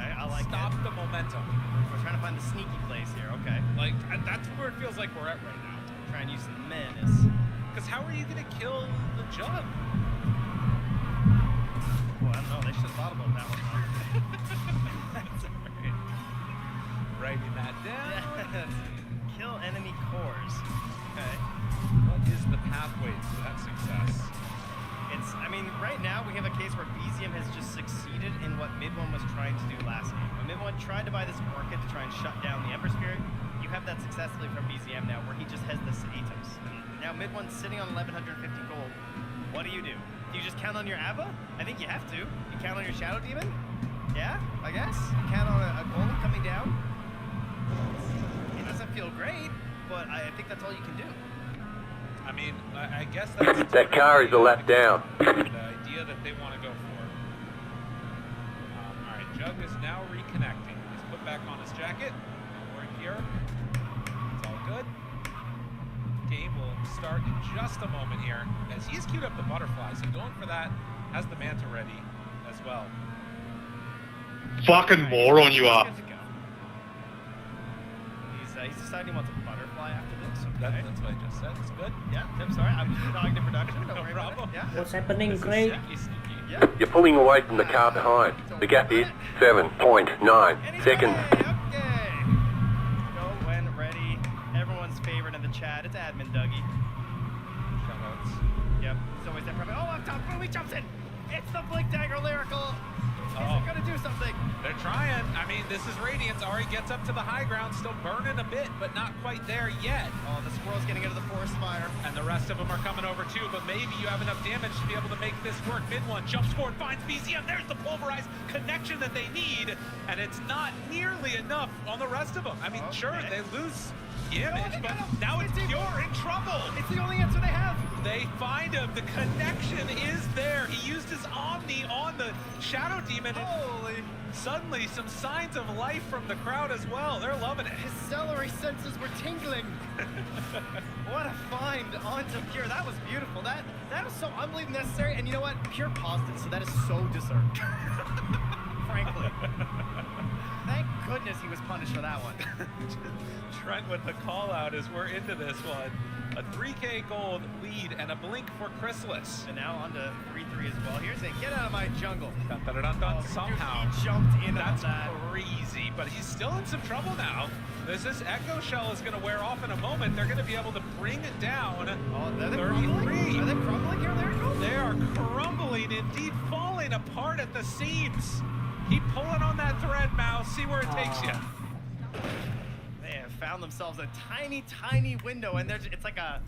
stop the momentum. We're trying to find the sneaky plays here, okay. Like, that's where it feels like we're at right now. Try and use some menace. Because how are you gonna kill the Jug? Well, I don't know, they should have thought about that one. That's alright. Writing that down. Kill enemy cores. Okay. What is the pathway to that success? I mean, right now we have a case where BZM has just succeeded in what Mid-One was trying to do last game. When Mid-One tried to buy this Orchid to try and shut down the Ember Spirit, you have that successfully from BZM now, where he just has the Saditos. Now Mid-One's sitting on 1,150 gold. What do? Do you just count on your Abba? I think you have to. You count on your Shadow Demon? Yeah, I guess. You count on a Golem coming down? It doesn't feel great, but I think that's all you can do. I mean, I guess that's That car is a lap down. the idea that they want to go for. All right, Jug is now reconnecting. He's put back on his jacket. We're here. It's all good. Game will start in just a moment here as he's queued up the butterflies and going for that, has the Manta ready as well. Fucking moron you are. He's deciding he wants a butterfly after this. Okay. That's what I just said. It's good. Yeah, I'm sorry. I'm just talking to production. Don't worry problem. about it. Yeah. What's happening, Craig? Yeah. You're pulling away from the car behind. The gap is 7.9 seconds. Okay. Go when ready. Everyone's favorite in the chat. It's Admin Dougie. Shoutouts. Yep. It's always that probably. Oh, up top. Boom, he jumps in. It's the Blink Dagger Lyrical. Is it gonna do something? They're trying. I mean, this is Radiance. Ari gets up to the high ground, still burning a bit, but not quite there yet. Oh, the squirrel's getting into the forest fire. And the rest of them are coming over too, but maybe you have enough damage to be able to make this work. Mid-One jumps forward, finds BZM. There's the pulverized connection that they need, and it's not nearly enough on the rest of them. I mean, sure, they lose image, but now it's Pure in trouble. It's the only answer they have. They find him. The connection is there. He used his Omni on the Shadow Demon. Holy. Suddenly, some signs of life from the crowd as well. They're loving it. His celery senses were tingling. What a find onto Pure. That was beautiful. That was so unbelievably necessary. And you know what? Pure paused it, so that is so deserved. Frankly. Thank goodness he was punished for that one. Trent with the call out as we're into this one. A 3K gold lead and a blink for Chrysalis. And now on to 3-3 as well. Here's a get out of my jungle. Dun, dun, dun, dun, somehow. He jumped in That's on that. crazy, but he's still in some trouble now. This Echo Shell is going to wear off in a moment. They're going to be able to bring it down. Oh, they're 33. crumbling? Are they crumbling here, Lyrical? They are crumbling, indeed falling apart at the seams. Keep pulling on that thread, Mouse. See where it takes you. They have found themselves a tiny, tiny window, and it's like a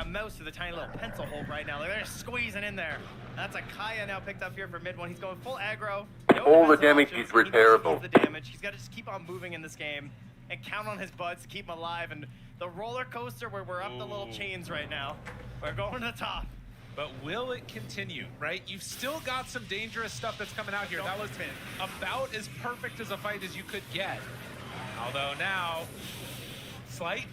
mouse with a tiny little pencil hole right now. Like they're just squeezing in there. That's a Kaya now picked up here for Mid-One. He's going full aggro. No All the defensive damage options. is He knows he repairable. needs the damage. He's got to just keep on moving in this game and count on his buds to keep him alive. And the roller coaster where we're up the little chains right now. We're going to the top. But will it continue, right? You've still got some dangerous stuff that's coming out here. That was about as perfect as a fight as you could get. Although now, Slight,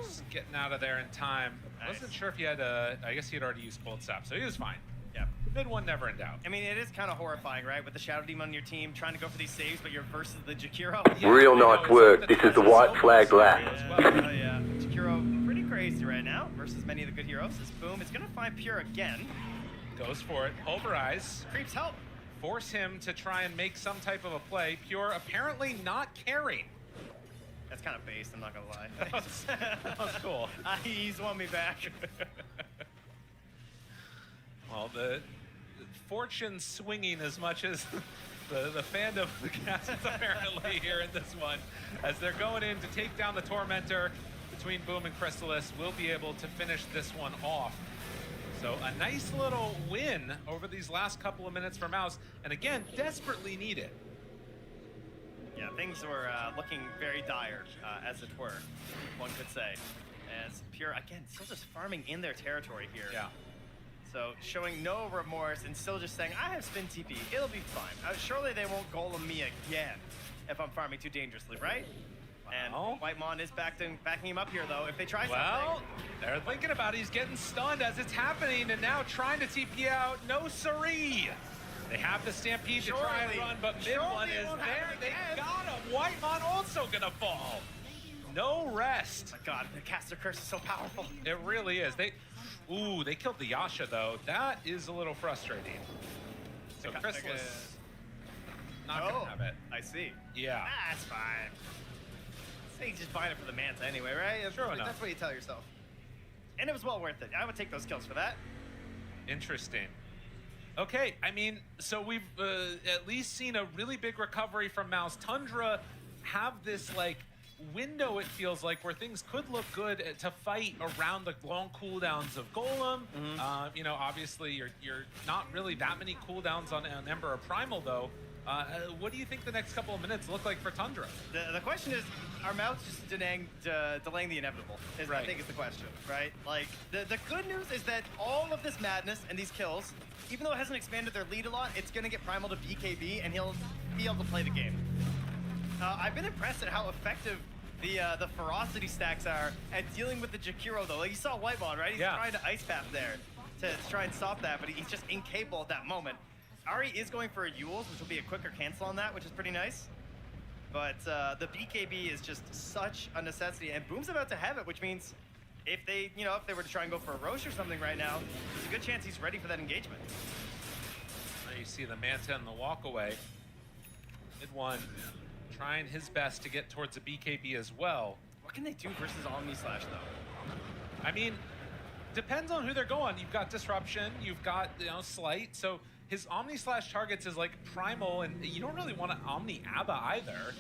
just getting out of there in time. Nice. Wasn't sure if he had I guess he had already used Cold Sap, so he was fine. Yeah. Mid-One never in doubt. I mean, it is kind of horrifying, right? With the Shadow Demon on your team, trying to go for these saves, but you're versus the Jakiro. Real nice work. This is the white flag lap. Yeah. Jakiro pretty crazy right now versus many of the good heroes. This Boom is going to find Pure again. Goes for it. Pulverize. Creeps help. Force him to try and make some type of a play. Pure apparently not caring. That's kind of based, I'm not going to lie. That was cool. He's won me back. Well, the fortune swinging as much as the fandom of the cast apparently here in this one, as they're going in to take down the Tormentor. between Boom and Crystallis will be able to finish this one off. So a nice little win over these last couple of minutes for Mouse, and again, desperately needed. Yeah, things were looking very dire, as it were, one could say. As Pure, again, still just farming in their territory here. Yeah. So showing no remorse and still just saying, I have spin TP, it'll be fine. Surely they won't golem me again if I'm farming too dangerously, right? And Whitemon is backing him up here, though, if they try something. They're thinking about it. He's getting stunned as it's happening, and now trying to TP out. No siree. They have the Stampede to try and run, but Mid1 is there. They got him. Whitemon also gonna fall. No rest. Oh my God, the caster curse is so powerful. It really is. They killed the Yasha, though. That is a little frustrating. So Crystallis not gonna have it. I see. Yeah. That's fine. He's just buying it for the Manta anyway, right? True enough. That's what you tell yourself. And it was well worth it. I would take those kills for that. Interesting. Okay, I mean, so we've at least seen a really big recovery from Mouse. Tundra have this, like, window, it feels like, where things could look good to fight around the long cooldowns of Golem. You know, obviously, you're not really that many cooldowns on Ember or Primal, though. What do you think the next couple of minutes look like for Tundra? The question is, are Mouse just delaying the inevitable? I think is the question, right? Like, the good news is that all of this madness and these kills, even though it hasn't expanded their lead a lot, it's going to get Primal to BKB, and he'll be able to play the game. I've been impressed at how effective the ferocity stacks are at dealing with the Jakiro, though. Like, you saw Whitemon, right? He's trying to Ice Path there to try and stop that, but he's just incapable at that moment. Ahri is going for a Eul's, which will be a quicker cancel on that, which is pretty nice. But the BKB is just such a necessity, and Boom's about to have it, which means if they were to try and go for a Roche or something right now, there's a good chance he's ready for that engagement. Now you see the Manta and the walk away. Mid1 trying his best to get towards the BKB as well. What can they do versus Omni Slash, though? I mean, depends on who they're going. You've got Disruption, you've got, Slight, so his Omni Slash targets is like Primal, and you don't really want to Omni Abba either.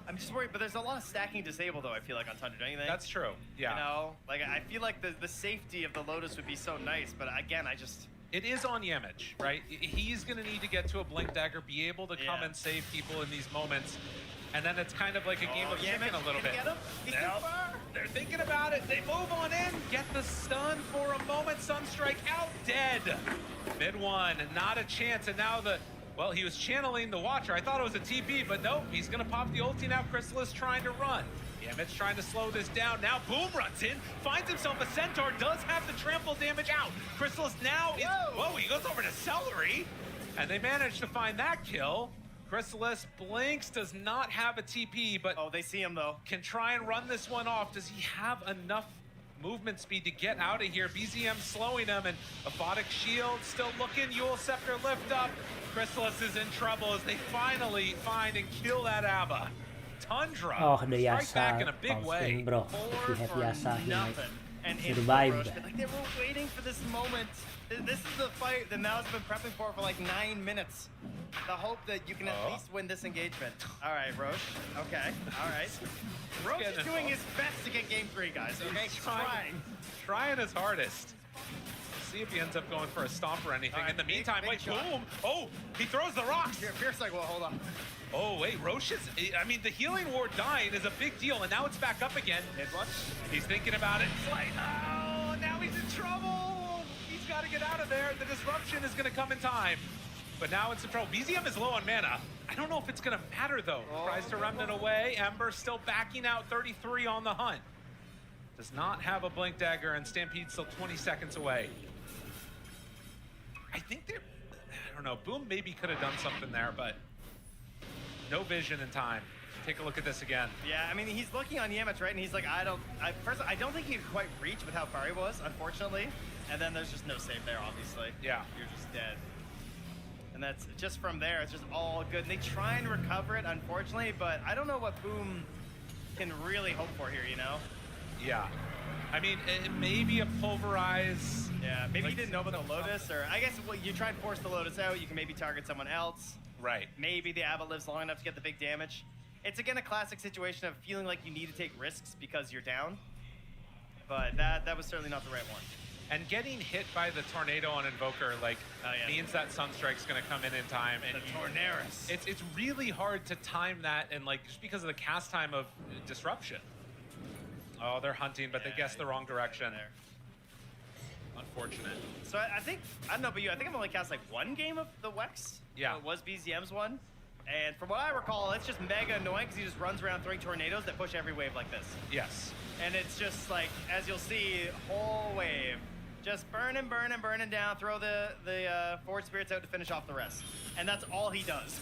I'm just worried, but there's a lot of stacking disable, though, I feel like, on Tundra, don't you think? That's true, yeah. You know, like, I feel like the safety of the Lotus would be so nice, but again, I just... It is on Yamich, right? He's going to need to get to a Blink Dagger, be able to come and save people in these moments. And then it's kind of like a game of chicken a little bit. Get him? He's too far. They're thinking about it. They move on in, get the stun for a moment. Sunstrike out, dead. Mid1, not a chance. And now well, he was channeling the Watcher. I thought it was a TP, but nope. He's going to pop the ulti now. Crystallis trying to run. Yamich trying to slow this down. Now Boom runs in, finds himself a Centaur, does have the trample damage out. Crystallis now is, whoa, he goes over to Celery, and they manage to find that kill. Crystallis blinks, does not have a TP, but they see him though. Can try and run this one off. Does he have enough movement speed to get out of here? BZM slowing him, and Aphotic Shield still looking. Eul Scepter lift up. Crystallis is in trouble as they finally find and kill that Abba. Tundra the strike back in a big Yasa way. bro. He had Yasa, he like survived. Like, they were waiting for this moment. This is the fight that Mao's been prepping for like 9 minutes. The hope that you can at least win this engagement. All right, Roche. Okay, all right. Roche is doing his best to get game 3, guys, okay? He's trying his hardest. See if he ends up going for a stomp or anything. In the meantime, wait, Boom! Oh, he throws the rocks! Fierce like, well, hold on. Oh, wait, Roche is... I mean, the healing ward dying is a big deal, and now it's back up again. He's thinking about it. It's like, oh, now he's in trouble! He's got to get out of there. The disruption is going to come in time. But now it's in trouble. BZM is low on mana. I don't know if it's going to matter, though. Tries to Remnant away. Ember still backing out, 33 on the hunt. Does not have a Blink Dagger, and Stampede's still 20 seconds away. I think they're... I don't know. Boom maybe could have done something there, but... No vision in time. Take a look at this again. Yeah, I mean, he's looking on Yamich, right? And he's like, I don't think he could quite reach with how far he was, unfortunately. And then there's just no save there, obviously. Yeah. You're just dead. And that's just from there, it's just all good. And they try and recover it, unfortunately, but I don't know what Boom can really hope for here, you know? Yeah. I mean, maybe a Pulverize. Yeah, maybe he didn't know about the Lotus, or I guess you try and force the Lotus out, you can maybe target someone else. Right. Maybe the Abba lives long enough to get the big damage. It's again a classic situation of feeling like you need to take risks because you're down. but that was certainly not the right one. And getting hit by the tornado on Invoker means that Sunstrike's going to come in time. And the Tornaris. It's really hard to time that, and like just because of the cast time of Disruption. Oh, they're hunting, but they guessed the wrong direction. There. Unfortunate. So I think, I don't know about you, I think I've only cast like one game of the Wex. Yeah. It was BZM's one. And from what I recall, it's just mega annoying because he just runs around throwing tornadoes that push every wave like this. Yes. And it's just like, as you'll see, whole wave. Just burning down, throw the Forward Spirits out to finish off the rest. And that's all he does.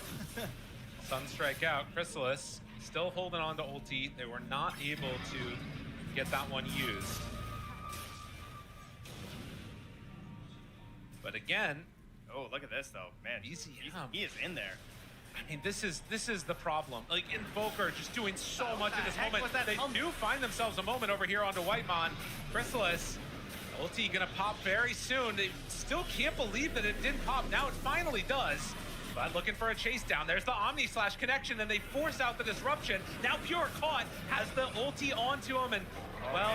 Sunstrike out. Chrysalis still holding on to ulti. They were not able to get that one used. But again... Oh, look at this though. Man, he is in there. I mean, this is the problem. Like, Invoker just doing so much in this moment. They do find themselves a moment over here onto Whitemon. Chrysalis, ulti gonna pop very soon. They still can't believe that it didn't pop. Now it finally does. But looking for a chase down. There's the Omni Slash connection, and they force out the disruption. Now Pure caught, has the ulti onto him, and well,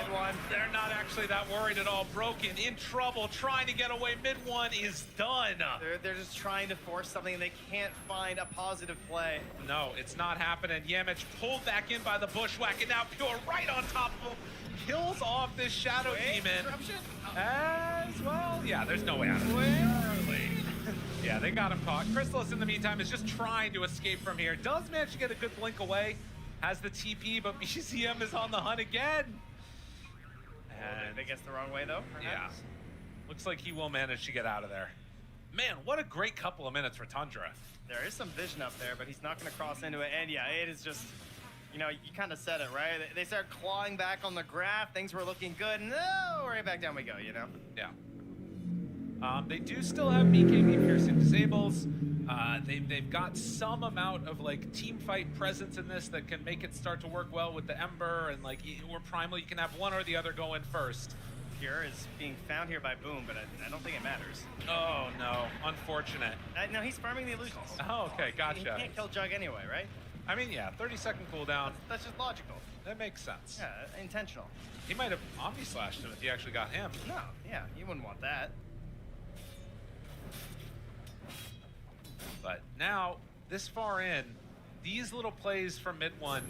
they're not actually that worried at all. Broken, in trouble, trying to get away. Mid one is done. They're just trying to force something, and they can't find a positive play. No, it's not happening. Yamich pulled back in by the Bushwhack, and now Pure right on top of him. Kills off this Shadow Demon. Disruption? As well. Yeah, there's no way out of it. Yeah, they got him caught. Chrysalis, in the meantime, is just trying to escape from here. Does manage to get a good blink away. Has the TP, but BZM is on the hunt again. And they guess the wrong way, though, perhaps? Yeah. Looks like he will manage to get out of there. Man, what a great couple of minutes for Tundra. There is some vision up there, but he's not going to cross into it. And yeah, it is just, you know, you kind of said it, right? They start clawing back on the graph. Things were looking good. No, right back down we go, you know? Yeah. They do still have BKB piercing disables. They've got some amount of like team fight presence in this that can make it start to work well with the Ember, and like or Primal, you can have one or the other go in first. Pure is being found here by Boom, but I don't think it matters. Oh no, unfortunate. No, he's farming the illusions. Oh, okay, gotcha. He can't kill Jug anyway, right? I mean, yeah, 30-second cooldown. That's just logical. That makes sense. Yeah, intentional. He might have Omni Slashed him if he actually got him. No, yeah, you wouldn't want that. But now, this far in, these little plays from mid one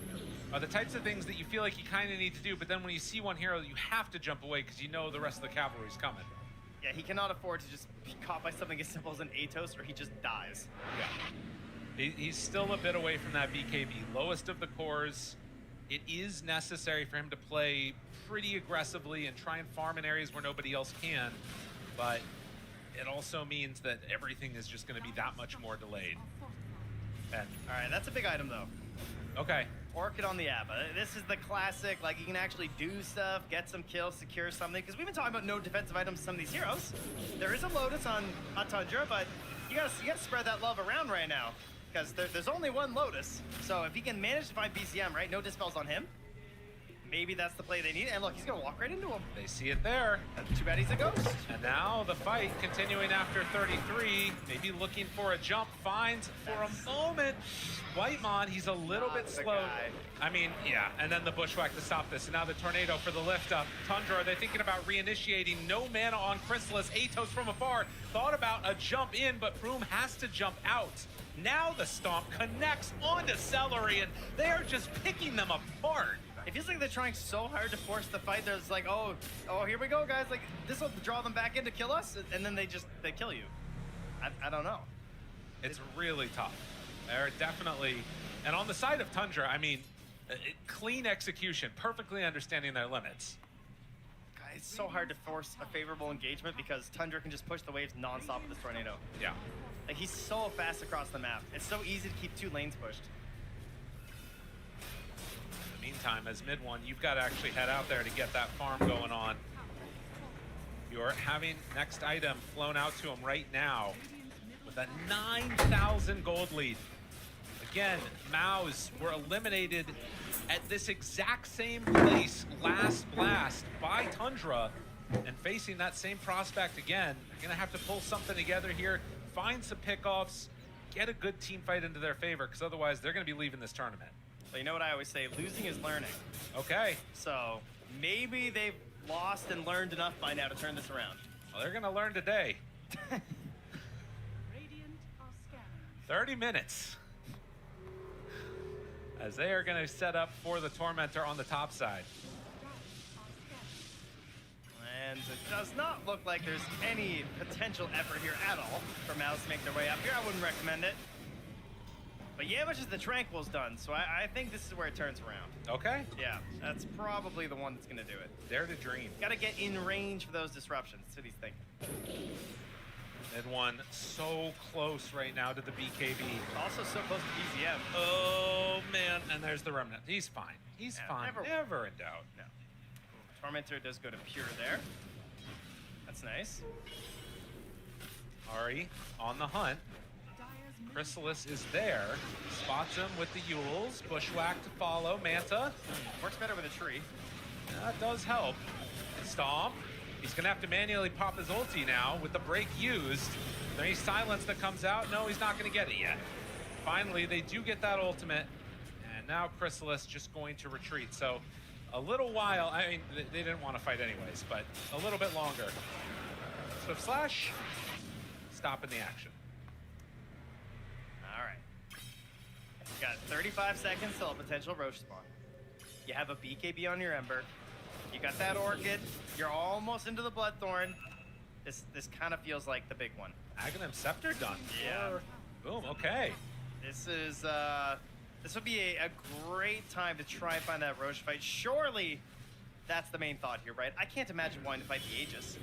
are the types of things that you feel like you kind of need to do, but then when you see one hero, you have to jump away because you know the rest of the cavalry's coming. Yeah, he cannot afford to just be caught by something as simple as an Atos, or he just dies. Yeah. He's still a bit away from that BKB. Lowest of the cores. It is necessary for him to play pretty aggressively and try and farm in areas where nobody else can, but it also means that everything is just going to be that much more delayed. And all right, that's a big item, though. Okay. Orchid on the Abba. This is the classic, like, you can actually do stuff, get some kills, secure something, because we've been talking about no defensive items some of these heroes. There is a Lotus on Tundra, but you gotta spread that love around right now, because there's only one Lotus. So if he can manage to find BZM, right, no dispels on him, maybe that's the play they need. And look, he's gonna walk right into him. They see it there. Too bad he's a ghost. And now the fight continuing after 33. Maybe looking for a jump. Finds for a moment Whitemon. He's a little bit slow. I mean, yeah. And then the Bushwhack to stop this. And now the Tornado for the lift up. Tundra, are they thinking about reinitiating? No mana on Chrysalis. Atos from afar. Thought about a jump in, but Broom has to jump out. Now the Stomp connects onto Celery, and they are just picking them apart. It feels like they're trying so hard to force the fight. There's like, oh, here we go, guys. Like, this will draw them back in to kill us, and then they kill you. I don't know. It's really tough. They're definitely, and on the side of Tundra, I mean, clean execution, perfectly understanding their limits. It's so hard to force a favorable engagement because Tundra can just push the waves nonstop with this Tornado. Yeah. Like, he's so fast across the map. It's so easy to keep two lanes pushed. Meantime, as mid one, you've got to actually head out there to get that farm going on. You're having next item flown out to him right now with a 9,000 gold lead. Again, Maus were eliminated at this exact same place last blast by Tundra, and facing that same prospect again, they're gonna have to pull something together here, find some pickoffs, get a good team fight into their favor, because otherwise they're gonna be leaving this tournament. But you know what I always say, losing is learning. Okay. So maybe they've lost and learned enough by now to turn this around. Well, they're gonna learn today. 30 minutes. As they are gonna set up for the Tormentor on the top side. And it does not look like there's any potential effort here at all for Mouse to make their way up here. I wouldn't recommend it. But Yamish is the Tranquil's done, so I think this is where it turns around. Okay. Yeah, that's probably the one that's going to do it. Dare to dream. Got to get in range for those disruptions. That's what he's thinking. Mid one so close right now to the BKB. Also so close to BZM. Oh, man. And there's the Remnant. He's fine. He's fine. Never in doubt. No. Tormentor does go to Pure there. That's nice. Ari on the hunt. Chrysalis is there. Spots him with the Yules. Bushwhack to follow. Manta. Works better with a tree. That does help. Stomp. He's going to have to manually pop his ulti now with the break used. There any silence that comes out? No, he's not going to get it yet. Finally, they do get that ultimate. And now Chrysalis just going to retreat. So a little while, I mean, they didn't want to fight anyways, but a little bit longer. Swift Slash, stopping the action. All right. You've got 35 seconds till a potential Roche spawn. You have a BKB on your Ember. You got that Orchid. You're almost into the Bloodthorn. This kind of feels like the big one. Aghanim Scepter done. Yeah. Boom, okay. This is, this would be a great time to try and find that Roche fight. Surely that's the main thought here, right? I can't imagine wanting to fight the Aegis.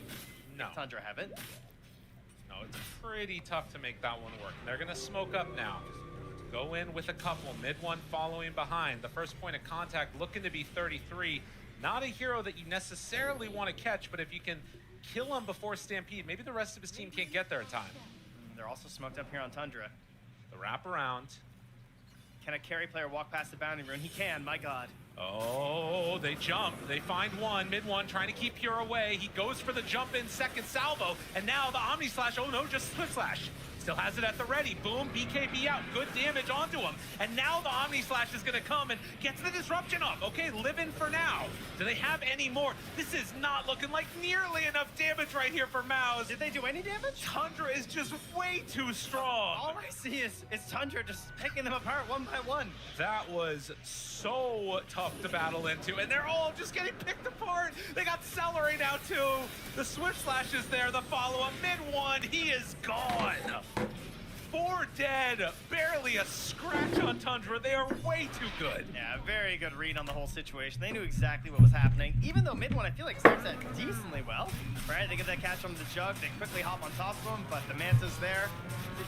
No. If Tundra have it. No, it's pretty tough to make that one work. They're gonna smoke up now. Go in with a couple, mid one following behind. The first point of contact looking to be 33. Not a hero that you necessarily want to catch, but if you can kill him before Stampede, maybe the rest of his team can't get there in time. They're also smoked up here on Tundra. The wraparound. Can a carry player walk past the boundary rune? He can, my god. Oh, they jump. They find one, mid one, trying to keep Pure away. He goes for the jump in, second salvo, and now the Omni Slash. Oh no, just Swift Slash. Still has it at the ready. Boom, BKB out. Good damage onto him. And now the Omni Slash is going to come and gets the disruption up. Okay, living for now. Do they have any more? This is not looking like nearly enough damage right here for Mouse. Did they do any damage? Tundra is just way too strong. All I see is Tundra just picking them apart one by one. That was so tough to battle into, and they're all just getting picked apart. They got Celery now too. The Swift Slash is there, the follow-up. Mid one, he is gone. 4 dead, barely a scratch on Tundra. They are way too good. Yeah, very good read on the whole situation. They knew exactly what was happening. Even though mid one, I feel like starts that decently well. Right, they get that catch from the Jug. They quickly hop on top of him, but the Manta's there.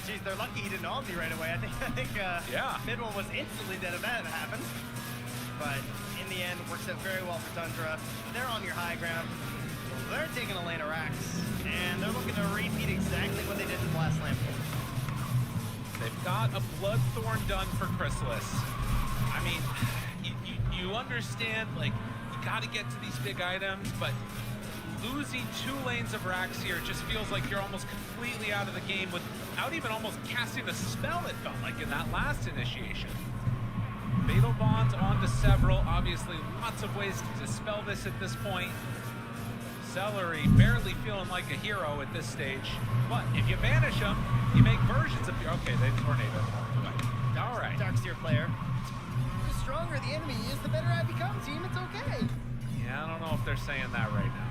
Geez, they're lucky he didn't Omni right away. I think yeah. Mid one was instantly dead if that had happened. But in the end, works out very well for Tundra. They're on your high ground. They're taking a lane of racks, and they're looking to repeat exactly what they did in the last Lamp. They've got a Bloodthorn done for Chrysalis. I mean, you understand, like, you got to get to these big items, but losing 2 lanes of racks here just feels like you're almost completely out of the game without even almost casting a spell, it felt like, in that last initiation. Fatal Bonds onto several. Obviously, lots of ways to dispel this at this point. Celery barely feeling like a hero at this stage. But if you banish him, you make versions of... Okay, they tornado. All right. Darkseer player. The stronger the enemy is, the better I become, team. It's okay. Yeah, I don't know if they're saying that right now.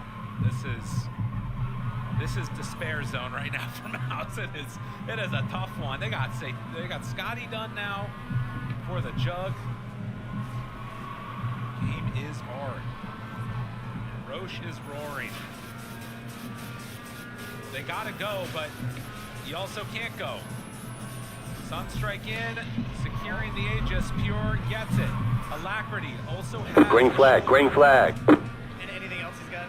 This is despair zone right now for Mouse. It is a tough one. They got Scotty done now for the Jug. Game is hard. Roche is roaring. They gotta go, but you also can't go. Sunstrike in, securing the Aegis. Pure gets it. Alacrity also has... Green flag, green flag. Anything else he's got?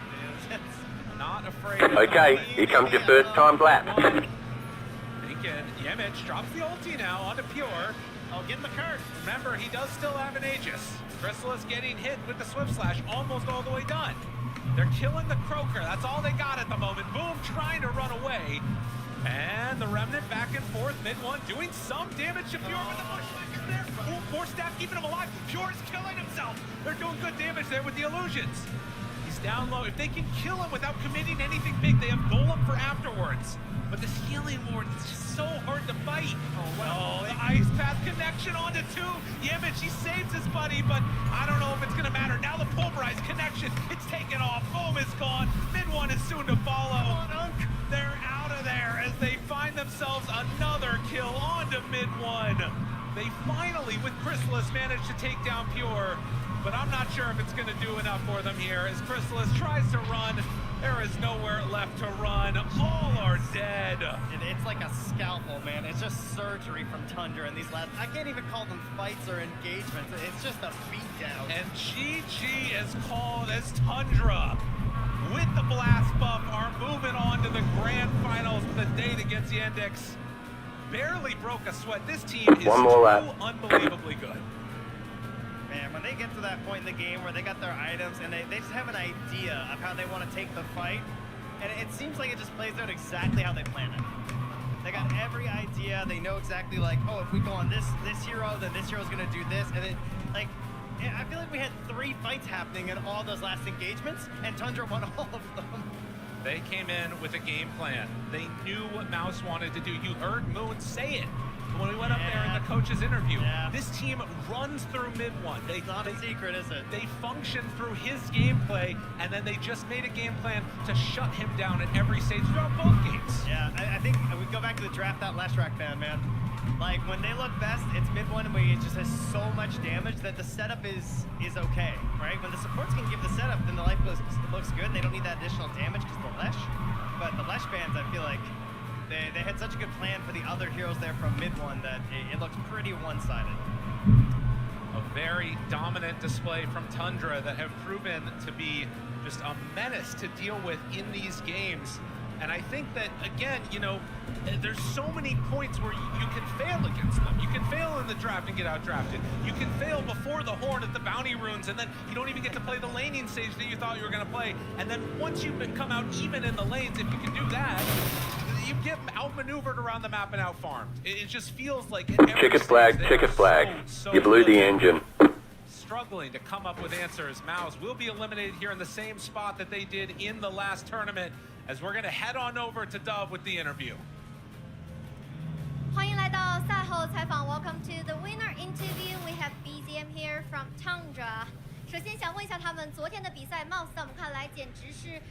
Not afraid. Okay, here comes your first time blap. Thinking, Yemich drops the ulti now onto Pure. Oh, get in the cart. Remember, he does still have an Aegis. Chrysalis getting hit with the Swift Slash, almost all the way done. They're killing the Croaker. That's all they got at the moment. Boom, trying to run away. And the Remnant back and forth. Mid one doing some damage to Pure, but the Bushwhack is there. Boom, Force Staff keeping him alive. Pure is killing himself. They're doing good damage there with the illusions. He's down low. If they can kill him without committing anything big, they have Golem for afterwards. But this healing ward is just so hard to fight. Oh, the Ice Path connection onto 2. Yimich, he saves his buddy, but I don't know if it's going to matter. Now the pulverized connection, it's taken off. Foam is gone. Mid one is soon to follow. They're out of there as they find themselves another kill onto mid one. They finally, with Chrysalis, managed to take down Pure, but I'm not sure if it's going to do enough for them here. As Chrysalis tries to run, there is nowhere left to run. All are dead. It's like a scalpel, man. It's just surgery from Tundra in these last... I can't even call them fights or engagements. It's just a beatdown. And GG is called as Tundra, with the blast buff, are moving on to the grand finals with a date against Yandex. Barely broke a sweat. This team is unbelievably good. Man, when they get to that point in the game where they got their items and they just have an idea of how they want to take the fight, and it seems like it just plays out exactly how they planned it. They got every idea. They know exactly like, oh, if we go on this hero, then this hero's gonna do this, and then like, I feel like we had 3 fights happening in all those last engagements, and Tundra won all of them. They came in with a game plan. They knew what Mouse wanted to do. You heard Moon say it when we went up there in the coach's interview. This team runs through mid one. It's not a secret, is it? They function through his gameplay, and then they just made a game plan to shut him down at every stage throughout both games. Yeah, I think we go back to the draft that Leshrac fan, man. Like, when they look best, it's mid one where it just has so much damage that the setup is okay, right? When the supports can give the setup, then the life looks good, and they don't need that additional damage because the Lesh. But the Lesh fans, I feel like, they had such a good plan for the other heroes there from mid one that it looks pretty one-sided. A very dominant display from Tundra that have proven to be just a menace to deal with in these games. And I think that, again, you know, there's so many points where you can fail against them. You can fail in the draft and get out-drafted. You can fail before the Horn at the bounty runes, and then you don't even get to play the laning stage that you thought you were going to play. And then once you come out even in the lanes, if you can do that, you get outmaneuvered around the map and out-farmed. It just feels like... Ticket flag, ticket flag. You blew the engine. Struggling to come up with answers. Mouse will be eliminated here in the same spot that they did in the last tournament, as we're going to head on over to Dove with the interview. 欢迎来到赛后采访 Welcome to the winner interview. We have BZM here from Tundra. 首先想问一下他们昨天的比赛 ，Mouse 在我们看来简直是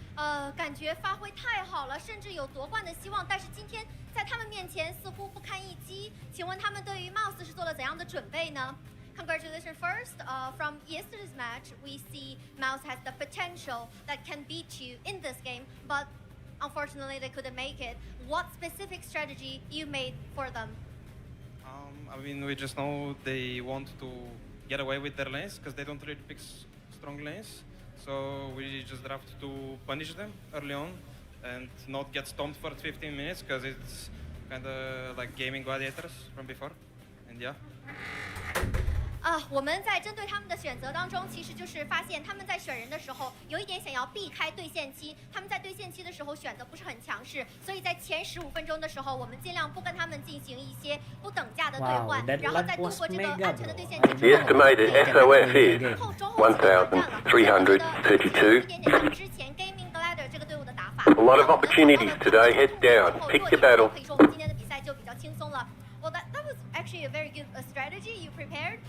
感觉发挥太好了，甚至有夺冠的希望。但是今天在他们面前似乎不堪一击。请问他们对于 Mouse 是做了怎样的准备呢？ Congratulations first. From yesterday's match, we see Mouse has the potential that can beat you in this game, but unfortunately they couldn't make it. What specific strategy you made for them? I mean, we just know they want to get away with their lanes because they don't really pick strong lanes. So we just have to punish them early on and not get stomped for 15 minutes because it's kind of like gaming gladiators from before. And yeah. 我们在针对他们的选择当中，其实就是发现他们在选人的时候有一点想要避开对线期，他们在对线期的时候选择不是很强势，所以在前15分钟的时候，我们尽量不跟他们进行一些不等价的兑换，然后在度过这个安全的对线期之 The 后， estimated SOS is 1,332. 一点点像之前 Gaming Glider 这个队伍的打法。 A lot of opportunities today. Head down. Pick your battle. 可以说我们今天的比赛就比较轻松了。Well, that was actually a very good strategy you prepared.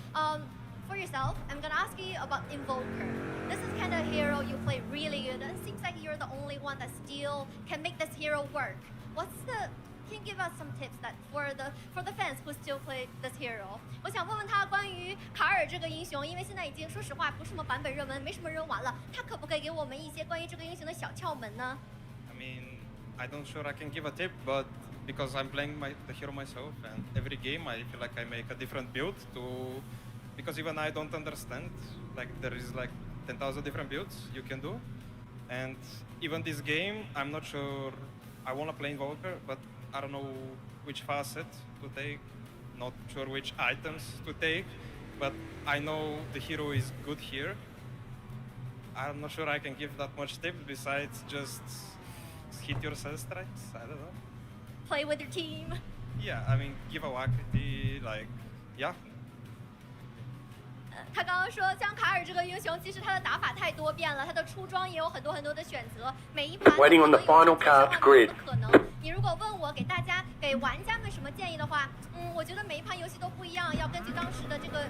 For yourself, I'm gonna ask you about Invoker. This is kind of hero you play really good, and it seems like you're the only one that still can make this hero work. Can you give us some tips that for the fans who still play this hero? 我想问问他关于卡尔这个英雄，因为现在已经说实话不是什么版本热门，没什么人玩了，他可不可以给我们一些关于这个英雄的小窍门呢？ I mean, I don't sure I can give a tip, but because I'm playing the hero myself, and every game I feel like I make a different build because even I don't understand, like there is like 10,000 different builds you can do, and even this game I'm not sure. I want to play Invoker, but I don't know which facet to take, not sure which items to take, but I know the hero is good here. I'm not sure I can give that much tips besides just hit your cell strikes. I don't know. Play with your team. Yeah, I mean, give a Alacrity, like, yeah. 他刚刚说江卡尔这个英雄，其实他的打法太多变了，他的出装也有很多的选择，每一盘 Waiting on the final cast grid. 可能。你如果问我给玩家们什么建议的话，我觉得每一盘游戏都不一样，要根据当时的这个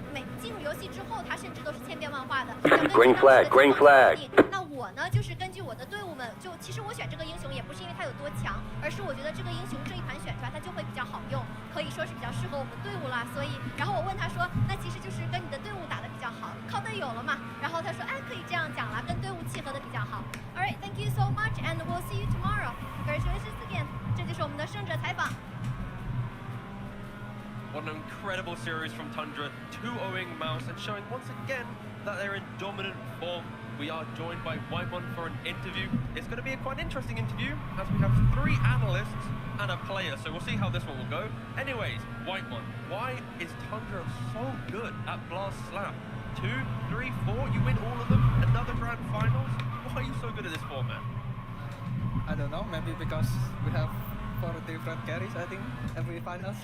进入游戏之后，它甚至都是千变万化的。Green flag, green flag. 那我呢，就是根据我的队伍们，其实我选这个英雄也不是因为他有多强，而是我觉得这个英雄这一盘选出来，他就会比较好用，可以说是比较适合我们队伍啦。所以，然后我问他说，那其实就是跟你的队伍打得比较好，靠队友了嘛。然后他说，哎，可以这样讲啦，跟队伍契合的比较好。Alright, thank you so much, and we'll see you tomorrow. Congratulations again. 这就是我们的胜者采访。What an incredible series from Tundra, 2-0ing Mouse and showing once again that they're in dominant form. We are joined by Whitemon for an interview. It's going to be a quite interesting interview as we have 3 analysts and a player, so we'll see how this one will go. Anyways, Whitemon, why is Tundra so good at Blast Slam? 2, 3, 4, you win all of them, another grand finals. Why are you so good at this format? I don't know, maybe because we have 4 different carries, I think, every finals.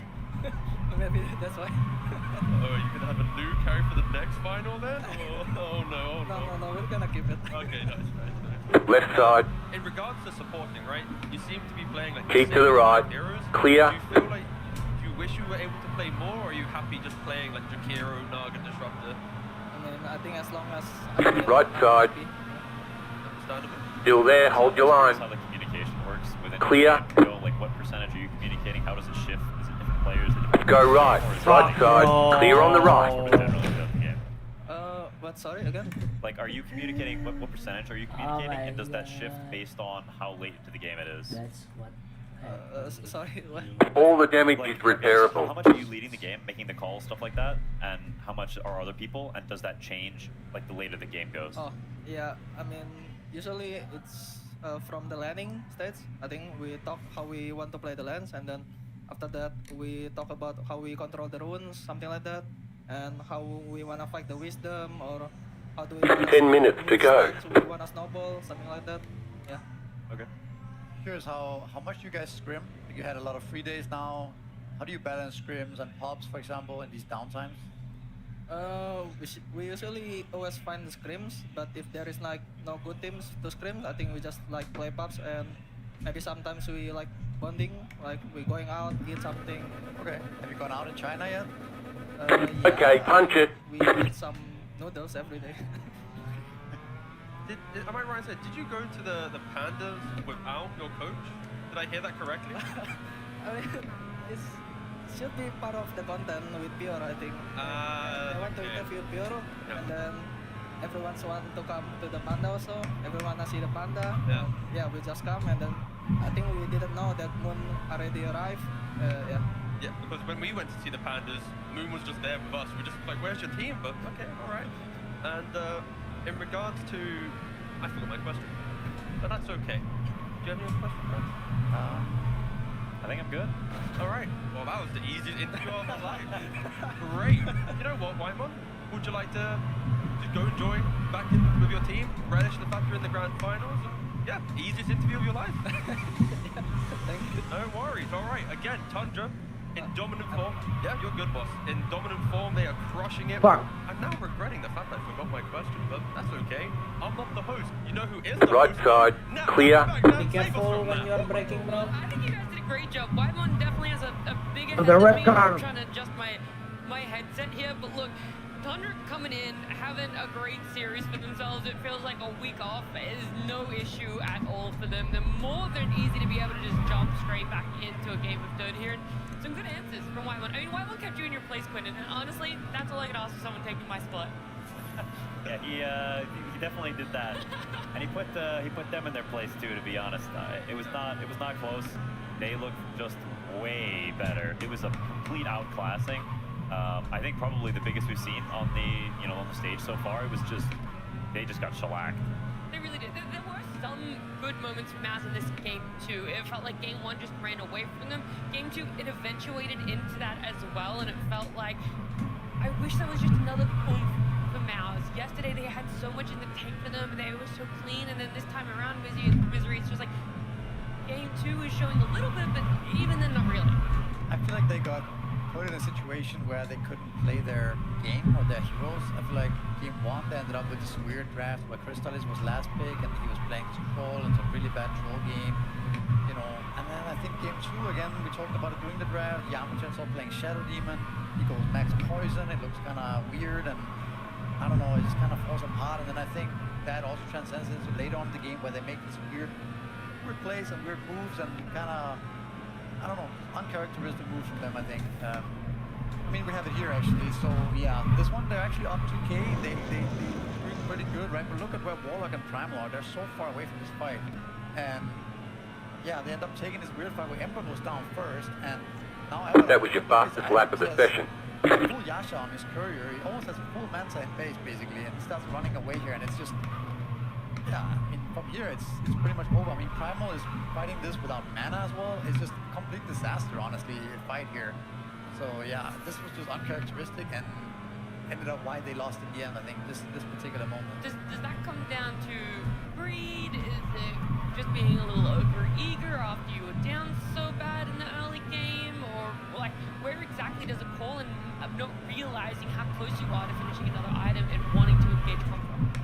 Maybe that's why. Oh, are you going to have a new carry for the next final then? Oh no, No, we're going to keep it. Okay, nice. Left side. In regards to supporting, right, you seem to be playing like Keep to the right. heroes. Clear. Do you feel like, do you wish you were able to play more, or are you happy just playing like Jakiro, Naga, Disruptor? I mean, I think as long as... Right side. Understandable. Still there, hold your line. How the communication works within Clear. the game. Like what percentage are you communicating? How does it shift? Is it different players? Go right. Right side. Clear on the right. What, sorry, again? Like, are you communicating? What percentage are you communicating? And does that shift based on how late into the game it is? That's what. Sorry, what? All the damage Like, is how repairable. much are you leading the game, making the calls, stuff like that? And how much are other people? And does that change, like, the later the game goes? Oh, yeah, I mean, usually it's from the landing stage. I think we talk how we want to play the lanes, and then after that we talk about how we control the runes, something like that, and how we want to fight the wisdom, or how do we... 10 minutes to go. We want to snowball, something like that. Yeah. Okay. Curious how much you guys scrim? You had a lot of free days now. How do you balance scrims and pops, for example, in these downtimes? We usually always find the scrims, but if there is like no good teams to scrim, I think we just like play pops, and maybe sometimes we like bonding, like we going out, eat something. Okay. Have you gone out in China yet? Yeah, Okay, punch it. We eat some noodles every day. Am I right in saying, did you go to the Pandas without your coach? Did I hear that correctly? I mean, it should be part of the content with Pure, I think. I want to interview Pure, and then everyone wants to come to the Panda also. Everyone wants to see the Panda. Yeah, we just come, and then I think we didn't know that Moon already arrived. Yeah, because when we went to see the Pandas, Moon was just there with us. We're just like, where's your team? But okay, all right. And in regards to, I forgot my question, but that's okay. Do you have any other questions, friends? I think I'm good. All right. Well, that was the easiest interview of my life. Great. You know what, Whitemon? Would you like to just go enjoy back in with your team, relish the fact you're in the grand finals? Yeah, easiest interview of your life. Thank you. No worries. All right. Again, Tundra in dominant form. Yeah, you're good, boss. In dominant form, they are crushing it. Fuck. I'm now regretting the fact I forgot my question, but that's okay. I'm not the host. You know who is the Right host? side. Now, Clear. Be careful when you're breaking, bro. I think you guys did a great job. Whitemon definitely has a bigger head The than red me. card. I'm trying to adjust my headset here, but look, Tundra coming in, having a great series for themselves. It feels like a week off is no issue at all for them. They're more than easy to be able to just jump straight back into a game of Third here. And some good answers from Whitemon. I mean, Whitemon kept you in your place, Quinton, and honestly, that's all I could ask for someone taking my spot. Yeah, he definitely did that, and he put them in their place too. To be honest, it was not close. They looked just way better. It was a complete outclassing. I think probably the biggest we've seen on the stage so far. It was just they just got shellacked. They really did. There were some good moments from Maz in this game too. It felt like game one just ran away from them. Game two, it eventuated into that as well, and it felt like I wish there was just another oomph for Maz. Yesterday they had so much in the tank for them, they were so clean, and then this time around, Misery, it's just like game two is showing a little bit, but even then, not really. I feel like they got put in a situation where they couldn't play their game or their heroes. I feel like game 1 they ended up with this weird draft where Crystallis was last pick and he was playing Troll into a really bad Troll game, you know. And then I think game 2 again, we talked about it during the draft. Yamcha started playing Shadow Demon. He goes max poison. It looks kind of weird and I don't know. It just kind of falls apart. And then I think that also transcends into later on in the game where they make these weird plays and weird moves and kind of, I don't know, uncharacteristic moves from them, I think. I mean, we have it here actually, so yeah, this one they're actually up 2k, they doing pretty good, right? But look at where Warlock and Primal are, they're so far away from this fight. And yeah, they end up taking this weird fight where Emperor goes down first, and now That was your fastest lap of the session. full Yasha on his courier, he almost has full Manta in base basically, and he starts running away here, and it's just, yeah, I mean, from here it's pretty much over. I mean, Primal is fighting this without mana as well. It's just a complete disaster, honestly, fight here. So yeah, this was just uncharacteristic and ended up why they lost in the end, I think, this particular moment. Does that come down to greed? Is it just being a little over-eager after you were down so bad in the early game? Or like, where exactly does it fall in not realizing how close you are to finishing another item and wanting to engage combat?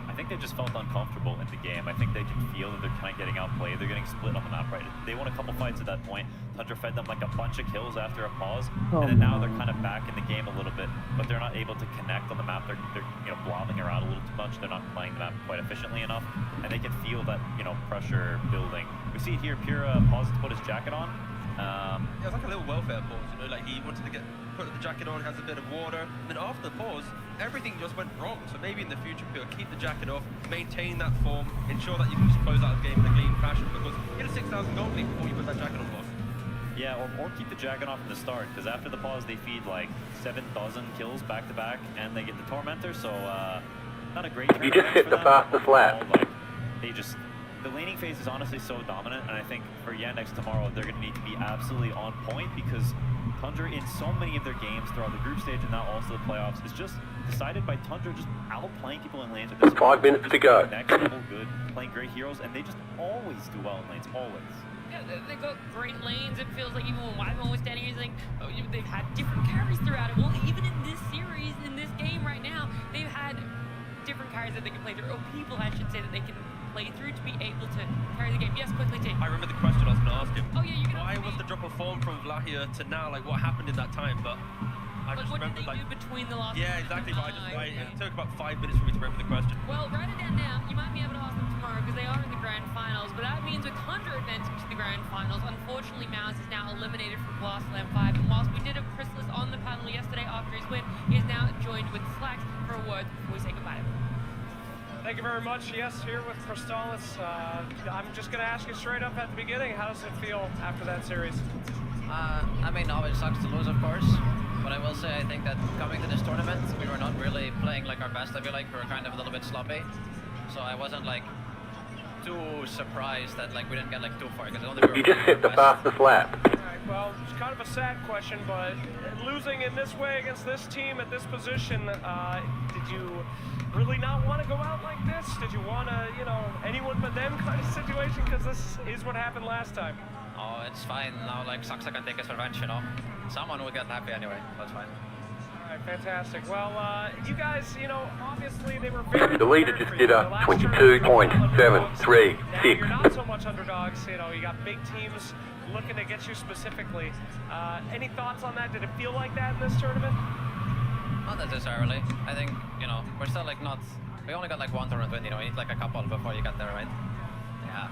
I think they just felt uncomfortable in the game. I think they can feel that they're kind of getting outplayed. They're getting split on the map, right? They won a couple fights at that point. Tundra fed them like a bunch of kills after a pause, and then now they're kind of back in the game a little bit, but they're not able to connect on the map. They're you know, blobbing around a little too much. They're not playing the map quite efficiently enough, and they can feel that, you know, pressure building. We see here, Pura pauses to put his jacket on. Yeah, it's like a little welfare pause, you know, like he wanted to put the jacket on, has a bit of water, and then after the pause, everything just went wrong. So maybe in the future, Pure, keep the jacket off, maintain that form, ensure that you can just close out the game in a clean fashion, because you get a 6,000 gold lead before you put that jacket on, boss. Yeah, or keep the jacket off from the start, because after the pause, they feed like 7 dozen kills back to back, and they get the Tormentor, so not a great You just hit the fastest lap. Like, the laning phase is honestly so dominant, and I think for Yandex tomorrow, they're going to need to be absolutely on point, because Tundra in so many of their games throughout the group stage and now also the playoffs is just decided by Tundra just outplaying people in lanes. 5 minutes to go. Next level good, playing great heroes, and they just always do well in lanes, always. Yeah, they've got great lanes. It feels like even when Wyvern was standing here, like, they've had different carries throughout it. Well, even in this series, in this game right now, they've had different carries that they can play through, or people, I should say, that they can play through to be able to carry the game. Yes, quickly, T. I remember the question I was going to ask him. Oh yeah, you can. Why was the drop of form from Vlahia to now? Like, what happened in that time? But I just what remember, did they do between the last? Yeah, exactly. But it took about 5 minutes for me to remember the question. Well, write it down now. You might be able to ask them tomorrow because they are in the grand finals. But that means with 100 advancing to the grand finals, unfortunately, Mouse is now eliminated from Blast Slam 5. And whilst we did have Chrysalis on the panel yesterday after his win, he is now joined with Slacks for a word before we say goodbye. Thank you very much. Yes, here with Crystallis. I'm just going to ask you straight up at the beginning, how does it feel after that series? I mean, always sucks to lose, of course. But I will say, I think that coming to this tournament, we were not really playing like our best. I feel like we were kind of a little bit sloppy. So I wasn't like too surprised that like we didn't get like too far. Because I don't think we were You just hit the fastest lap. All right, well, it's kind of a sad question, but losing in this way against this team at this position, did you really not want to go out like this? Did you want to, you know, anyone but them kind of situation? Because this is what happened last time. Oh, it's fine. Now, like, Saksa can take his revenge, you know? Someone will get happy anyway. That's fine. All right, fantastic. Well, you guys, you know, obviously they were very... The leader just did a 22.736. You're not so much underdogs, you know, you got big teams looking to get you specifically. Any thoughts on that? Did it feel like that in this tournament? Not necessarily. I think, you know, we're still like not... We only got like one tournament win, you know, you need like a couple before you get there, right? Yeah.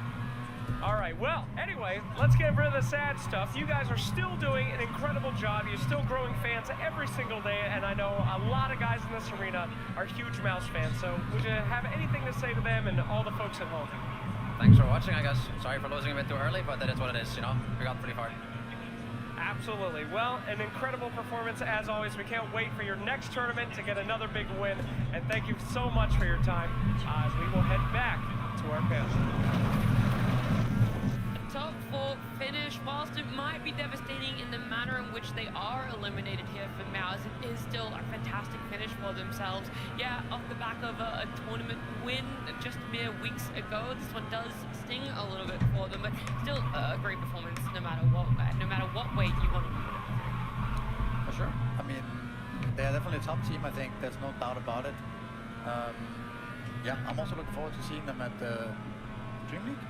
All right, well, anyway, let's get rid of the sad stuff. You guys are still doing an incredible job. You're still growing fans every single day, and I know a lot of guys in this arena are huge Mouse fans. So would you have anything to say to them and all the folks at home? Thanks for watching, I guess. Sorry for losing a bit too early, but that is what it is, you know? We got pretty far. Absolutely. Well, an incredible performance as always. We can't wait for your next tournament to get another big win. And thank you so much for your time. We will head back to our panel. Top 4 finish, whilst it might be devastating in the manner in which they are eliminated here for Mouse, it is still a fantastic finish for themselves. Yeah, off the back of a tournament win just mere weeks ago, this one does sting a little bit for them, but still a great performance no matter what way you want to put it. sure. I mean, they're definitely a top team, I think. There's no doubt about it. Yeah, I'm also looking forward to seeing them at the Dream League.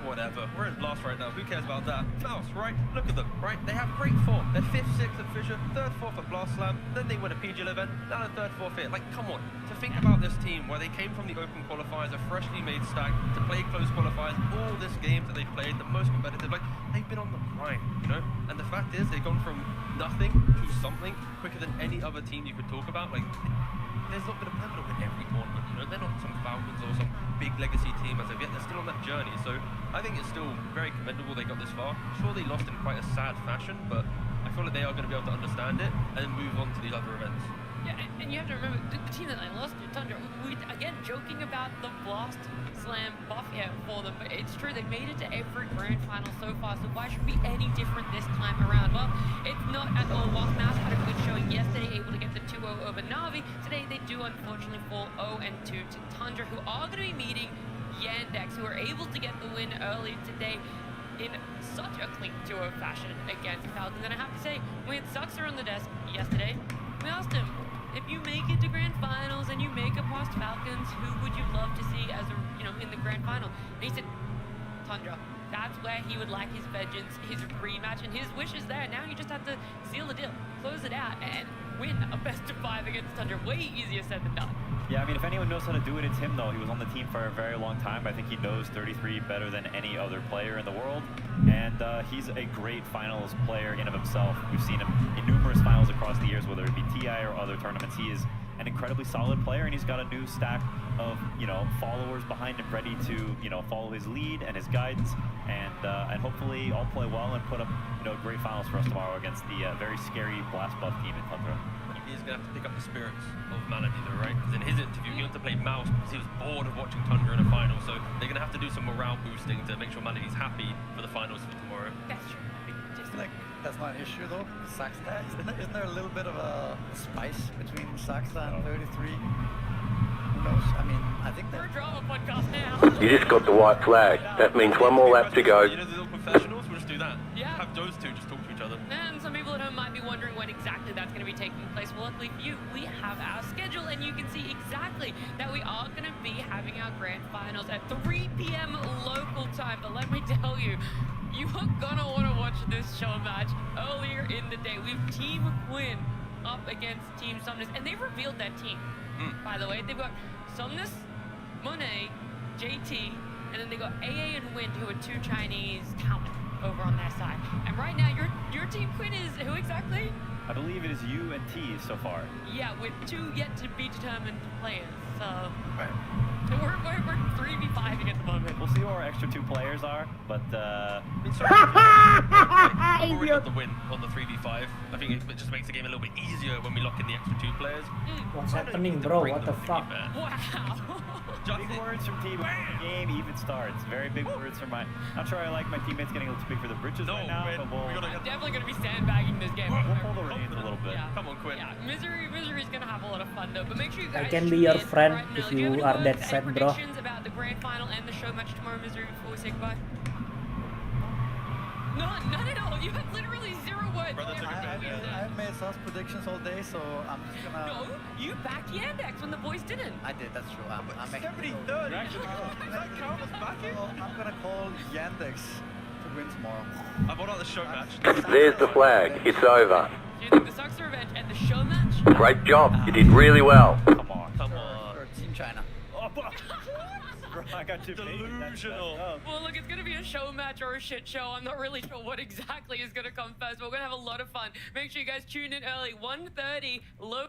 Whatever. We're in Blast right now. Who cares about that? Mouse, right? Look at them, right? They have great form. They're 5th, 6th at Fissure, 3rd, 4th at Blast Slam. Then they win a PGL event. Now they're 3rd, 4th here. Like, come on. To think about this team where they came from the Open qualifiers, a freshly made stack, to play close qualifiers, all this games that they've played, the most competitive. Like, they've been on the grind, you know? And the fact is, they've gone from nothing to something quicker than any other team you could talk about. Like, there's not going to win every tournament, you know? They're not some Falcons or some big legacy team as of yet. They're still on that journey, so I think it's still very commendable they got this far. Sure, they lost in quite a sad fashion, but I feel like they are going to be able to understand it and then move on to these other events. Yeah, and you have to remember, the team that they lost to, Tundra, we, again, joking about the Blast Slam buff here for them, but it's true, they made it to every grand final so far, so why should it be any different this time around? Well, it's not at all. Whilst Mouse had a good showing yesterday, able to get the 2-0 over Na'Vi, today they do unfortunately fall 0-2 to Tundra, who are going to be meeting Yandex, who were able to get the win earlier today in such a clean 2-0 fashion against Falcons. And I have to say, we had Suxer on the desk yesterday. We asked him, if you make it to grand finals and you make it past Falcons, who would you love to see as a, in the grand final? And he said, Tundra. That's where he would like his vengeance, his rematch, and his wish is there. Now you just have to seal the deal, close it out, and win a best-of-5 against Tundra. Way easier said than done. Yeah, I mean, if anyone knows how to do it, it's him, though. He was on the team for a very long time. I think he knows 33 better than any other player in the world. And he's a great finals player in of himself. We've seen him in numerous finals across the years, whether it be TI or other tournaments. He is an incredibly solid player, and he's got a new stack of, followers behind him ready to, follow his lead and his guidance. And hopefully all play well and put up, great finals for us tomorrow against the very scary Blast Buff team in Tundra. He's going to have to pick up the spirits of Malady, though, right? Because in his interview, he went to play Mouse because he was bored of watching Tundra in a final. So they're going to have to do some morale boosting to make sure Malady's happy for the finals for tomorrow. That's true. That's not an issue, though. Saxta, isn't there a little bit of a spice between Saxta and 33? Who knows? I mean, I think that... We're a drama podcast now. You just got the white flag. That means one more lap to go. You know the little professionals? We'll just do that. Yeah. Have those two just talk to each other. And some people at home might be wondering when exactly that's going to be taking place. Well, luckily for you, we have our schedule, and you can see exactly that we are going to be having our grand finals at 3 p.m. local time. But let me tell you, you are going to want to watch this show match earlier in the day. We have Team Quinn up against Team Somnus, and they've revealed that team. By the way, they've got Somnus, Monet, JT, and then they got AA and Wind, who are 2 Chinese talent over on their side. And right now, your Team Quinn is who exactly? I believe it is you and T so far. Yeah, with 2 yet to be determined players. So Right. we're 3v5ing at the moment. We'll see who our extra 2 players are, but I've already got the win on the 3v5. I think it just makes the game a little bit easier when we lock in the extra 2 players. What's happening, bro? What the fuck? Wow. big words from T before the game even starts. Very big words from not sure I like my teammates getting a little too big for the britches right now, but I'm definitely going to be sandbagging this game. We'll pull the reins a little bit. Yeah. Come on, Quinn. Yeah, Misery's going to have a lot of fun though, but make sure you guys I can be your tune in friend right now. if Do you have you any are that words, sad, any bro. predictions about the grand final and the show match tomorrow, Misery, before we say goodbye? None at all. You have literally 0 words. I've made such predictions all day, so I'm just gonna... No, you backed Yandex when the boys didn't. I did, that's true. I'm 73rd. Does that count as backing? I'm gonna call Yandex to win tomorrow. I bought out the show match. There's the flag. It's over. Do you think the Sucks Revenge and the show match? Great job. You did really well. Come on. For Team China. I got too delusional. Well, look, it's going to be a show match or a shit show. I'm not really sure what exactly is going to come first, but we're going to have a lot of fun. Make sure you guys tune in early, 1:30, low.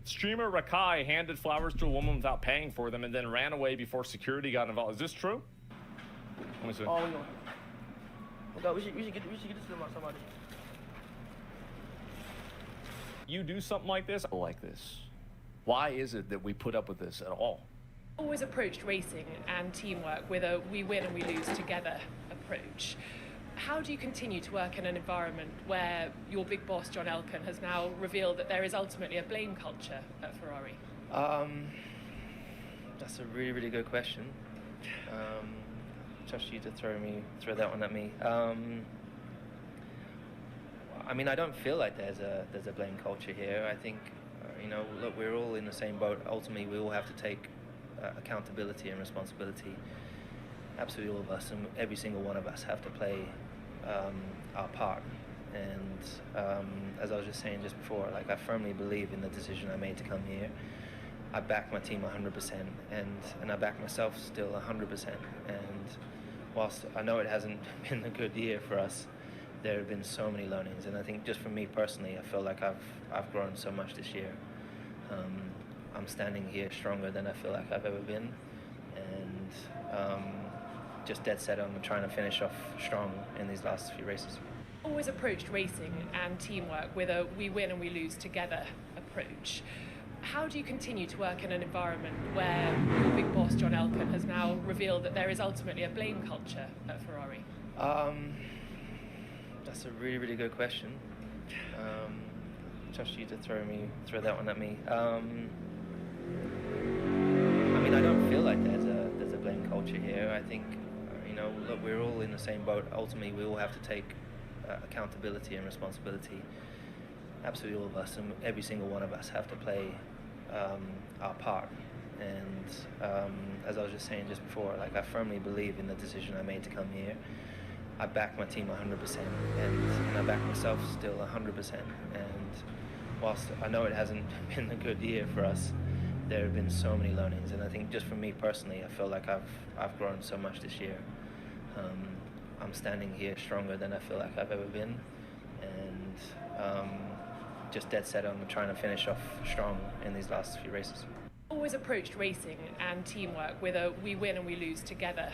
Streamer Rakai handed flowers to a woman without paying for them and then ran away before security got involved. Is this true? Let me see. Oh, no. Okay, we should get this film out somebody. You do something like this? Why is it that we put up with this at all? Always approached racing and teamwork with a we win and we lose together approach. How do you continue to work in an environment where your big boss, John Elkann, has now revealed that there is ultimately a blame culture at Ferrari? That's a really, really good question. Trust you to throw that one at me. I mean, I don't feel like there's a blame culture here. I think, look, we're all in the same boat. Ultimately, we all have to take accountability and responsibility. Absolutely all of us, and every single one of us have to play our part. And as I was just saying just before, like, I firmly believe in the decision I made to come here. I back my team 100%, and I back myself still 100%. And whilst I know it hasn't been a good year for us, there have been so many learnings, and I think just for me personally, I feel like I've grown so much this year. I'm standing here stronger than I feel like I've ever been, and just dead set on trying to finish off strong in these last few races. Always approached racing and teamwork with a we win and we lose together approach. How do you continue to work in an environment where your big boss, John Elkann, has now revealed that there is ultimately a blame culture at Ferrari? That's a really, really good question. Trust you to throw that one at me. I mean, I don't feel like there's a blame culture here. I think, look, we're all in the same boat. Ultimately, we all have to take accountability and responsibility. Absolutely all of us, and every single one of us have to play our part. And as I was just saying just before, like, I firmly believe in the decision I made to come here. I back my team 100%, and I back myself still 100%. And whilst I know it hasn't been a good year for us, there have been so many learnings, and I think just for me personally, I feel like I've grown so much this year. I'm standing here stronger than I feel like I've ever been, and just dead set on trying to finish off strong in these last few races. Always approached racing and teamwork with a we win and we lose together.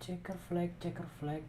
Checker flag, checker flag.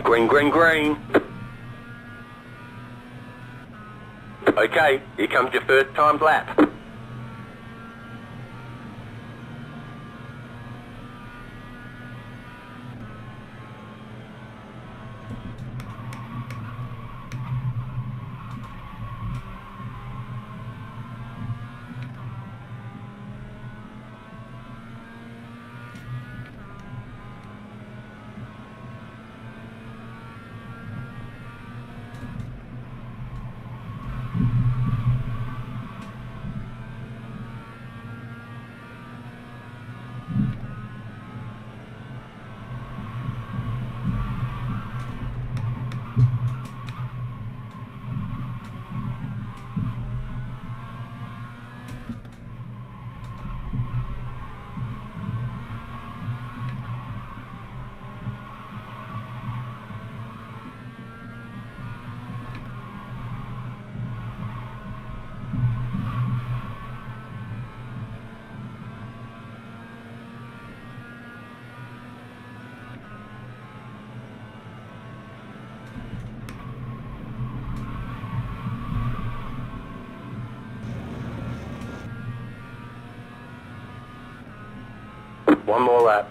Green, green, green. Okay, here comes your first timed lap. One more lap.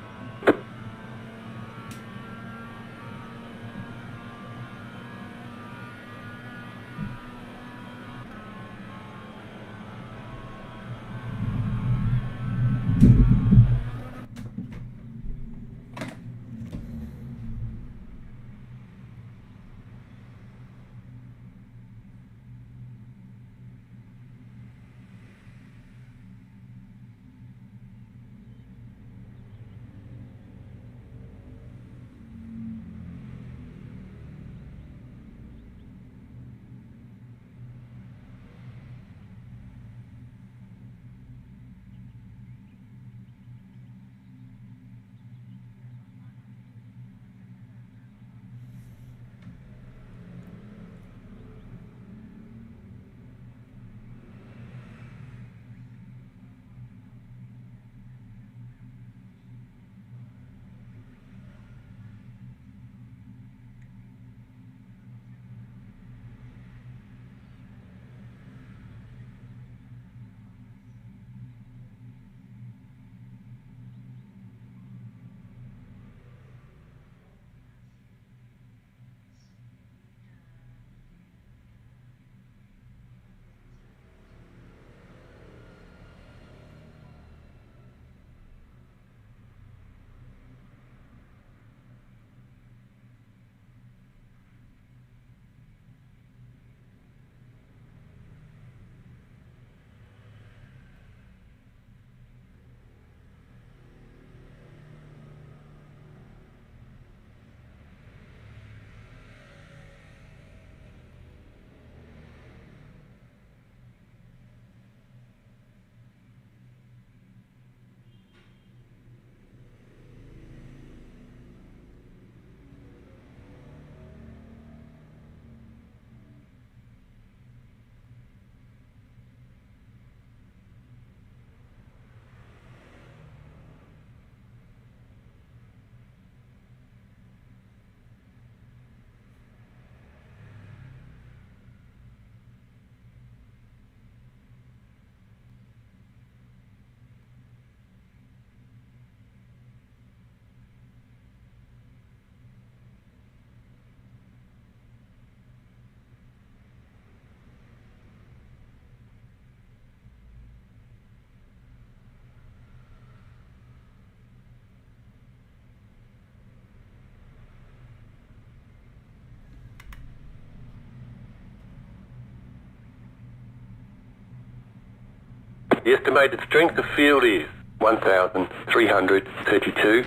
The estimated strength of field is 1,332.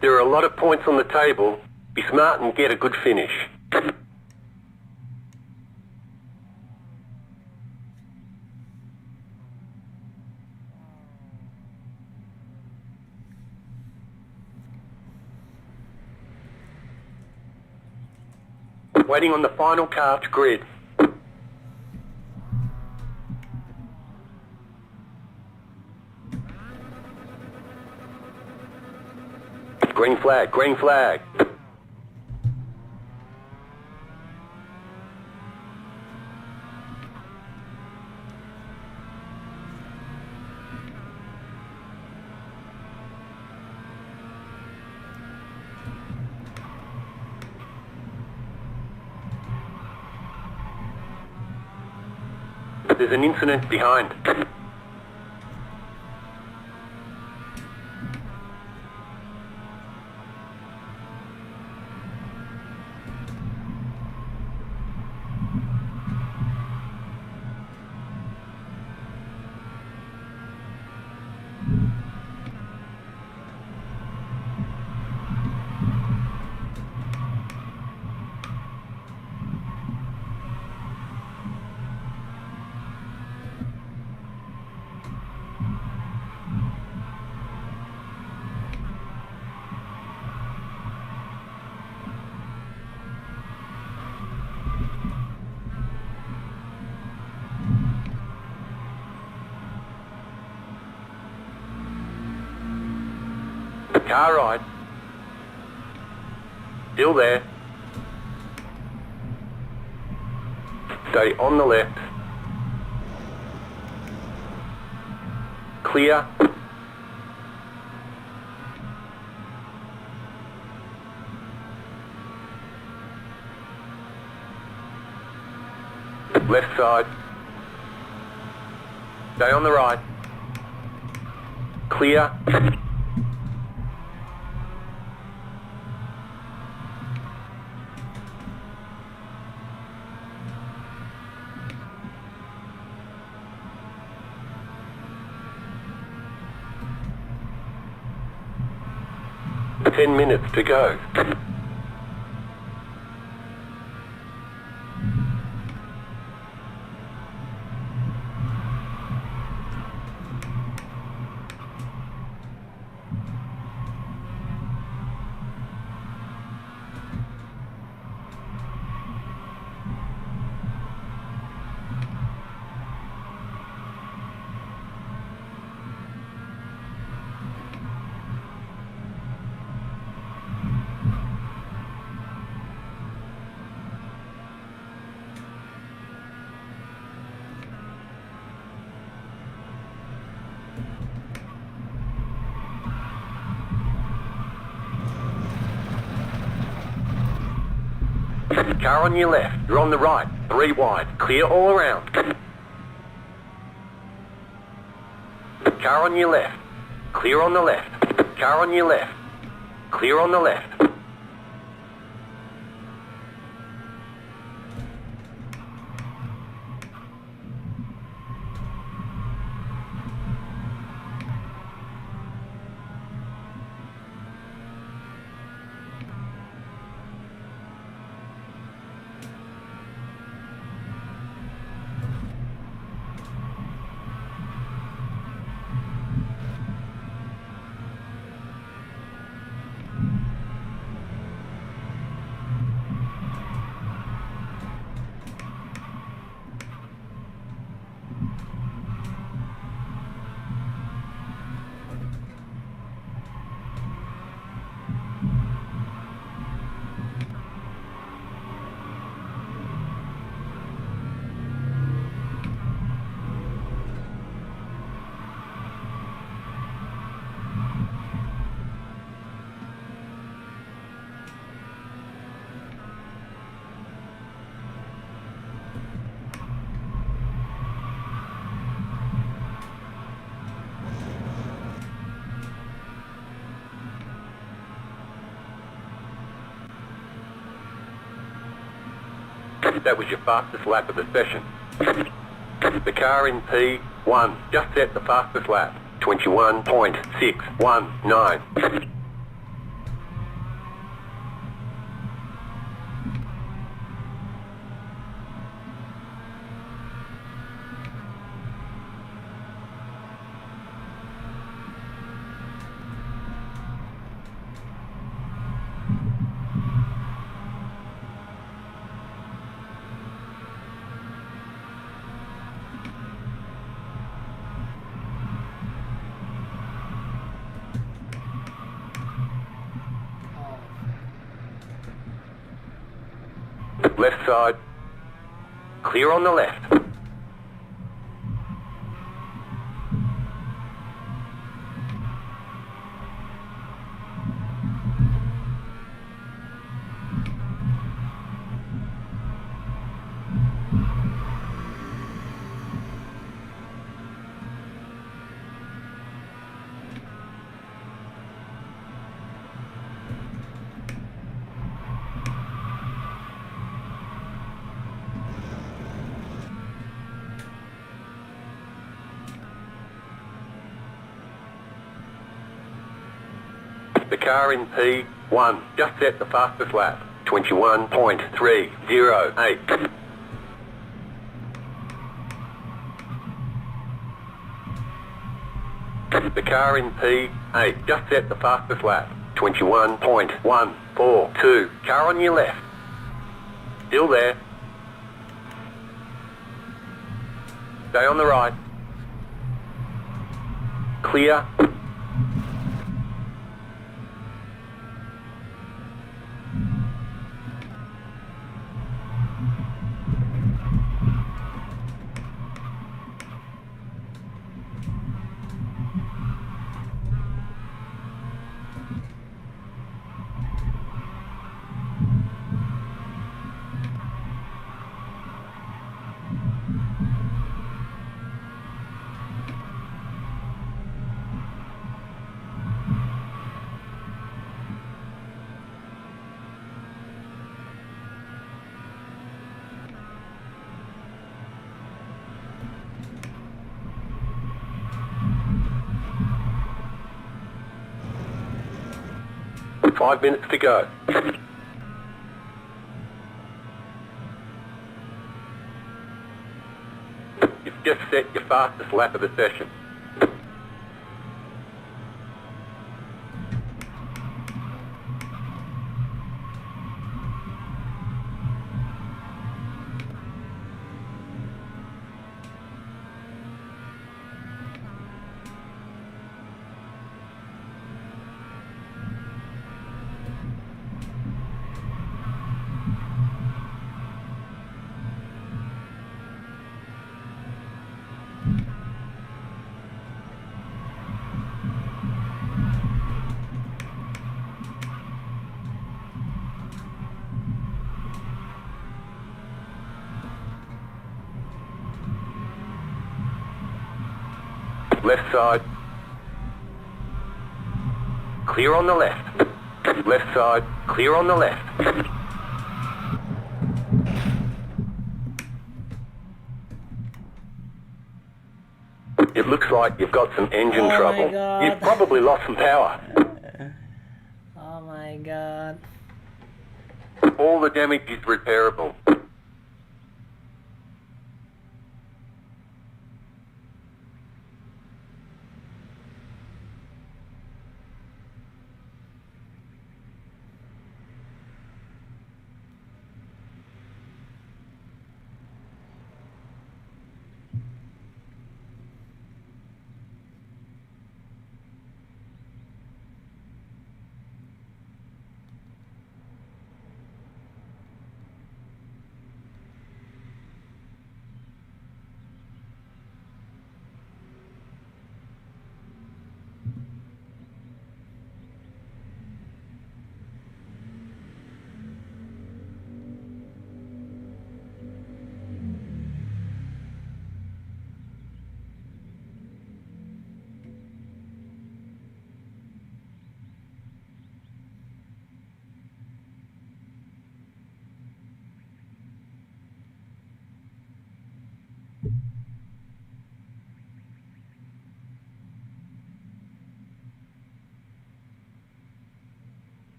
There are a lot of points on the table. Be smart and get a good finish. Waiting on the final carved grid. Green flag, green flag. There's an incident behind. Car right. Still there. Stay on the left. Clear. Left side. Stay on the right. Clear. Ten minutes to go. Car on your left, you're on the right, 3 wide, clear all around. Car on your left, clear on the left. Car on your left, clear on the left. That was your fastest lap of the session. The car in P1 just set the fastest lap, 21.619. Left side. Clear on the left. The car in P1 just set the fastest lap, 21.308. The car in P8 just set the fastest lap, 21.142. Car on your left. Still there. Stay on the right. Clear. Five minutes to go. You've just set your fastest lap of the session. Left side. Clear on the left. Left side. Clear on the left. It looks like you've got some engine trouble. You've probably lost some power. Oh my god. All the damage is repairable.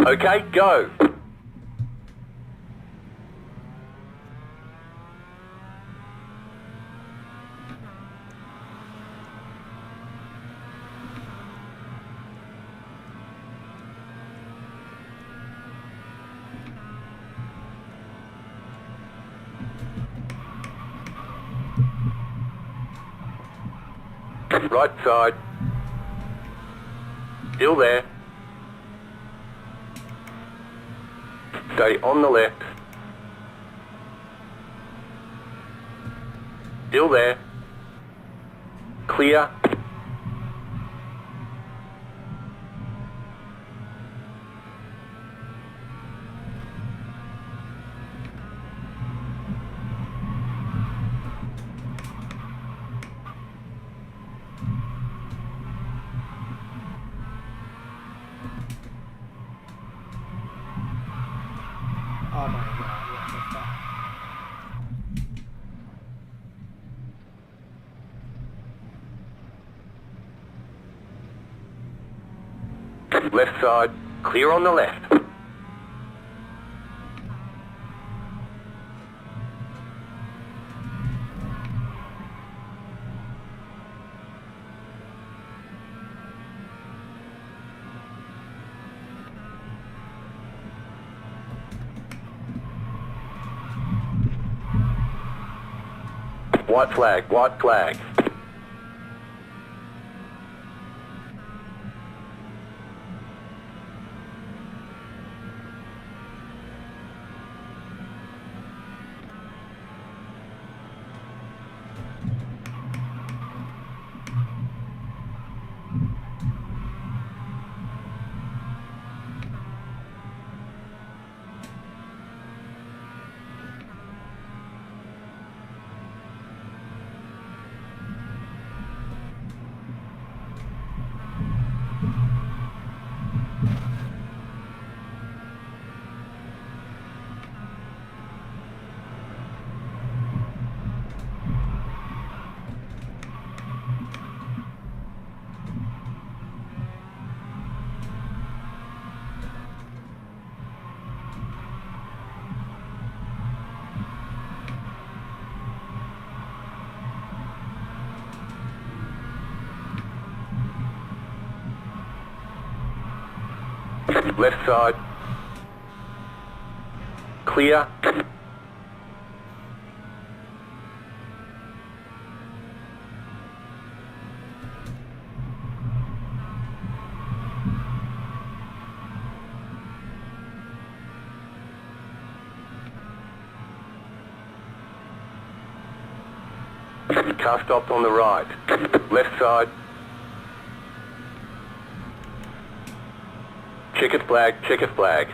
Okay, go. Right side. Still there. Stay on the left. Still there. Clear. Oh my god, what the fuck? Left side. Clear on the left. White flag, white flag. Left side. Clear. Car stopped on the right. Left side. Checkered flag, checkered flag.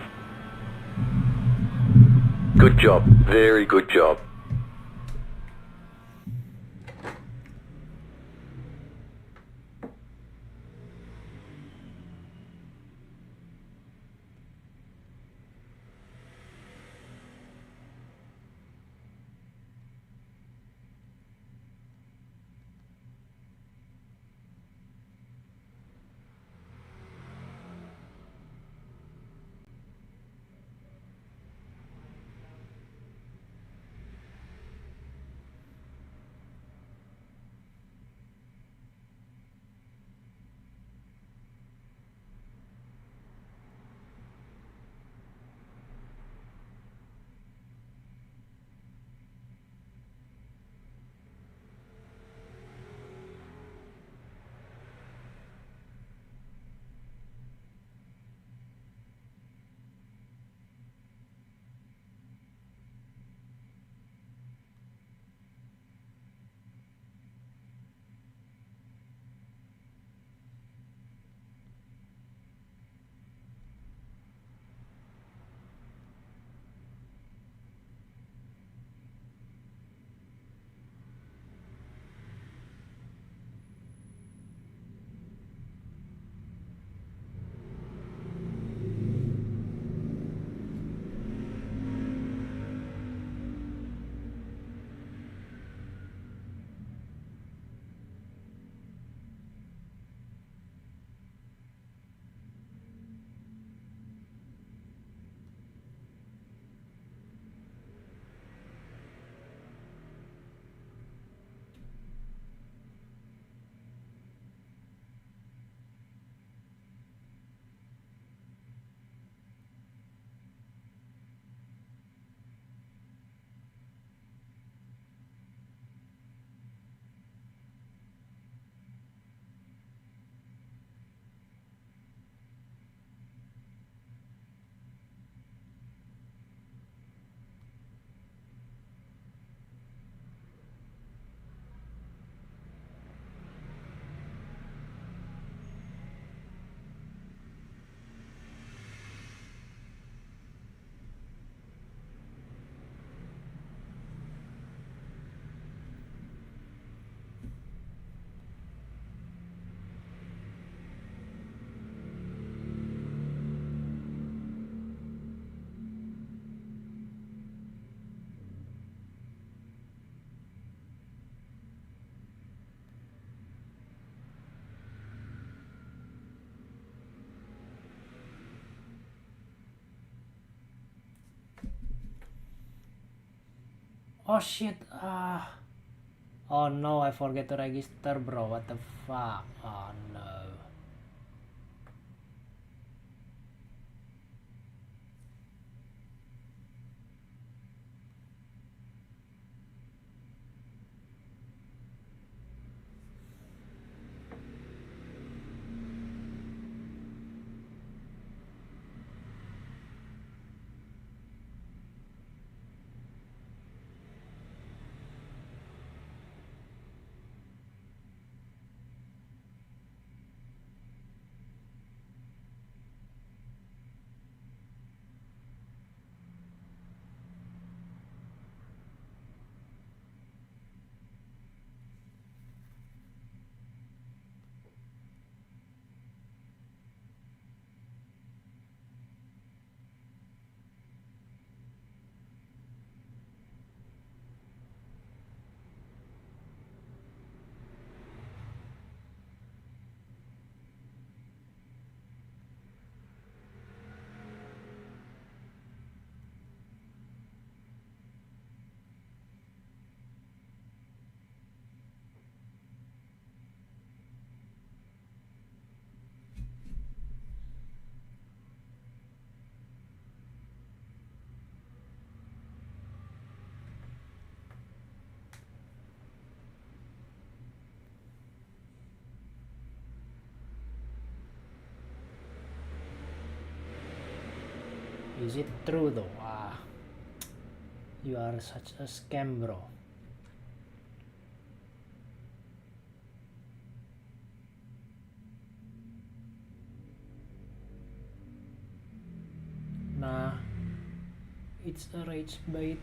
Good job, very good job. Oh shit. Oh no, I forget to register, bro. What the fuck? Oh no. Is it true though? You are such a scam, bro. Nah, it's a rage bait.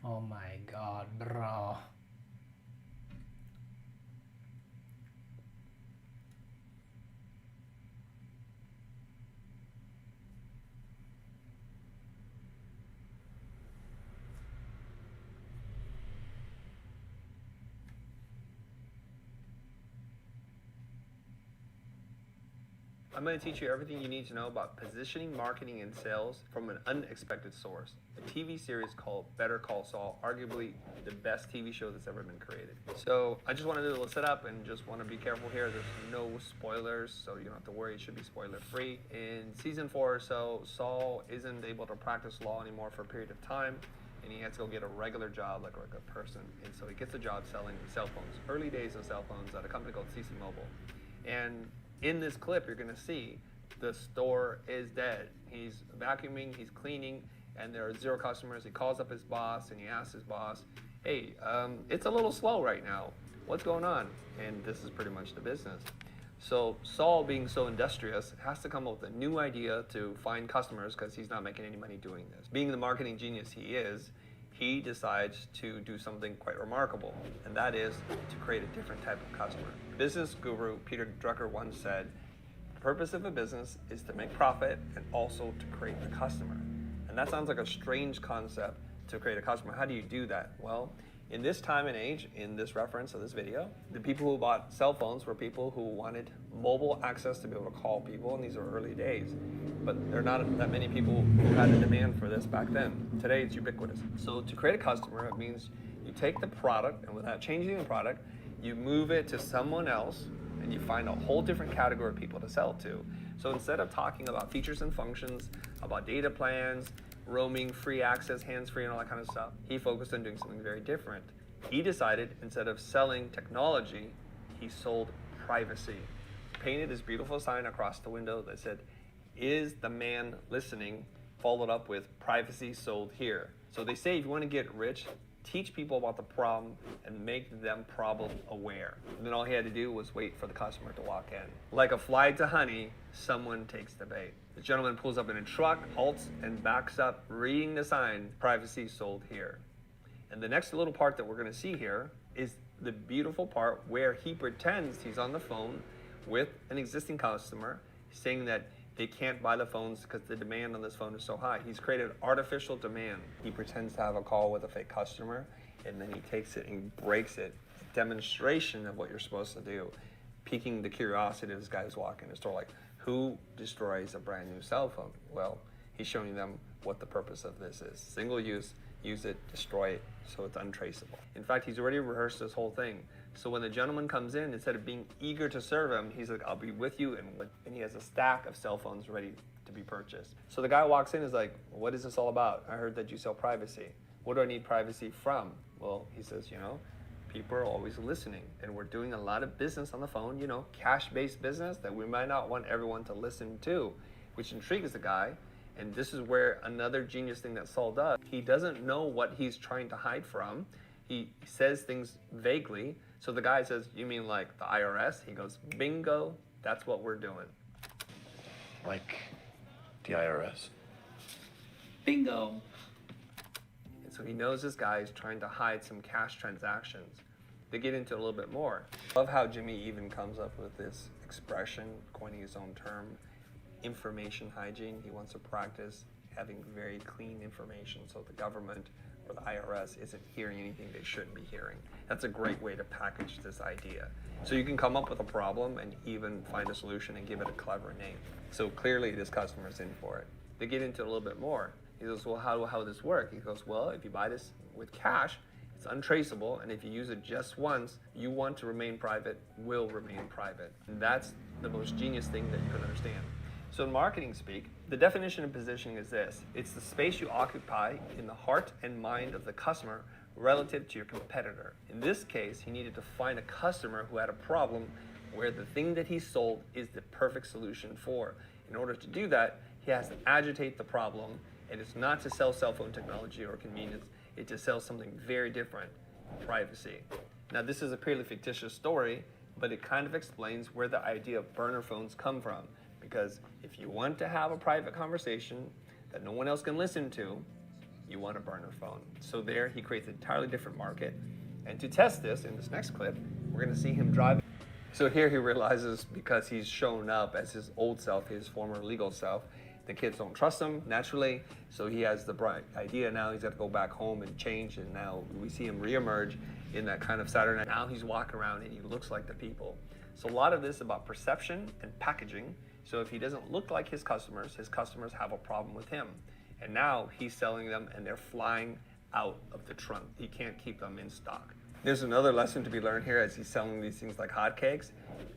Oh my god, bro. I'm going to teach you everything you need to know about positioning, marketing, and sales from an unexpected source. A TV series called Better Call Saul, arguably the best TV show that's ever been created. So I just wanted to do a little setup and just want to be careful here. There's no spoilers, so you don't have to worry. It should be spoiler free. In season 4 or so, Saul isn't able to practice law anymore for a period of time, and he has to go get a regular job like a regular person. And so he gets a job selling cell phones, early days of cell phones at a company called CC Mobile. And in this clip, you're gonna see the store is dead. He's vacuuming, he's cleaning, and there are 0 customers. He calls up his boss and he asks his boss, hey, it's a little slow right now. What's going on? And this is pretty much the business. So Saul, being so industrious, has to come up with a new idea to find customers because he's not making any money doing this. Being the marketing genius he is, he decides to do something quite remarkable, and that is to create a different type of customer. Business guru Peter Drucker once said, the purpose of a business is to make profit and also to create a customer. And that sounds like a strange concept, to create a customer. How do you do that? Well, in this time and age, in this reference of this video, the people who bought cell phones were people who wanted mobile access to be able to call people, and these are early days. But there are not that many people who had a demand for this back then. Today, it's ubiquitous. So to create a customer, it means you take the product, and without changing the product, you move it to someone else, and you find a whole different category of people to sell to. So instead of talking about features and functions, about data plans, roaming, free access, hands-free, and all that kind of stuff, he focused on doing something very different. He decided, instead of selling technology, he sold privacy. Painted this beautiful sign across the window that said, "Is the man listening?" followed up with, "Privacy sold here." So they say if you want to get rich, teach people about the problem and make them problem aware. And then all he had to do was wait for the customer to walk in. Like a fly to honey, someone takes the bait. The gentleman pulls up in a truck, halts, and backs up, reading the sign, "Privacy sold here." And the next little part that we're going to see here is the beautiful part where he pretends he's on the phone with an existing customer, saying that they can't buy the phones because the demand on this phone is so high. He's created artificial demand. He pretends to have a call with a fake customer, and then he takes it and breaks it. A demonstration of what you're supposed to do, piquing the curiosity of this guy who's walking in the store, like, who destroys a brand new cell phone? Well, he's showing them what the purpose of this is. Single use, use it, destroy it, so it's untraceable. In fact, he's already rehearsed this whole thing. So when the gentleman comes in, instead of being eager to serve him, he's like, "I'll be with you," and he has a stack of cell phones ready to be purchased. So the guy walks in and is like, "What is this all about? I heard that you sell privacy. What do I need privacy from?" Well, he says, people are always listening, and we're doing a lot of business on the phone, cash-based business that we might not want everyone to listen to, which intrigues the guy. And this is where another genius thing that Saul does. He doesn't know what he's trying to hide from. He says things vaguely. So the guy says, "You mean like the IRS?" He goes, "Bingo, that's what we're doing." Like the IRS. Bingo. And so he knows this guy is trying to hide some cash transactions. They get into it a little bit more. I love how Jimmy even comes up with this expression, coining his own term, information hygiene. He wants to practice having very clean information so the government or the IRS isn't hearing anything they shouldn't be hearing. That's a great way to package this idea. So you can come up with a problem and even find a solution and give it a clever name. So clearly this customer's in for it. They get into it a little bit more. He goes, "Well, how would this work?" He goes, "Well, if you buy this with cash, it's untraceable, and if you use it just once, you want to remain private, will remain private." And that's the most genius thing that you can understand. So in marketing speak, the definition of positioning is this: it's the space you occupy in the heart and mind of the customer relative to your competitor. In this case, he needed to find a customer who had a problem where the thing that he sold is the perfect solution for. In order to do that, he has to agitate the problem, and it's not to sell cell phone technology or convenience, it's to sell something very different, privacy. Now, this is a purely fictitious story, but it kind of explains where the idea of burner phones come from. Because if you want to have a private conversation that no one else can listen to, you want a burner phone. So there, he creates an entirely different market. And to test this, in this next clip, we're going to see him drive. So here he realizes, because he's shown up as his old self, his former legal self, the kids don't trust him, naturally. So he has the bright idea now. He's got to go back home and change. And now we see him reemerge in that kind of Saturday night. Now he's walking around and he looks like the people. So a lot of this is about perception and packaging. So if he doesn't look like his customers have a problem with him. And now he's selling them and they're flying out of the trunk. He can't keep them in stock. There's another lesson to be learned here as he's selling these things like hotcakes.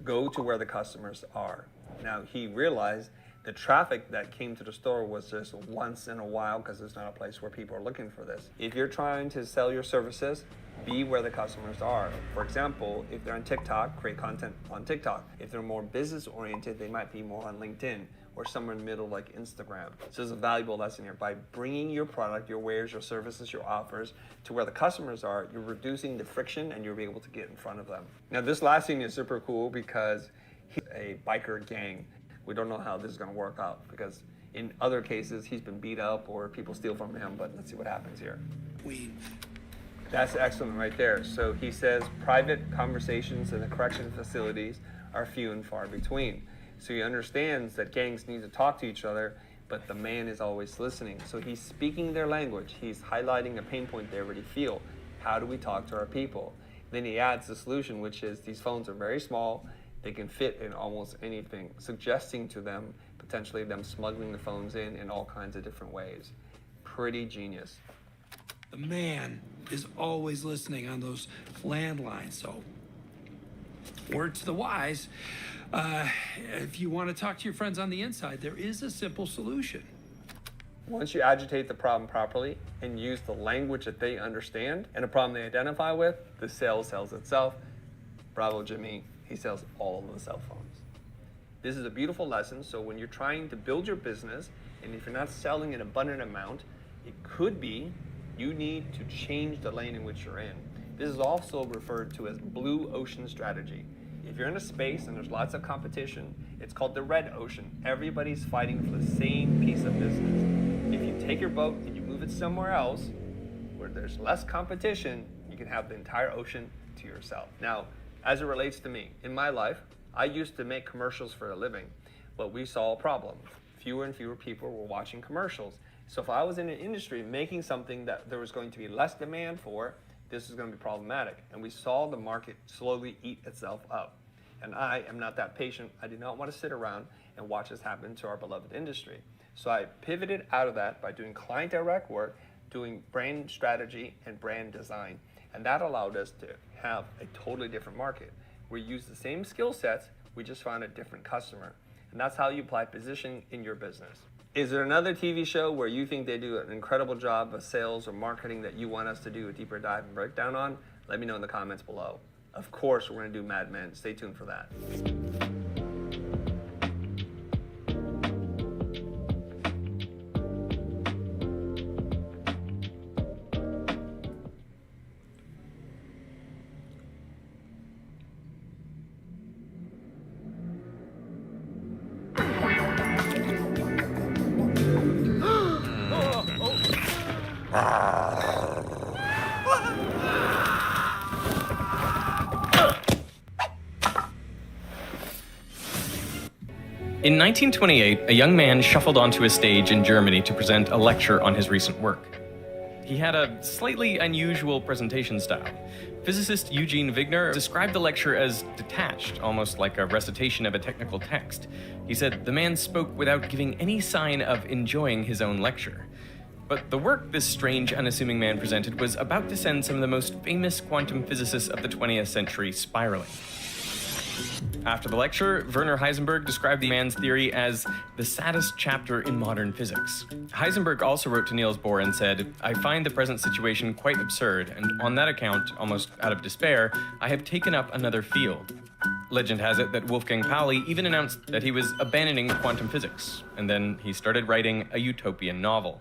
Go to where the customers are. Now he realized the traffic that came to the store was just once in a while because there's not a place where people are looking for this. If you're trying to sell your services, be where the customers are. For example, if they're on TikTok, create content on TikTok. If they're more business oriented, they might be more on LinkedIn or somewhere in the middle like Instagram. So there's a valuable lesson here. By bringing your product, your wares, your services, your offers to where the customers are, you're reducing the friction and you'll be able to get in front of them. Now this last scene is super cool because a biker gang. We don't know how this is going to work out because in other cases he's been beat up or people steal from him, but let's see what happens here. That's excellent right there. So he says private conversations in the correction facilities are few and far between. So he understands that gangs need to talk to each other, but the man is always listening. So he's speaking their language. He's highlighting a pain point they already feel. How do we talk to our people? Then he adds the solution, which is these phones are very small. They can fit in almost anything, suggesting to them potentially them smuggling the phones in all kinds of different ways. Pretty genius. The man is always listening on those landlines. So, word to the wise, if you want to talk to your friends on the inside, there is a simple solution. Once you agitate the problem properly and use the language that they understand and a problem they identify with, the sale sells itself. Bravo, Jimmy. He sells all of the cell phones. This is a beautiful lesson. So when you're trying to build your business, and if you're not selling an abundant amount, it could be you need to change the lane in which you're in. This is also referred to as blue ocean strategy. If you're in a space and there's lots of competition, it's called the red ocean. Everybody's fighting for the same piece of business. If you take your boat and you move it somewhere else, where there's less competition, you can have the entire ocean to yourself. Now, as it relates to me, in my life, I used to make commercials for a living, but we saw a problem. Fewer and fewer people were watching commercials. So if I was in an industry making something that there was going to be less demand for, this is going to be problematic. And we saw the market slowly eat itself up. And I am not that patient. I do not want to sit around and watch this happen to our beloved industry. So I pivoted out of that by doing client direct work, doing brand strategy and brand design. And that allowed us to have a totally different market. We use the same skill sets, we just found a different customer. And that's how you apply positioning in your business. Is there another TV show where you think they do an incredible job of sales or marketing that you want us to do a deeper dive and breakdown on? Let me know in the comments below. Of course, we're going to do Mad Men. Stay tuned for that. In 1928, a young man shuffled onto a stage in Germany to present a lecture on his recent work. He had a slightly unusual presentation style. Physicist Eugene Wigner described the lecture as detached, almost like a recitation of a technical text. He said the man spoke without giving any sign of enjoying his own lecture. But the work this strange, unassuming man presented was about to send some of the most famous quantum physicists of the 20th century spiraling. After the lecture, Werner Heisenberg described the man's theory as the saddest chapter in modern physics. Heisenberg also wrote to Niels Bohr and said, "I find the present situation quite absurd, and on that account, almost out of despair, I have taken up another field." Legend has it that Wolfgang Pauli even announced that he was abandoning quantum physics, and then he started writing a utopian novel.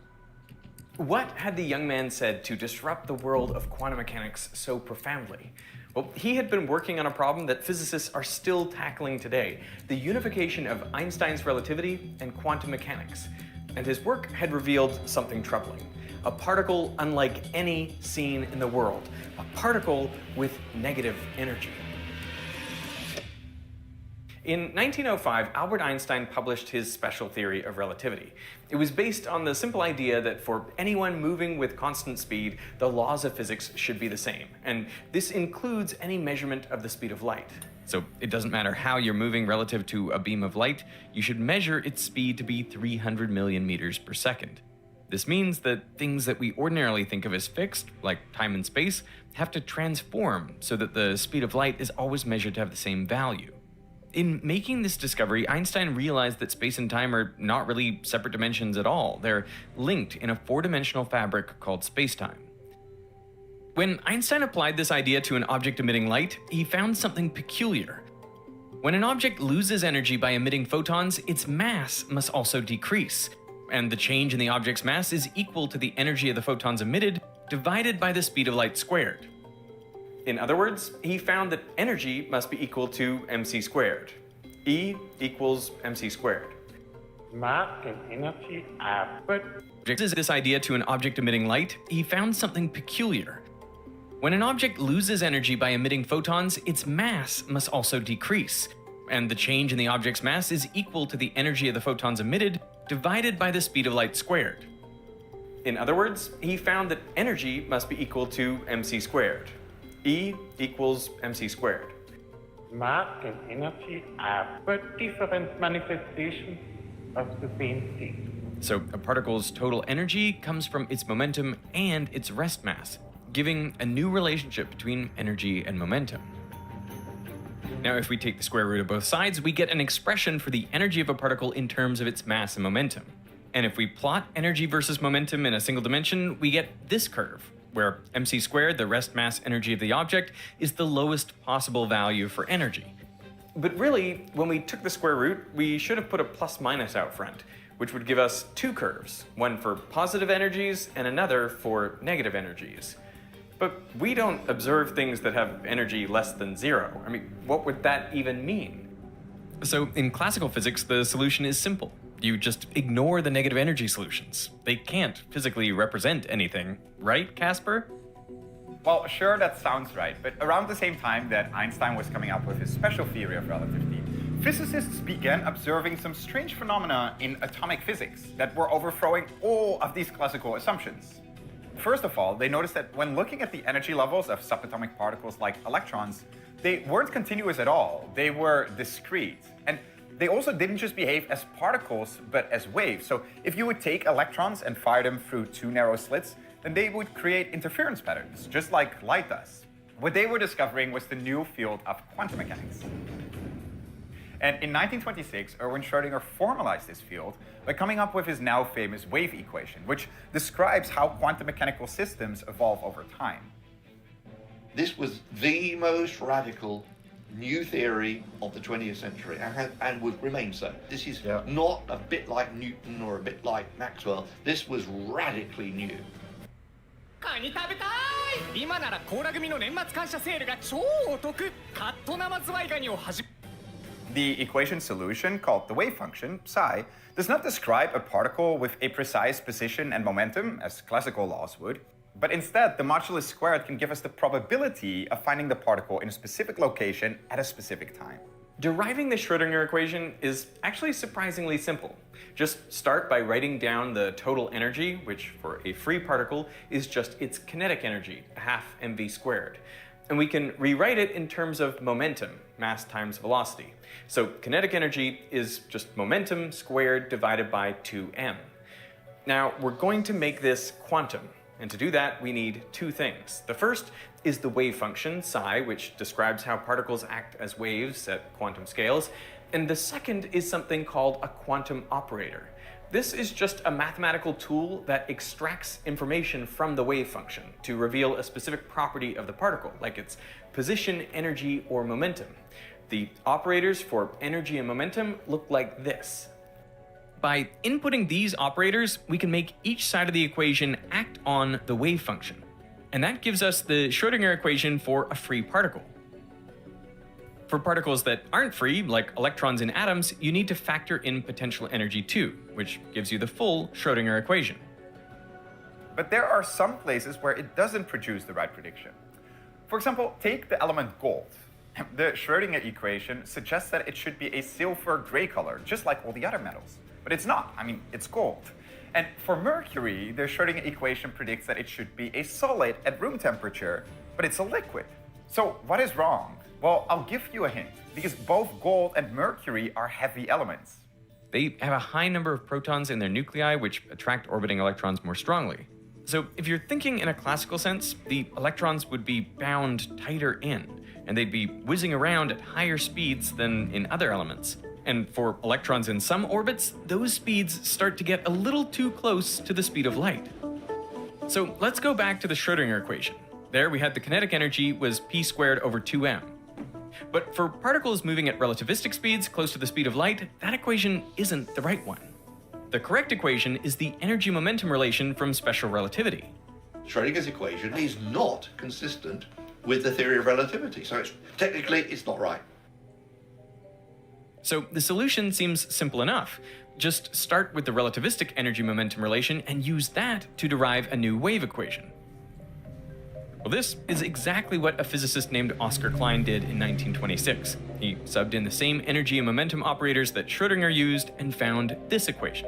What had the young man said to disrupt the world of quantum mechanics so profoundly? Well, he had been working on a problem that physicists are still tackling today, the unification of Einstein's relativity and quantum mechanics. And his work had revealed something troubling. A particle unlike any seen in the world. A particle with negative energy. In 1905, Albert Einstein published his special theory of relativity. It was based on the simple idea that for anyone moving with constant speed, the laws of physics should be the same. And this includes any measurement of the speed of light. So it doesn't matter how you're moving relative to a beam of light, you should measure its speed to be 300 million meters per second. This means that things that we ordinarily think of as fixed, like time and space, have to transform so that the speed of light is always measured to have the same value. In making this discovery, Einstein realized that space and time are not really separate dimensions at all. They're linked in a four-dimensional fabric called spacetime. When Einstein applied this idea to an object emitting light, he found something peculiar. When an object loses energy by emitting photons, its mass must also decrease. And the change in the object's mass is equal to the energy of the photons emitted divided by the speed of light squared. In other words, he found that energy must be equal to mc squared. E equals mc squared. Mass and energy output. Introduces this idea to an object emitting light, he found something peculiar. When an object loses energy by emitting photons, its mass must also decrease, and the change in the object's mass is equal to the energy of the photons emitted divided by the speed of light squared. In other words, he found that energy must be equal to mc squared. E equals mc squared. Mass and energy output different manifestations of the same thing. So a particle's total energy comes from its momentum and its rest mass, giving a new relationship between energy and momentum. Now, if we take the square root of both sides, we get an expression for the energy of a particle in terms of its mass and momentum. And if we plot energy versus momentum in a single dimension, we get this curve, where mc squared, the rest mass energy of the object, is the lowest possible value for energy. But really, when we took the square root, we should have put a plus minus out front, which would give us two curves, one for positive energies and another for negative energies. But we don't observe things that have energy less than zero. I mean, what would that even mean? So in classical physics, the solution is simple. You just ignore the negative energy solutions. They can't physically represent anything, right, Casper? Well, sure, that sounds right, but around the same time that Einstein was coming up with his special theory of relativity, physicists began observing some strange phenomena in atomic physics that were overthrowing all of these classical assumptions. First of all, they noticed that when looking at the energy levels of subatomic particles like electrons, they weren't continuous at all. They were discrete. And they also didn't just behave as particles, but as waves. So if you would take electrons and fire them through two narrow slits, then they would create interference patterns, just like light does. What they were discovering was the new field of quantum mechanics. And in 1926, Erwin Schrödinger formalized this field by coming up with his now famous wave equation, which describes how quantum mechanical systems evolve over time. This was the most radical new theory of the 20th century and would remain so. This is not a bit like Newton or a bit like Maxwell. This was radically new. The equation solution, called the wave function, psi, does not describe a particle with a precise position and momentum, as classical laws would, but instead the modulus squared can give us the probability of finding the particle in a specific location at a specific time. Deriving the Schrödinger equation is actually surprisingly simple. Just start by writing down the total energy, which for a free particle is just its kinetic energy, half mv squared. And we can rewrite it in terms of momentum, mass times velocity. So kinetic energy is just momentum squared divided by 2m. Now we're going to make this quantum. And to do that, we need two things. The first is the wave function, psi, which describes how particles act as waves at quantum scales. And the second is something called a quantum operator. This is just a mathematical tool that extracts information from the wave function to reveal a specific property of the particle, like its position, energy, or momentum. The operators for energy and momentum look like this. By inputting these operators, we can make each side of the equation act on the wave function. And that gives us the Schrödinger equation for a free particle. For particles that aren't free, like electrons in atoms, you need to factor in potential energy too, which gives you the full Schrödinger equation. But there are some places where it doesn't produce the right prediction. For example, take the element gold. The Schrödinger equation suggests that it should be a silver gray color, just like all the other metals. But it's not. I mean, it's gold. And for mercury, the Schrödinger equation predicts that it should be a solid at room temperature, but it's a liquid. So what is wrong? Well, I'll give you a hint, because both gold and mercury are heavy elements. They have a high number of protons in their nuclei, which attract orbiting electrons more strongly. So if you're thinking in a classical sense, the electrons would be bound tighter in, and they'd be whizzing around at higher speeds than in other elements. And for electrons in some orbits, those speeds start to get a little too close to the speed of light. So let's go back to the Schrödinger equation. There we had the kinetic energy was p squared over 2m. But for particles moving at relativistic speeds close to the speed of light, that equation isn't the right one. The correct equation is the energy-momentum relation from special relativity. Schrödinger's equation is not consistent with the theory of relativity, so technically it's not right. So the solution seems simple enough. Just start with the relativistic energy-momentum relation and use that to derive a new wave equation. Well, this is exactly what a physicist named Oscar Klein did in 1926. He subbed in the same energy and momentum operators that Schrödinger used and found this equation.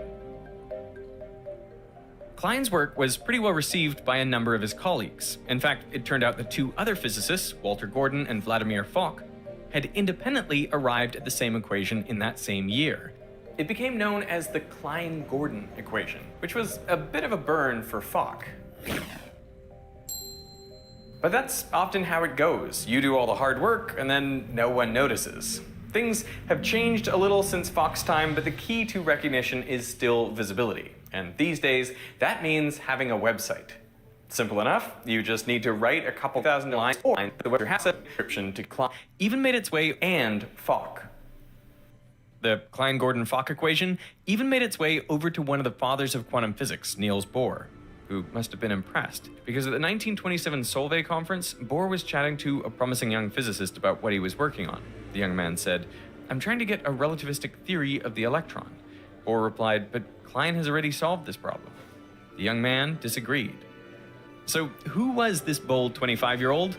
Klein's work was pretty well received by a number of his colleagues. In fact, it turned out that two other physicists, Walter Gordon and Vladimir Fock, had independently arrived at the same equation in that same year. It became known as the Klein-Gordon equation, which was a bit of a burn for Fock. But that's often how it goes. You do all the hard work, and then no one notices. Things have changed a little since Fock's time, but the key to recognition is still visibility. And these days, that means having a website. Simple enough, you just need to write a couple thousand lines or the web has a description to Klein. Even made its way and Fock. The Klein-Gordon-Fock equation even made its way over to one of the fathers of quantum physics, Niels Bohr, who must have been impressed, because at the 1927 Solvay conference, Bohr was chatting to a promising young physicist about what he was working on. The young man said, "I'm trying to get a relativistic theory of the electron." Bohr replied, "But Klein has already solved this problem." The young man disagreed. So who was this bold 25-year-old?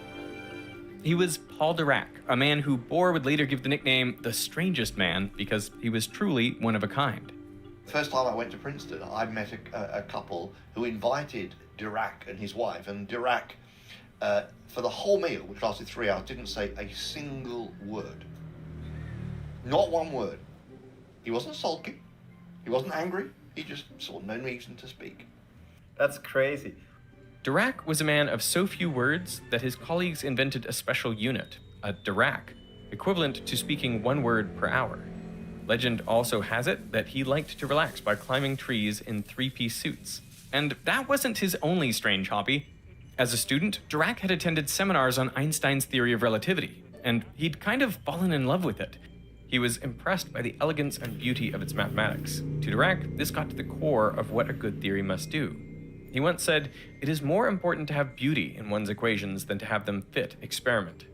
He was Paul Dirac, a man who Bohr would later give the nickname the strangest man because he was truly one of a kind. First time I went to Princeton, I met a couple who invited Dirac and his wife, and Dirac, for the whole meal, which lasted 3 hours, didn't say a single word. Not one word. He wasn't sulky. He wasn't angry. He just saw no reason to speak. That's crazy. Dirac was a man of so few words that his colleagues invented a special unit, a Dirac, equivalent to speaking 1 word per hour. Legend also has it that he liked to relax by climbing trees in 3-piece suits. And that wasn't his only strange hobby. As a student, Dirac had attended seminars on Einstein's theory of relativity, and he'd kind of fallen in love with it. He was impressed by the elegance and beauty of its mathematics. To Dirac, this got to the core of what a good theory must do. He once said, "It is more important to have beauty in one's equations than to have them fit experiment."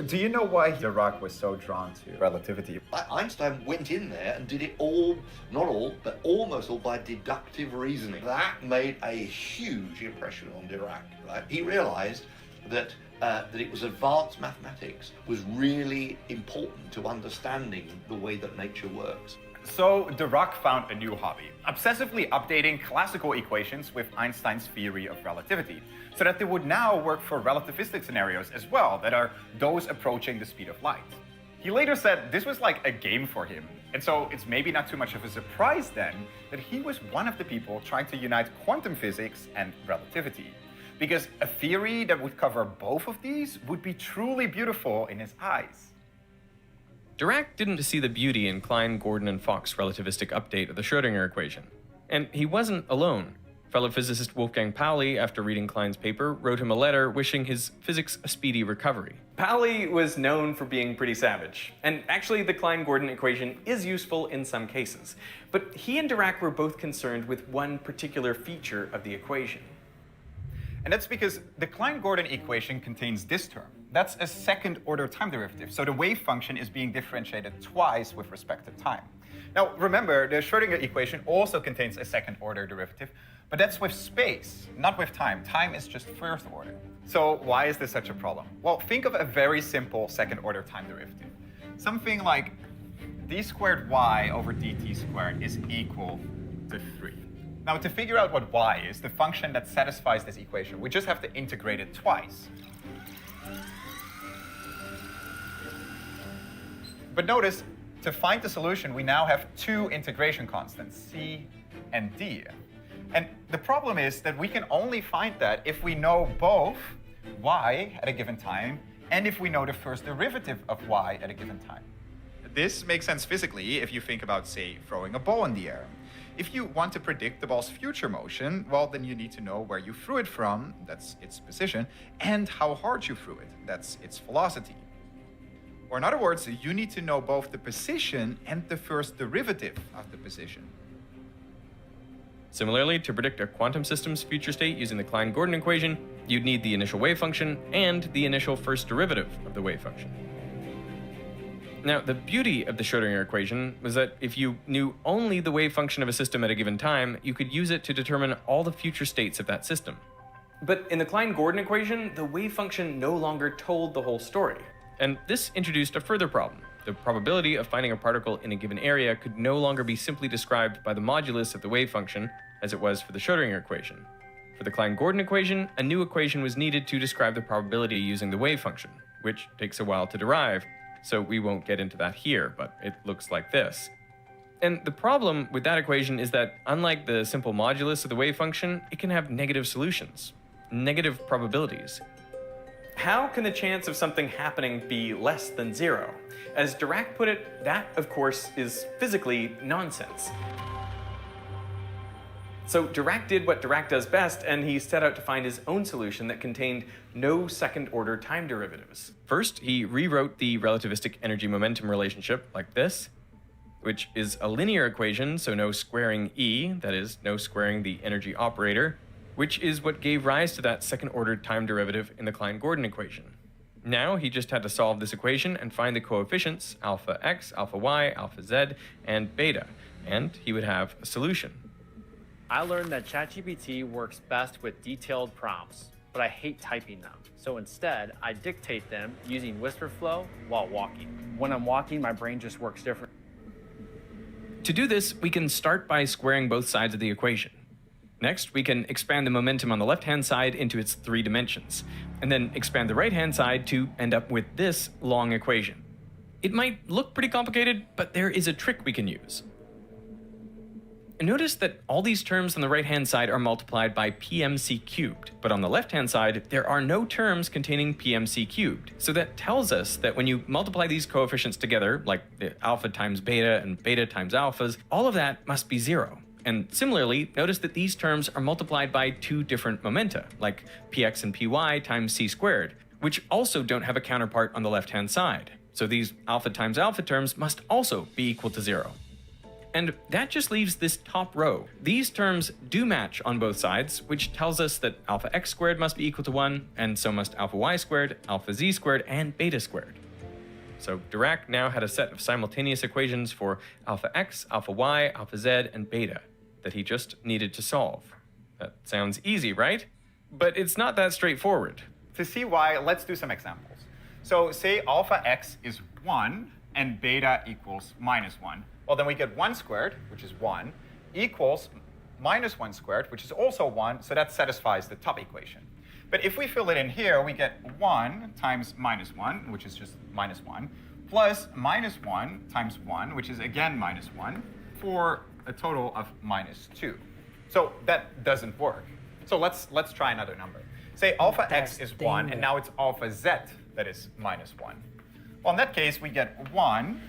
Do you know why Dirac was so drawn to relativity? Einstein went in there and did it all, not all, but almost all by deductive reasoning. That made a huge impression on Dirac, right? He realized that it was advanced mathematics was really important to understanding the way that nature works. So Dirac found a new hobby, obsessively updating classical equations with Einstein's theory of relativity, so that they would now work for relativistic scenarios as well, that are those approaching the speed of light. He later said this was like a game for him, and so it's maybe not too much of a surprise then that he was one of the people trying to unite quantum physics and relativity, because a theory that would cover both of these would be truly beautiful in his eyes. Dirac didn't see the beauty in Klein, Gordon, and Fock's relativistic update of the Schrödinger equation. And he wasn't alone. Fellow physicist Wolfgang Pauli, after reading Klein's paper, wrote him a letter wishing his physics a speedy recovery. Pauli was known for being pretty savage. And actually, the Klein-Gordon equation is useful in some cases. But he and Dirac were both concerned with one particular feature of the equation. And that's because the Klein-Gordon equation contains this term. That's a second-order time derivative, so the wave function is being differentiated twice with respect to time. Now, remember, the Schrödinger equation also contains a second-order derivative, but that's with space, not with time. Time is just first order. So why is this such a problem? Well, think of a very simple second-order time derivative. Something like d squared y over dt squared is equal to 3. Now, to figure out what y is, the function that satisfies this equation, we just have to integrate it twice. But notice, to find the solution, we now have 2 integration constants, c and d. And the problem is that we can only find that if we know both y at a given time and if we know the first derivative of y at a given time. This makes sense physically if you think about, say, throwing a ball in the air. If you want to predict the ball's future motion, well, then you need to know where you threw it from, that's its position, and how hard you threw it, that's its velocity. Or in other words, you need to know both the position and the first derivative of the position. Similarly, to predict a quantum system's future state using the Klein-Gordon equation, you'd need the initial wave function and the initial first derivative of the wave function. Now, the beauty of the Schrödinger equation was that if you knew only the wave function of a system at a given time, you could use it to determine all the future states of that system. But in the Klein-Gordon equation, the wave function no longer told the whole story. And this introduced a further problem. The probability of finding a particle in a given area could no longer be simply described by the modulus of the wave function, as it was for the Schrödinger equation. For the Klein-Gordon equation, a new equation was needed to describe the probability using the wave function, which takes a while to derive, so we won't get into that here, but it looks like this. And the problem with that equation is that, unlike the simple modulus of the wave function, it can have negative solutions, negative probabilities. How can the chance of something happening be less than zero? As Dirac put it, that, of course, is physically nonsense. So Dirac did what Dirac does best, and he set out to find his own solution that contained no second-order time derivatives. First, he rewrote the relativistic energy-momentum relationship like this, which is a linear equation, so no squaring E, that is, no squaring the energy operator, which is what gave rise to that second-order time derivative in the Klein-Gordon equation. Now he just had to solve this equation and find the coefficients alpha x, alpha y, alpha z, and beta, and he would have a solution. I learned that ChatGPT works best with detailed prompts, but I hate typing them. So instead, I dictate them using WhisperFlow while walking. When I'm walking, my brain just works different. To do this, we can start by squaring both sides of the equation. Next, we can expand the momentum on the left-hand side into its 3 dimensions, and then expand the right-hand side to end up with this long equation. It might look pretty complicated, but there is a trick we can use. Notice that all these terms on the right-hand side are multiplied by PMC cubed, but on the left-hand side, there are no terms containing PMC cubed. So that tells us that when you multiply these coefficients together, like alpha times beta and beta times alphas, all of that must be 0. And similarly, notice that these terms are multiplied by 2 different momenta, like px and py times c squared, which also don't have a counterpart on the left-hand side. So these alpha times alpha terms must also be equal to 0. And that just leaves this top row. These terms do match on both sides, which tells us that alpha x squared must be equal to 1, and so must alpha y squared, alpha z squared, and beta squared. So Dirac now had a set of simultaneous equations for alpha x, alpha y, alpha z, and beta that he just needed to solve. That sounds easy, right? But it's not that straightforward. To see why, let's do some examples. So say alpha x is 1 and beta equals -1. Well, then we get 1 squared, which is 1, equals -1 squared, which is also 1, so that satisfies the top equation. But if we fill it in here, we get 1 times -1, which is just -1, plus -1 times 1, which is again -1, for a total of -2. So that doesn't work. So let's try another number. Say alpha x is 1, and now it's alpha z that is -1. Well, in that case, we get 1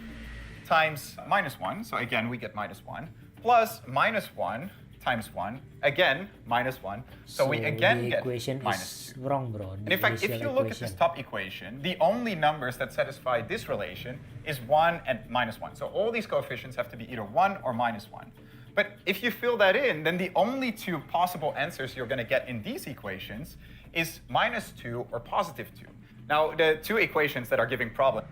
times -1, so again we get -1, plus -1 times 1, again -1, so we again get -2. Wrong, bro. And in fact, if you look at this top equation, the only numbers that satisfy this relation is 1 and -1. So all these coefficients have to be either 1 or -1. But if you fill that in, then the only 2 possible answers you're going to get in these equations is -2 or +2. Now, the 2 equations that are giving problems.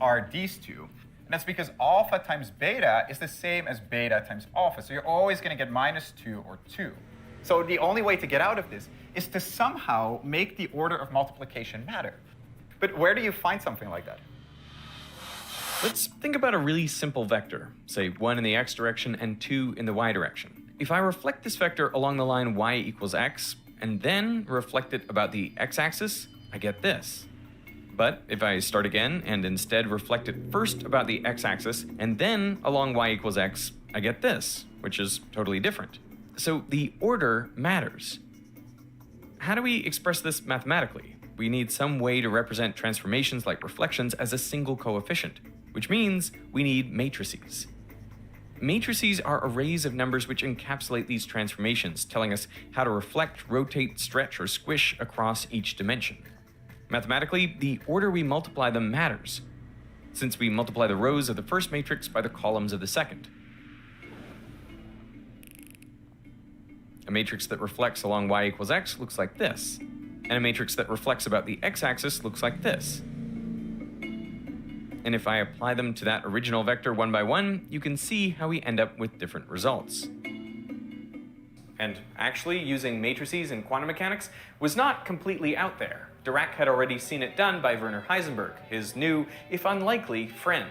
Are these 2. And that's because alpha times beta is the same as beta times alpha. So you're always going to get -2 or 2. So the only way to get out of this is to somehow make the order of multiplication matter. But where do you find something like that? Let's think about a really simple vector, say 1 in the x direction and 2 in the y direction. If I reflect this vector along the line y equals x, and then reflect it about the x-axis, I get this. But if I start again and instead reflect it first about the x-axis and then along y equals x, I get this, which is totally different. So the order matters. How do we express this mathematically? We need some way to represent transformations like reflections as a single coefficient, which means we need matrices. Matrices are arrays of numbers which encapsulate these transformations, telling us how to reflect, rotate, stretch, or squish across each dimension. Mathematically, the order we multiply them matters, since we multiply the rows of the first matrix by the columns of the second. A matrix that reflects along y equals x looks like this, and a matrix that reflects about the x-axis looks like this. And if I apply them to that original vector one by one, you can see how we end up with different results. And actually, using matrices in quantum mechanics was not completely out there. Dirac had already seen it done by Werner Heisenberg, his new, if unlikely, friend.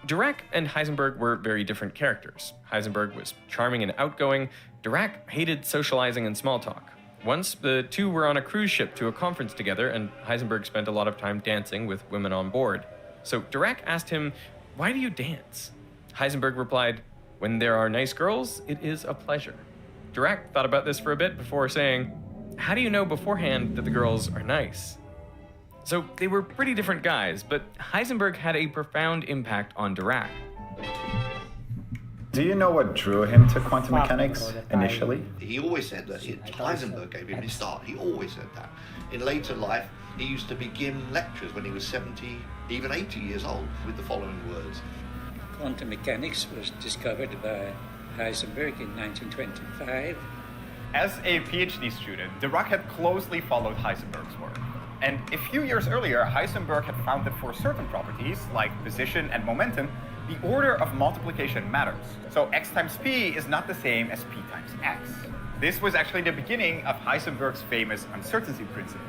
Dirac and Heisenberg were very different characters. Heisenberg was charming and outgoing. Dirac hated socializing and small talk. Once, the two were on a cruise ship to a conference together, and Heisenberg spent a lot of time dancing with women on board. So Dirac asked him, "Why do you dance?" Heisenberg replied, "When there are nice girls, it is a pleasure." Dirac thought about this for a bit before saying, "How do you know beforehand that the girls are nice?" So they were pretty different guys, but Heisenberg had a profound impact on Dirac. Do you know what drew him to quantum mechanics initially? He always said that Heisenberg gave him his start. He always said that. In later life, he used to begin lectures when he was 70, even 80 years old, with the following words. Quantum mechanics was discovered by Heisenberg in 1925. As a PhD student, Dirac had closely followed Heisenberg's work. And a few years earlier, Heisenberg had found that for certain properties, like position and momentum, the order of multiplication matters. So x times p is not the same as p times x. This was actually the beginning of Heisenberg's famous uncertainty principle,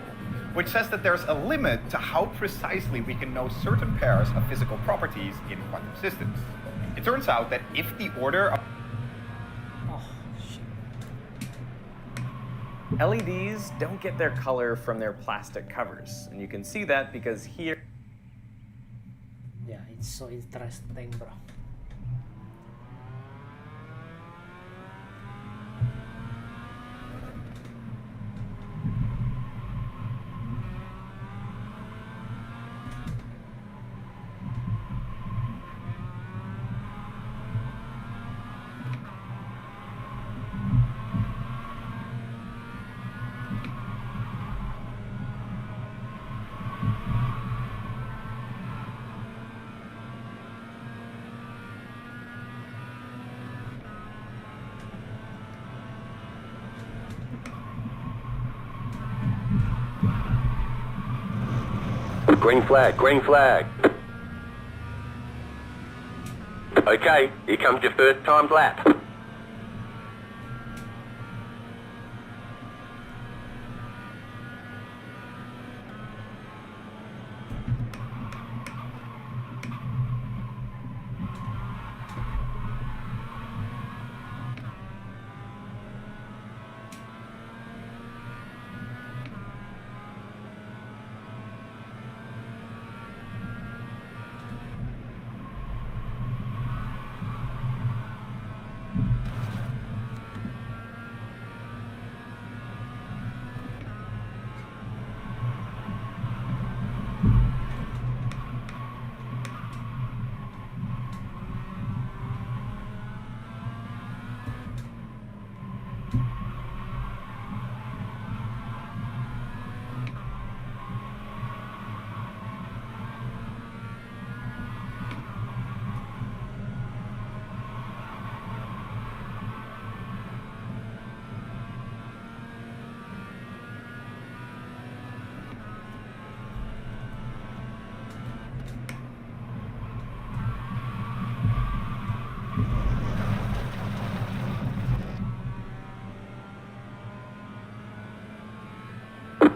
which says that there's a limit to how precisely we can know certain pairs of physical properties in quantum systems. It turns out that if the order of LEDs don't get their color from their plastic covers, and you can see that because here... Yeah, it's so interesting, bro. Green flag, green flag. Okay, here comes your first timed lap.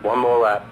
One more lap.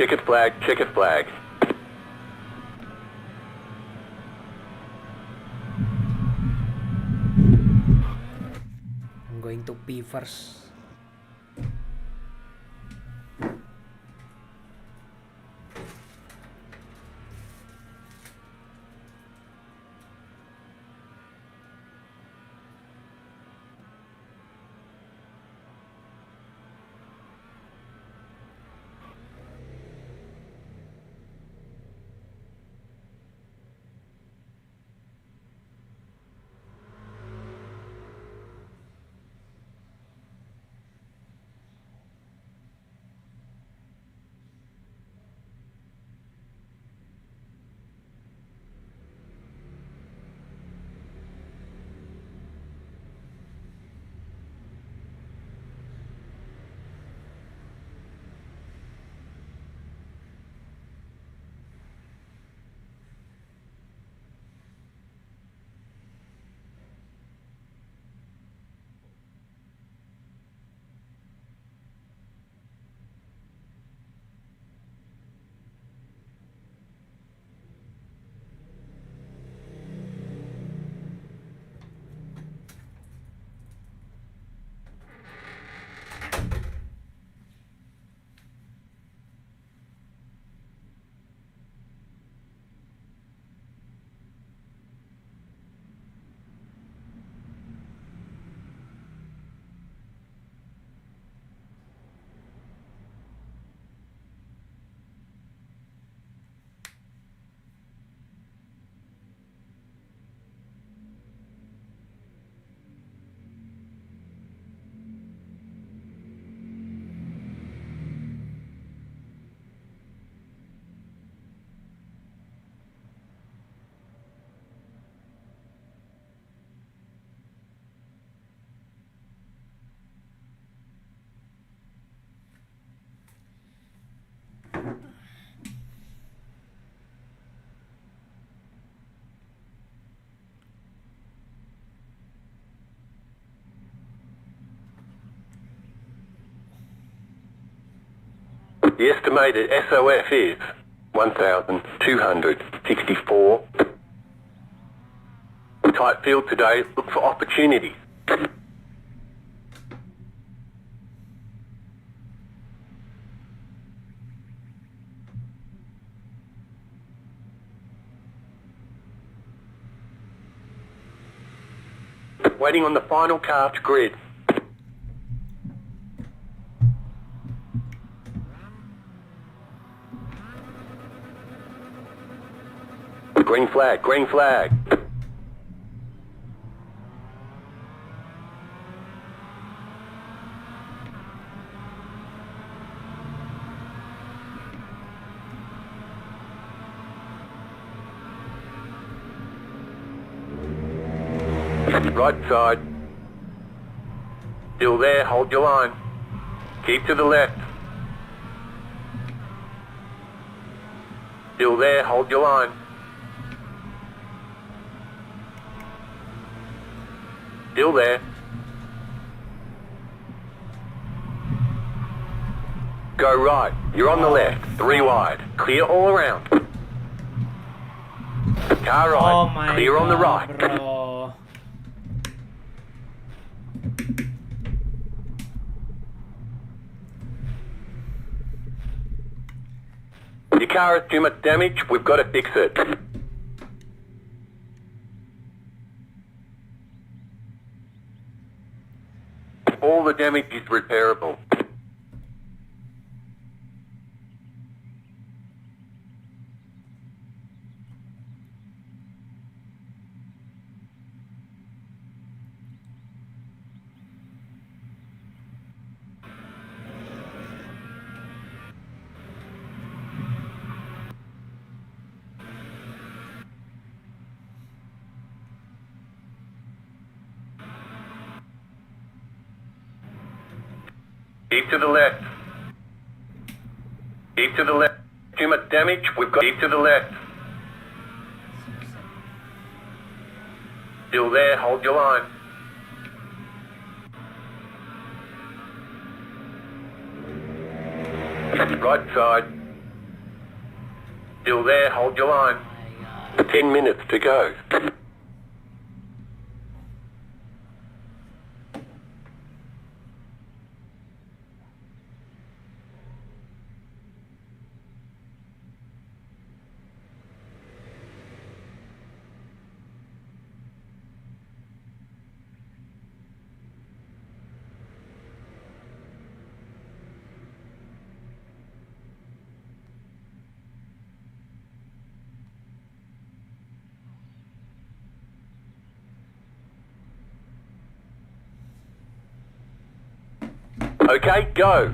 checkered flag, checkered flag. I'm going to pee first. The estimated SOF is 1,264. Tight field today, look for opportunities. Waiting on the final car to grid. Green flag, green flag. Right side. Still there, hold your line. Keep to the left. Still there, hold your line. Still there. Go right. You're on the left. 3 wide. Clear all around. Car right. Oh my Clear on the right. bro. Your car has too much damage. We've got to fix it. All the damage is repairable. Keep to the left. Keep to the left. Too much damage. We've got keep to the left. Still there. Hold your line. Right side. Still there, hold your line. 10 minutes to go. Okay, go.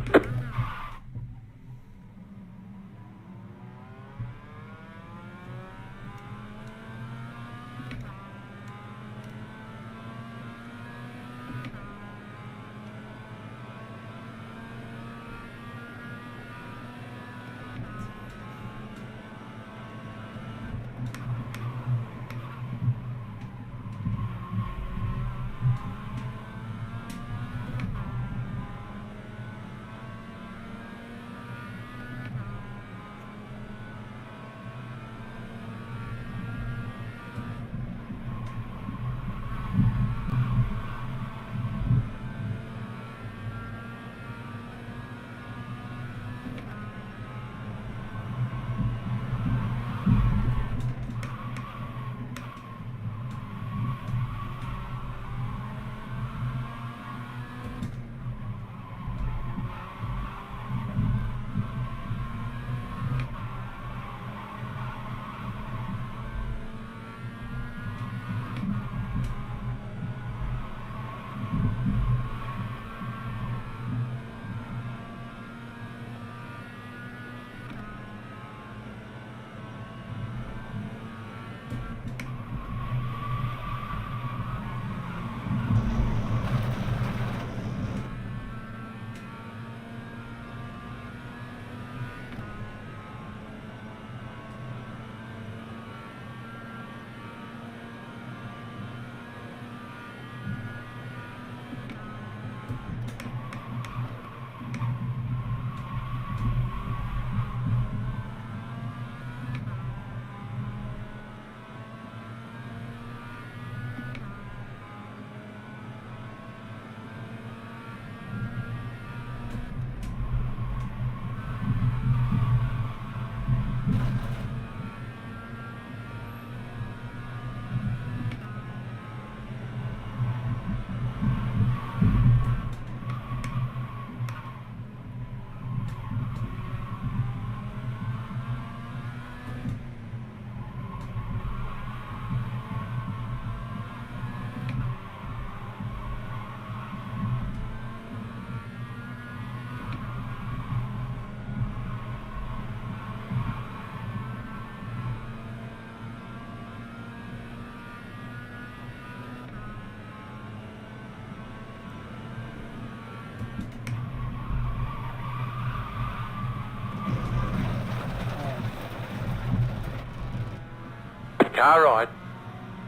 Car right.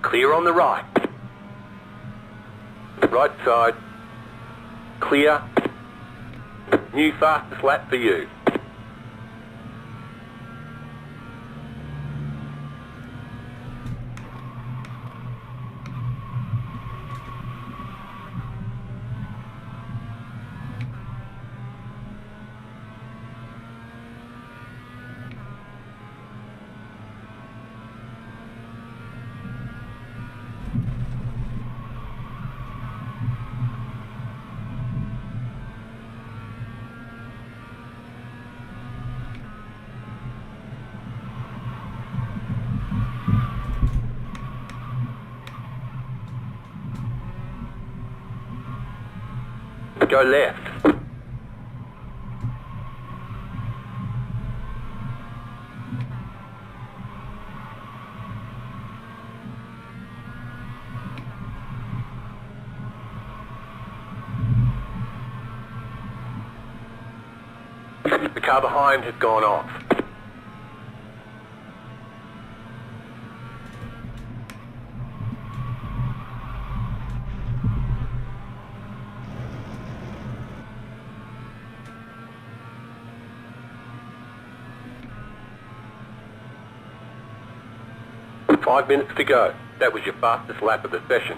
Clear on the right. Right side. Clear. New fastest lap for you. Go left. The car behind has gone off. 5 minutes to go. That was your fastest lap of the session.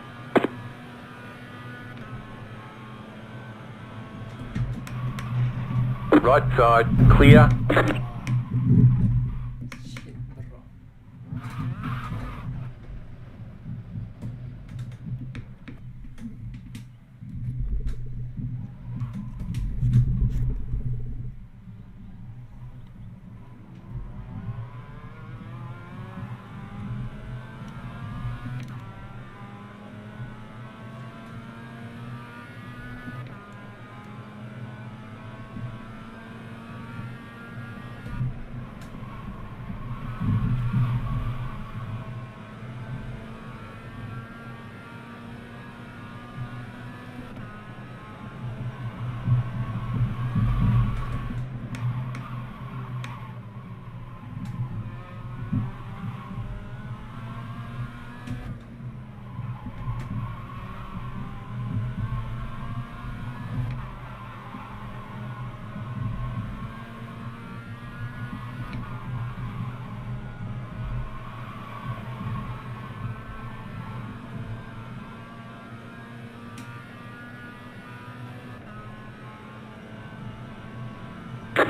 Right side, clear.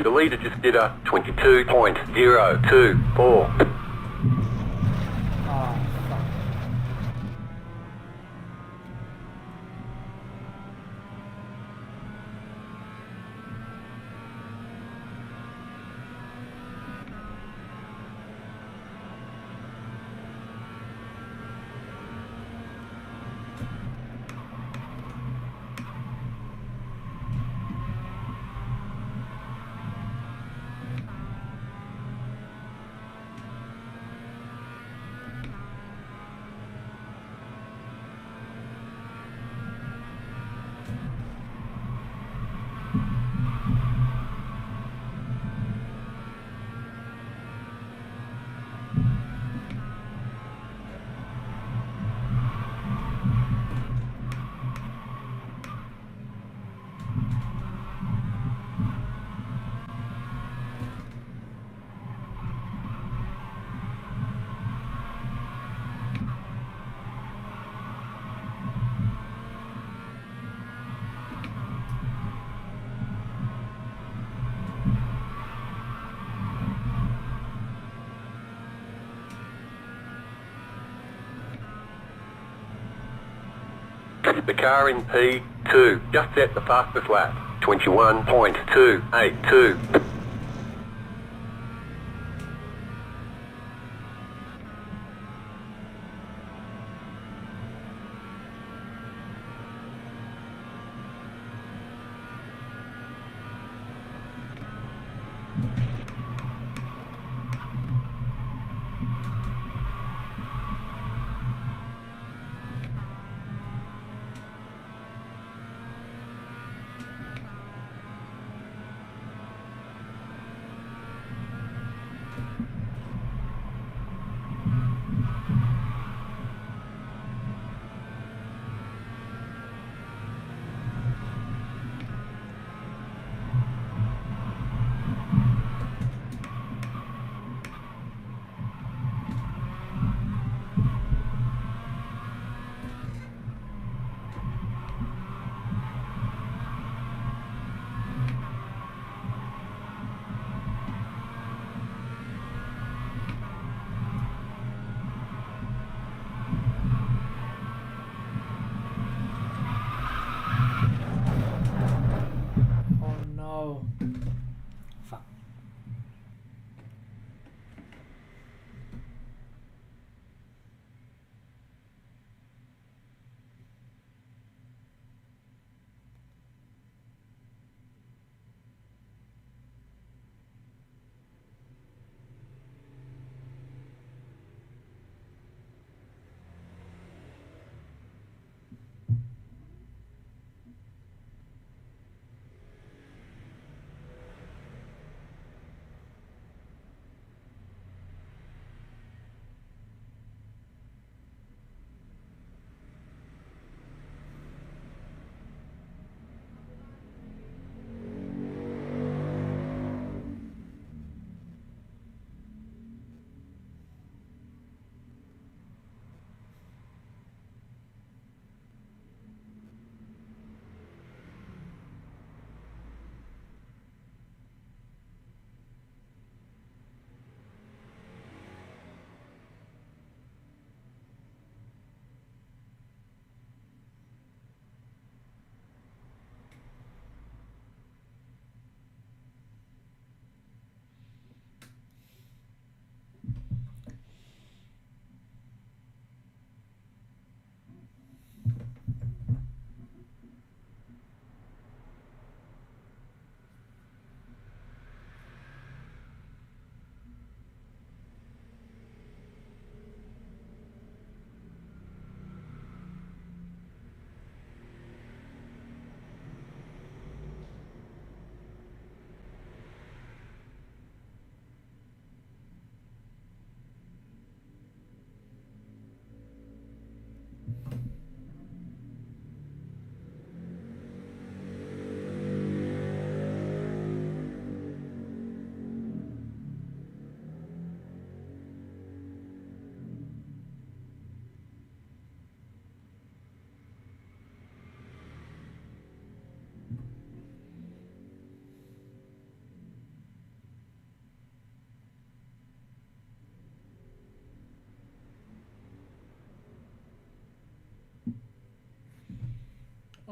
The leader just did a 22.024. The car in P2 just set the fastest lap, 21.282.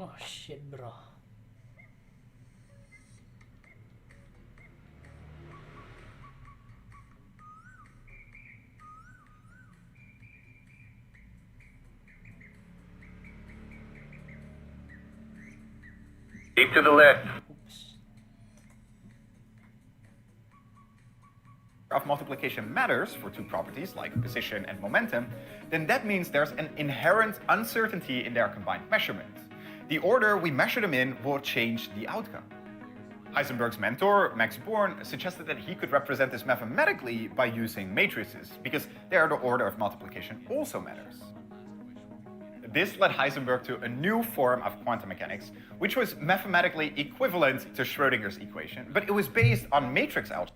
Oh shit, bro. Keep to the left. Of multiplication matters for two properties like position and momentum, then that means there's an inherent uncertainty in their combined measurement. The order we measure them in will change the outcome. Heisenberg's mentor, Max Born, suggested that he could represent this mathematically by using matrices, because there the order of multiplication also matters. This led Heisenberg to a new form of quantum mechanics, which was mathematically equivalent to Schrödinger's equation, but it was based on matrix algebra.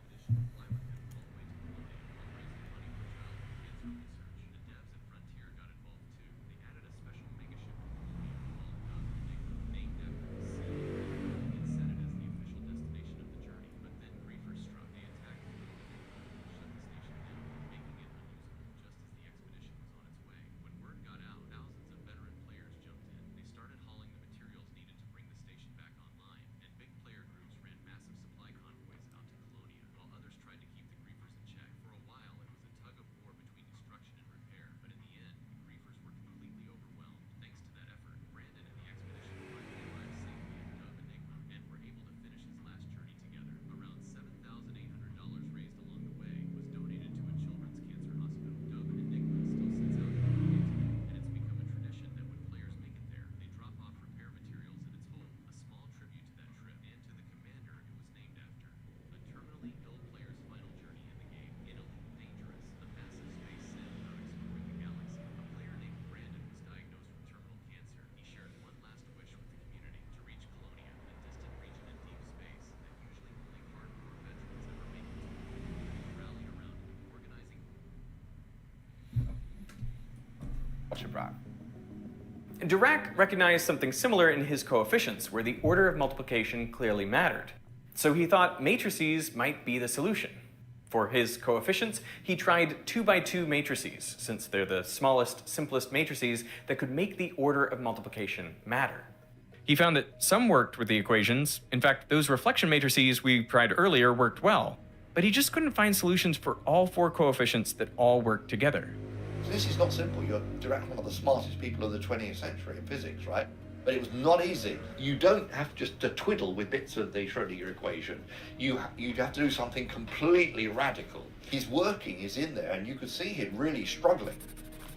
Dirac recognized something similar in his coefficients, where the order of multiplication clearly mattered. So he thought matrices might be the solution. For his coefficients, he tried 2x2 matrices, since they're the smallest, simplest matrices that could make the order of multiplication matter. He found that some worked with the equations. In fact, those reflection matrices we tried earlier worked well. But he just couldn't find solutions for all 4 coefficients that all worked together. So this is not simple. You're Dirac, one of the smartest people of the 20th century in physics, right? But it was not easy. You don't have just to twiddle with bits of the Schrödinger equation. You have to do something completely radical. His working is in there, and you could see him really struggling.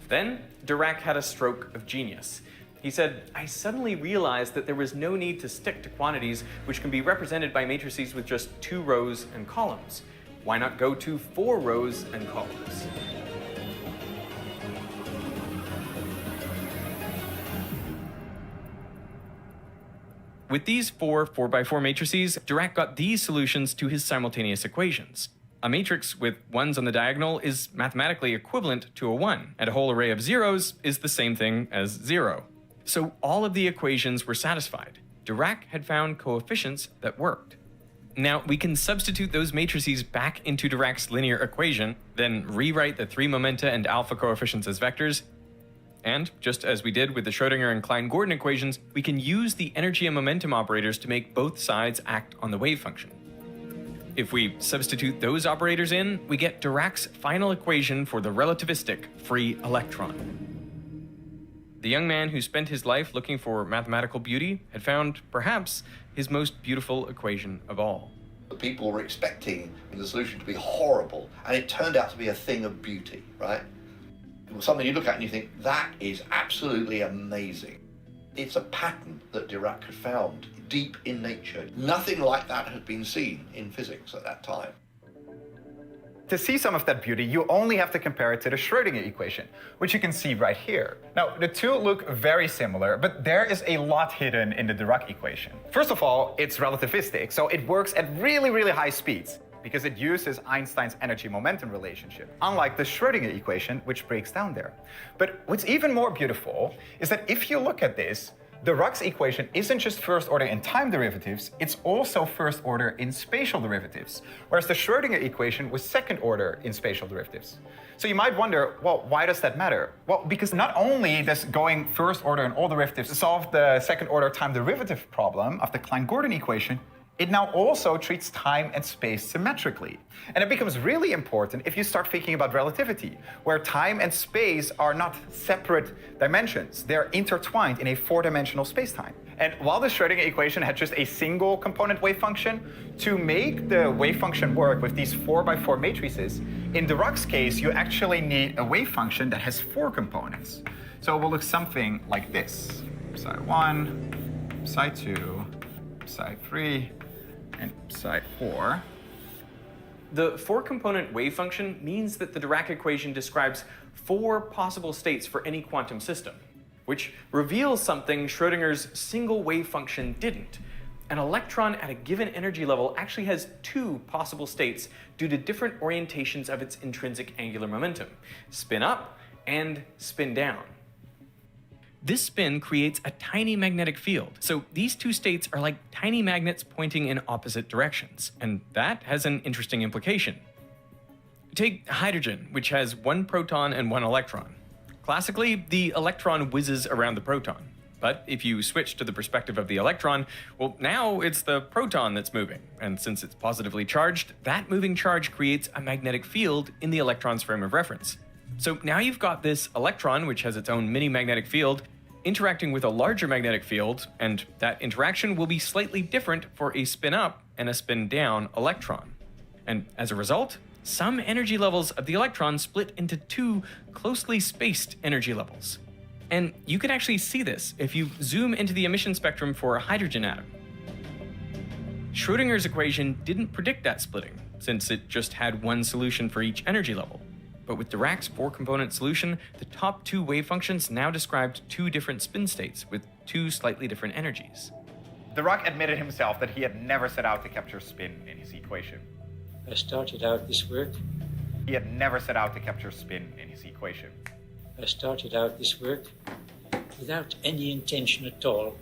Then, Dirac had a stroke of genius. He said, I suddenly realized that there was no need to stick to quantities which can be represented by matrices with just 2 rows and columns. Why not go to 4 rows and columns? With these 4 4x4 matrices, Dirac got these solutions to his simultaneous equations. A matrix with 1s on the diagonal is mathematically equivalent to a 1, and a whole array of zeros is the same thing as 0. So all of the equations were satisfied. Dirac had found coefficients that worked. Now, we can substitute those matrices back into Dirac's linear equation, then rewrite the 3 momenta and alpha coefficients as vectors. And, just as we did with the Schrödinger and Klein-Gordon equations, we can use the energy and momentum operators to make both sides act on the wave function. If we substitute those operators in, we get Dirac's final equation for the relativistic free electron. The young man who spent his life looking for mathematical beauty had found, perhaps, his most beautiful equation of all. People were expecting the solution to be horrible, and it turned out to be a thing of beauty, right? It was something you look at and you think, that is absolutely amazing. It's a pattern that Dirac had found deep in nature. Nothing like that had been seen in physics at that time. To see some of that beauty, you only have to compare it to the Schrödinger equation, which you can see right here. Now, the two look very similar, but there is a lot hidden in the Dirac equation. First of all, it's relativistic, so it works at really, really high speeds, because it uses Einstein's energy-momentum relationship, unlike the Schrödinger equation, which breaks down there. But what's even more beautiful is that if you look at this, The Rux equation isn't just first order in time derivatives, it's also first order in spatial derivatives, whereas the Schrödinger equation was second order in spatial derivatives. So you might wonder, well, why does that matter? Well, because not only does going first order in all derivatives solve the second order time derivative problem of the Klein-Gordon equation, it now also treats time and space symmetrically. And it becomes really important if you start thinking about relativity, where time and space are not separate dimensions. They're intertwined in a four-dimensional spacetime. And while the Schrödinger equation had just a single component wave function, to make the wave function work with these 4x4 matrices, in the Rux case, you actually need a wave function that has 4 components. So it will look something like this. Psi 1, psi 2, psi 3, and psi 4. The 4-component wave function means that the Dirac equation describes 4 possible states for any quantum system, which reveals something Schrödinger's single wave function didn't. An electron at a given energy level actually has 2 possible states due to different orientations of its intrinsic angular momentum: spin up and spin down. This spin creates a tiny magnetic field, so these 2 states are like tiny magnets pointing in opposite directions, and that has an interesting implication. Take hydrogen, which has 1 proton and 1 electron. Classically, the electron whizzes around the proton, but if you switch to the perspective of the electron, well, now it's the proton that's moving, and since it's positively charged, that moving charge creates a magnetic field in the electron's frame of reference. So now you've got this electron, which has its own mini magnetic field, interacting with a larger magnetic field, and that interaction will be slightly different for a spin up and a spin down electron. And as a result, some energy levels of the electron split into 2 closely spaced energy levels. And you can actually see this if you zoom into the emission spectrum for a hydrogen atom. Schrödinger's equation didn't predict that splitting, since it just had 1 solution for each energy level. But with Dirac's 4-component solution, the top 2 wave functions now described 2 different spin states with 2 slightly different energies. Dirac admitted himself that he had never set out to capture spin in his equation. I started out this work. He had never set out to capture spin in his equation. I started out this work without any intention at all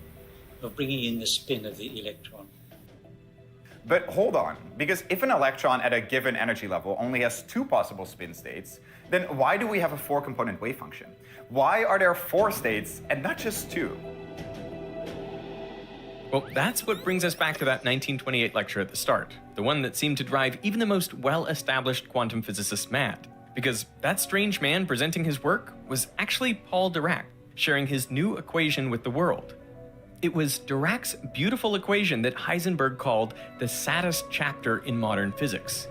of bringing in the spin of the electron. But hold on, because if an electron at a given energy level only has 2 possible spin states, then why do we have a 4-component wave function? Why are there 4 states and not just 2? Well, that's what brings us back to that 1928 lecture at the start, the one that seemed to drive even the most well-established quantum physicists mad. Because that strange man presenting his work was actually Paul Dirac, sharing his new equation with the world. It was Dirac's beautiful equation that Heisenberg called the saddest chapter in modern physics.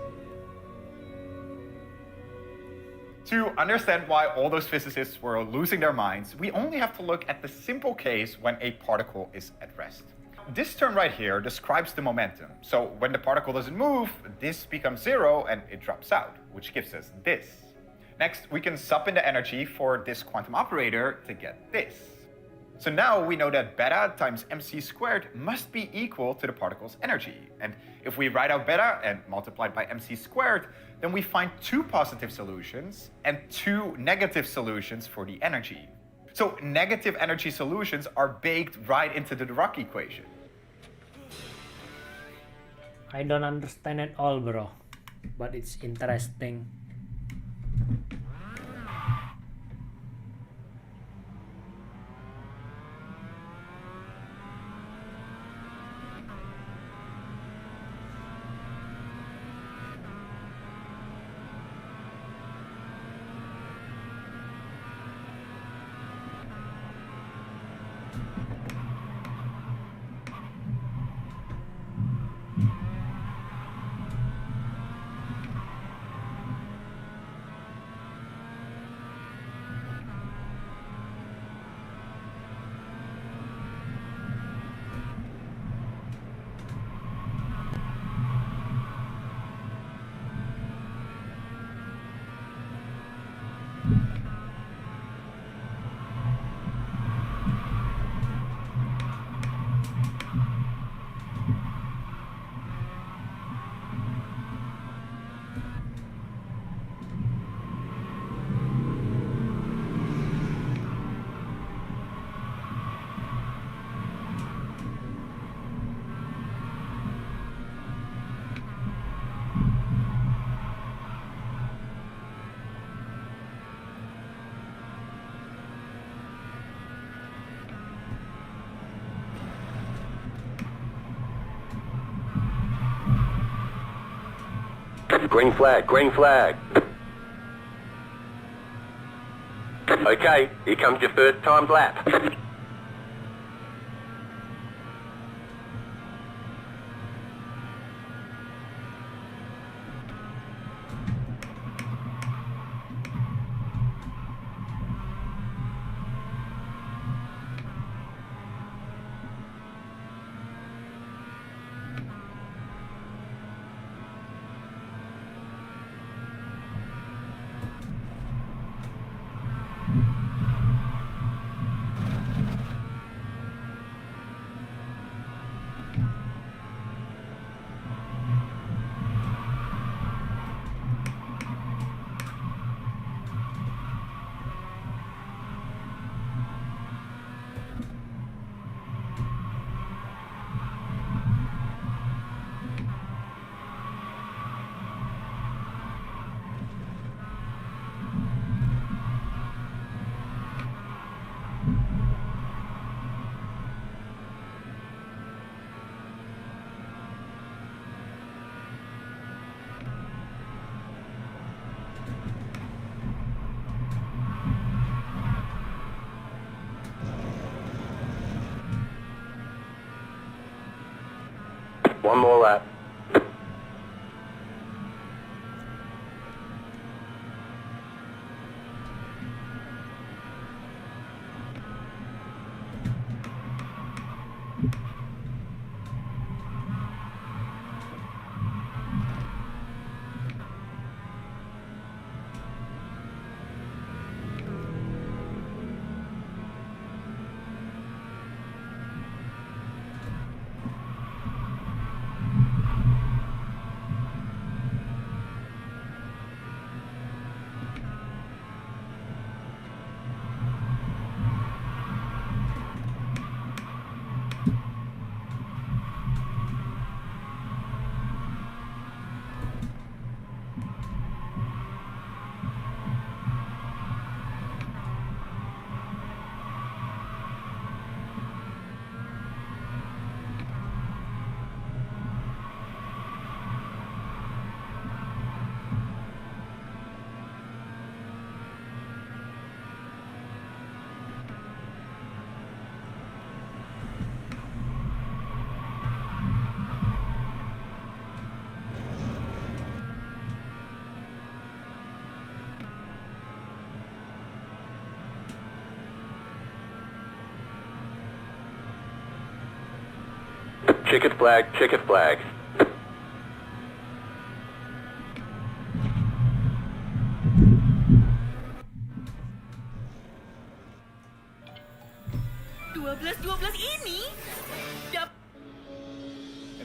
To understand why all those physicists were losing their minds, we only have to look at the simple case when a particle is at rest. This term right here describes the momentum. So when the particle doesn't move, this becomes 0 and it drops out, which gives us this. Next, we can sub in the energy for this quantum operator to get this. So now we know that beta times mc squared must be equal to the particle's energy. And if we write out beta and multiply it by mc squared, then we find 2 positive solutions and 2 negative solutions for the energy. So negative energy solutions are baked right into the Dirac equation. I don't understand at all, bro, but it's interesting. Green flag, green flag. Okay, here comes your first timed lap. One more lap. Checkered flag, checkered flag.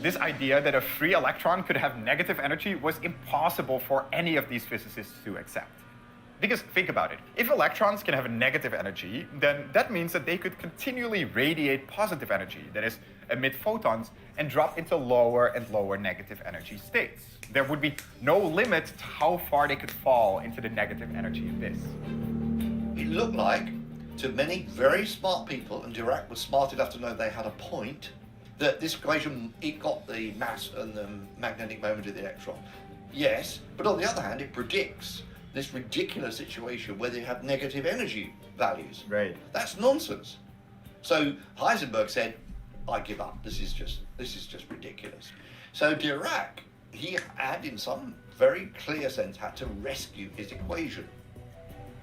This idea that a free electron could have negative energy was impossible for any of these physicists to accept. Because think about it, if electrons can have a negative energy, then that means that they could continually radiate positive energy, that is, emit photons, and drop into lower and lower negative energy states. There would be no limit to how far they could fall into the negative energy abyss. It looked like, to many very smart people, and Dirac was smart enough to know they had a point, that this equation, it got the mass and the magnetic moment of the electron. Yes, but on the other hand, it predicts this ridiculous situation where they have negative energy values. Right. That's nonsense. So Heisenberg said, I give up. This is just ridiculous. So Dirac, he had in some very clear sense had to rescue his equation.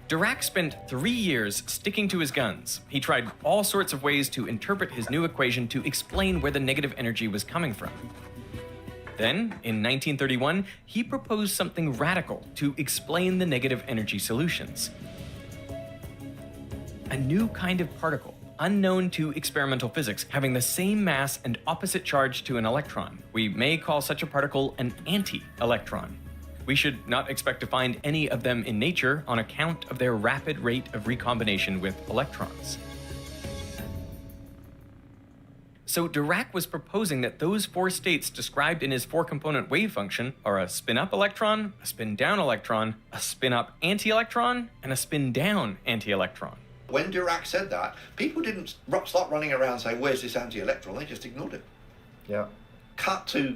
Dirac spent 3 years sticking to his guns. He tried all sorts of ways to interpret his new equation to explain where the negative energy was coming from. Then, in 1931, he proposed something radical to explain the negative energy solutions. A new kind of particle, unknown to experimental physics, having the same mass and opposite charge to an electron. We may call such a particle an anti-electron. We should not expect to find any of them in nature on account of their rapid rate of recombination with electrons. So Dirac was proposing that those 4 states described in his 4-component wave function are a spin-up electron, a spin-down electron, a spin-up anti-electron, and a spin-down anti-electron. When Dirac said that, people didn't start running around saying, where's this anti-electron? They just ignored it. Yeah. Cut to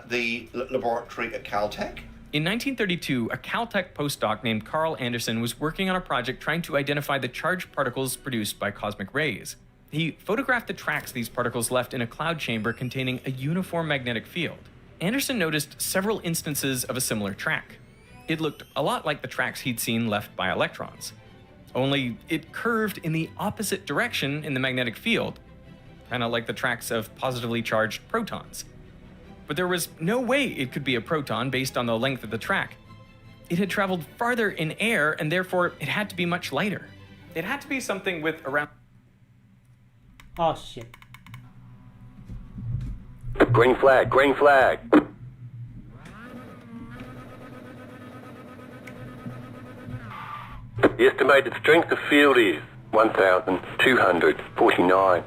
the laboratory at Caltech, In 1932, a Caltech postdoc named Carl Anderson was working on a project trying to identify the charged particles produced by cosmic rays. He photographed the tracks these particles left in a cloud chamber containing a uniform magnetic field. Anderson noticed several instances of a similar track. It looked a lot like the tracks he'd seen left by electrons. Only it curved in the opposite direction in the magnetic field, kind of like the tracks of positively charged protons. But there was no way it could be a proton based on the length of the track. It had traveled farther in air, and therefore it had to be much lighter. It had to be something with around... Oh shit. Green flag, green flag. The estimated strength of field is 1,249.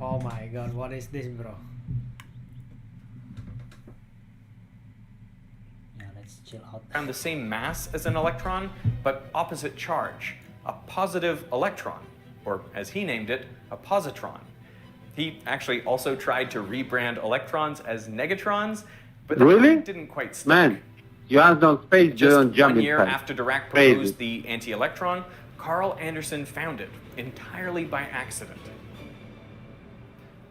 Oh my god, what is this, bro? Yeah, let's chill out. Around the same mass as an electron, but opposite charge. A positive electron, or as he named it, a positron. He actually also tried to rebrand electrons as negatrons, but that didn't quite stick. Man, you asked on space, Just don't jump 1 year inside. after Dirac Crazy. proposed the anti-electron, Carl Anderson found it, entirely by accident.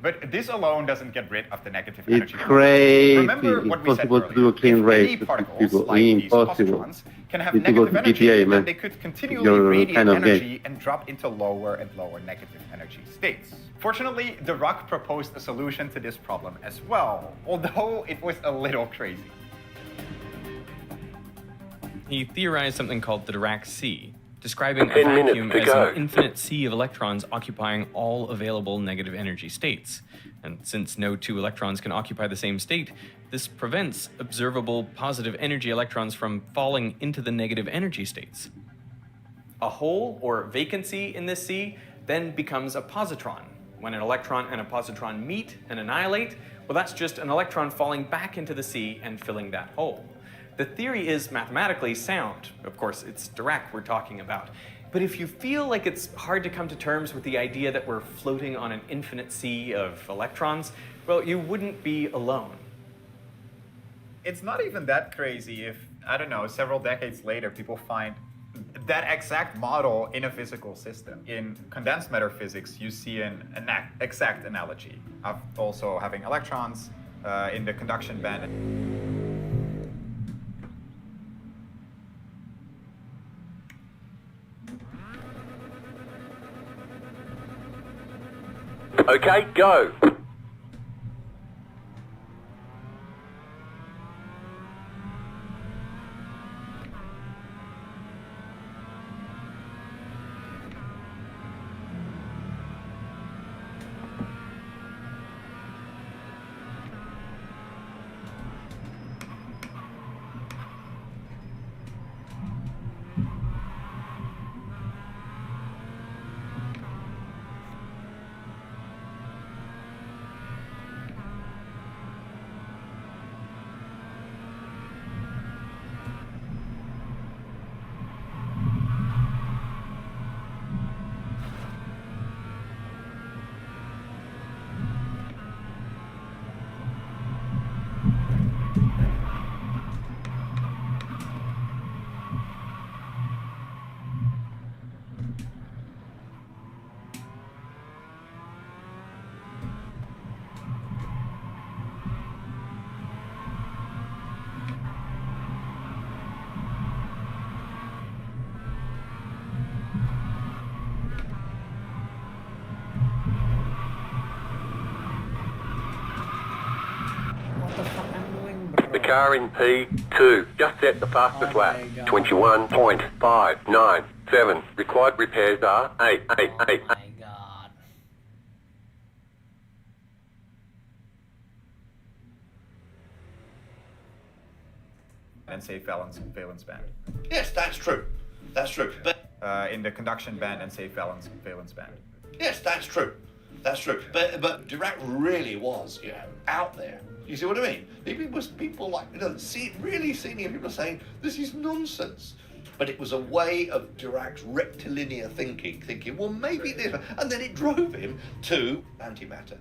But this alone doesn't get rid of the negative It's energy. crazy. Remember what we said Impossible to do a clean Any race with particles people. like these Impossible. positrons can have You need to go negative to energy, GTA, and man. then they could continually Your radiate kind of energy game. and drop into lower and lower negative energy states. Fortunately, Dirac proposed a solution to this problem as well, although it was a little crazy. He theorized something called the Dirac sea, describing a 10 minutes vacuum to as go. an infinite sea of electrons occupying all available negative energy states. And since no two electrons can occupy the same state, this prevents observable positive energy electrons from falling into the negative energy states. A hole or vacancy in this sea then becomes a positron. When an electron and a positron meet and annihilate, well, that's just an electron falling back into the sea and filling that hole. The theory is mathematically sound. Of course, it's Dirac we're talking about. But if you feel like it's hard to come to terms with the idea that we're floating on an infinite sea of electrons, well, you wouldn't be alone. It's not even that crazy if, I don't know, several decades later, people find that exact model in a physical system. In condensed matter physics, you see an exact analogy of also having electrons in the conduction band. Okay, go. car in P2. Just set the fastest lap. 21.597. Required repairs are 888. And safe valence band. Yes, that's true. That's true. But in the conduction band and safe valence band. yes, that's true. That's true. But Dirac really was, out there. You see what I mean? People like, really senior people saying this is nonsense. But it was a way of Dirac's rectilinear thinking, well, maybe this, and then it drove him to antimatter.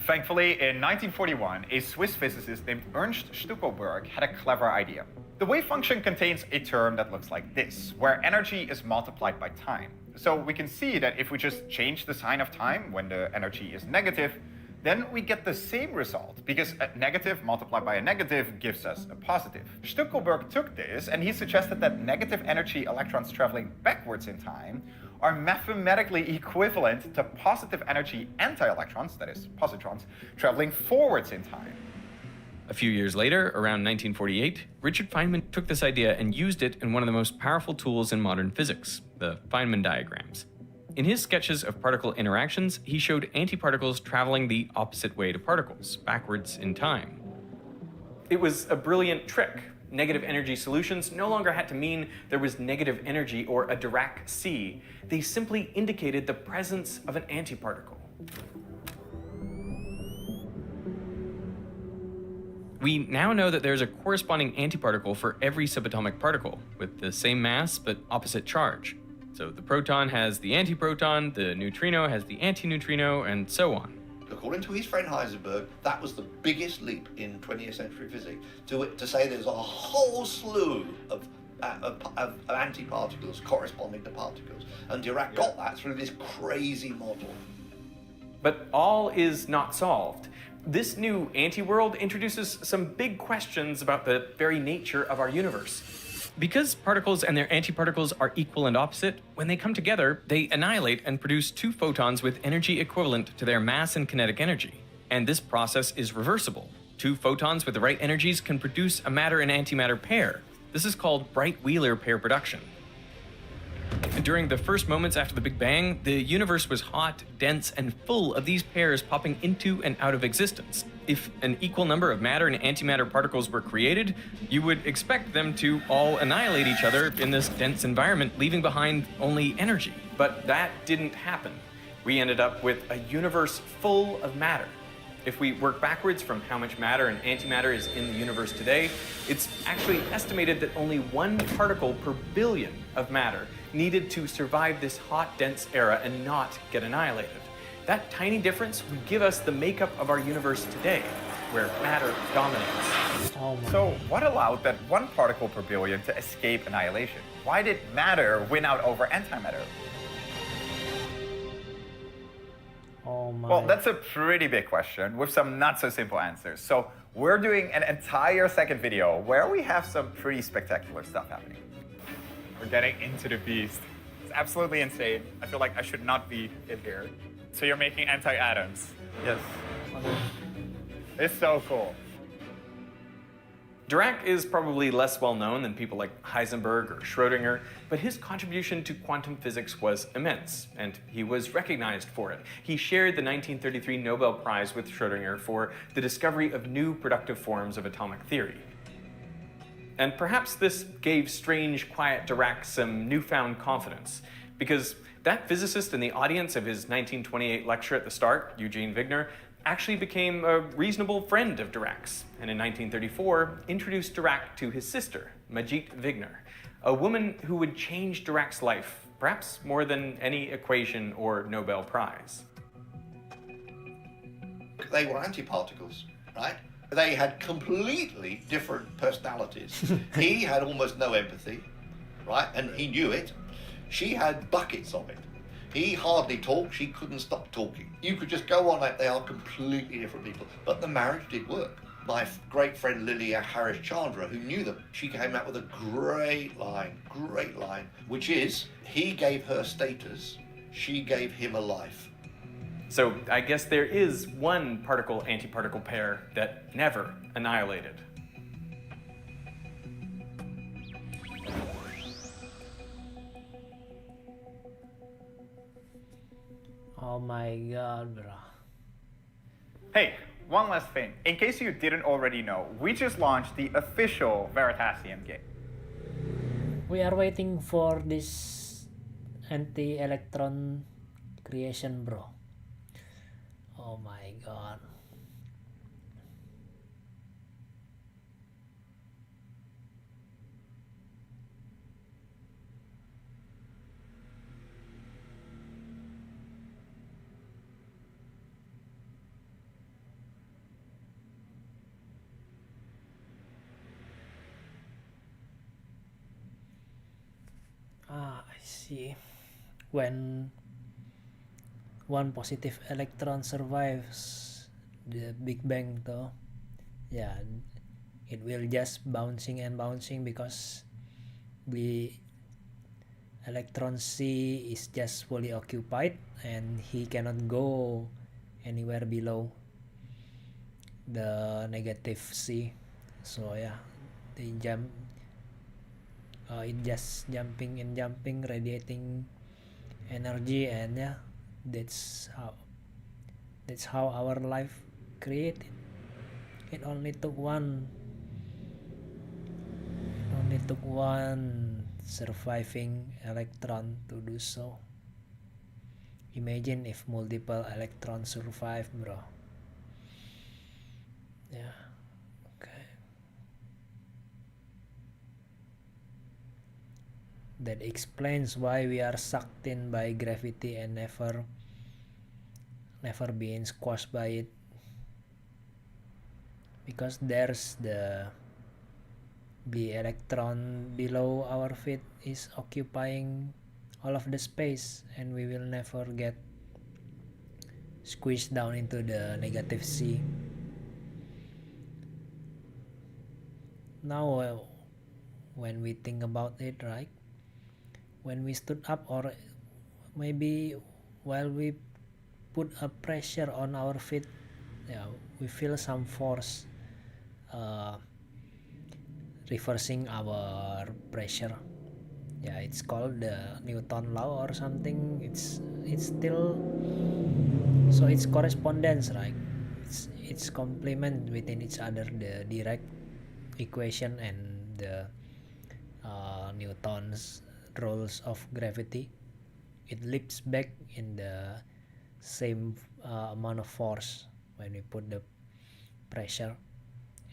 Thankfully, in 1941, a Swiss physicist named Ernst Stuckelberg had a clever idea. The wave function contains a term that looks like this, where energy is multiplied by time. So we can see that if we just change the sign of time when the energy is negative, then we get the same result, because a negative multiplied by a negative gives us a positive. Stuckelberg took this and he suggested that negative energy electrons traveling backwards in time are mathematically equivalent to positive energy anti-electrons, that is, positrons, traveling forwards in time. A few years later, around 1948, Richard Feynman took this idea and used it in one of the most powerful tools in modern physics, the Feynman diagrams. In his sketches of particle interactions, he showed antiparticles traveling the opposite way to particles, backwards in time. It was a brilliant trick. Negative energy solutions no longer had to mean there was negative energy or a Dirac sea. They simply indicated the presence of an antiparticle. We now know that there's a corresponding antiparticle for every subatomic particle, with the same mass but opposite charge. So the proton has the antiproton, the neutrino has the antineutrino, and so on. According to his friend Heisenberg, that was the biggest leap in 20th century physics, to say there's a whole slew of antiparticles corresponding to particles. And Dirac got that through this crazy model. But all is not solved. This new anti-world introduces some big questions about the very nature of our universe. Because particles and their antiparticles are equal and opposite, when they come together, they annihilate and produce two photons with energy equivalent to their mass and kinetic energy. And this process is reversible. Two photons with the right energies can produce a matter and antimatter pair. This is called Bright-Wheeler pair production. During the first moments after the Big Bang, the universe was hot, dense, and full of these pairs popping into and out of existence. If an equal number of matter and antimatter particles were created, you would expect them to all annihilate each other in this dense environment, leaving behind only energy. But that didn't happen. We ended up with a universe full of matter. If we work backwards from how much matter and antimatter is in the universe today, it's actually estimated that only 1 particle per billion of matter needed to survive this hot, dense era and not get annihilated. That tiny difference would give us the makeup of our universe today, where matter dominates. So what allowed that 1 particle per billion to escape annihilation? Why did matter win out over antimatter? Oh my. Well, that's a pretty big question with some not so simple answers. So we're doing an entire second video where we have some pretty spectacular stuff happening. We're getting into the beast. It's absolutely insane. I feel like I should not be in here. So you're making anti-atoms? Yes. It's so cool. Dirac is probably less well known than people like Heisenberg or Schrödinger, but his contribution to quantum physics was immense, and he was recognized for it. He shared the 1933 Nobel Prize with Schrödinger for the discovery of new productive forms of atomic theory. And perhaps this gave strange, quiet Dirac some newfound confidence, because that physicist in the audience of his 1928 lecture at the start, Eugene Wigner, actually became a reasonable friend of Dirac's, and in 1934 introduced Dirac to his sister, Majit Wigner, a woman who would change Dirac's life, perhaps more than any equation or Nobel Prize. They were antiparticles, right? They had completely different personalities. He had almost no empathy, right? And he knew it. She had buckets of it. He hardly talked, she couldn't stop talking. You could just go on like they are completely different people. But the marriage did work. My great friend Lilia Harris Chandra, who knew them, she came out with a great line, which is, he gave her status, she gave him a life. So I guess there is one particle-antiparticle pair that never annihilated. Oh my god, bro. Hey, one last thing. In case you didn't already know, we just launched the official Veritasium game. We are waiting for this anti-electron creation, bro. Oh my god. I see. When one positive electron survives the Big Bang though, yeah, it will just bouncing and bouncing because the electron C is just fully occupied and he cannot go anywhere below the negative C. So yeah, they jump. It just jumping and jumping, radiating energy, and yeah, that's how our life created. It only took one surviving electron to do so. Imagine if multiple electrons survive, bro. Yeah. That explains why we are sucked in by gravity and never being squashed by it, because there's the electron below our feet is occupying all of the space, and we will never get squeezed down into the negative C. Now when we think about it, right, when we stood up, or maybe while we put a pressure on our feet, yeah, we feel some force reversing our pressure. Yeah, it's called the Newton law or something. It's still, so it's correspondence, right? It's complement within each other, the direct equation and the Newton's rules of gravity. It leaps back in the same amount of force when we put the pressure.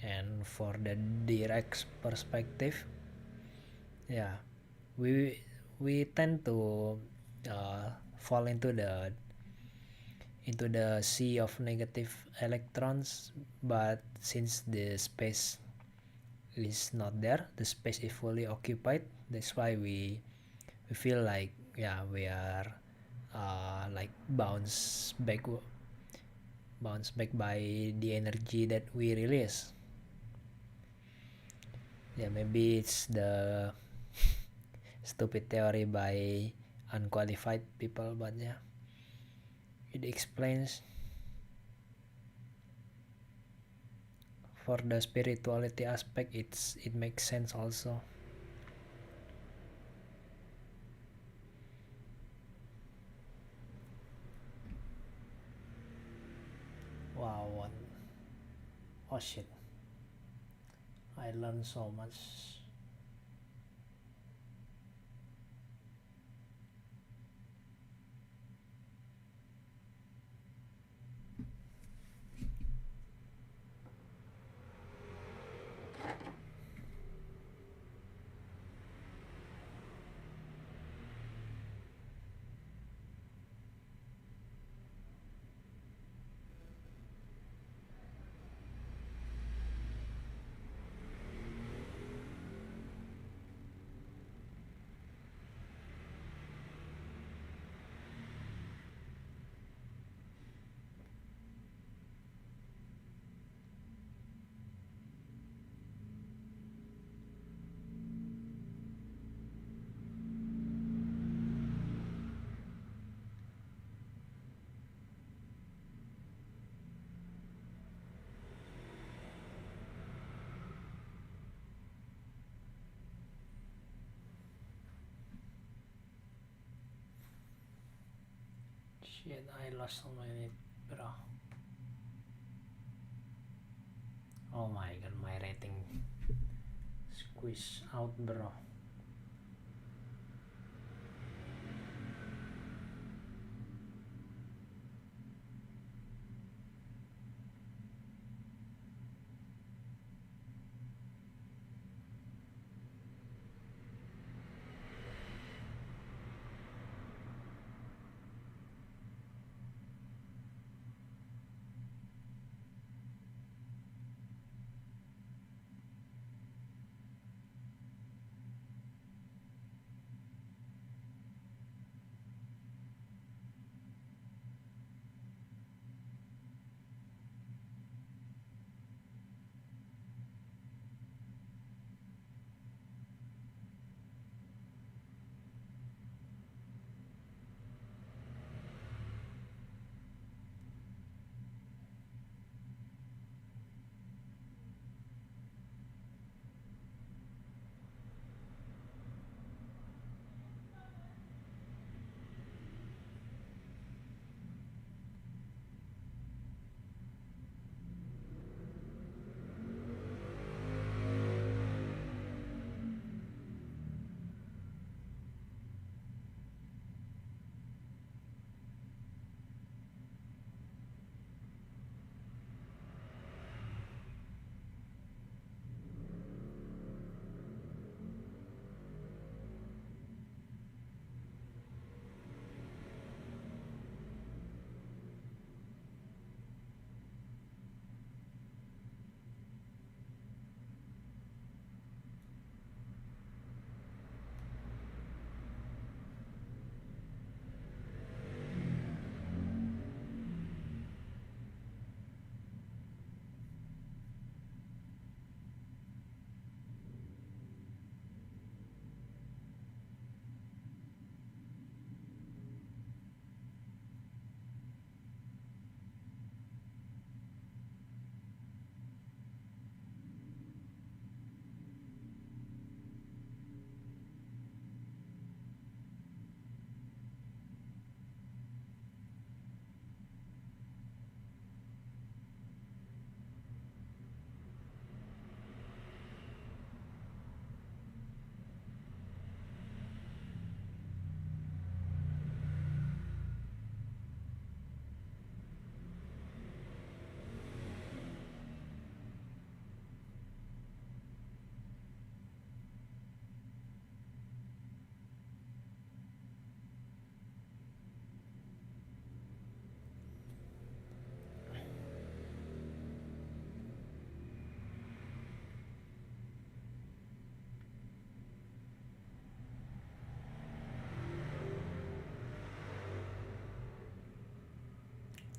And for the direct perspective, yeah, we tend to fall into the sea of negative electrons, but since the space is not there, the space is fully occupied, that's why we feel like, yeah, we are like bounce back by the energy that we release. Yeah, maybe it's the stupid theory by unqualified people, but yeah, it explains. For the spirituality aspect, it makes sense also. Wow, what? Oh shit. I learned so much. Shit, I lost so many, bro. Oh my god, my rating squeeze out, bro.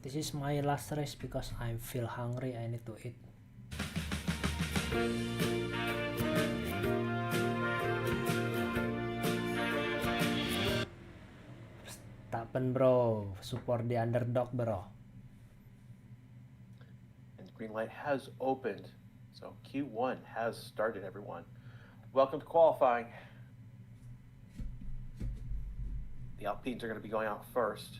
This is my last race because I feel hungry. I need to eat. Verstappen, bro. Support the underdog, bro. And the green light has opened. So Q1 has started, everyone. Welcome to qualifying. The Alpines are going to be going out first.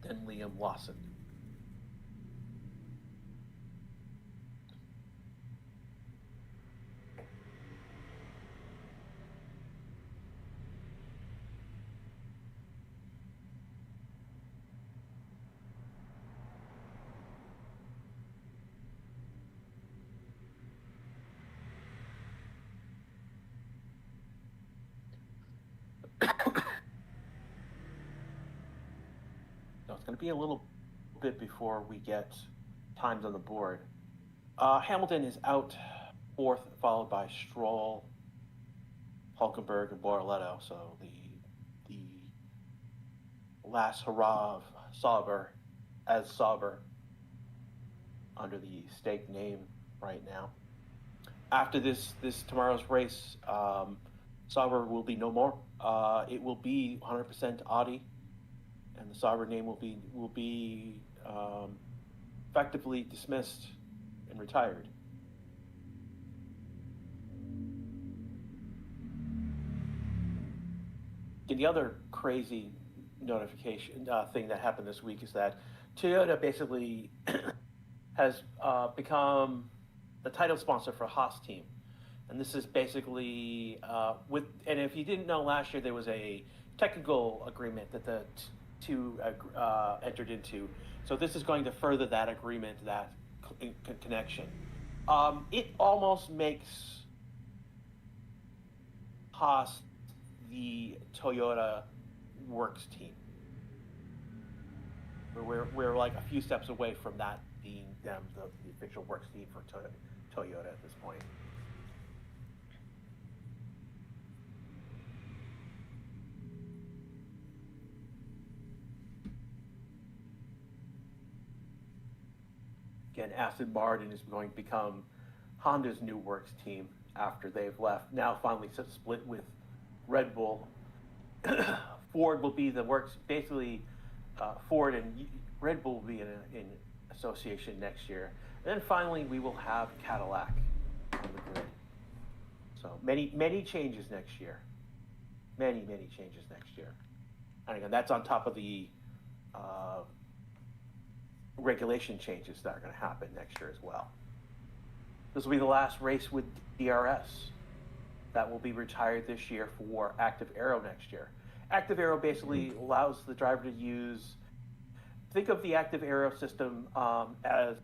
Then Liam Lawson. It's going to be a little bit before we get times on the board. Hamilton is out fourth, followed by Stroll, Hulkenberg, and Bortoletto. So the last hurrah of Sauber as Sauber under the stake name right now. After this tomorrow's race, Sauber will be no more. It will be 100% Audi. And the Sauber name will be effectively dismissed and retired. the other crazy notification thing that happened this week is that Toyota basically has become the title sponsor for Haas team. And this is basically and if you didn't know, last year there was a technical agreement that the two entered into. So this is going to further that agreement, that connection. It almost makes Haas the Toyota Works team. We're like a few steps away from that being them, the official Works team for Toyota at this point. Again, Aston Martin is going to become Honda's new Works team after they've left. Now finally split with Red Bull. Ford will be the Works, basically Ford and Red Bull will be in association next year. And then finally we will have Cadillac on the grid. So many changes next year. Many changes next year. And again, that's on top of the regulation changes that are going to happen next year as well. This will be the last race with DRS. That will be retired this year for Active Aero next year. Active Aero basically allows the driver to use, think of the Active Aero system as...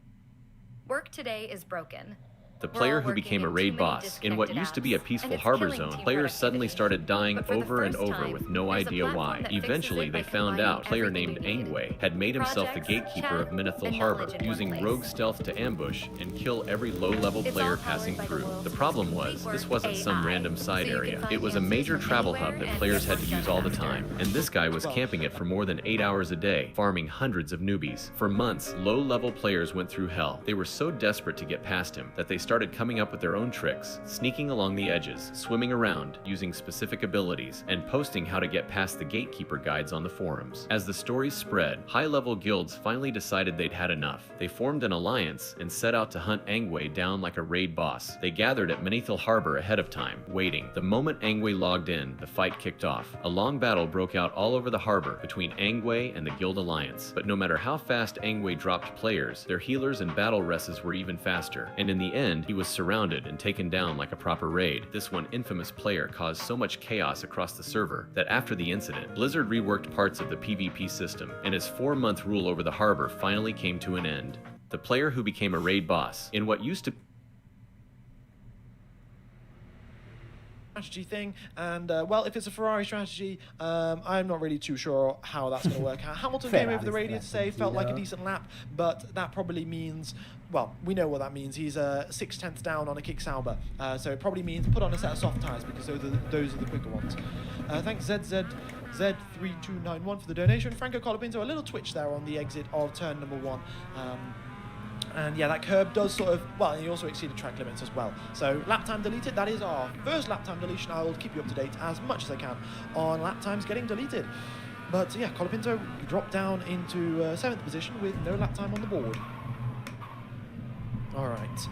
Work today is broken. The player who became a raid boss in what used to be a peaceful harbor zone, players suddenly started dying over and over with no idea why. Eventually, they found out a player named Angway had made himself the gatekeeper of Minithil Harbor, using rogue stealth to ambush and kill every low-level player passing through. The problem was, this wasn't some random side area. It was a major travel hub that players had to use all the time, and this guy was camping it for more than 8 hours a day, farming hundreds of newbies. For months, low-level players went through hell. They were so desperate to get past him that they started coming up with their own tricks, sneaking along the edges, swimming around, using specific abilities, and posting how to get past the gatekeeper guides on the forums. As the stories spread, high-level guilds finally decided they'd had enough. They formed an alliance and set out to hunt Angway down like a raid boss. They gathered at Minithil Harbor ahead of time, waiting. The moment Angway logged in, the fight kicked off. A long battle broke out all over the harbor between Angway and the Guild Alliance. But no matter how fast Angway dropped players, their healers and battle rests were even faster, and in the end, he was surrounded and taken down like a proper raid. This one infamous player caused so much chaos across the server that after the incident, Blizzard reworked parts of the PvP system, and his 4-month rule over the harbor finally came to an end. The player who became a raid boss in what used to strategy thing, and well, if it's a Ferrari strategy, I'm not really too sure how that's going to work out. Hamilton came over the radio to say felt like a decent lap, but that probably means, well, we know what that means. He's 6/10 down on a Kick Sauber, so it probably means put on a set of soft tyres because those are the quicker ones. Thanks ZZ3291 for the donation. Franco Colapinto, a little twitch there on the exit of turn number 1. And yeah, that curb does sort of, well, and he also exceeded track limits as well. So lap time deleted, that is our first lap time deletion. I will keep you up to date as much as I can on lap times getting deleted. But yeah, Colapinto dropped down into 7th position with no lap time on the board. All right.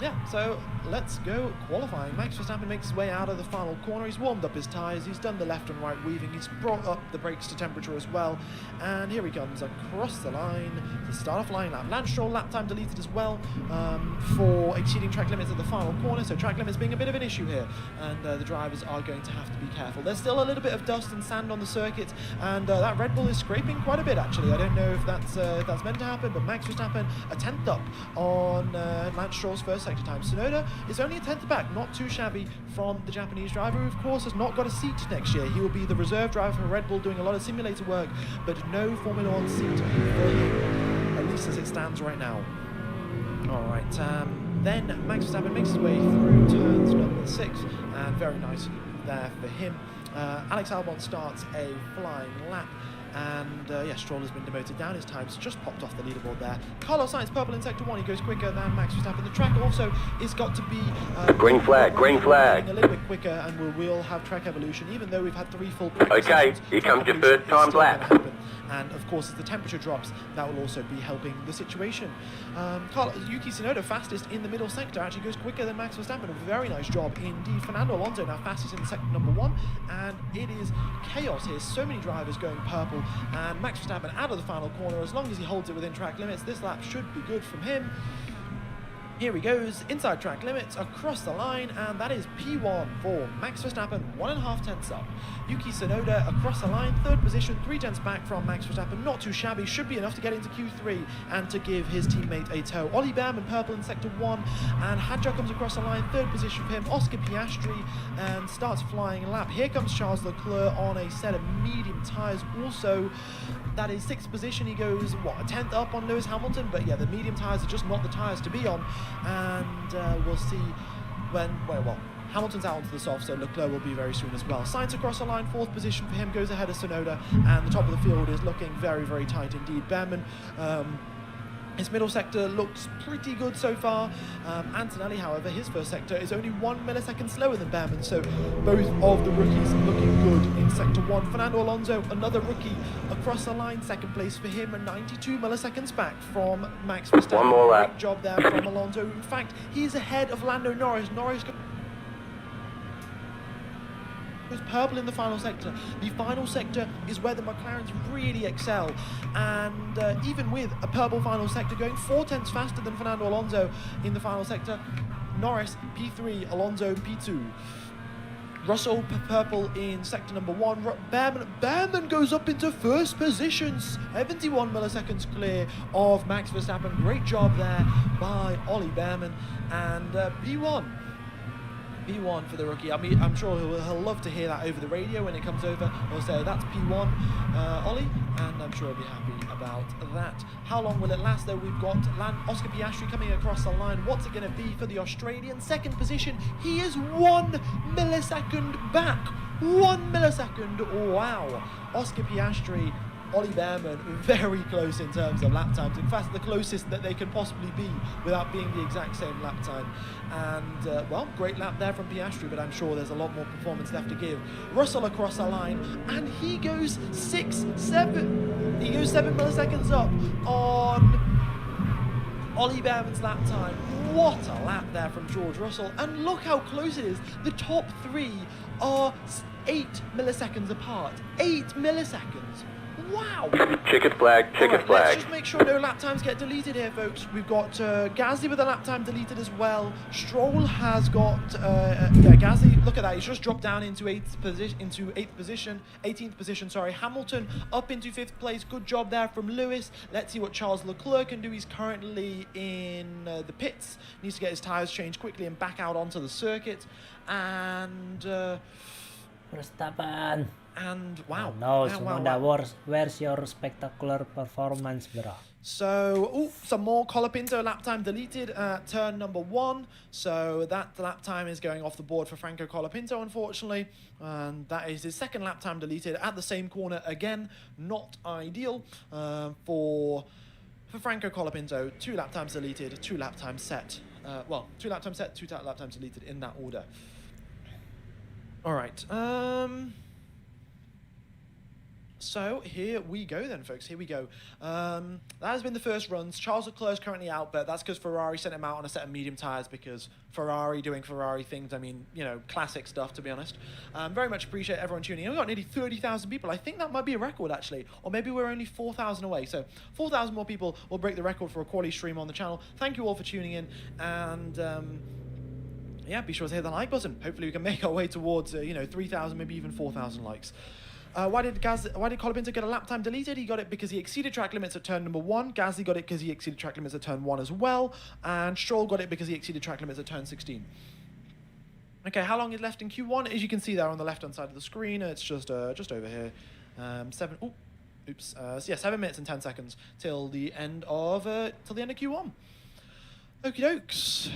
Yeah, so let's go qualifying. Max Verstappen makes his way out of the final corner. He's warmed up his tyres. He's done the left and right weaving. He's brought up the brakes to temperature as well. And here he comes across the line to start off line lap. Lance Stroll lap time deleted as well for exceeding track limits at the final corner. So track limits being a bit of an issue here. And the drivers are going to have to be careful. There's still a little bit of dust and sand on the circuit. And that Red Bull is scraping quite a bit, actually. I don't know if that's meant to happen. But Max Verstappen, a 10th up on Lance Stroll's first sector time. Tsunoda is only a 10th back, not too shabby from the Japanese driver, who of course has not got a seat next year. He will be the reserve driver for Red Bull doing a lot of simulator work, but no Formula 1 seat for him, at least as it stands right now. Alright, then Max Verstappen makes his way through turns number 6, and very nice there for him. Alex Albon starts a flying lap. And yeah, Stroll has been demoted down. His time's just popped off the leaderboard there. Carlos Sainz purple in sector 1. He goes quicker than Max Verstappen. The track also is got to be green flag, green flag. A little bit quicker, and we'll have track evolution, even though we've had 3 full. Okay, here comes your first time lap. And of course, as the temperature drops, that will also be helping the situation. Yuki Tsunoda, fastest in the middle sector, actually goes quicker than Max Verstappen. A very nice job indeed. Fernando Alonso now fastest in sector number 1, and it is chaos here. So many drivers going purple, and Max Verstappen out of the final corner. As long as he holds it within track limits, this lap should be good from him. Here he goes, inside track limits, across the line, and that is P1 for Max Verstappen, 1.5 tenths up. Yuki Tsunoda across the line, third position, 3 tenths back from Max Verstappen, not too shabby, should be enough to get into Q3 and to give his teammate a tow. Ollie Behrman, purple in sector 1, and Hadjar comes across the line, third position for him, Oscar Piastri, and starts flying a lap. Here comes Charles Leclerc on a set of medium tyres also. That is 6th position, he goes, what, a 10th up on Lewis Hamilton, but yeah, the medium tyres are just not the tyres to be on, and we'll see when, well, Hamilton's out onto the soft, so Leclerc will be very soon as well. Sainz across the line, 4th position for him, goes ahead of Tsunoda, and the top of the field is looking very, very tight indeed. Behrman, his middle sector looks pretty good so far. Antonelli, however, his first sector is only 1 millisecond slower than Behrman, so both of the rookies looking good in sector 1. Fernando Alonso, another rookie, across the line, 2nd place for him, and 92 milliseconds back from Max Verstappen. One more lap. Great job there from Alonso. In fact, he's ahead of Lando Norris. Norris goes purple in the final sector. The final sector is where the McLarens really excel, and even with a purple final sector going 4 tenths faster than Fernando Alonso in the final sector, Norris P3, Alonso P2. Russell purple in sector number 1. Behrman goes up into first position, 71 milliseconds clear of Max Verstappen. Great job there by Ollie Behrman, and P1 for the rookie. I mean, I'm sure he'll love to hear that over the radio when it comes over. He'll say, that's P1, Ollie, and I'm sure he'll be happy about that. How long will it last, though? We've got Oscar Piastri coming across the line. What's it going to be for the Australian? 2nd position. He is 1 millisecond back. 1 millisecond. Wow. Oscar Piastri, Ollie Behrman, very close in terms of lap times. In fact, the closest that they can possibly be without being the exact same lap time. And, well, great lap there from Piastri, but I'm sure there's a lot more performance left to give. Russell across the line, and he goes 7 milliseconds up on Ollie Behrman's lap time. What a lap there from George Russell. And look how close it is. The top 3 are 8 milliseconds apart. 8 milliseconds. Wow! Checkered flag, checkered flag. Let's just make sure no lap times get deleted here, folks. We've got Gasly with a lap time deleted as well. Stroll has got, Gasly, look at that, he's just dropped down into 18th position, sorry. Hamilton up into 5th place, good job there from Lewis. Let's see what Charles Leclerc can do. He's currently in the pits, needs to get his tyres changed quickly and back out onto the circuit. And, Verstappen. And wow. No, Tsunoda, where's your spectacular performance, bro? So, some more Colapinto lap time deleted at turn number 1. So that lap time is going off the board for Franco Colapinto, unfortunately. And that is his 2nd lap time deleted at the same corner again. Not ideal for Franco Colapinto. 2 lap times deleted, 2 lap times set. 2 lap times set, 2 lap times deleted in that order. All right. So here we go then, folks. Here we go. That has been the first runs. Charles Leclerc is currently out, but that's because Ferrari sent him out on a set of medium tyres because Ferrari doing Ferrari things. I mean, you know, classic stuff, to be honest. Very much appreciate everyone tuning in. We've got nearly 30,000 people. I think that might be a record, actually. Or maybe we're only 4,000 away. So 4,000 more people will break the record for a quality stream on the channel. Thank you all for tuning in. And yeah, be sure to hit the like button. Hopefully we can make our way towards, 3,000, maybe even 4,000 likes. Why did Colapinto get a lap time deleted? He got it because he exceeded track limits at turn number 1. Gasly got it because he exceeded track limits at turn 1 as well. And Stroll got it because he exceeded track limits at turn 16. Okay, how long is left in Q1? As you can see there on the left-hand side of the screen, it's just over here. 7 minutes and 10 seconds till the end of Q1. Okie dokes.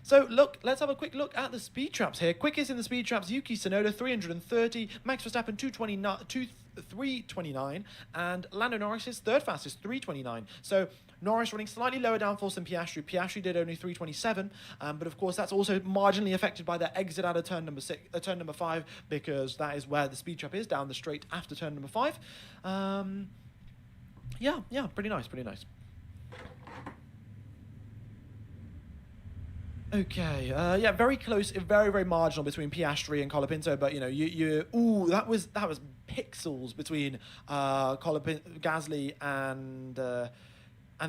So look, let's have a quick look at the speed traps here. Quickest in the speed traps, Yuki Tsunoda 330, Max Verstappen 329, and Lando Norris is 3rd fastest, 329. So Norris running slightly lower downforce than Piastri. Piastri did only 327, but of course that's also marginally affected by the exit out of turn number 5, because that is where the speed trap is, down the straight after turn number 5. Yeah, pretty nice. Okay, yeah, very close, very marginal between Piastri and Colapinto, but you know, that was pixels between Gasly and the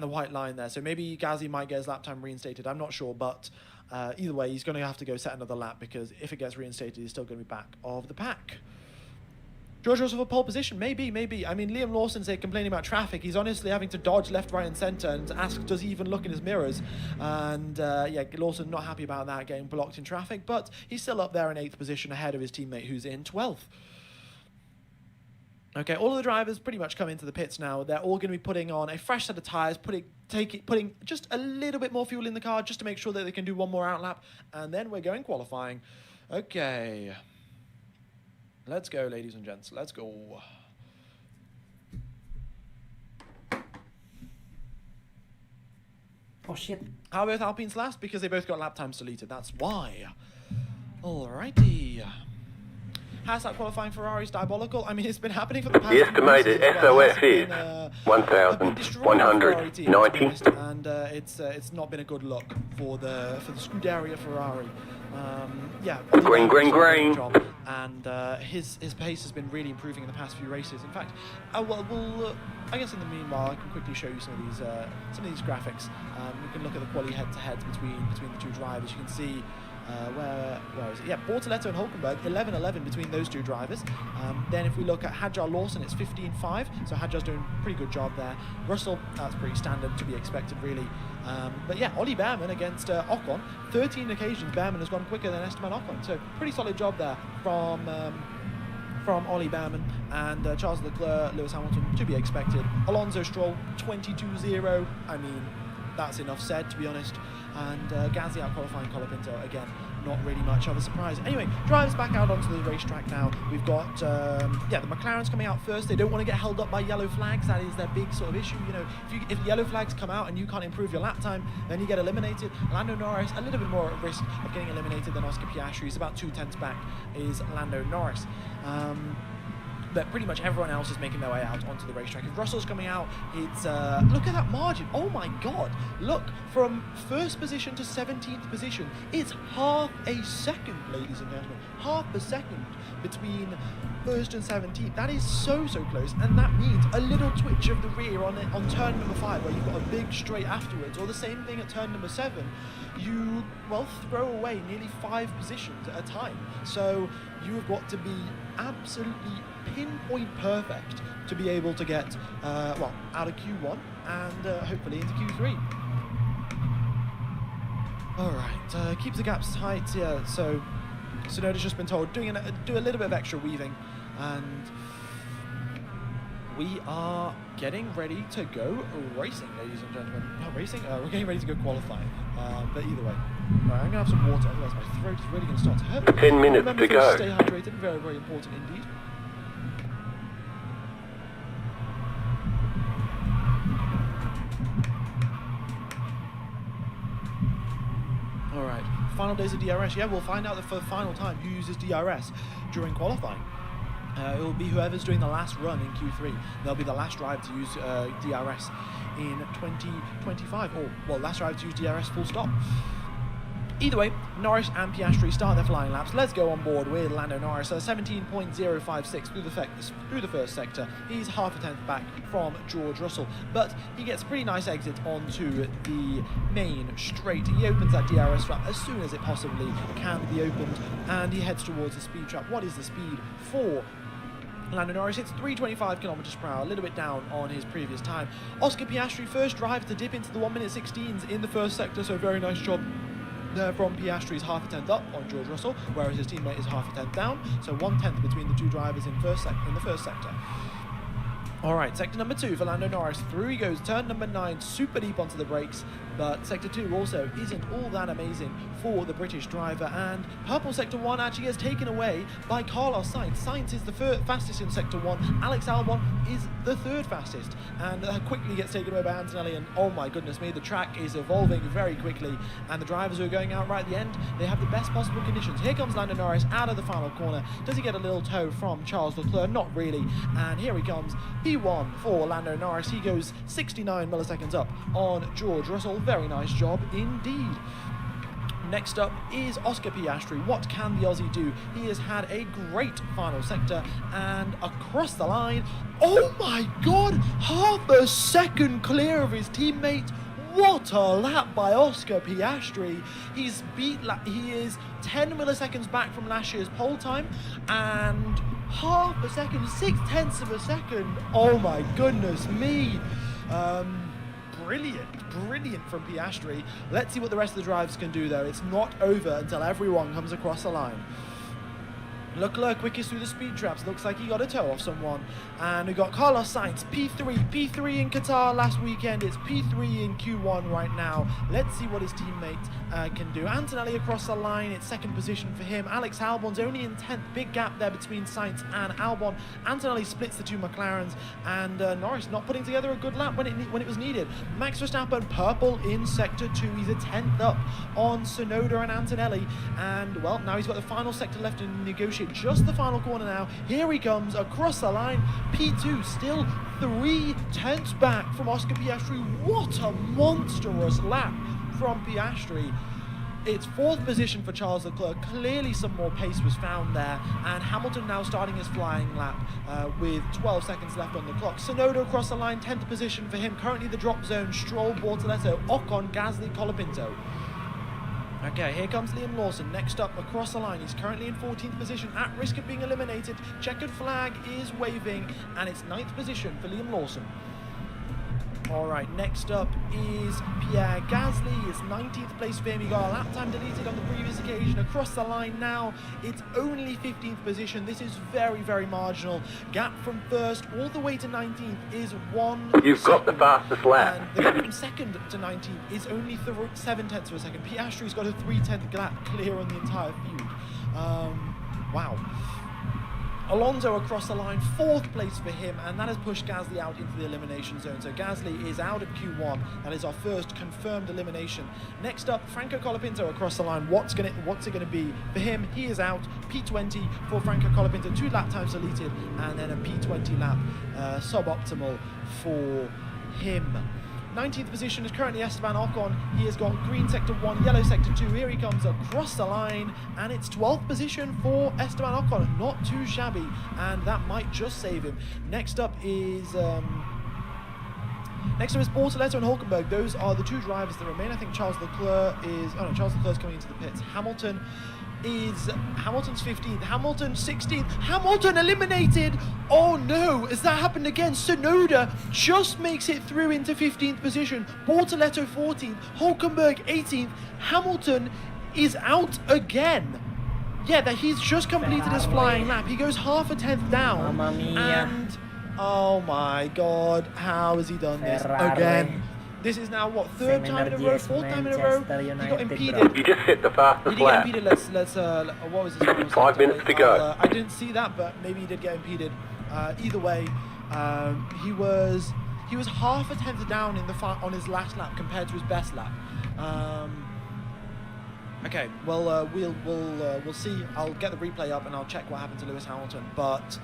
white line there. So maybe Gasly might get his lap time reinstated. I'm not sure, but either way, he's going to have to go set another lap because if it gets reinstated, he's still going to be back of the pack. George Russell for pole position, maybe. I mean, Liam Lawson's complaining about traffic. He's honestly having to dodge left, right, and centre and ask, does he even look in his mirrors? And yeah, Lawson not happy about that, getting blocked in traffic, but he's still up there in 8th position ahead of his teammate who's in 12th. Okay, all of the drivers pretty much come into the pits now. They're all going to be putting on a fresh set of tyres, putting just a little bit more fuel in the car just to make sure that they can do one more outlap, and then we're going qualifying. Okay. Let's go, ladies and gents. Let's go. Oh, shit. How are both Alpines last? Because they both got lap times deleted. That's why. Alrighty. How's that qualifying Ferrari's diabolical? I mean, it's been happening for the past The estimated SOS is 1,190. And it's not been a good look for the Scuderia Ferrari. Yeah, Green. Job. And his pace has been really improving in the past few races. In fact, we'll I guess in the meanwhile, I can quickly show you some of these graphics. You can look at the quality head-to-heads between the two drivers. You can see where is it? Yeah, Bortoletto and Hulkenberg, 11-11 between those two drivers. Then if we look at Hadjar Lawson, it's 15-5. So Hadjar's doing a pretty good job there. Russell, that's pretty standard to be expected, really. But yeah, Ollie Behrman against Ocon. 13 occasions Behrman has gone quicker than Esteban Ocon. So pretty solid job there from Ollie Behrman. And Charles Leclerc, Lewis Hamilton, to be expected. Alonso Stroll, 22-0. I mean, that's enough said, to be honest. And Gasly out qualifying Colapinto, again, not really much of a surprise. Anyway, drivers back out onto the racetrack now. We've got, the McLarens coming out first. They don't want to get held up by yellow flags. That is their big sort of issue. You know, if yellow flags come out and you can't improve your lap time, then you get eliminated. Lando Norris, a little bit more at risk of getting eliminated than Oscar Piastri. He's about 2/10 back is Lando Norris. But pretty much everyone else is making their way out onto the racetrack. If Russell's coming out, it's look at that margin. Oh my god, look, from 1st position to 17th position, it's half a second, ladies and gentlemen, half a second between 1st and 17th. That is so close, and that means a little twitch of the rear on turn number 5, where you've got a big straight afterwards, or the same thing at turn number 7, you throw away nearly 5 positions at a time. So you have got to be absolutely pinpoint perfect to be able to get out of Q1 and hopefully into Q3. All right, keep the gaps tight. Yeah, so Tsunoda's just been told do a little bit of extra weaving, and we are getting ready to go racing, ladies and gentlemen. Not racing, we're getting ready to go qualifying. But either way, I'm going to have some water, otherwise my throat is really going to start to hurt. 10 minutes Remember to go. Stay hydrated, very important indeed. All right, final days of DRS. Yeah, we'll find out for the final time who uses DRS during qualifying. It will be whoever's doing the last run in Q3. They'll be the last driver to use DRS in 2025. Or, last driver to use DRS full stop. Either way, Norris and Piastri start their flying laps. Let's go on board with Lando Norris. 17.056 through the first sector. He's half a tenth back from George Russell, but he gets a pretty nice exit onto the main straight. He opens that DRS trap as soon as it possibly can be opened, and he heads towards the speed trap. What is the speed for Lando Norris? It's 325 kilometers per hour, a little bit down on his previous time. Oscar Piastri, first driver to dip into the 1:16s in the first sector, so very nice job there from Piastri's half a tenth up on George Russell, whereas his teammate is half a tenth down, so 1/10 between the two drivers in the first sector. All right, sector number 2 for Lando Norris. Through he goes, turn number 9, super deep onto the brakes, but sector 2 also isn't all that amazing for the British driver, and purple sector 1 actually is taken away by Carlos Sainz. Sainz is the fastest in sector 1, Alex Albon is the 3rd fastest, and quickly gets taken away by Antonelli, and oh my goodness me, the track is evolving very quickly, and the drivers who are going out right at the end, they have the best possible conditions. Here comes Lando Norris out of the final corner. Does he get a little tow from Charles Leclerc? Not really, and here he comes. P1 for Lando Norris. He goes 69 milliseconds up on George Russell. Very nice job indeed. Next up is Oscar Piastri. What can the Aussie do? He has had a great final sector and across the line. Oh my god, half a second clear of his teammate. What a lap by Oscar Piastri. He is 10 milliseconds back from last year's pole time and half a second, 0.6 of a second. Oh my goodness me. Brilliant from Piastri. Let's see what the rest of the drivers can do though. It's not over until everyone comes across the line. Leclerc quickest through the speed traps. Looks like he got a toe off someone. And we got Carlos Sainz, P3 in Qatar last weekend. It's P3 in Q1 right now. Let's see what his teammate can do. Antonelli across the line. It's second position for him. Alex Albon's only in 10th. Big gap there between Sainz and Albon. Antonelli splits the two McLarens. And Norris not putting together a good lap when it was needed. Max Verstappen purple in sector 2. He's a 10th up on Tsunoda and Antonelli. And well, now he's got the final sector left to negotiate. Just the final corner now. Here he comes across the line. P2 still 3/10 back from Oscar Piastri. What a monstrous lap from Piastri. It's 4th position for Charles Leclerc. Clearly some more pace was found there. And Hamilton now starting his flying lap with 12 seconds left on the clock. Tsunoda across the line, 10th position for him. Currently the drop zone. Stroll, Bortoleto, Ocon, Gasly, Colapinto. Okay, here comes Liam Lawson. Next up across the line. He's currently in 14th position, at risk of being eliminated. Checkered flag is waving, and it's 9th position for Liam Lawson. All right, next up is Pierre Gasly. It's 19th place for him. He got a lap time deleted on the previous occasion. Across the line now, it's only 15th position. This is very, very marginal. Gap from 1st all the way to 19th is 1 You've got the fastest lap. And the gap from 2nd to 19th is only 7/10 of a second. Piastri's got a 3/10 lap clear on the entire feud. Wow. Alonso across the line, 4th place for him, and that has pushed Gasly out into the elimination zone. So Gasly is out of Q1. That is our first confirmed elimination. Next up, Franco Colapinto across the line. What's it gonna be for him? He is out. P20 for Franco Colapinto, 2 lap times deleted, and then a P20 lap suboptimal for him. 19th position is currently Esteban Ocon. He has got green sector 1, yellow sector 2. Here he comes across the line, and it's 12th position for Esteban Ocon. Not too shabby, and that might just save him. Next up is Bortoleto and Hulkenberg. Those are the 2 drivers that remain. I think Charles Leclerc's coming into the pits. Hamilton's 15th, Hamilton 16th, Hamilton eliminated. Oh no, has that happened again? Tsunoda just makes it through into 15th position. Bortoleto 14th, Hulkenberg 18th, Hamilton is out again. Yeah, that he's just completed his flying lap. He goes half a 10th down. Mamma mia. And oh my god, how has he done this again? This is now what, 3rd time in a row, 4th time in a row? He got impeded. You just hit the fastest lap. He did get impeded. Let's what was his final 5 minutes to go. I didn't see that, but maybe he did get impeded. Either way, he was half a 10th down on his last lap compared to his best lap. Okay, well we'll see. I'll get the replay up and I'll check what happened to Lewis Hamilton, but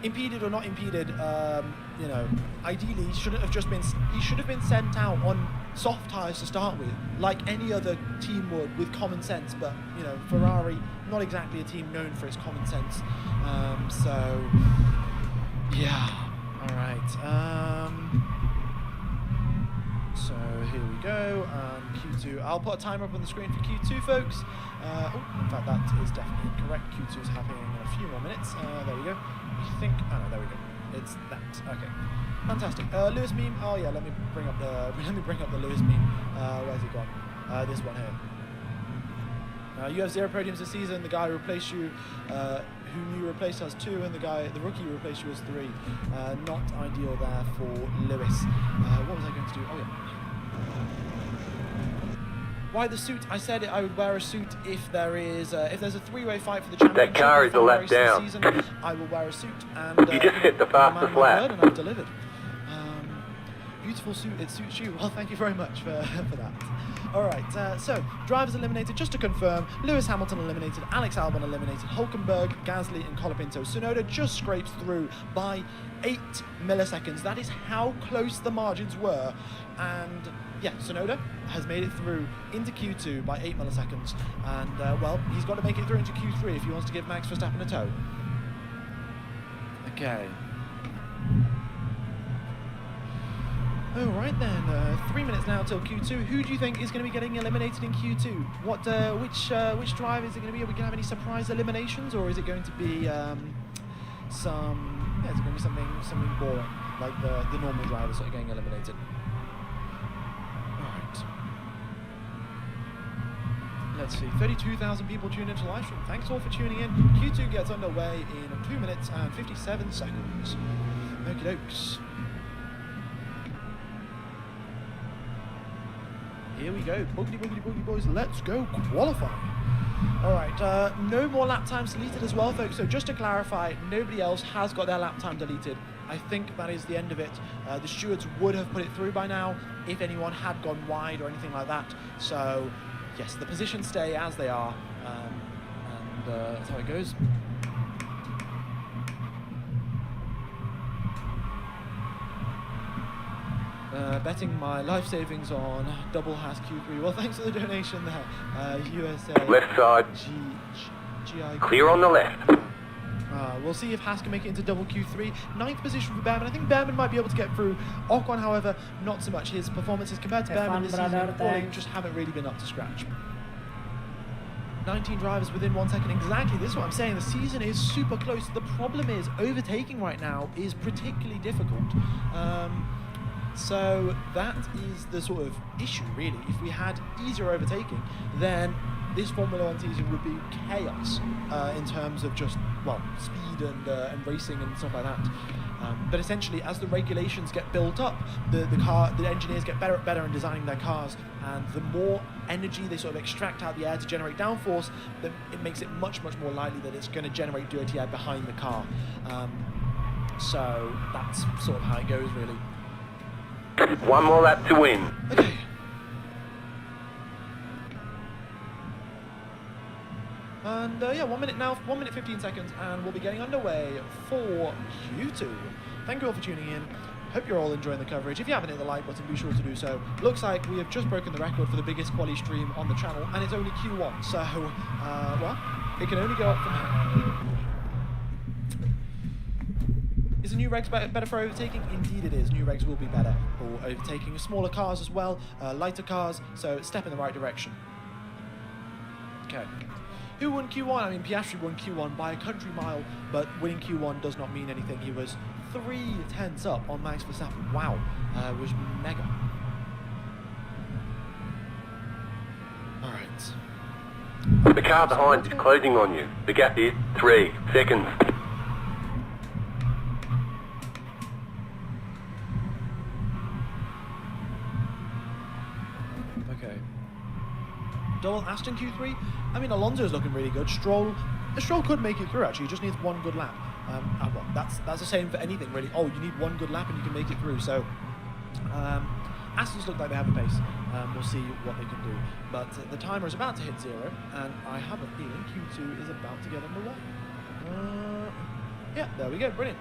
impeded or not impeded, you know, ideally he should have been sent out on soft tyres to start with, like any other team would, with common sense. But you know, Ferrari, not exactly a team known for its common sense. So yeah, all right. So here we go. Q2. I'll put a timer up on the screen for Q2, folks. In fact, that is definitely incorrect. Q2 is happening in a few more minutes. There we go. I think. Oh no, there we go. It's that. Okay. Fantastic. Lewis meme. Oh yeah. Let me bring up the Lewis meme. Where's it gone? This one here. You have 0 podiums this season. The guy who replaced you, whom you replaced, has 2, and the rookie who replaced you has 3. Not ideal there for Lewis. What was I going to do? Oh yeah. Why the suit? I said I would wear a suit if there's a 3-way fight for the championship. That car is a lap down. Season, I will wear a suit, and you just hit the fastest lap. And I've delivered. Beautiful suit. It suits you. Well, thank you very much for that. All right, so drivers eliminated, just to confirm. Lewis Hamilton eliminated, Alex Albon eliminated, Hulkenberg, Gasly and Colapinto. Tsunoda just scrapes through by 8 milliseconds. That is how close the margins were. And yeah, Tsunoda has made it through into Q2 by 8 milliseconds. And well, he's got to make it through into Q3 if he wants to give Max Verstappen a tow. Okay. All right then, 3 minutes now till Q2. Who do you think is going to be getting eliminated in Q2? What, which drive is it going to be? Are we going to have any surprise eliminations, or is it going to be is it going to be something boring, like the normal drivers that are getting eliminated? All right. Let's see, 32,000 people tuned into live stream. Thanks all for tuning in. Q2 gets underway in 2 minutes and 57 seconds. Okie dokes. Here we go, boogity boogity boogity boys, let's go qualify. All right, no more lap times deleted as well, folks. So just to clarify, nobody else has got their lap time deleted. I think that is the end of it. The stewards would have put it through by now if anyone had gone wide or anything like that. So yes, the positions stay as they are, and that's how it goes. Betting my life savings on double Haas Q3. Well, thanks for the donation there. USA. Left side. Clear on the left. We'll see if Haas can make it into double Q3. 9th position for Behrman. I think Behrman might be able to get through. Ocon, however, not so much. His performances compared to Behrman this season just haven't really been up to scratch. 19 drivers within 1 second. Exactly, this is what I'm saying. The season is super close. The problem is overtaking right now is particularly difficult. So that is the sort of issue, really. If we had easier overtaking, then this Formula 1 season would be chaos in terms of just, well, speed and racing and stuff like that. But essentially, as the regulations get built up, the engineers get better in designing their cars, and the more energy they sort of extract out the air to generate downforce, then it makes it much more likely that it's going to generate dirty air behind the car. So that's sort of how it goes, really. One more lap to win. Okay. And yeah, 1 minute now, 1 minute 15 seconds, and we'll be getting underway for Q2. Thank you all for tuning in. Hope you're all enjoying the coverage. If you haven't hit the like button, be sure to do so. Looks like we have just broken the record for the biggest quali stream on the channel, and it's only Q1, so, well, it can only go up from here. Is the new regs better for overtaking? Indeed it is. New regs will be better for overtaking. Smaller cars as well, lighter cars, so step in the right direction. Okay. Who won Q1? I mean, Piastri won Q1 by a country mile, but winning Q1 does not mean anything. He was 3 tenths up on Max Verstappen. Wow, it was mega. All right. The car behind is closing on you. The gap is 3 seconds. Double Aston Q3. I mean, Alonso's looking really good. Stroll could make it through, actually. He just needs 1 good lap. Well, that's the same for anything, really. Oh, you need 1 good lap and you can make it through. So, Aston's look like they have a pace. We'll see what they can do. But the timer is about to hit 0, and I have a feeling Q2 is about to get underway. Yeah, there we go. Brilliant.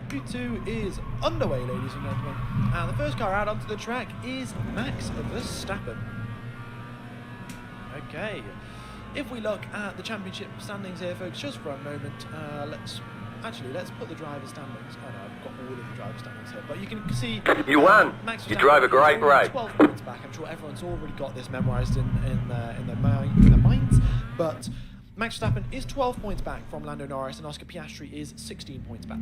Q2 is underway, ladies and gentlemen. And the first car out onto the track is Max Verstappen. Okay, if we look at the championship standings here, folks, just for a moment, let's put the driver standings. Oh no, I've got all of the driver standings here, but you can see you won. Max You drove a great race. 12 points back. I'm sure everyone's already got this memorized in their minds, but Max Verstappen is 12 points back from Lando Norris, and Oscar Piastri is 16 points back.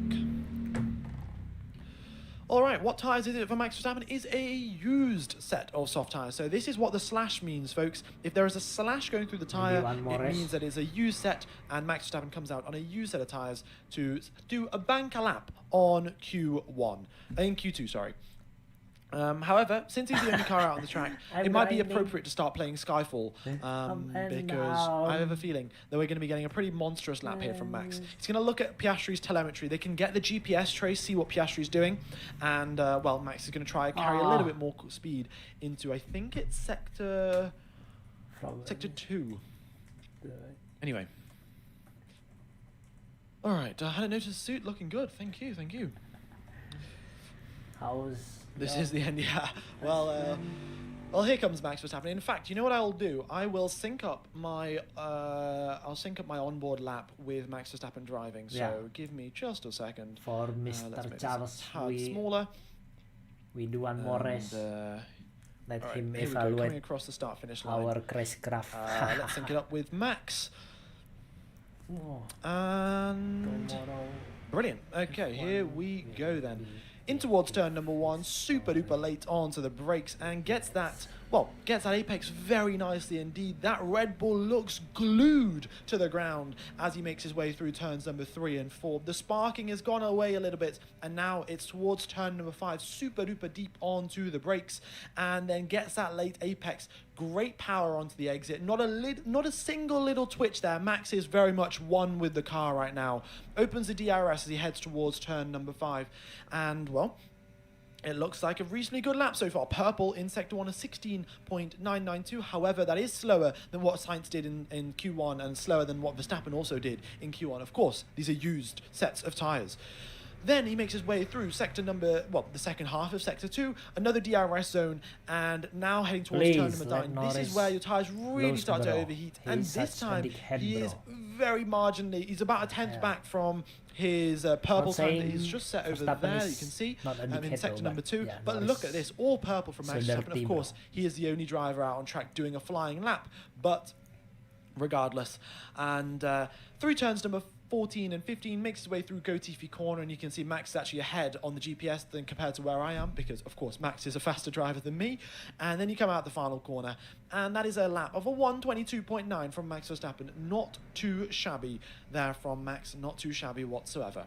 All right, what tyres is it for Max Verstappen? Is a used set of soft tyres. So this is what the slash means, folks. If there is a slash going through the tyre, it means that it's a used set, and Max Verstappen comes out on a used set of tyres to do a banker lap on Q1. In Q2, sorry. However, since he's the only car out on the track, I'm it might be grinding. appropriate to start playing Skyfall, because I have a feeling that we're going to be getting a pretty monstrous lap here from Max. He's going to look at Piastri's telemetry. They can get the GPS trace, see what Piastri's doing, and, well, Max is going to try and carry a little bit more speed into, I think it's sector 2. Anyway. All right, I hadn't noticed the suit looking good. Thank you, thank you. This is the end, yeah. Well, well, here comes Max Verstappen. In fact, you know what I'll do? I will sync up my onboard lap with Max Verstappen driving. So Yeah. give me just a second. For Let's Mr. make this Charles, a tad smaller. we do one more race. Let all right, him here we go, evaluate coming across the start finish line. our crashcraft. Let's sync it up with Max. Oh, And brilliant. Okay, here we go then. In towards turn number 1, super duper late onto the brakes and gets that apex very nicely indeed. That Red Bull looks glued to the ground as he makes his way through turns number 3 and 4. The sparking has gone away a little bit, and now it's towards turn number 5, super duper deep onto the brakes, and then gets that late apex. Great power onto the exit. Not a single little twitch there. Max is very much one with the car right now. Opens the DRS as he heads towards turn number 5, and well, it looks like a reasonably good lap so far. Purple in Sector 1 is 16.992. However, that is slower than what Sainz did in Q1 and slower than what Verstappen also did in Q1. Of course, these are used sets of tyres. Then he makes his way through the second half of Sector 2, another DRS zone, and now heading towards turn number 9. This is where your tyres really start to overheat, and this time he is very marginally, he's about a tenth back from his purple time that he's just set over there, you can see, in Sector number 2. yeah, but look at this, all purple from Max Verstappen. Of course, he is the only driver out on track doing a flying lap, but regardless. And through turns number 14 and 15, makes his way through Gotifi corner, and you can see Max is actually ahead on the GPS than compared to where I am, because of course Max is a faster driver than me. And then you come out the final corner, and that is a lap of a 1:22.9 from Max Verstappen. Not too shabby there from Max, not too shabby whatsoever.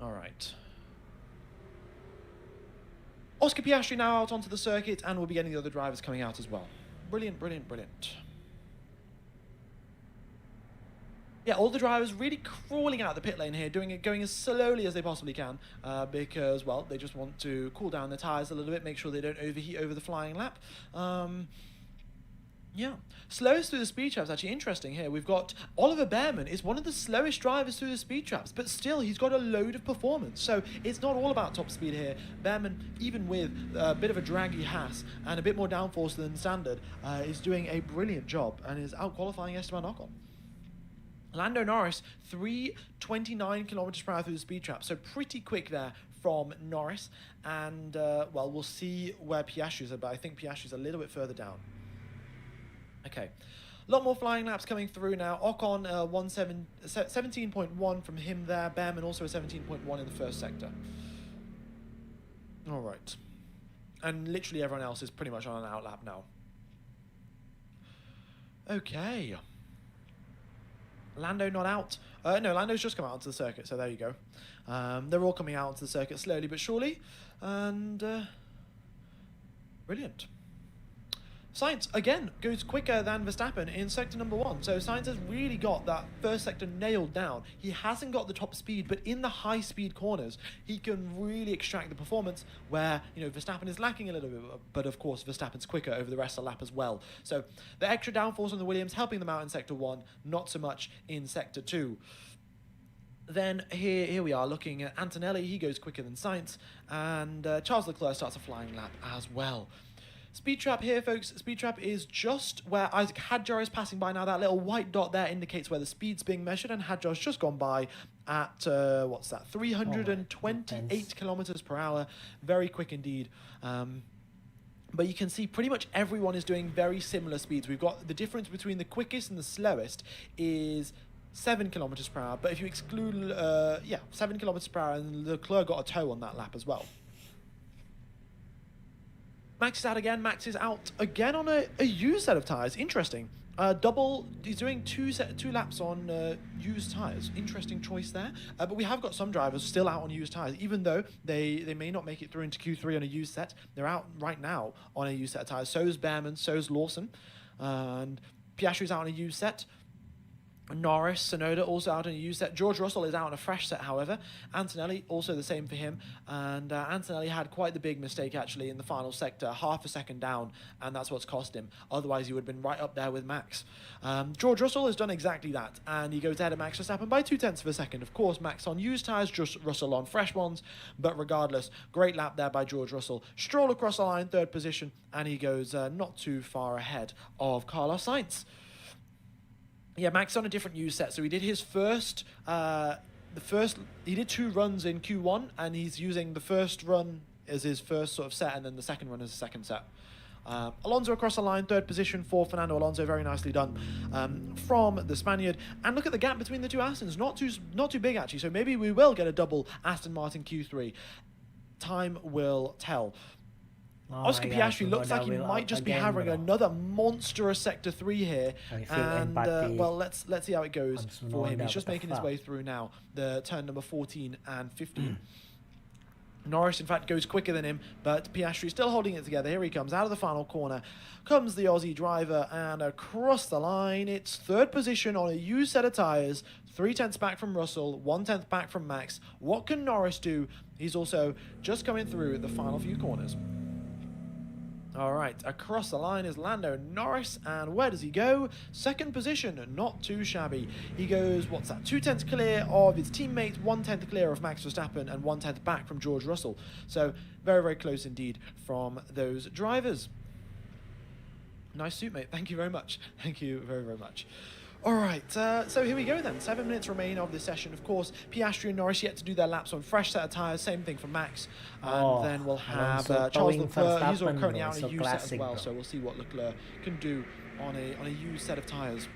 All right. Oscar Piastri now out onto the circuit, and we'll be getting the other drivers coming out as well. Brilliant, brilliant, brilliant. Yeah, all the drivers really crawling out of the pit lane here, going as slowly as they possibly can, because, well, they just want to cool down their tyres a little bit, make sure they don't overheat over the flying lap. Yeah, slowest through the speed traps, actually interesting here. We've got Oliver Bearman is one of the slowest drivers through the speed traps, but still he's got a load of performance. So it's not all about top speed here. Bearman, even with a bit of a draggy Haas and a bit more downforce than standard, is doing a brilliant job and is out-qualifying Esteban Ocon. Lando Norris, 329 kilometers per hour through the speed trap, so pretty quick there from Norris. And, well, we'll see where Piastri's at, but I think Piastri's a little bit further down. Okay, a lot more flying laps coming through now. Ocon, 17.1 from him there. Bearman also a 17.1 in the first sector. All right. And literally everyone else is pretty much on an outlap now. Okay. Lando not out. No, Lando's just come out onto the circuit, so there you go. They're all coming out onto the circuit slowly but surely. And brilliant. Sainz, again, goes quicker than Verstappen in sector number 1. So Sainz has really got that first sector nailed down. He hasn't got the top speed, but in the high-speed corners, he can really extract the performance where, you know, Verstappen is lacking a little bit, but of course, Verstappen's quicker over the rest of the lap as well. So the extra downforce on the Williams helping them out in sector 1, not so much in sector 2. Then here we are looking at Antonelli. He goes quicker than Sainz, and Charles Leclerc starts a flying lap as well. Speed trap here, folks. Speed trap is just where Isaac Hadjar is passing by now. That little white dot there indicates where the speed's being measured, and Hadjar's just gone by at, what's that, 328 kilometers per hour. Very quick indeed. But you can see pretty much everyone is doing very similar speeds. We've got the difference between the quickest and the slowest is 7 kilometers per hour. But if you exclude, 7 kilometers per hour, and Leclerc got a toe on that lap as well. Max is out again. Max is out again on a used set of tyres. Interesting. Double. He's doing two laps on used tires. Interesting choice there. But we have got some drivers still out on used tires, even though they may not make it through into Q3 on a used set. They're out right now on a used set of tires. So's Behrman, so's Lawson, and Piastri's out on a used set. Norris, Sonoda also out on a used set. George Russell is out on a fresh set, however. Antonelli, also the same for him. And Antonelli had quite the big mistake, actually, in the final sector, half a second down, and that's what's cost him. Otherwise, he would have been right up there with Max. George Russell has done exactly that, and he goes ahead of Max Verstappen by 0.2 of a second. Of course, Max on used tyres, just Russell on fresh ones, but regardless, great lap there by George Russell. Stroll across the line, 3rd position, and he goes not too far ahead of Carlos Sainz. Yeah, Max on a different used set. So he did his first, he did 2 runs in Q1, and he's using the first run as his first sort of set, and then the second run as a second set. Alonso across the line, 3rd position for Fernando Alonso, very nicely done from the Spaniard. And look at the gap between the two Astons, not too big actually. So maybe we will get a double Aston Martin Q3. Time will tell. Oscar Piastri looks like he might just be having another monstrous Sector 3 here, and well, let's see how it goes for him. He's just making his way through now, the turn number 14 and 15. Norris, in fact, goes quicker than him, but Piastri still holding it together. Here he comes out of the final corner. Comes the Aussie driver, and across the line, it's 3rd position on a used set of tyres. 0.3 back from Russell, 1/10 back from Max. What can Norris do? He's also just coming through the final few corners. All right, across the line is Lando Norris, and where does he go? 2nd position, not too shabby. He goes, what's that, 0.2 clear of his teammate, 1/10 clear of Max Verstappen, and 1/10 back from George Russell. So very, very close indeed from those drivers. Nice suit, mate. Thank you very much. Thank you very, very much. All right, so here we go then. 7 minutes remain of this session. Of course, Piastri and Norris yet to do their laps on fresh set of tyres. Same thing for Max. And then we'll have Charles Leclerc. He's currently out on a used set as well, so we'll see what Leclerc can do on a used set of tyres.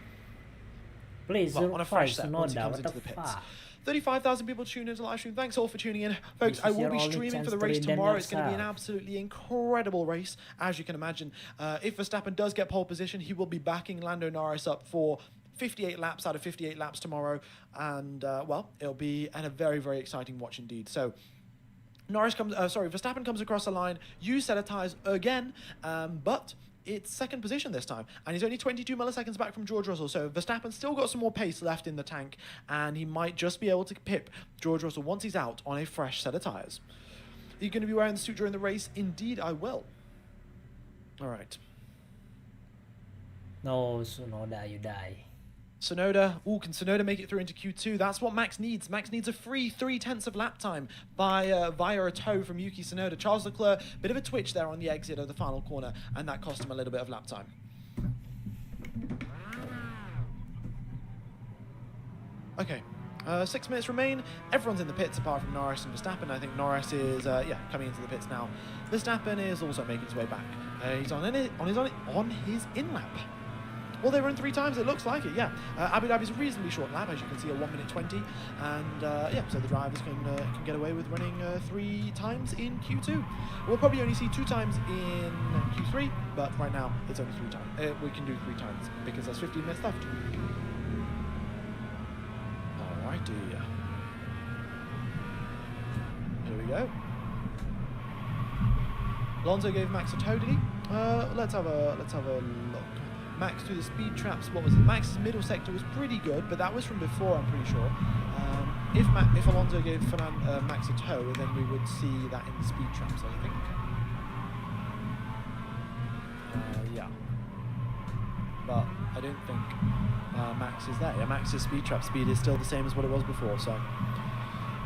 Please, on a fresh set once he comes into the pits. 35,000 people tuned into the live stream. Thanks all for tuning in. Folks, I will be streaming for the race tomorrow. It's going to be an absolutely incredible race, as you can imagine. If Verstappen does get pole position, he will be backing Lando Norris up for 58 laps out of 58 laps tomorrow, and well, it'll be a very, very exciting watch indeed. So Verstappen comes across the line, used set of tyres again, but it's 2nd position this time, and he's only 22 milliseconds back from George Russell, so Verstappen's still got some more pace left in the tank, and he might just be able to pip George Russell once he's out on a fresh set of tyres. Are you going to be wearing the suit during the race? Indeed, I will. All right. No, Sonoda, you die. Sonoda, can Sonoda make it through into Q2? That's what Max needs. Max needs a free 0.3 of lap time via a tow from Yuki Tsunoda. Charles Leclerc, bit of a twitch there on the exit of the final corner, and that cost him a little bit of lap time. Okay, 6 minutes remain. Everyone's in the pits apart from Norris and Verstappen. I think Norris is, coming into the pits now. Verstappen is also making his way back. He's on his in-lap. Well, they run 3 times, it looks like it, yeah. Abu Dhabi's a reasonably short lap, as you can see, a 1:20. And, so the drivers can get away with running 3 times in Q2. We'll probably only see 2 times in Q3, but right now, it's only 3 times. We can do 3 times, because there's 15 minutes left. Alrighty. Here we go. Alonso gave Max a tow, did he? Let's have a look. Max through the speed traps. What was it? Max's middle sector was pretty good, but that was from before, I'm pretty sure. If Alonso gave Max a tow, then we would see that in the speed traps, I think. Yeah. But I don't think Max is there. Yeah, Max's speed trap speed is still the same as what it was before, so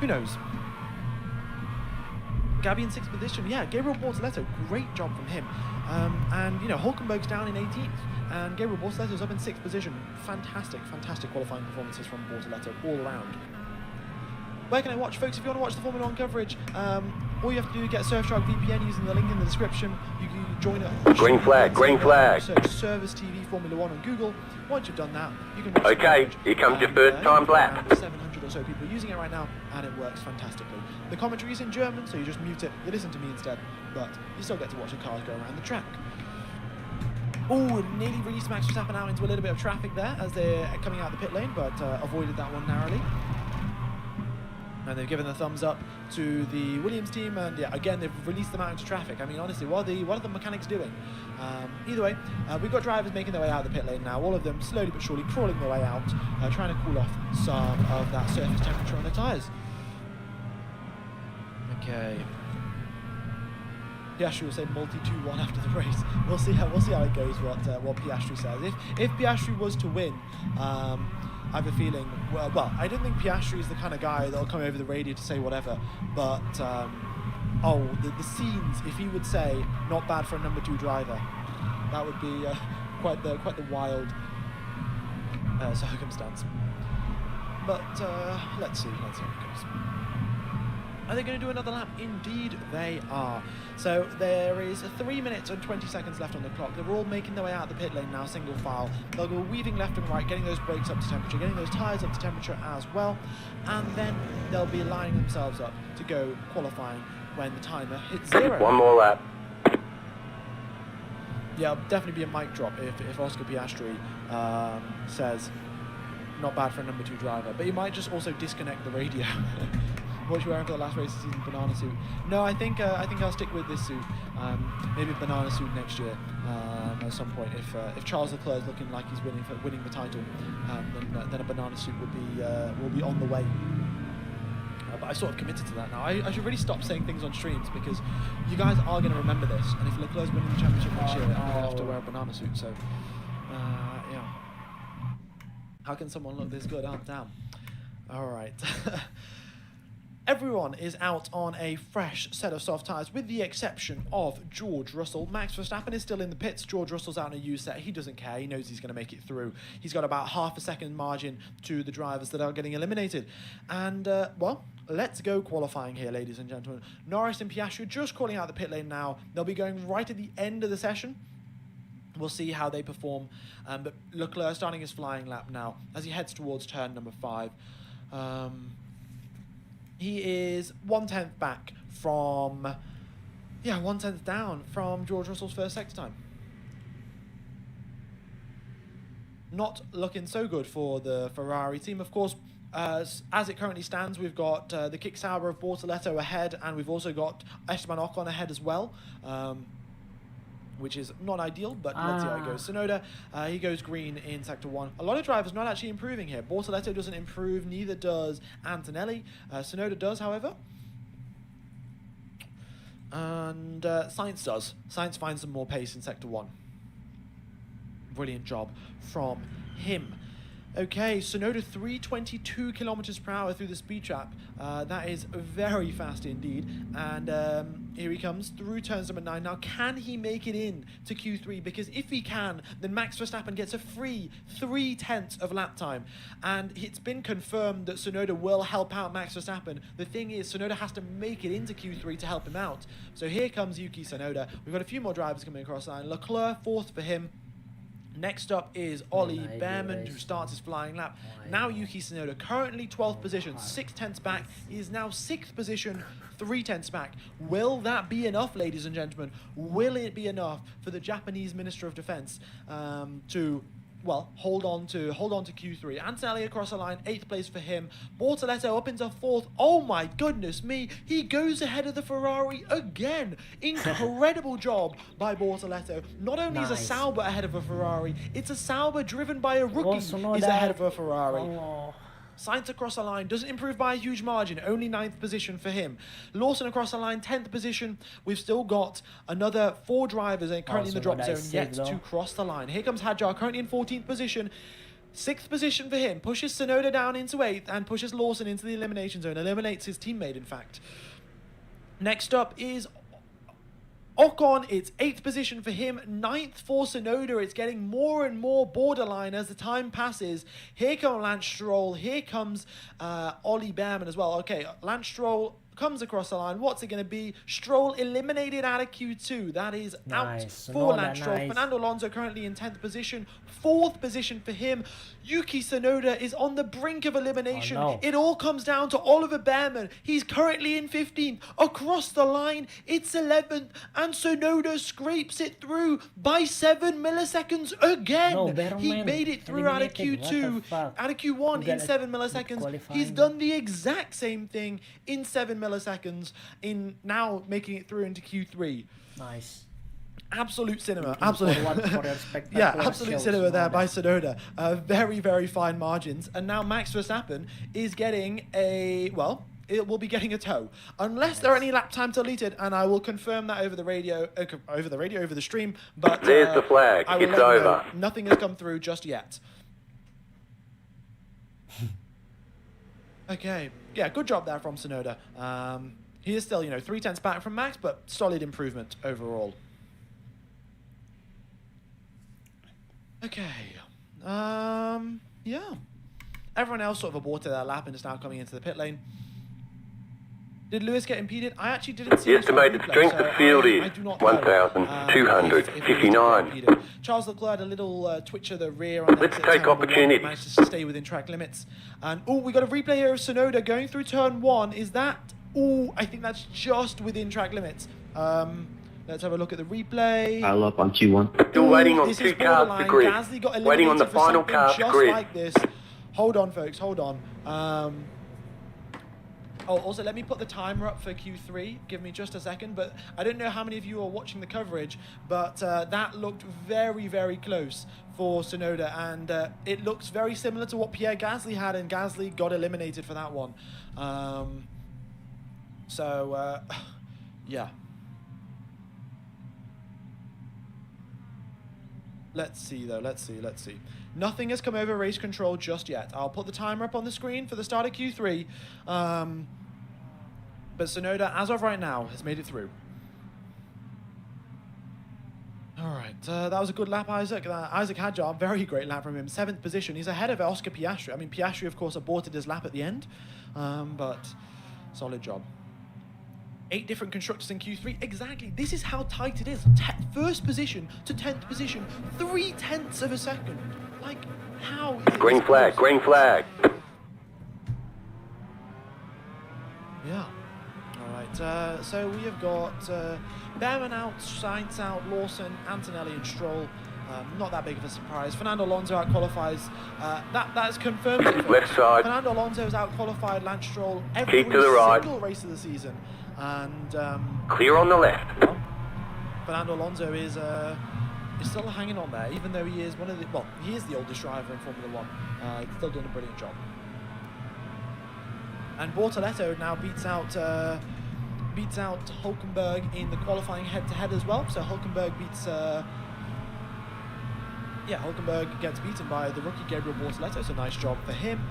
who knows? Gabby in 6th position. Yeah, Gabriel Bortoleto, great job from him. And, Hulkenberg's down in 18th. And Gabriel Bortoleto's up in 6th position. Fantastic qualifying performances from Bortoleto all around. Where can I watch? Folks, if you want to watch the Formula 1 coverage, all you have to do is get Surfshark VPN using the link in the description. You can join it. Green flag. Search Service TV Formula 1 on Google. Once you've done that, you can watch Okay, here comes your first time lap. 700 or so people using it right now, and it works fantastically. The commentary is in German, so you just mute it. You listen to me instead, but you still get to watch the cars go around the track. Oh, nearly released Max Verstappen out into a little bit of traffic there as they're coming out of the pit lane, but avoided that one narrowly. And they've given the thumbs up to the Williams team, and yeah, again, they've released them out into traffic. I mean, honestly, what are the mechanics doing? Either way, we've got drivers making their way out of the pit lane now, all of them slowly but surely crawling their way out, trying to cool off some of that surface temperature on their tyres. Okay. Piastri will say multi 2-1 after the race. We'll see how it goes. What Piastri says. If Piastri was to win, I have a feeling. Well, I don't think Piastri is the kind of guy that'll come over the radio to say whatever. But the scenes. If he would say not bad for a number 2 driver, that would be quite the wild circumstance. But let's see how it goes. Are they going to do another lap? Indeed they are. So there is 3 minutes and 20 seconds left on the clock. They're all making their way out of the pit lane now, single file. They'll go weaving left and right, getting those brakes up to temperature, getting those tyres up to temperature as well. And then they'll be lining themselves up to go qualifying when the timer hits 0. One more lap. Yeah, it'll definitely be a mic drop if Oscar Piastri says not bad for a number 2 driver. But he might just also disconnect the radio. What you wearing for the last race of the season? Banana suit. No, I think I'll stick with this suit. Maybe a banana suit next year at some point. If Charles Leclerc is looking like he's winning the title, then a banana suit will be on the way. But I sort of committed to that now. I should really stop saying things on streams because you guys are going to remember this. And if Leclerc's winning the championship next year, I'm going to have to wear a banana suit. So, yeah. How can someone look this good? Oh, damn. All right. Everyone is out on a fresh set of soft tyres, with the exception of George Russell. Max Verstappen is still in the pits. George Russell's out on a used set. He doesn't care. He knows he's going to make it through. He's got about half a second margin to the drivers that are getting eliminated. And, well, let's go qualifying here, ladies and gentlemen. Norris and Piastri just calling out the pit lane now. They'll be going right at the end of the session. We'll see how they perform. But Leclerc starting his flying lap now as he heads towards turn number 5. He is 1/10 back from, 1/10 down from George Russell's first sector time. Not looking so good for the Ferrari team. Of course, as it currently stands, we've got the Kick Sauber of Bortoleto ahead, and we've also got Esteban Ocon ahead as well. Which is not ideal, but let's see how it goes. Tsunoda, he goes green in Sector 1. A lot of drivers not actually improving here. Bortoleto doesn't improve, neither does Antonelli. Tsunoda does, however. And Sainz does. Sainz finds some more pace in Sector 1. Brilliant job from him. Okay, Tsunoda 322 kilometers per hour through the speed trap. That is very fast indeed. And here he comes through turns number 9. Now, can he make it in to Q3? Because if he can, then Max Verstappen gets a free 3/10 of lap time. And it's been confirmed that Tsunoda will help out Max Verstappen. The thing is, Tsunoda has to make it into Q3 to help him out. So here comes Yuki Tsunoda. We've got a few more drivers coming across the line. Leclerc, 4th for him. Next up is Ollie Behrman, who starts his flying lap. Now Yuki Tsunoda, currently 12th position, 6/10 back. He is now 6th position, 3/10 back. Will that be enough, ladies and gentlemen? Will it be enough for the Japanese Minister of Defense to, well, hold on to Q3? Antonelli across the line, 8th place for him. Bortoleto up into 4th. Oh my goodness me, he goes ahead of the Ferrari again. Incredible job by Bortoleto. Not only is a Sauber ahead of a Ferrari, it's a Sauber driven by a rookie is ahead of a Ferrari. Sainz across the line doesn't improve by a huge margin, only 9th position for him. Lawson across the line, 10th position. We've still got another 4 drivers currently in the drop zone yet to cross the line. Here comes Hadjar, currently in 14th position. 6th position for him, pushes Tsunoda down into 8th and pushes Lawson into the elimination zone, eliminates his teammate in fact. Next up is Ocon, it's 8th position for him, 9th for Tsunoda. It's getting more and more borderline as the time passes. Here comes Lance Stroll, here comes Ollie Behrman as well. Okay, Lance Stroll comes across the line. What's it going to be? Stroll eliminated out of Q2. That is out for Lance Stroll. Fernando Alonso currently in 10th position. 4th position for him. Yuki Tsunoda is on the brink of elimination. Oh, no. It all comes down to Oliver Behrman. He's currently in 15th. Across the line, it's 11th. And Tsunoda scrapes it through by 7 milliseconds again. No, He Behrman made it through out of eliminated. What the Q2, fuck? out of Q1 You in gotta 7 milliseconds. qualifying. He's done the exact same thing in 7 milliseconds, in now making it through into Q3. Nice. Absolute cinema. Looking Absolute. forward for your spectacular Yeah, absolute shows, cinema there Tsunoda. by Tsunoda. Very, very fine margins. And now Max Verstappen is getting it will be getting a tow. Unless there are any lap times deleted, and I will confirm that over the radio, over the stream. But There's the flag. I will It's let you know. over. Nothing has come through just yet. Okay. Yeah, good job there from Tsunoda. He is still, 0.3 back from Max, but solid improvement overall. Okay. Yeah. Everyone else sort of aborted their lap and is now coming into the pit lane. Did Lewis get impeded? I actually didn't see The this on the estimated replay, strength so of field I is do not know, 1,259. if Lewis got impeded. Charles Leclerc had a little twitch of the rear on Let's exit take turn number 1, opportunities. managed to stay within track limits. And we got a replay here of Tsunoda going through turn 1. Is that? I think that's just within track limits. Let's have a look at the replay. I'll up on Q1. Still waiting on This 2 is cars to borderline. grid. Gasly got Waiting on the eliminated for final something car to just grid. like this. Hold on, folks. Hold on. Also, let me put the timer up for Q3. Give me just a second. But I don't know how many of you are watching the coverage, but that looked very, very close for Tsunoda. And it looks very similar to what Pierre Gasly had, and Gasly got eliminated for that one. Yeah. Let's see, though. Let's see. Nothing has come over race control just yet. I'll put the timer up on the screen for the start of Q3. But Tsunoda, as of right now, has made it through. All right, that was a good lap, Isaac. Isaac Hadjar, very great lap from him. 7th position. He's ahead of Oscar Piastri. I mean, Piastri, of course, aborted his lap at the end. But solid job. 8 different constructors in Q3. Exactly. This is how tight it is. First position to 10th position. 0.3 of a second. Like, how is it Green this flag, close? green flag. Yeah. All right. So we have got Behrman out, Sainz out, Lawson, Antonelli and Stroll. Not that big of a surprise. Fernando Alonso out-qualifies. That is confirmed. Left side. Fernando Alonso has out-qualified Lance Stroll every Keep to the right. single race of the season. And Clear on the left. Fernando Alonso is still hanging on there, even though he is he is the oldest driver in Formula One. He's still doing a brilliant job. And Bortoletto now beats out Hulkenberg in the qualifying head-to-head as well. So Hulkenberg beats. Hulkenberg gets beaten by the rookie Gabriel Bortoletto. So nice job for him.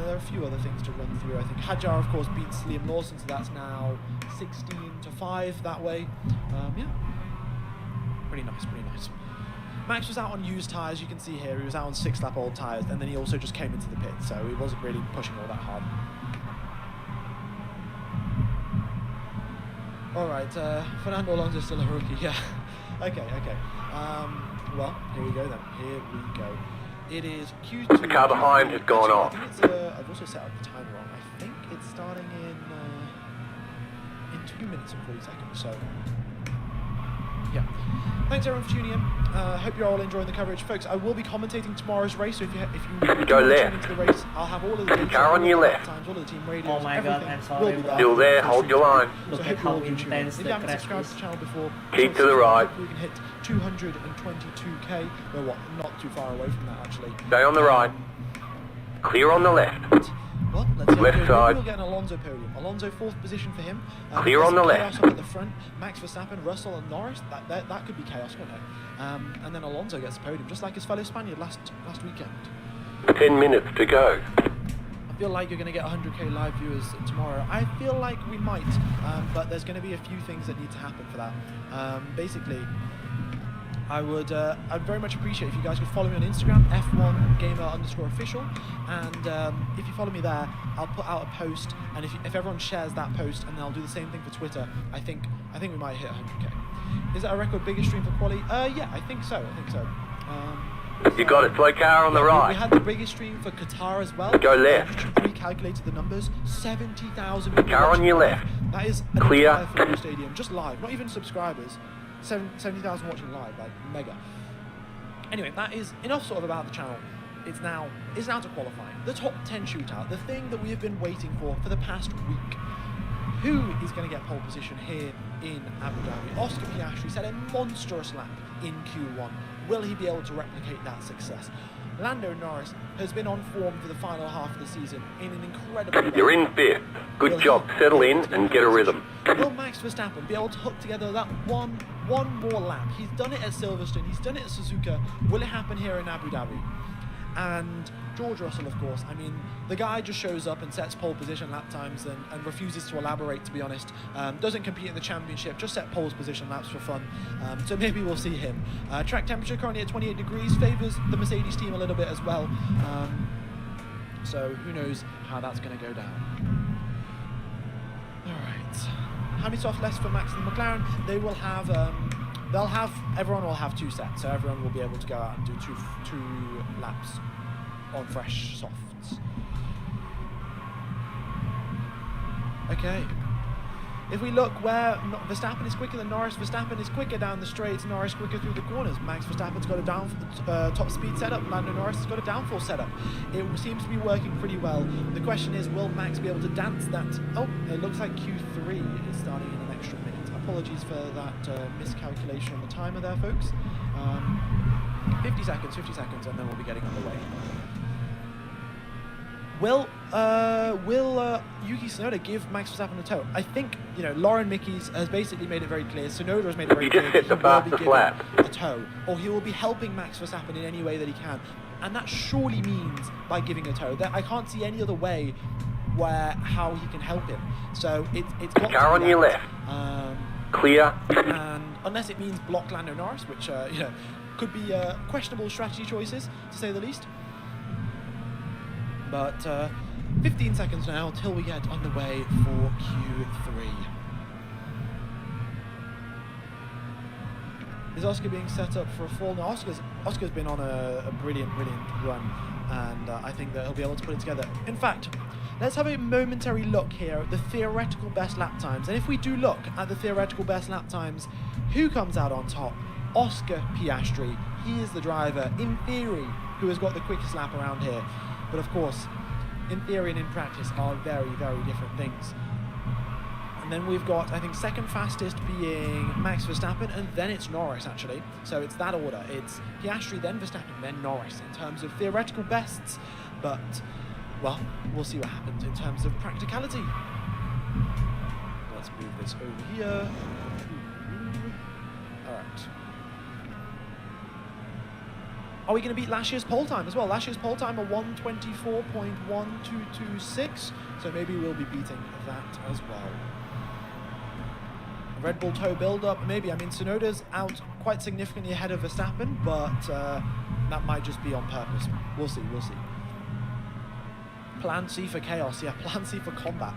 There are a few other things to run through. I think Hadjar, of course, beats Liam Lawson, so that's now 16-5 that way. Pretty nice. Max was out on used tyres, you can see here. He was out on 6-lap old tyres, and then he also just came into the pit, so he wasn't really pushing all that hard. All right, Fernando Alonso still a rookie, yeah. Okay. Well, here we go then. It is Q2. The car behind has gone off. I think it's, I've also set up the timer wrong. I think it's starting in 2 minutes and 40 seconds. So, yeah. Thanks everyone for tuning in. Hope you're all enjoying the coverage, folks. I will be commentating tomorrow's race. So if you Go tune left. into the race, I'll have all of the data, Car on your all the left. times, all of the team radios. Oh my God, everything I'm sorry, will be bro. Still there, hold your line. So Look hope at how you all do tune in. intense If the you haven't crash subscribed is. to the channel before, Keep to the right. We can hit 222k. Well, not too far away from that actually. Stay on the right. Clear on the left. Well, let's see. Left side. We'll get an Alonso podium. Alonso 4th position for him. Clear on the chaos left. Up at the front. Max Verstappen, Russell, and Norris. That could be chaos, couldn't it? And then Alonso gets the podium, just like his fellow Spaniard last weekend. 10 minutes to go. I feel like you're going to get 100k live viewers tomorrow. I feel like we might, but there's going to be a few things that need to happen for that. Basically, I'd very much appreciate if you guys could follow me on Instagram, F1Gamer_official, and if you follow me there, I'll put out a post, and if everyone shares that post, and then I'll do the same thing for Twitter, I think we might hit 100k. Is that a record biggest stream for quali? Yeah, I think so. You got it, slow car on the right. We had the biggest stream for Qatar as well. Go left. We calculated the numbers. 70,000 Car on your left. That is Clear. an entire football stadium, just live, not even subscribers. 70,000 watching live, like mega. Anyway, that is enough sort of about the channel. It's now to qualifying. The top 10 shootout, the thing that we have been waiting for the past week. Who is going to get pole position here in Abu Dhabi? Oscar Piastri set a monstrous lap in Q1. Will he be able to replicate that success? Lando Norris has been on form for the final half of the season in an incredible way. You're in fifth. Good job. Settle in and get a rhythm. Will Max Verstappen be able to hook together that one more lap? He's done it at Silverstone. He's done it at Suzuka. Will it happen here in Abu Dhabi? And George Russell, of course. I mean, the guy just shows up and sets pole position lap times and refuses to elaborate, to be honest. Doesn't compete in the championship, just set pole position laps for fun. So maybe we'll see him. Track temperature currently at 28 degrees, favours the Mercedes team a little bit as well. So who knows how that's going to go down. All right. How many softs left for Max and McLaren? They will have... everyone will have 2 sets, so everyone will be able to go out and do two laps on fresh softs. Okay. If we look where Verstappen is quicker than Norris, Verstappen is quicker down the straights, Norris quicker through the corners. Max Verstappen's got a top speed setup, Lando Norris has got a downforce setup. It seems to be working pretty well. The question is, will Max be able to dance that? Oh, it looks like Q3 is starting in an extra minute. Apologies for that miscalculation on the timer there, folks. 50 seconds, and then we'll be getting underway. Will Yuki Tsunoda give Max Verstappen a tow? I think, Lauren Mickey's has basically made it very clear. Tsunoda has made it very clear. You just hit the fastest lap. A tow, or he will be helping Max Verstappen in any way that he can, and that surely means by giving a tow. I can't see any other way how he can help him. So it's got car on your left. Clear. And unless it means block Lando Norris, which could be questionable strategy choices to say the least. But 15 seconds now till we get underway for Q3. Is Oscar being set up for a fall? No, Oscar's been on a brilliant run, and I think that he'll be able to put it together. In fact, let's have a momentary look here at the theoretical best lap times. And if we do look at the theoretical best lap times, who comes out on top? Oscar Piastri. He is the driver, in theory, who has got the quickest lap around here. But of course, in theory and in practice are very, very different things. And then we've got, I think, second fastest being Max Verstappen, and then it's Norris, actually. So it's that order. It's Piastri, then Verstappen, then Norris in terms of theoretical bests. But, well, we'll see what happens in terms of practicality. Let's move this over here. All right. Are we going to beat last year's pole time as well? Last year's pole time, a 1:24.1226. So maybe we'll be beating that as well. Red Bull toe build-up, maybe. I mean, Tsunoda's out quite significantly ahead of Verstappen, but that might just be on purpose. We'll see. Plan C for chaos. Yeah, plan C for combat.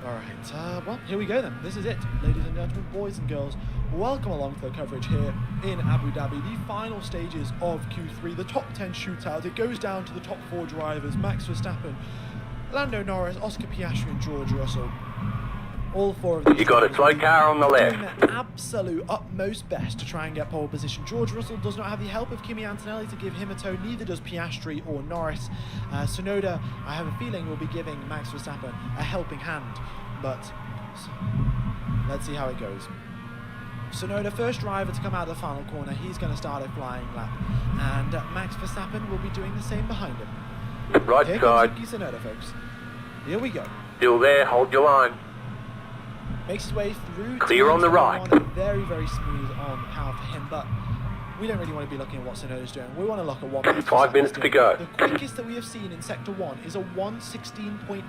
All right, well, here we go then. This is it, ladies and gentlemen, boys and girls. Welcome along to the coverage here in Abu Dhabi. The final stages of Q3, the top 10 shootout. It goes down to the top 4 drivers: Max Verstappen, Lando Norris, Oscar Piastri, and George Russell. All 4 of these. You got a slow car on the left. Doing their absolute utmost best to try and get pole position. George Russell does not have the help of Kimi Antonelli to give him a tow. Neither does Piastri or Norris. Tsunoda, I have a feeling, will be giving Max Verstappen a helping hand. But let's see how it goes. Tsunoda, first driver to come out of the final corner. He's going to start a flying lap. And Max Verstappen will be doing the same behind him. Right Here side. comes Yuki Tsunoda, folks. Here we go. Still there, hold your line. Makes his way through. Clear on the right. Very, very smooth on power for him, but we don't really want to be looking at what Tsunoda's doing. We want to look at what Max 5 minutes to go. The quickest that we have seen in Sector 1 is a 1:16.9.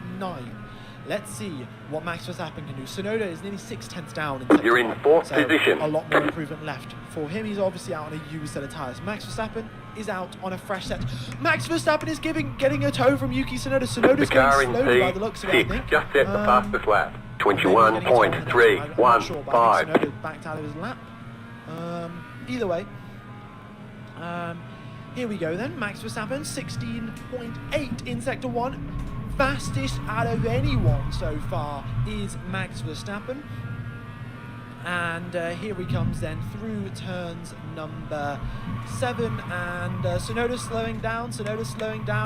Let's see what Max Verstappen can do. Tsunoda is nearly 6/10 down in sector You're in one, fourth so position. a lot more improvement left for him. He's obviously out on a used set of tyres. Max Verstappen is out on a fresh set. Max Verstappen is getting a tow from Yuki Tsunoda. Tsunoda's The car going in slowly by the looks of it, I P6 think. just set the fastest lap. I'm not sure, but I think 21.315. Tsunoda backed out of his lap. Either way, here we go then. Max Verstappen, 16.8 in sector 1. Fastest out of anyone so far is Max Verstappen. And here he comes then through turns number 7, and Tsunoda's slowing down,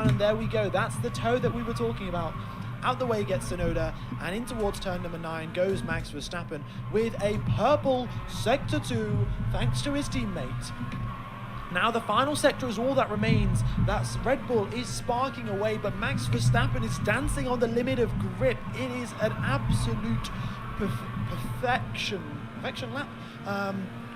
and there we go. That's the toe that we were talking about. Out the way gets Tsunoda, and in towards turn number 9 goes Max Verstappen with a purple sector 2 thanks to his teammate. Now the final sector is all that remains. That's Red Bull is sparking away, but Max Verstappen is dancing on the limit of grip. It is an absolute perfection lap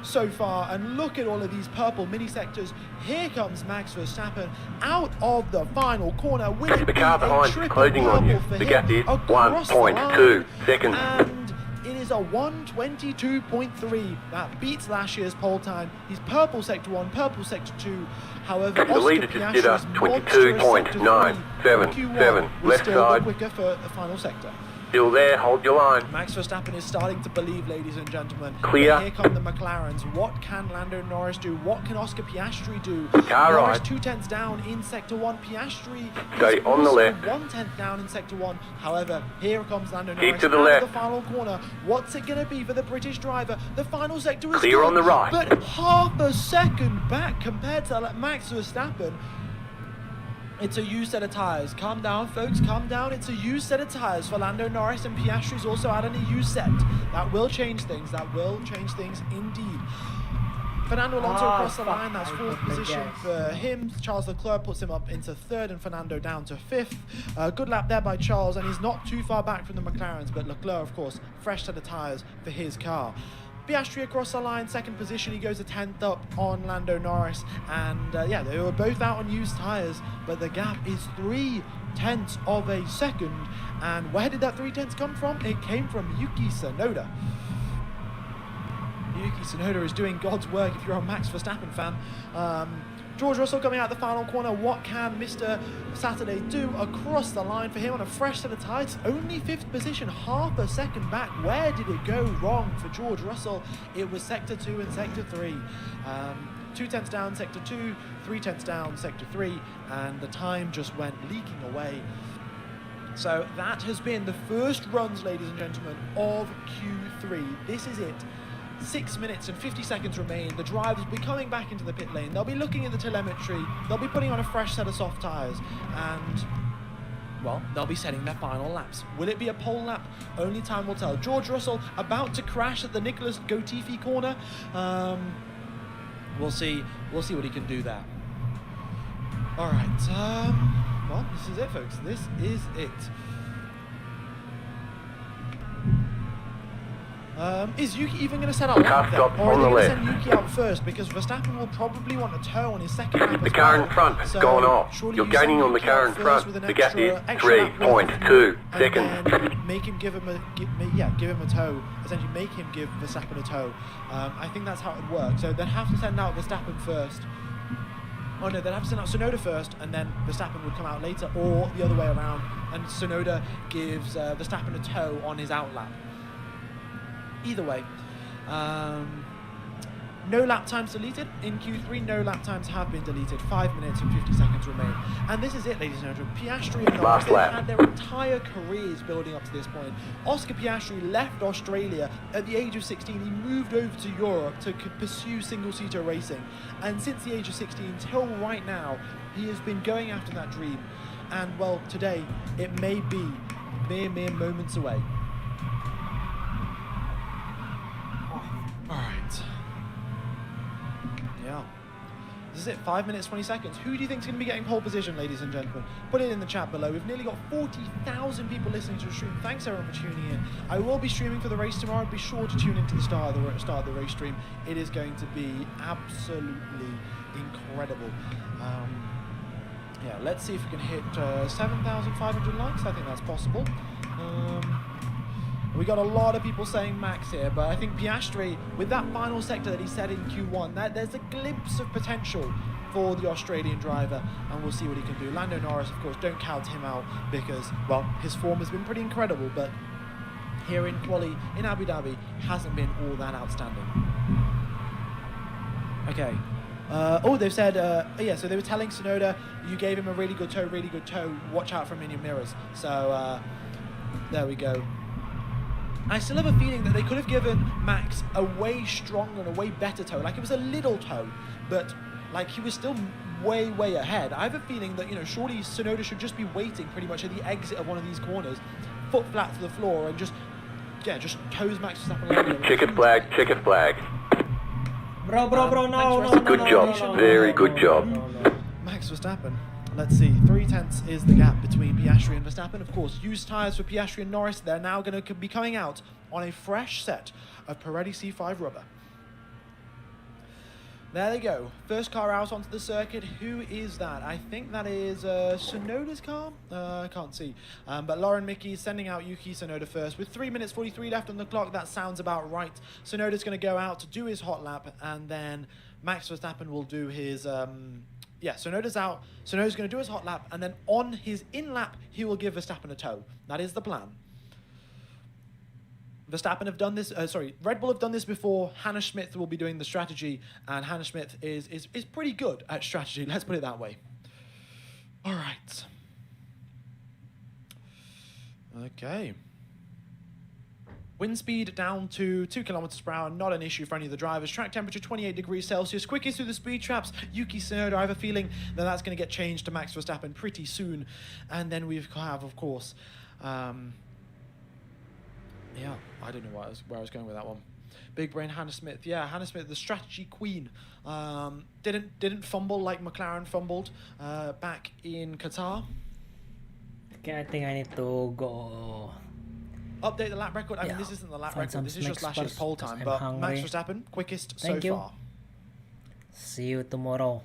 so far, and look at all of these purple mini sectors. Here comes Max Verstappen out of the final corner. Will it The be car a behind is triple closing on you. purple for The him gap is across the 1.2 line? seconds. And it is a 1:22.3. That beats last year's pole time. He's purple sector 1, purple sector 2. However, The leader just did a 22.977 left side. Quicker for the final sector. Still there, hold your line. Max Verstappen is starting to believe, ladies and gentlemen. Clear. But here come the McLarens. What can Lando Norris do? What can Oscar Piastri do? Car Norris ride. 2/10 down in sector 1. Piastri Stay is on the also left. 1/10 down in sector 1. However, here comes Lando Keep Norris to the out left. of the final corner. What's it going to be for the British driver? The final sector is Clear good, on the right. but half a second back compared to Max Verstappen. It's a used set of tyres. Calm down, folks, calm down. It's a used set of tyres for Lando Norris, and Piastri's also out on a used set. That will change things. That will change things indeed. Fernando Alonso across the line. That's 4th position for him. Charles Leclerc puts him up into 3rd, and Fernando down to 5th. Good lap there by Charles, and he's not too far back from the McLarens, but Leclerc, of course, fresh set of tyres for his car. Piastri across the line, 2nd position. He goes a 10th up on Lando Norris, and yeah, they were both out on used tyres, but the gap is 0.3 of a second. And where did that 0.3 come from? It came from Yuki Tsunoda. Yuki Tsunoda is doing God's work if you're a Max Verstappen fan. George Russell coming out the final corner. What can Mr. Saturday do across the line for him on a fresh set of tyres? Only 5th position, half a second back. Where did it go wrong for George Russell? It was sector 2 and sector 3. 2/10 down sector 2, 3/10 down sector 3, and the time just went leaking away. So that has been the first runs, ladies and gentlemen, of Q3. This is it. 6 minutes and 50 seconds remain. The drivers will be coming back into the pit lane. They'll be looking at the telemetry. They'll be putting on a fresh set of soft tyres. And, well, they'll be setting their final laps. Will it be a pole lap? Only time will tell. George Russell about to crash at the Nicholas Latifi corner. We'll see what he can do there. All right. Well, this is it, folks. This is it. Is Yuki even going to set up lap then? Or are they going to send Yuki out first? Because Verstappen will probably want a tow on his second lap The car in front has gone off. You're gaining on the car in front. The gap is 3.2 seconds. Make him give him a tow. Essentially, make him give Verstappen a tow. I think that's how it would work. So they'd have to send out Verstappen first. Oh no, they'd have to send out Tsunoda first, and then Verstappen would come out later, or the other way around, and Tsunoda gives Verstappen a tow on his out lap. Either way, no lap times deleted in Q3. No lap times have been deleted. 5 minutes and 50 seconds remain. And this is it, ladies and gentlemen. Piastri and Norris, they've had their entire careers building up to this point. Oscar Piastri left Australia at the age of 16. He moved over to Europe to pursue single-seater racing. And since the age of 16 till right now, he has been going after that dream. And, well, today, it may be mere moments away. Alright. Yeah. This is it, 5 minutes, 20 seconds. Who do you think is going to be getting pole position, ladies and gentlemen? Put it in the chat below. We've nearly got 40,000 people listening to the stream. Thanks everyone for tuning in. I will be streaming for the race tomorrow. Be sure to tune into the start of the race stream. It is going to be absolutely incredible. Yeah, let's see if we can hit 7,500 likes. I think that's possible. We got a lot of people saying Max here, but I think Piastri, with that final sector that he said in Q1, there's a glimpse of potential for the Australian driver, and we'll see what he can do. Lando Norris, of course, don't count him out because, well, his form has been pretty incredible, but here in quali in Abu Dhabi hasn't been all that outstanding. Okay. They've said, yeah, so they were telling Tsunoda, you gave him a really good toe, watch out for him in your mirrors. So, there we go. I still have a feeling that they could have given Max a way stronger and a way better toe. Like, it was a little toe, but, like, he was still way, way ahead. I have a feeling that, you know, surely Tsunoda should just be waiting pretty much at the exit of one of these corners, foot flat to the floor, and just toes Max Verstappen. Checkered flag, checkered flag. Bro, no. Good job, very good job. Max Verstappen. Let's see, 0.3 is the gap between Piastri and Verstappen. Of course, used tyres for Piastri and Norris. They're now going to be coming out on a fresh set of Pirelli C5 rubber. There they go. First car out onto the circuit. Who is that? I think that is Tsunoda's car? I can't see. But Lauren Mickey sending out Yuki Tsunoda first. With 3 minutes 43 left on the clock, that sounds about right. Tsunoda's going to go out to do his hot lap, and then Max Verstappen will do his... yeah, Tsunoda's out. Tsunoda's going to do his hot lap, and then on his in-lap, he will give Verstappen a tow. That is the plan. Verstappen have done this, Red Bull have done this before. Hannah Smith will be doing the strategy, and Hannah Smith is pretty good at strategy, let's put it that way. All right. Okay. Wind speed down to 2 kilometers per hour, not an issue for any of the drivers. Track temperature 28 degrees Celsius. Quickest through the speed traps, Yuki Tsunoda. I have a feeling that that's going to get changed to Max Verstappen pretty soon. And then we have, of course, yeah, I don't know where I was going with that one. Big brain Hannah Smith. Yeah, Hannah Smith, the strategy queen. Didn't fumble like McLaren fumbled back in Qatar. Okay, I think I need to go. Update the lap record. I mean, this isn't the lap record. This is just last year's pole time. But Max Verstappen, quickest so far. See you tomorrow.